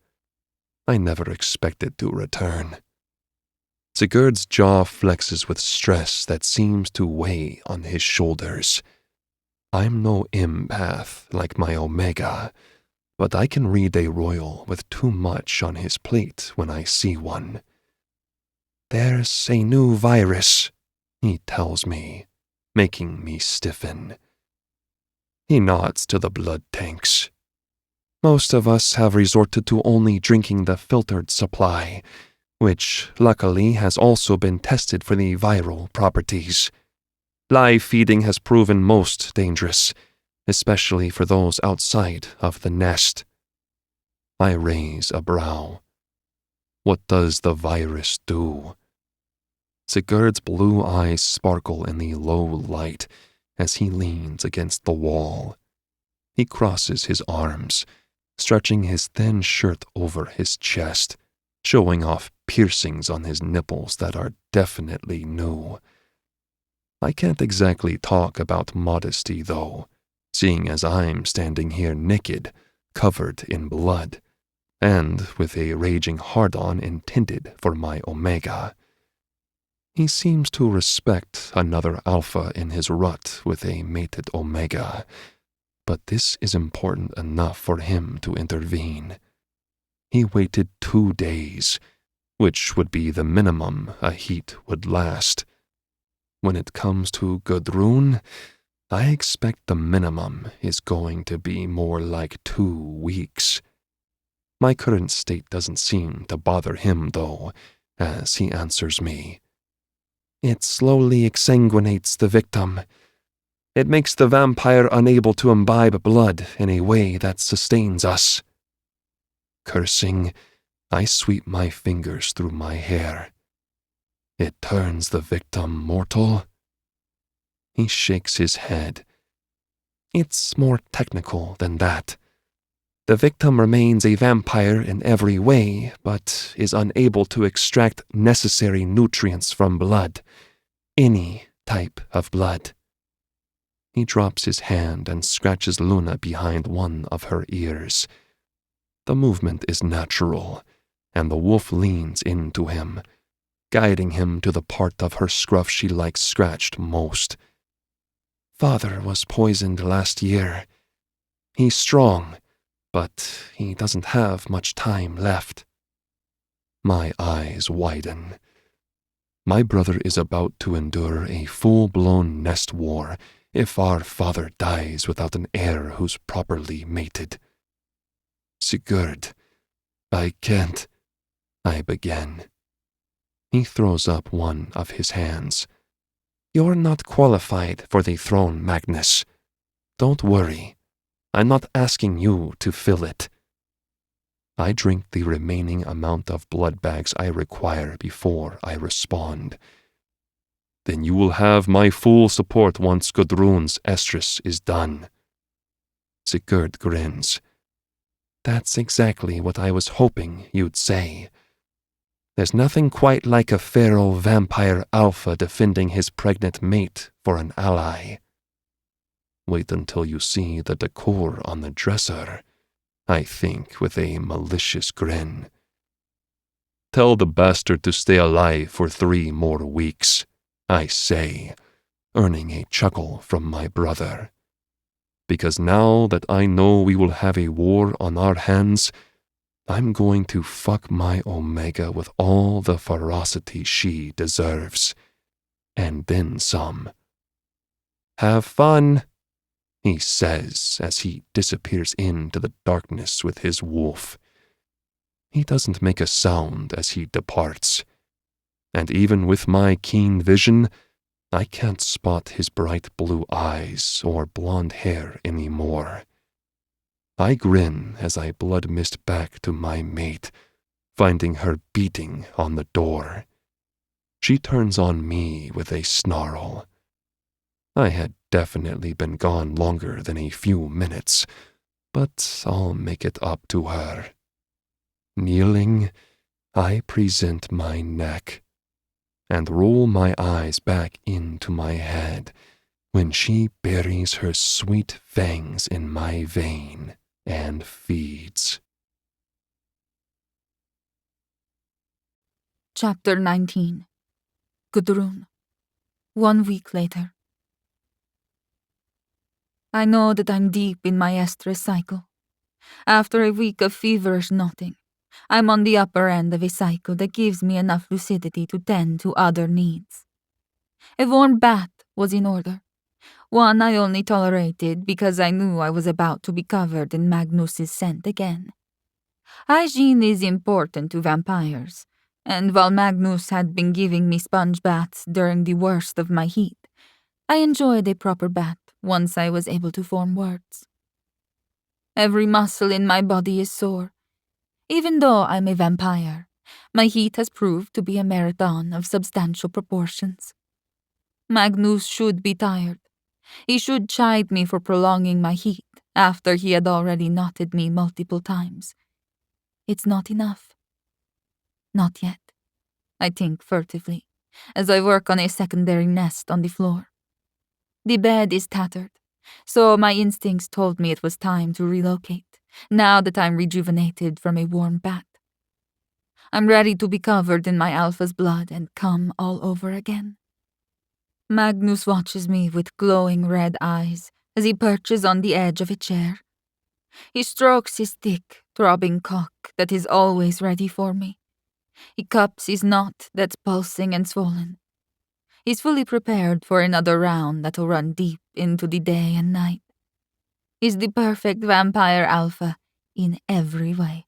I never expected to return. Sigurd's jaw flexes with stress that seems to weigh on his shoulders. I'm no empath like my Omega, but I can read a royal with too much on his plate when I see one. There's a new virus, he tells me, making me stiffen. He nods to the blood tanks. Most of us have resorted to only drinking the filtered supply, which luckily has also been tested for the viral properties. Live feeding has proven most dangerous, especially for those outside of the nest. I raise a brow. What does the virus do? Sigurd's blue eyes sparkle in the low light as he leans against the wall. He crosses his arms, stretching his thin shirt over his chest, showing off piercings on his nipples that are definitely new. I can't exactly talk about modesty, though, seeing as I'm standing here naked, covered in blood, and with a raging hard-on intended for my Omega. He seems to respect another alpha in his rut with a mated Omega, but this is important enough for him to intervene. He waited 2 days, which would be the minimum a heat would last. When it comes to Gudrun, I expect the minimum is going to be more like 2 weeks. My current state doesn't seem to bother him, though, as he answers me. It slowly exsanguinates the victim. It makes the vampire unable to imbibe blood in a way that sustains us. Cursing, I sweep my fingers through my hair. It turns the victim mortal? He shakes his head. It's more technical than that. The victim remains a vampire in every way, but is unable to extract necessary nutrients from blood. Any type of blood. He drops his hand and scratches Luna behind one of her ears. The movement is natural, and the wolf leans into him, guiding him to the part of her scruff she likes scratched most. Father was poisoned last year. He's strong, but he doesn't have much time left. My eyes widen. My brother is about to endure a full-blown nest war if our father dies without an heir who's properly mated. Sigurd, I can't, I begin. He throws up one of his hands. You're not qualified for the throne, Magnus. Don't worry. I'm not asking you to fill it. I drink the remaining amount of blood bags I require before I respond. Then you will have my full support once Gudrun's estrus is done. Sigurd grins. That's exactly what I was hoping you'd say. There's nothing quite like a feral vampire alpha defending his pregnant mate for an ally. Wait until you see the decor on the dresser, I think with a malicious grin. Tell the bastard to stay alive for 3 more weeks, I say, earning a chuckle from my brother. Because now that I know we will have a war on our hands, I'm going to fuck my Omega with all the ferocity she deserves. And then some. Have fun, he says as he disappears into the darkness with his wolf. He doesn't make a sound as he departs, and even with my keen vision, I can't spot his bright blue eyes or blonde hair anymore. I grin as I blood mist back to my mate, finding her beating on the door. She turns on me with a snarl. I had definitely been gone longer than a few minutes, but I'll make it up to her. Kneeling, I present my neck and roll my eyes back into my head when she buries her sweet fangs in my vein and feeds. Chapter 19. Gudrun. 1 week later. I know that I'm deep in my estrus cycle. After a week of feverish knotting, I'm on the upper end of a cycle that gives me enough lucidity to tend to other needs. A warm bath was in order. One I only tolerated because I knew I was about to be covered in Magnus's scent again. Hygiene is important to vampires, and while Magnus had been giving me sponge baths during the worst of my heat, I enjoyed a proper bath once I was able to form words. Every muscle in my body is sore. Even though I'm a vampire, my heat has proved to be a marathon of substantial proportions. Magnus should be tired. He should chide me for prolonging my heat after he had already knotted me multiple times. It's not enough. Not yet, I think furtively, as I work on a secondary nest on the floor. The bed is tattered, so my instincts told me it was time to relocate, now that I'm rejuvenated from a warm bath. I'm ready to be covered in my alpha's blood and come all over again. Magnus watches me with glowing red eyes as he perches on the edge of a chair. He strokes his thick, throbbing cock that is always ready for me. He cups his knot that's pulsing and swollen. He's fully prepared for another round that'll run deep into the day and night. He's the perfect vampire alpha in every way.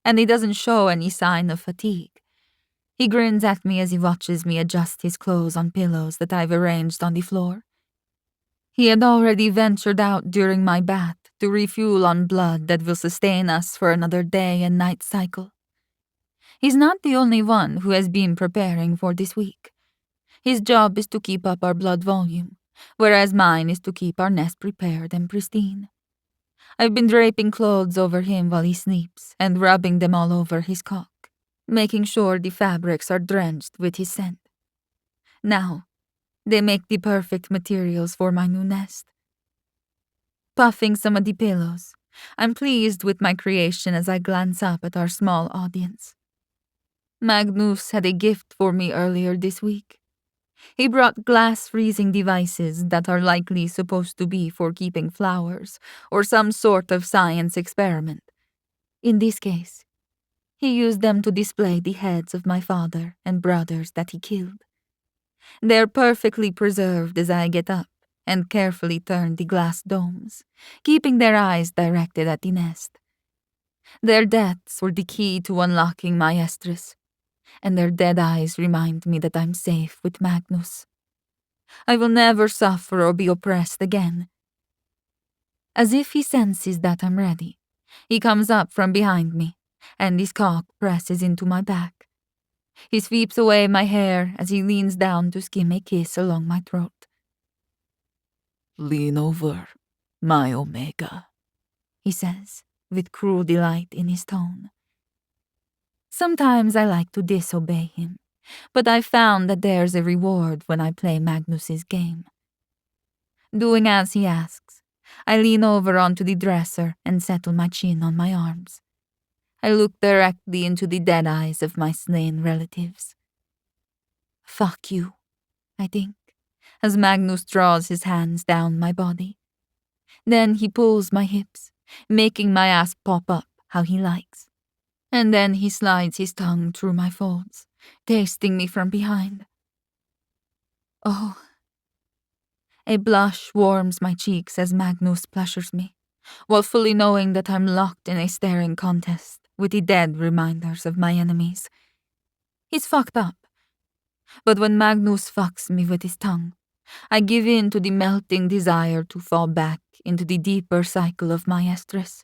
And he doesn't show any sign of fatigue. He grins at me as he watches me adjust his clothes on pillows that I've arranged on the floor. He had already ventured out during my bath to refuel on blood that will sustain us for another day and night cycle. He's not the only one who has been preparing for this week. His job is to keep up our blood volume, whereas mine is to keep our nest prepared and pristine. I've been draping clothes over him while he sleeps and rubbing them all over his cock, making sure the fabrics are drenched with his scent. Now, they make the perfect materials for my new nest. Puffing some of the pillows, I'm pleased with my creation as I glance up at our small audience. Magnus had a gift for me earlier this week. He brought glass freezing devices that are likely supposed to be for keeping flowers or some sort of science experiment. In this case, he used them to display the heads of my father and brothers that he killed. They're perfectly preserved as I get up and carefully turn the glass domes, keeping their eyes directed at the nest. Their deaths were the key to unlocking my estrus, and their dead eyes remind me that I'm safe with Magnus. I will never suffer or be oppressed again. As if he senses that I'm ready, he comes up from behind me, and his cock presses into my back. He sweeps away my hair as he leans down to skim a kiss along my throat. Lean over, my Omega, he says, with cruel delight in his tone. Sometimes I like to disobey him, but I've found that there's a reward when I play Magnus's game. Doing as he asks, I lean over onto the dresser and settle my chin on my arms. I look directly into the dead eyes of my slain relatives. Fuck you, I think, as Magnus draws his hands down my body. Then he pulls my hips, making my ass pop up how he likes. And then he slides his tongue through my folds, tasting me from behind. Oh. A blush warms my cheeks as Magnus pleasures me, while fully knowing that I'm locked in a staring contest with the dead reminders of my enemies. He's fucked up. But when Magnus fucks me with his tongue, I give in to the melting desire to fall back into the deeper cycle of my estrus.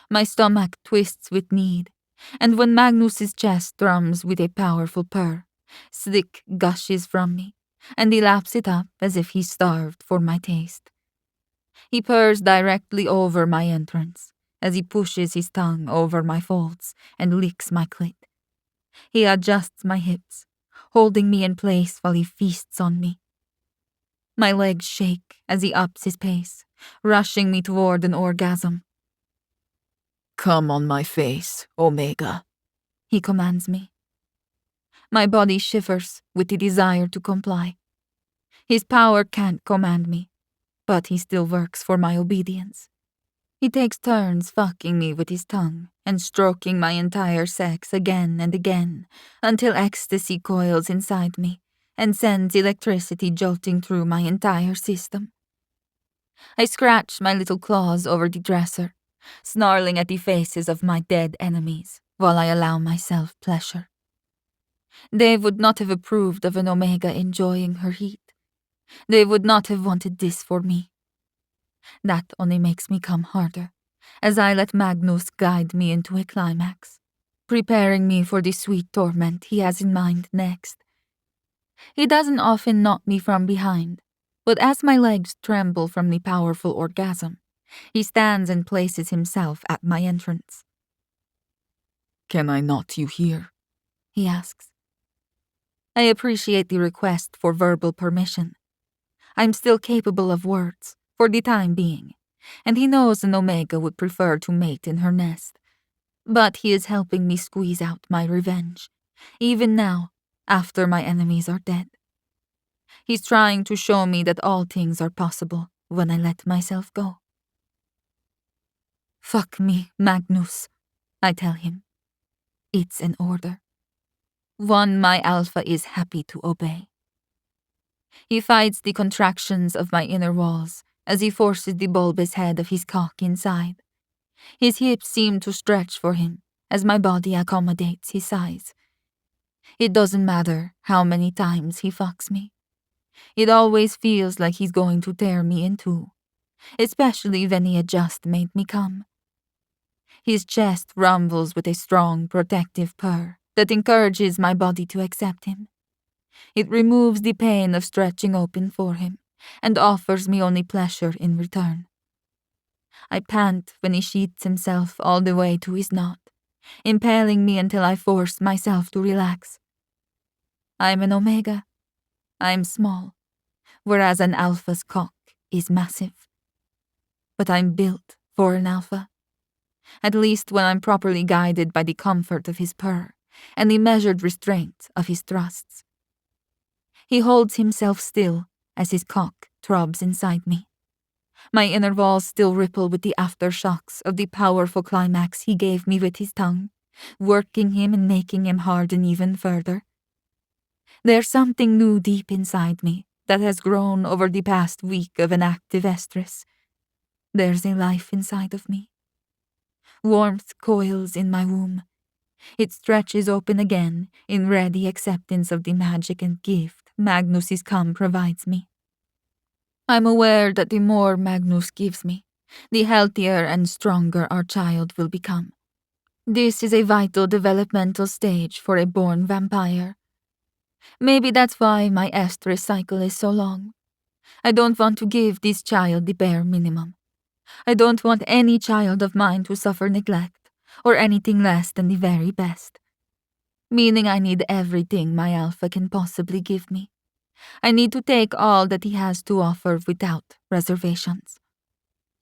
My stomach twists with need, and when Magnus's chest thrums with a powerful purr, slick gushes from me, and he laps it up as if he's starved for my taste. He purrs directly over my entrance as he pushes his tongue over my folds and licks my clit. He adjusts my hips, holding me in place while he feasts on me. My legs shake as he ups his pace, rushing me toward an orgasm. Come on my face, Omega, he commands me. My body shivers with the desire to comply. His power can't command me, but he still works for my obedience. He takes turns fucking me with his tongue and stroking my entire sex again and again until ecstasy coils inside me and sends electricity jolting through my entire system. I scratch my little claws over the dresser, snarling at the faces of my dead enemies while I allow myself pleasure. They would not have approved of an Omega enjoying her heat. They would not have wanted this for me. That only makes me come harder, as I let Magnus guide me into a climax, preparing me for the sweet torment he has in mind next. He doesn't often knock me from behind, but as my legs tremble from the powerful orgasm, he stands and places himself at my entrance. Can I knot you here? He asks. I appreciate the request for verbal permission. I'm still capable of words, for the time being, and he knows an Omega would prefer to mate in her nest. But he is helping me squeeze out my revenge, even now, after my enemies are dead. He's trying to show me that all things are possible when I let myself go. Fuck me, Magnus, I tell him. It's an order. One my alpha is happy to obey. He fights the contractions of my inner walls as he forces the bulbous head of his cock inside. His hips seem to stretch for him as my body accommodates his size. It doesn't matter how many times he fucks me. It always feels like he's going to tear me in two, especially when he had just made me come. His chest rumbles with a strong, protective purr that encourages my body to accept him. It removes the pain of stretching open for him and offers me only pleasure in return. I pant when he sheaths himself all the way to his knot, impaling me until I force myself to relax. I'm an Omega. I'm small, whereas an alpha's cock is massive. But I'm built for an alpha. At least when I'm properly guided by the comfort of his purr and the measured restraint of his thrusts. He holds himself still as his cock throbs inside me. My inner walls still ripple with the aftershocks of the powerful climax he gave me with his tongue, working him and making him harden even further. There's something new deep inside me that has grown over the past week of an active estrus. There's a life inside of me. Warmth coils in my womb. It stretches open again in ready acceptance of the magic and gift Magnus's cum provides me. I'm aware that the more Magnus gives me, the healthier and stronger our child will become. This is a vital developmental stage for a born vampire. Maybe that's why my estrus cycle is so long. I don't want to give this child the bare minimum. I don't want any child of mine to suffer neglect or anything less than the very best. Meaning I need everything my alpha can possibly give me. I need to take all that he has to offer without reservations.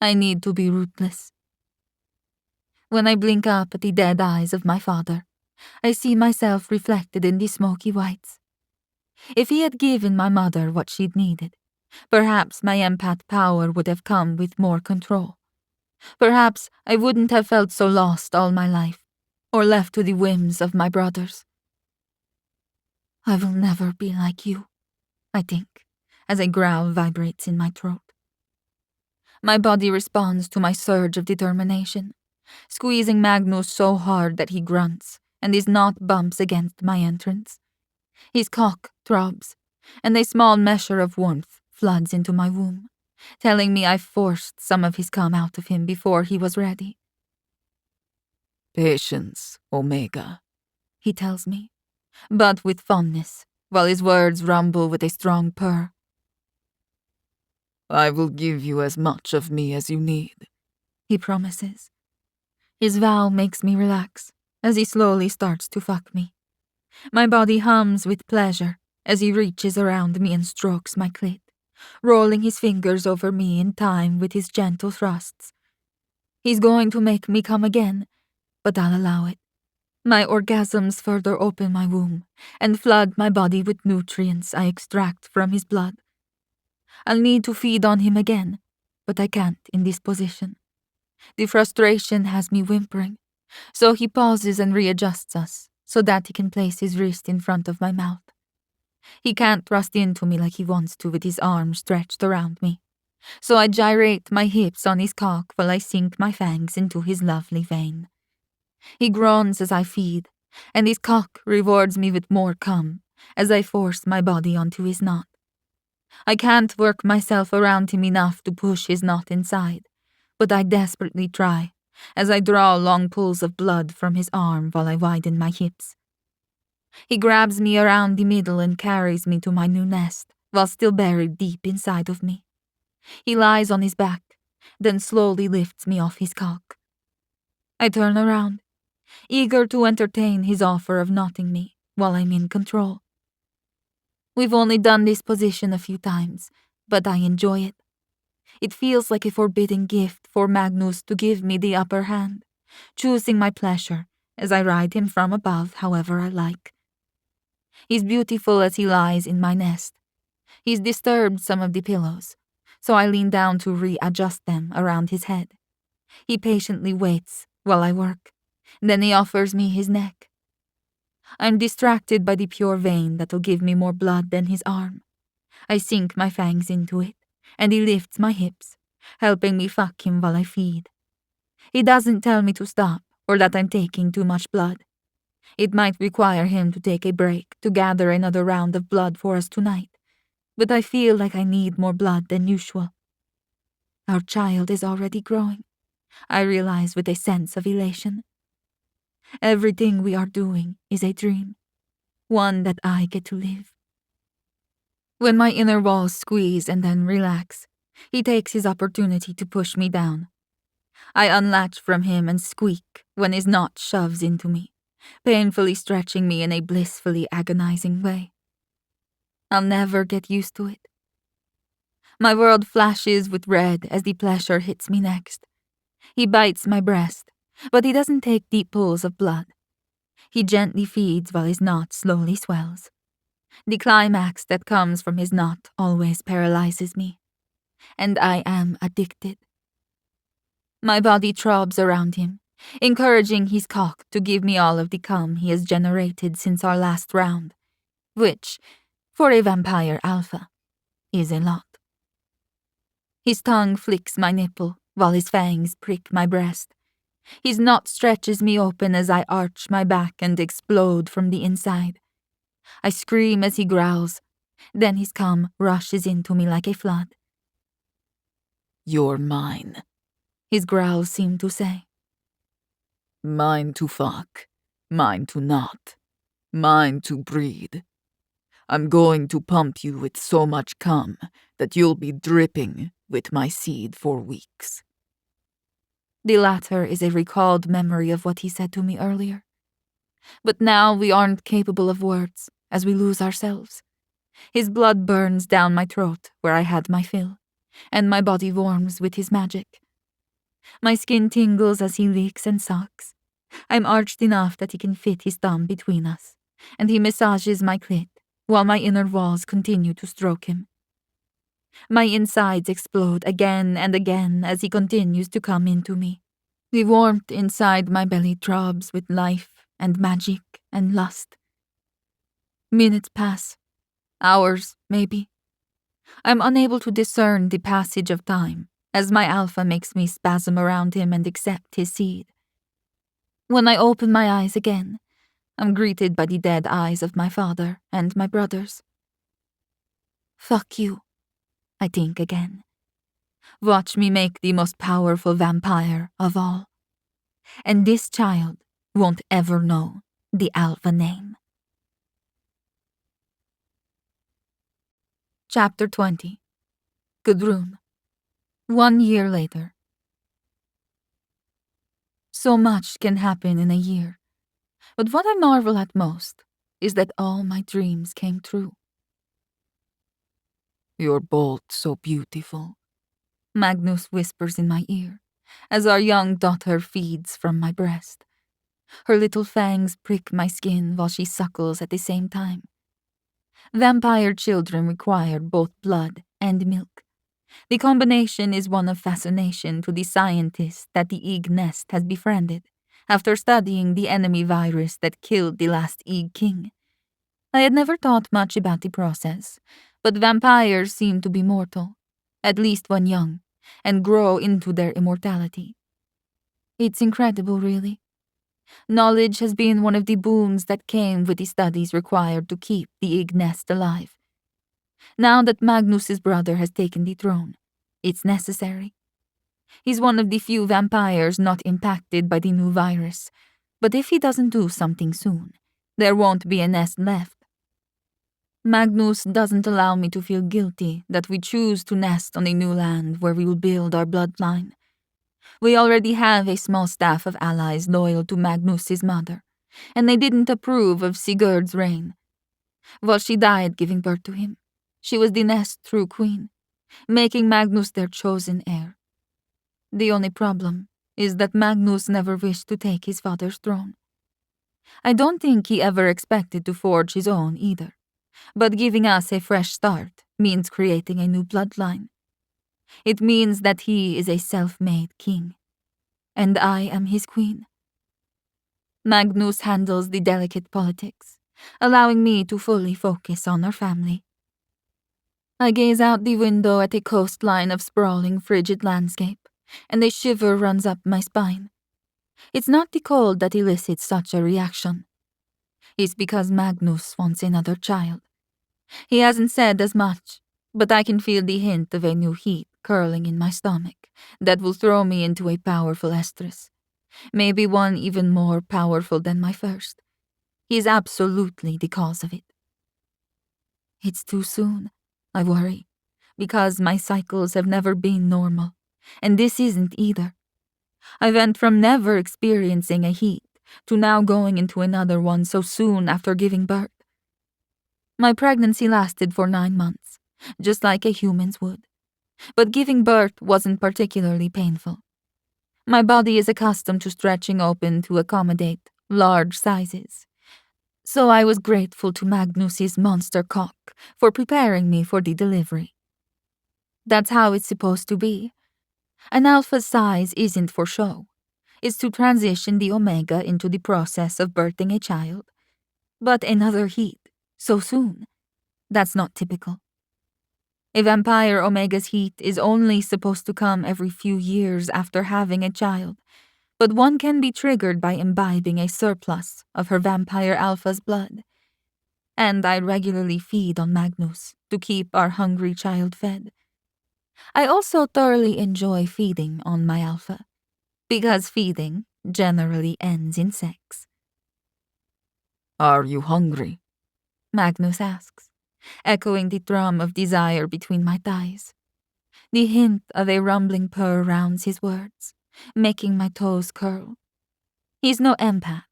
I need to be ruthless. When I blink up at the dead eyes of my father, I see myself reflected in the smoky whites. If he had given my mother what she'd needed, perhaps my empath power would have come with more control. Perhaps I wouldn't have felt so lost all my life, or left to the whims of my brothers. I will never be like you, I think, as a growl vibrates in my throat. My body responds to my surge of determination, squeezing Magnus so hard that he grunts and his knot bumps against my entrance. His cock throbs, and a small measure of warmth floods into my womb, telling me I've forced some of his cum out of him before he was ready. Patience, Omega, he tells me, but with fondness, while his words rumble with a strong purr. I will give you as much of me as you need, he promises. His vow makes me relax as he slowly starts to fuck me. My body hums with pleasure as he reaches around me and strokes my clit, rolling his fingers over me in time with his gentle thrusts. He's going to make me come again, but I'll allow it. My orgasms further open my womb and flood my body with nutrients I extract from his blood. I'll need to feed on him again, but I can't in this position. The frustration has me whimpering, so he pauses and readjusts us so that he can place his wrist in front of my mouth. He can't thrust into me like he wants to with his arm stretched around me, so I gyrate my hips on his cock while I sink my fangs into his lovely vein. He groans as I feed, and his cock rewards me with more cum as I force my body onto his knot. I can't work myself around him enough to push his knot inside, but I desperately try as I draw long pulls of blood from his arm while I widen my hips. He grabs me around the middle and carries me to my new nest while still buried deep inside of me. He lies on his back, then slowly lifts me off his cock. I turn around, eager to entertain his offer of knotting me while I'm in control. We've only done this position a few times, but I enjoy it. It feels like a forbidden gift for Magnus to give me the upper hand, choosing my pleasure as I ride him from above however I like. He's beautiful as he lies in my nest. He's disturbed some of the pillows, so I lean down to readjust them around his head. He patiently waits while I work. Then he offers me his neck. I'm distracted by the pure vein that'll give me more blood than his arm. I sink my fangs into it, and he lifts my hips, helping me fuck him while I feed. He doesn't tell me to stop or that I'm taking too much blood. It might require him to take a break to gather another round of blood for us tonight, but I feel like I need more blood than usual. Our child is already growing, I realize with a sense of elation. Everything we are doing is a dream, one that I get to live. When my inner walls squeeze and then relax, he takes his opportunity to push me down. I unlatch from him and squeak when his knot shoves into me, painfully stretching me in a blissfully agonizing way. I'll never get used to it. My world flashes with red as the pleasure hits me next. He bites my breast, but he doesn't take deep pulls of blood. He gently feeds while his knot slowly swells. The climax that comes from his knot always paralyzes me, and I am addicted. My body throbs around him, encouraging his cock to give me all of the cum he has generated since our last round, which, for a vampire alpha, is a lot. His tongue flicks my nipple while his fangs prick my breast. His knot stretches me open as I arch my back and explode from the inside. I scream as he growls, then his cum rushes into me like a flood. You're mine, His growls seem to say. mine to fuck, mine to not, mine to breed. I'm going to pump you with so much cum that you'll be dripping with my seed for weeks. The latter is a recalled memory of what he said to me earlier. But now we aren't capable of words, as we lose ourselves. His blood burns down my throat where I had my fill, and my body warms with his magic. My skin tingles as he licks and sucks. I'm arched enough that he can fit his thumb between us, and he massages my clit while my inner walls continue to stroke him. My insides explode again and again as he continues to come into me. The warmth inside my belly throbs with life and magic and lust. Minutes pass. Hours, maybe. I'm unable to discern the passage of time as my alpha makes me spasm around him and accept his seed. When I open my eyes again, I'm greeted by the dead eyes of my father and my brothers. Fuck you, I think again. Watch me make the most powerful vampire of all. And this child won't ever know the alpha name. Chapter 20. Gudrun. 1 year later. So much can happen in a year, but what I marvel at most is that all my dreams came true. You're both so beautiful, Magnus whispers in my ear as our young daughter feeds from my breast. Her little fangs prick my skin while she suckles at the same time. Vampire children require both blood and milk. The combination is one of fascination to the scientist that the Egg Nest has befriended after studying the enemy virus that killed the last Egg King. I had never thought much about the process, but vampires seem to be mortal, at least when young, and grow into their immortality. It's incredible, really. Knowledge has been one of the boons that came with the studies required to keep the Egg Nest alive. Now that Magnus's brother has taken the throne, it's necessary. He's one of the few vampires not impacted by the new virus, but if he doesn't do something soon, there won't be a nest left. Magnus doesn't allow me to feel guilty that we choose to nest on a new land where we will build our bloodline. We already have a small staff of allies loyal to Magnus's mother, and they didn't approve of Sigurd's reign. While she died giving birth to him, she was the nest's true queen, making Magnus their chosen heir. The only problem is that Magnus never wished to take his father's throne. I don't think he ever expected to forge his own either, but giving us a fresh start means creating a new bloodline. It means that he is a self-made king, and I am his queen. Magnus handles the delicate politics, allowing me to fully focus on our family. I gaze out the window at a coastline of sprawling, frigid landscape, and a shiver runs up my spine. It's not the cold that elicits such a reaction. It's because Magnus wants another child. He hasn't said as much, but I can feel the hint of a new heat curling in my stomach that will throw me into a powerful estrus. Maybe one even more powerful than my first. He is absolutely the cause of it. It's too soon, I worry, because my cycles have never been normal, and this isn't either. I went from never experiencing a heat to now going into another one so soon after giving birth. My pregnancy lasted for 9 months, just like a human's would. But giving birth wasn't particularly painful. My body is accustomed to stretching open to accommodate large sizes. So I was grateful to Magnus's monster cock for preparing me for the delivery. That's how it's supposed to be. An alpha's size isn't for show. It's to transition the omega into the process of birthing a child. But another heat, so soon, that's not typical. A vampire omega's heat is only supposed to come every few years after having a child, but one can be triggered by imbibing a surplus of her vampire alpha's blood. And I regularly feed on Magnus to keep our hungry child fed. I also thoroughly enjoy feeding on my alpha, because feeding generally ends in sex. Are you hungry? Magnus asks, echoing the drum of desire between my thighs. The hint of a rumbling purr rounds his words, making my toes curl. He's no empath,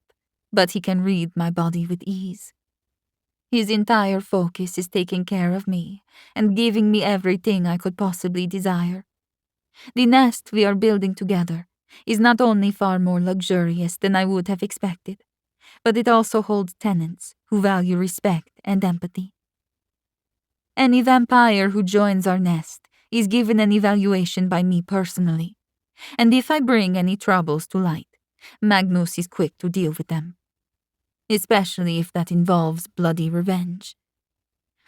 but he can read my body with ease. His entire focus is taking care of me and giving me everything I could possibly desire. The nest we are building together is not only far more luxurious than I would have expected, but it also holds tenants who value respect and empathy. Any vampire who joins our nest is given an evaluation by me personally, and if I bring any troubles to light, Magnus is quick to deal with them, especially if that involves bloody revenge.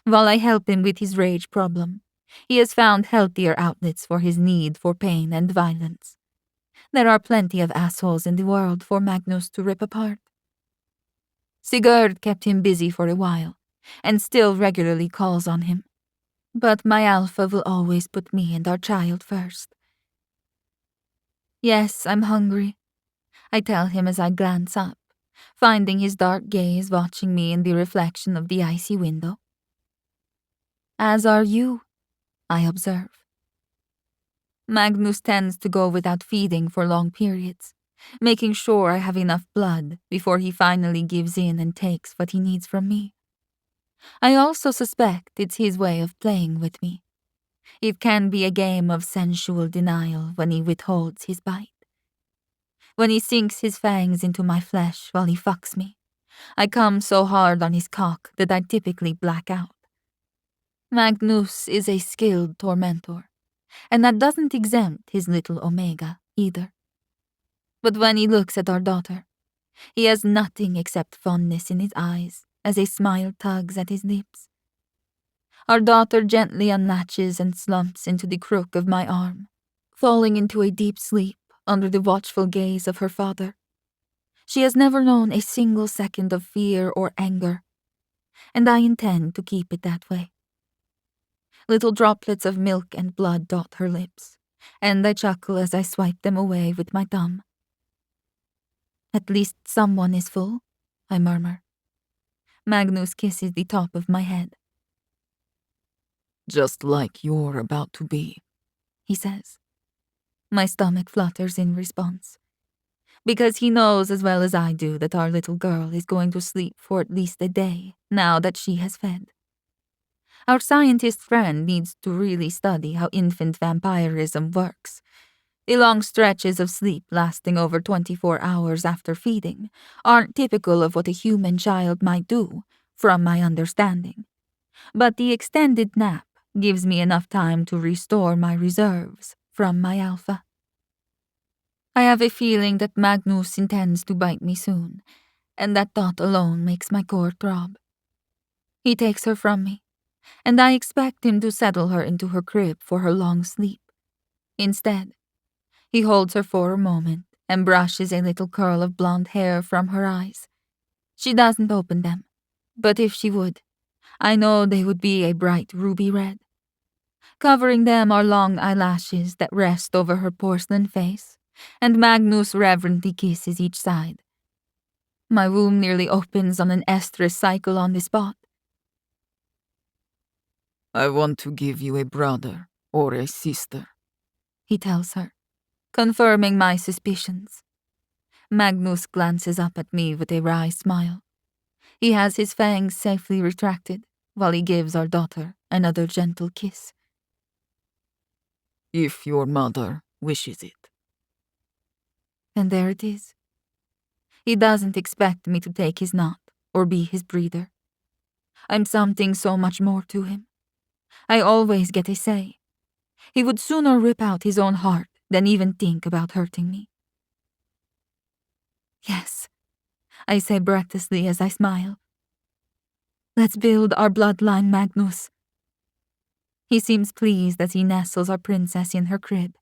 While I help him with his rage problem, he has found healthier outlets for his need for pain and violence. There are plenty of assholes in the world for Magnus to rip apart. Sigurd kept him busy for a while, and still regularly calls on him. But my alpha will always put me and our child first. Yes, I'm hungry, I tell him as I glance up, finding his dark gaze watching me in the reflection of the icy window. As are you, I observe. Magnus tends to go without feeding for long periods, making sure I have enough blood before he finally gives in and takes what he needs from me. I also suspect it's his way of playing with me. It can be a game of sensual denial when he withholds his bite. When he sinks his fangs into my flesh while he fucks me, I come so hard on his cock that I typically black out. Magnus is a skilled tormentor, and that doesn't exempt his little omega either. But when he looks at our daughter, he has nothing except fondness in his eyes as a smile tugs at his lips. Our daughter gently unlatches and slumps into the crook of my arm, falling into a deep sleep under the watchful gaze of her father. She has never known a single second of fear or anger, and I intend to keep it that way. Little droplets of milk and blood dot her lips, and I chuckle as I swipe them away with my thumb. At least someone is full, I murmur. Magnus kisses the top of my head. Just like you're about to be, he says. My stomach flutters in response, because he knows as well as I do that our little girl is going to sleep for at least a day now that she has fed. Our scientist friend needs to really study how infant vampirism works. The long stretches of sleep lasting over 24 hours after feeding aren't typical of what a human child might do, from my understanding. But the extended nap gives me enough time to restore my reserves from my alpha. I have a feeling that Magnus intends to bite me soon, and that thought alone makes my core throb. He takes her from me, and I expect him to settle her into her crib for her long sleep. Instead, he holds her for a moment and brushes a little curl of blonde hair from her eyes. She doesn't open them, but if she would, I know they would be a bright ruby red. Covering them are long eyelashes that rest over her porcelain face, and Magnus reverently kisses each side. My womb nearly opens on an estrus cycle on the spot. I want to give you a brother or a sister, he tells her, confirming my suspicions. Magnus glances up at me with a wry smile. He has his fangs safely retracted while he gives our daughter another gentle kiss. if your mother wishes it. And there it is. He doesn't expect me to take his knot or be his breeder. I'm something so much more to him. I always get a say. He would sooner rip out his own heart than even think about hurting me. Yes, I say breathlessly as I smile. Let's build our bloodline, Magnus. He seems pleased as he nestles our princess in her crib.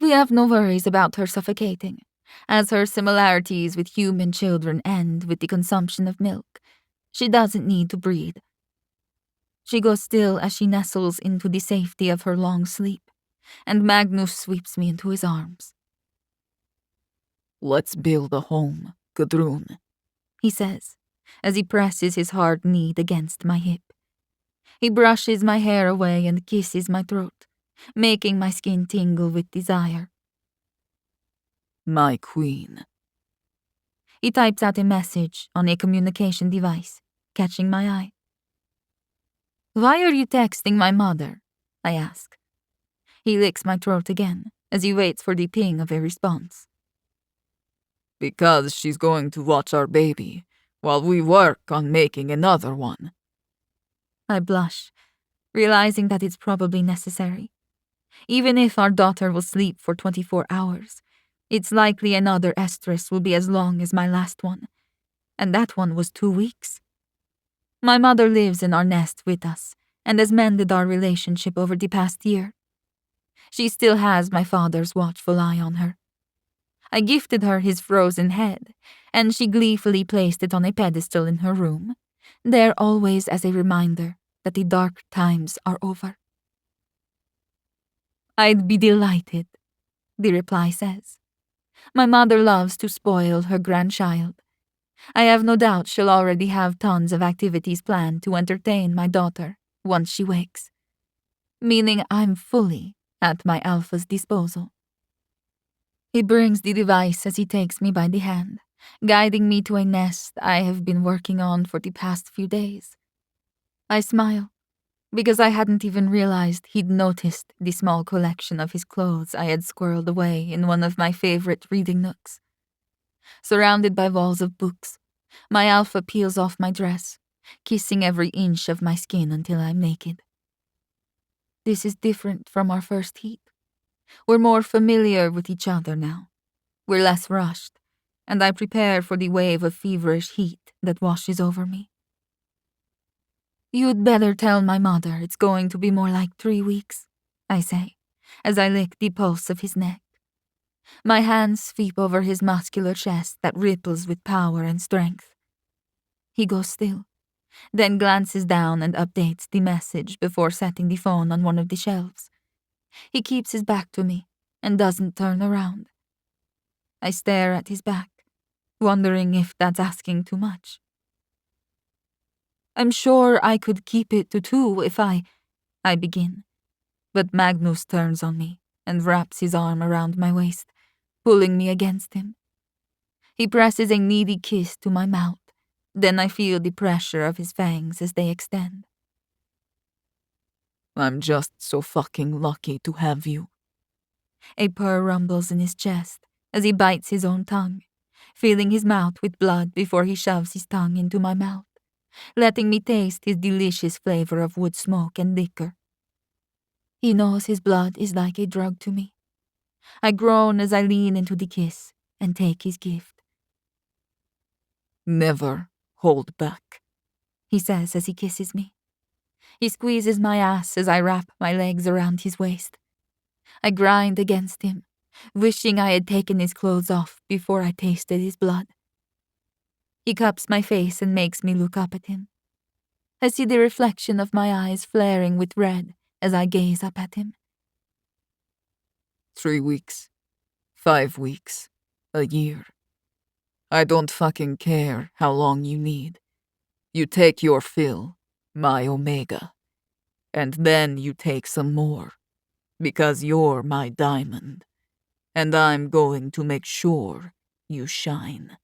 We have no worries about her suffocating, as her similarities with human children end with the consumption of milk. She doesn't need to breed. She goes still as she nestles into the safety of her long sleep, and Magnus sweeps me into his arms. Let's build a home, Gudrun, he says, as he presses his hard knee against my hip. He brushes my hair away and kisses my throat, making my skin tingle with desire. My queen. He types out a message on a communication device, catching my eye. Why are you texting my mother? I ask. He licks my throat again as he waits for the ping of a response. Because she's going to watch our baby while we work on making another one. I blush, realizing that it's probably necessary. Even if our daughter will sleep for 24 hours, it's likely another estrus will be as long as my last one, and that one was 2 weeks. My mother lives in our nest with us and has mended our relationship over the past year. She still has my father's watchful eye on her. I gifted her his frozen head, and she gleefully placed it on a pedestal in her room, there always as a reminder that the dark times are over. I'd be delighted, the reply says. My mother loves to spoil her grandchild. I have no doubt she'll already have tons of activities planned to entertain my daughter once she wakes, meaning I'm fully at my alpha's disposal. He brings the device as he takes me by the hand, guiding me to a nest I have been working on for the past few days. I smile, because I hadn't even realized he'd noticed the small collection of his clothes I had squirreled away in one of my favorite reading nooks. Surrounded by walls of books, my alpha peels off my dress, kissing every inch of my skin until I'm naked. This is different from our first heat. We're more familiar with each other now. We're less rushed, and I prepare for the wave of feverish heat that washes over me. You'd better tell my mother it's going to be more like 3 weeks, I say, as I lick the pulse of his neck. My hands sweep over his muscular chest that ripples with power and strength. He goes still, then glances down and updates the message before setting the phone on one of the shelves. He keeps his back to me and doesn't turn around. I stare at his back, wondering if that's asking too much. I'm sure I could keep it to 2 if I begin. But Magnus turns on me and wraps his arm around my waist, pulling me against him. He presses a needy kiss to my mouth, then I feel the pressure of his fangs as they extend. I'm just so fucking lucky to have you. A purr rumbles in his chest as he bites his own tongue, filling his mouth with blood before he shoves his tongue into my mouth, letting me taste his delicious flavor of wood smoke and liquor. He knows his blood is like a drug to me. I groan as I lean into the kiss and take his gift. Never hold back, he says as he kisses me. He squeezes my ass as I wrap my legs around his waist. I grind against him, wishing I had taken his clothes off before I tasted his blood. He cups my face and makes me look up at him. I see the reflection of my eyes flaring with red as I gaze up at him. 3 weeks, 5 weeks, a year. I don't fucking care how long you need. You take your fill, my Omega. And then you take some more, because you're my diamond. And I'm going to make sure you shine.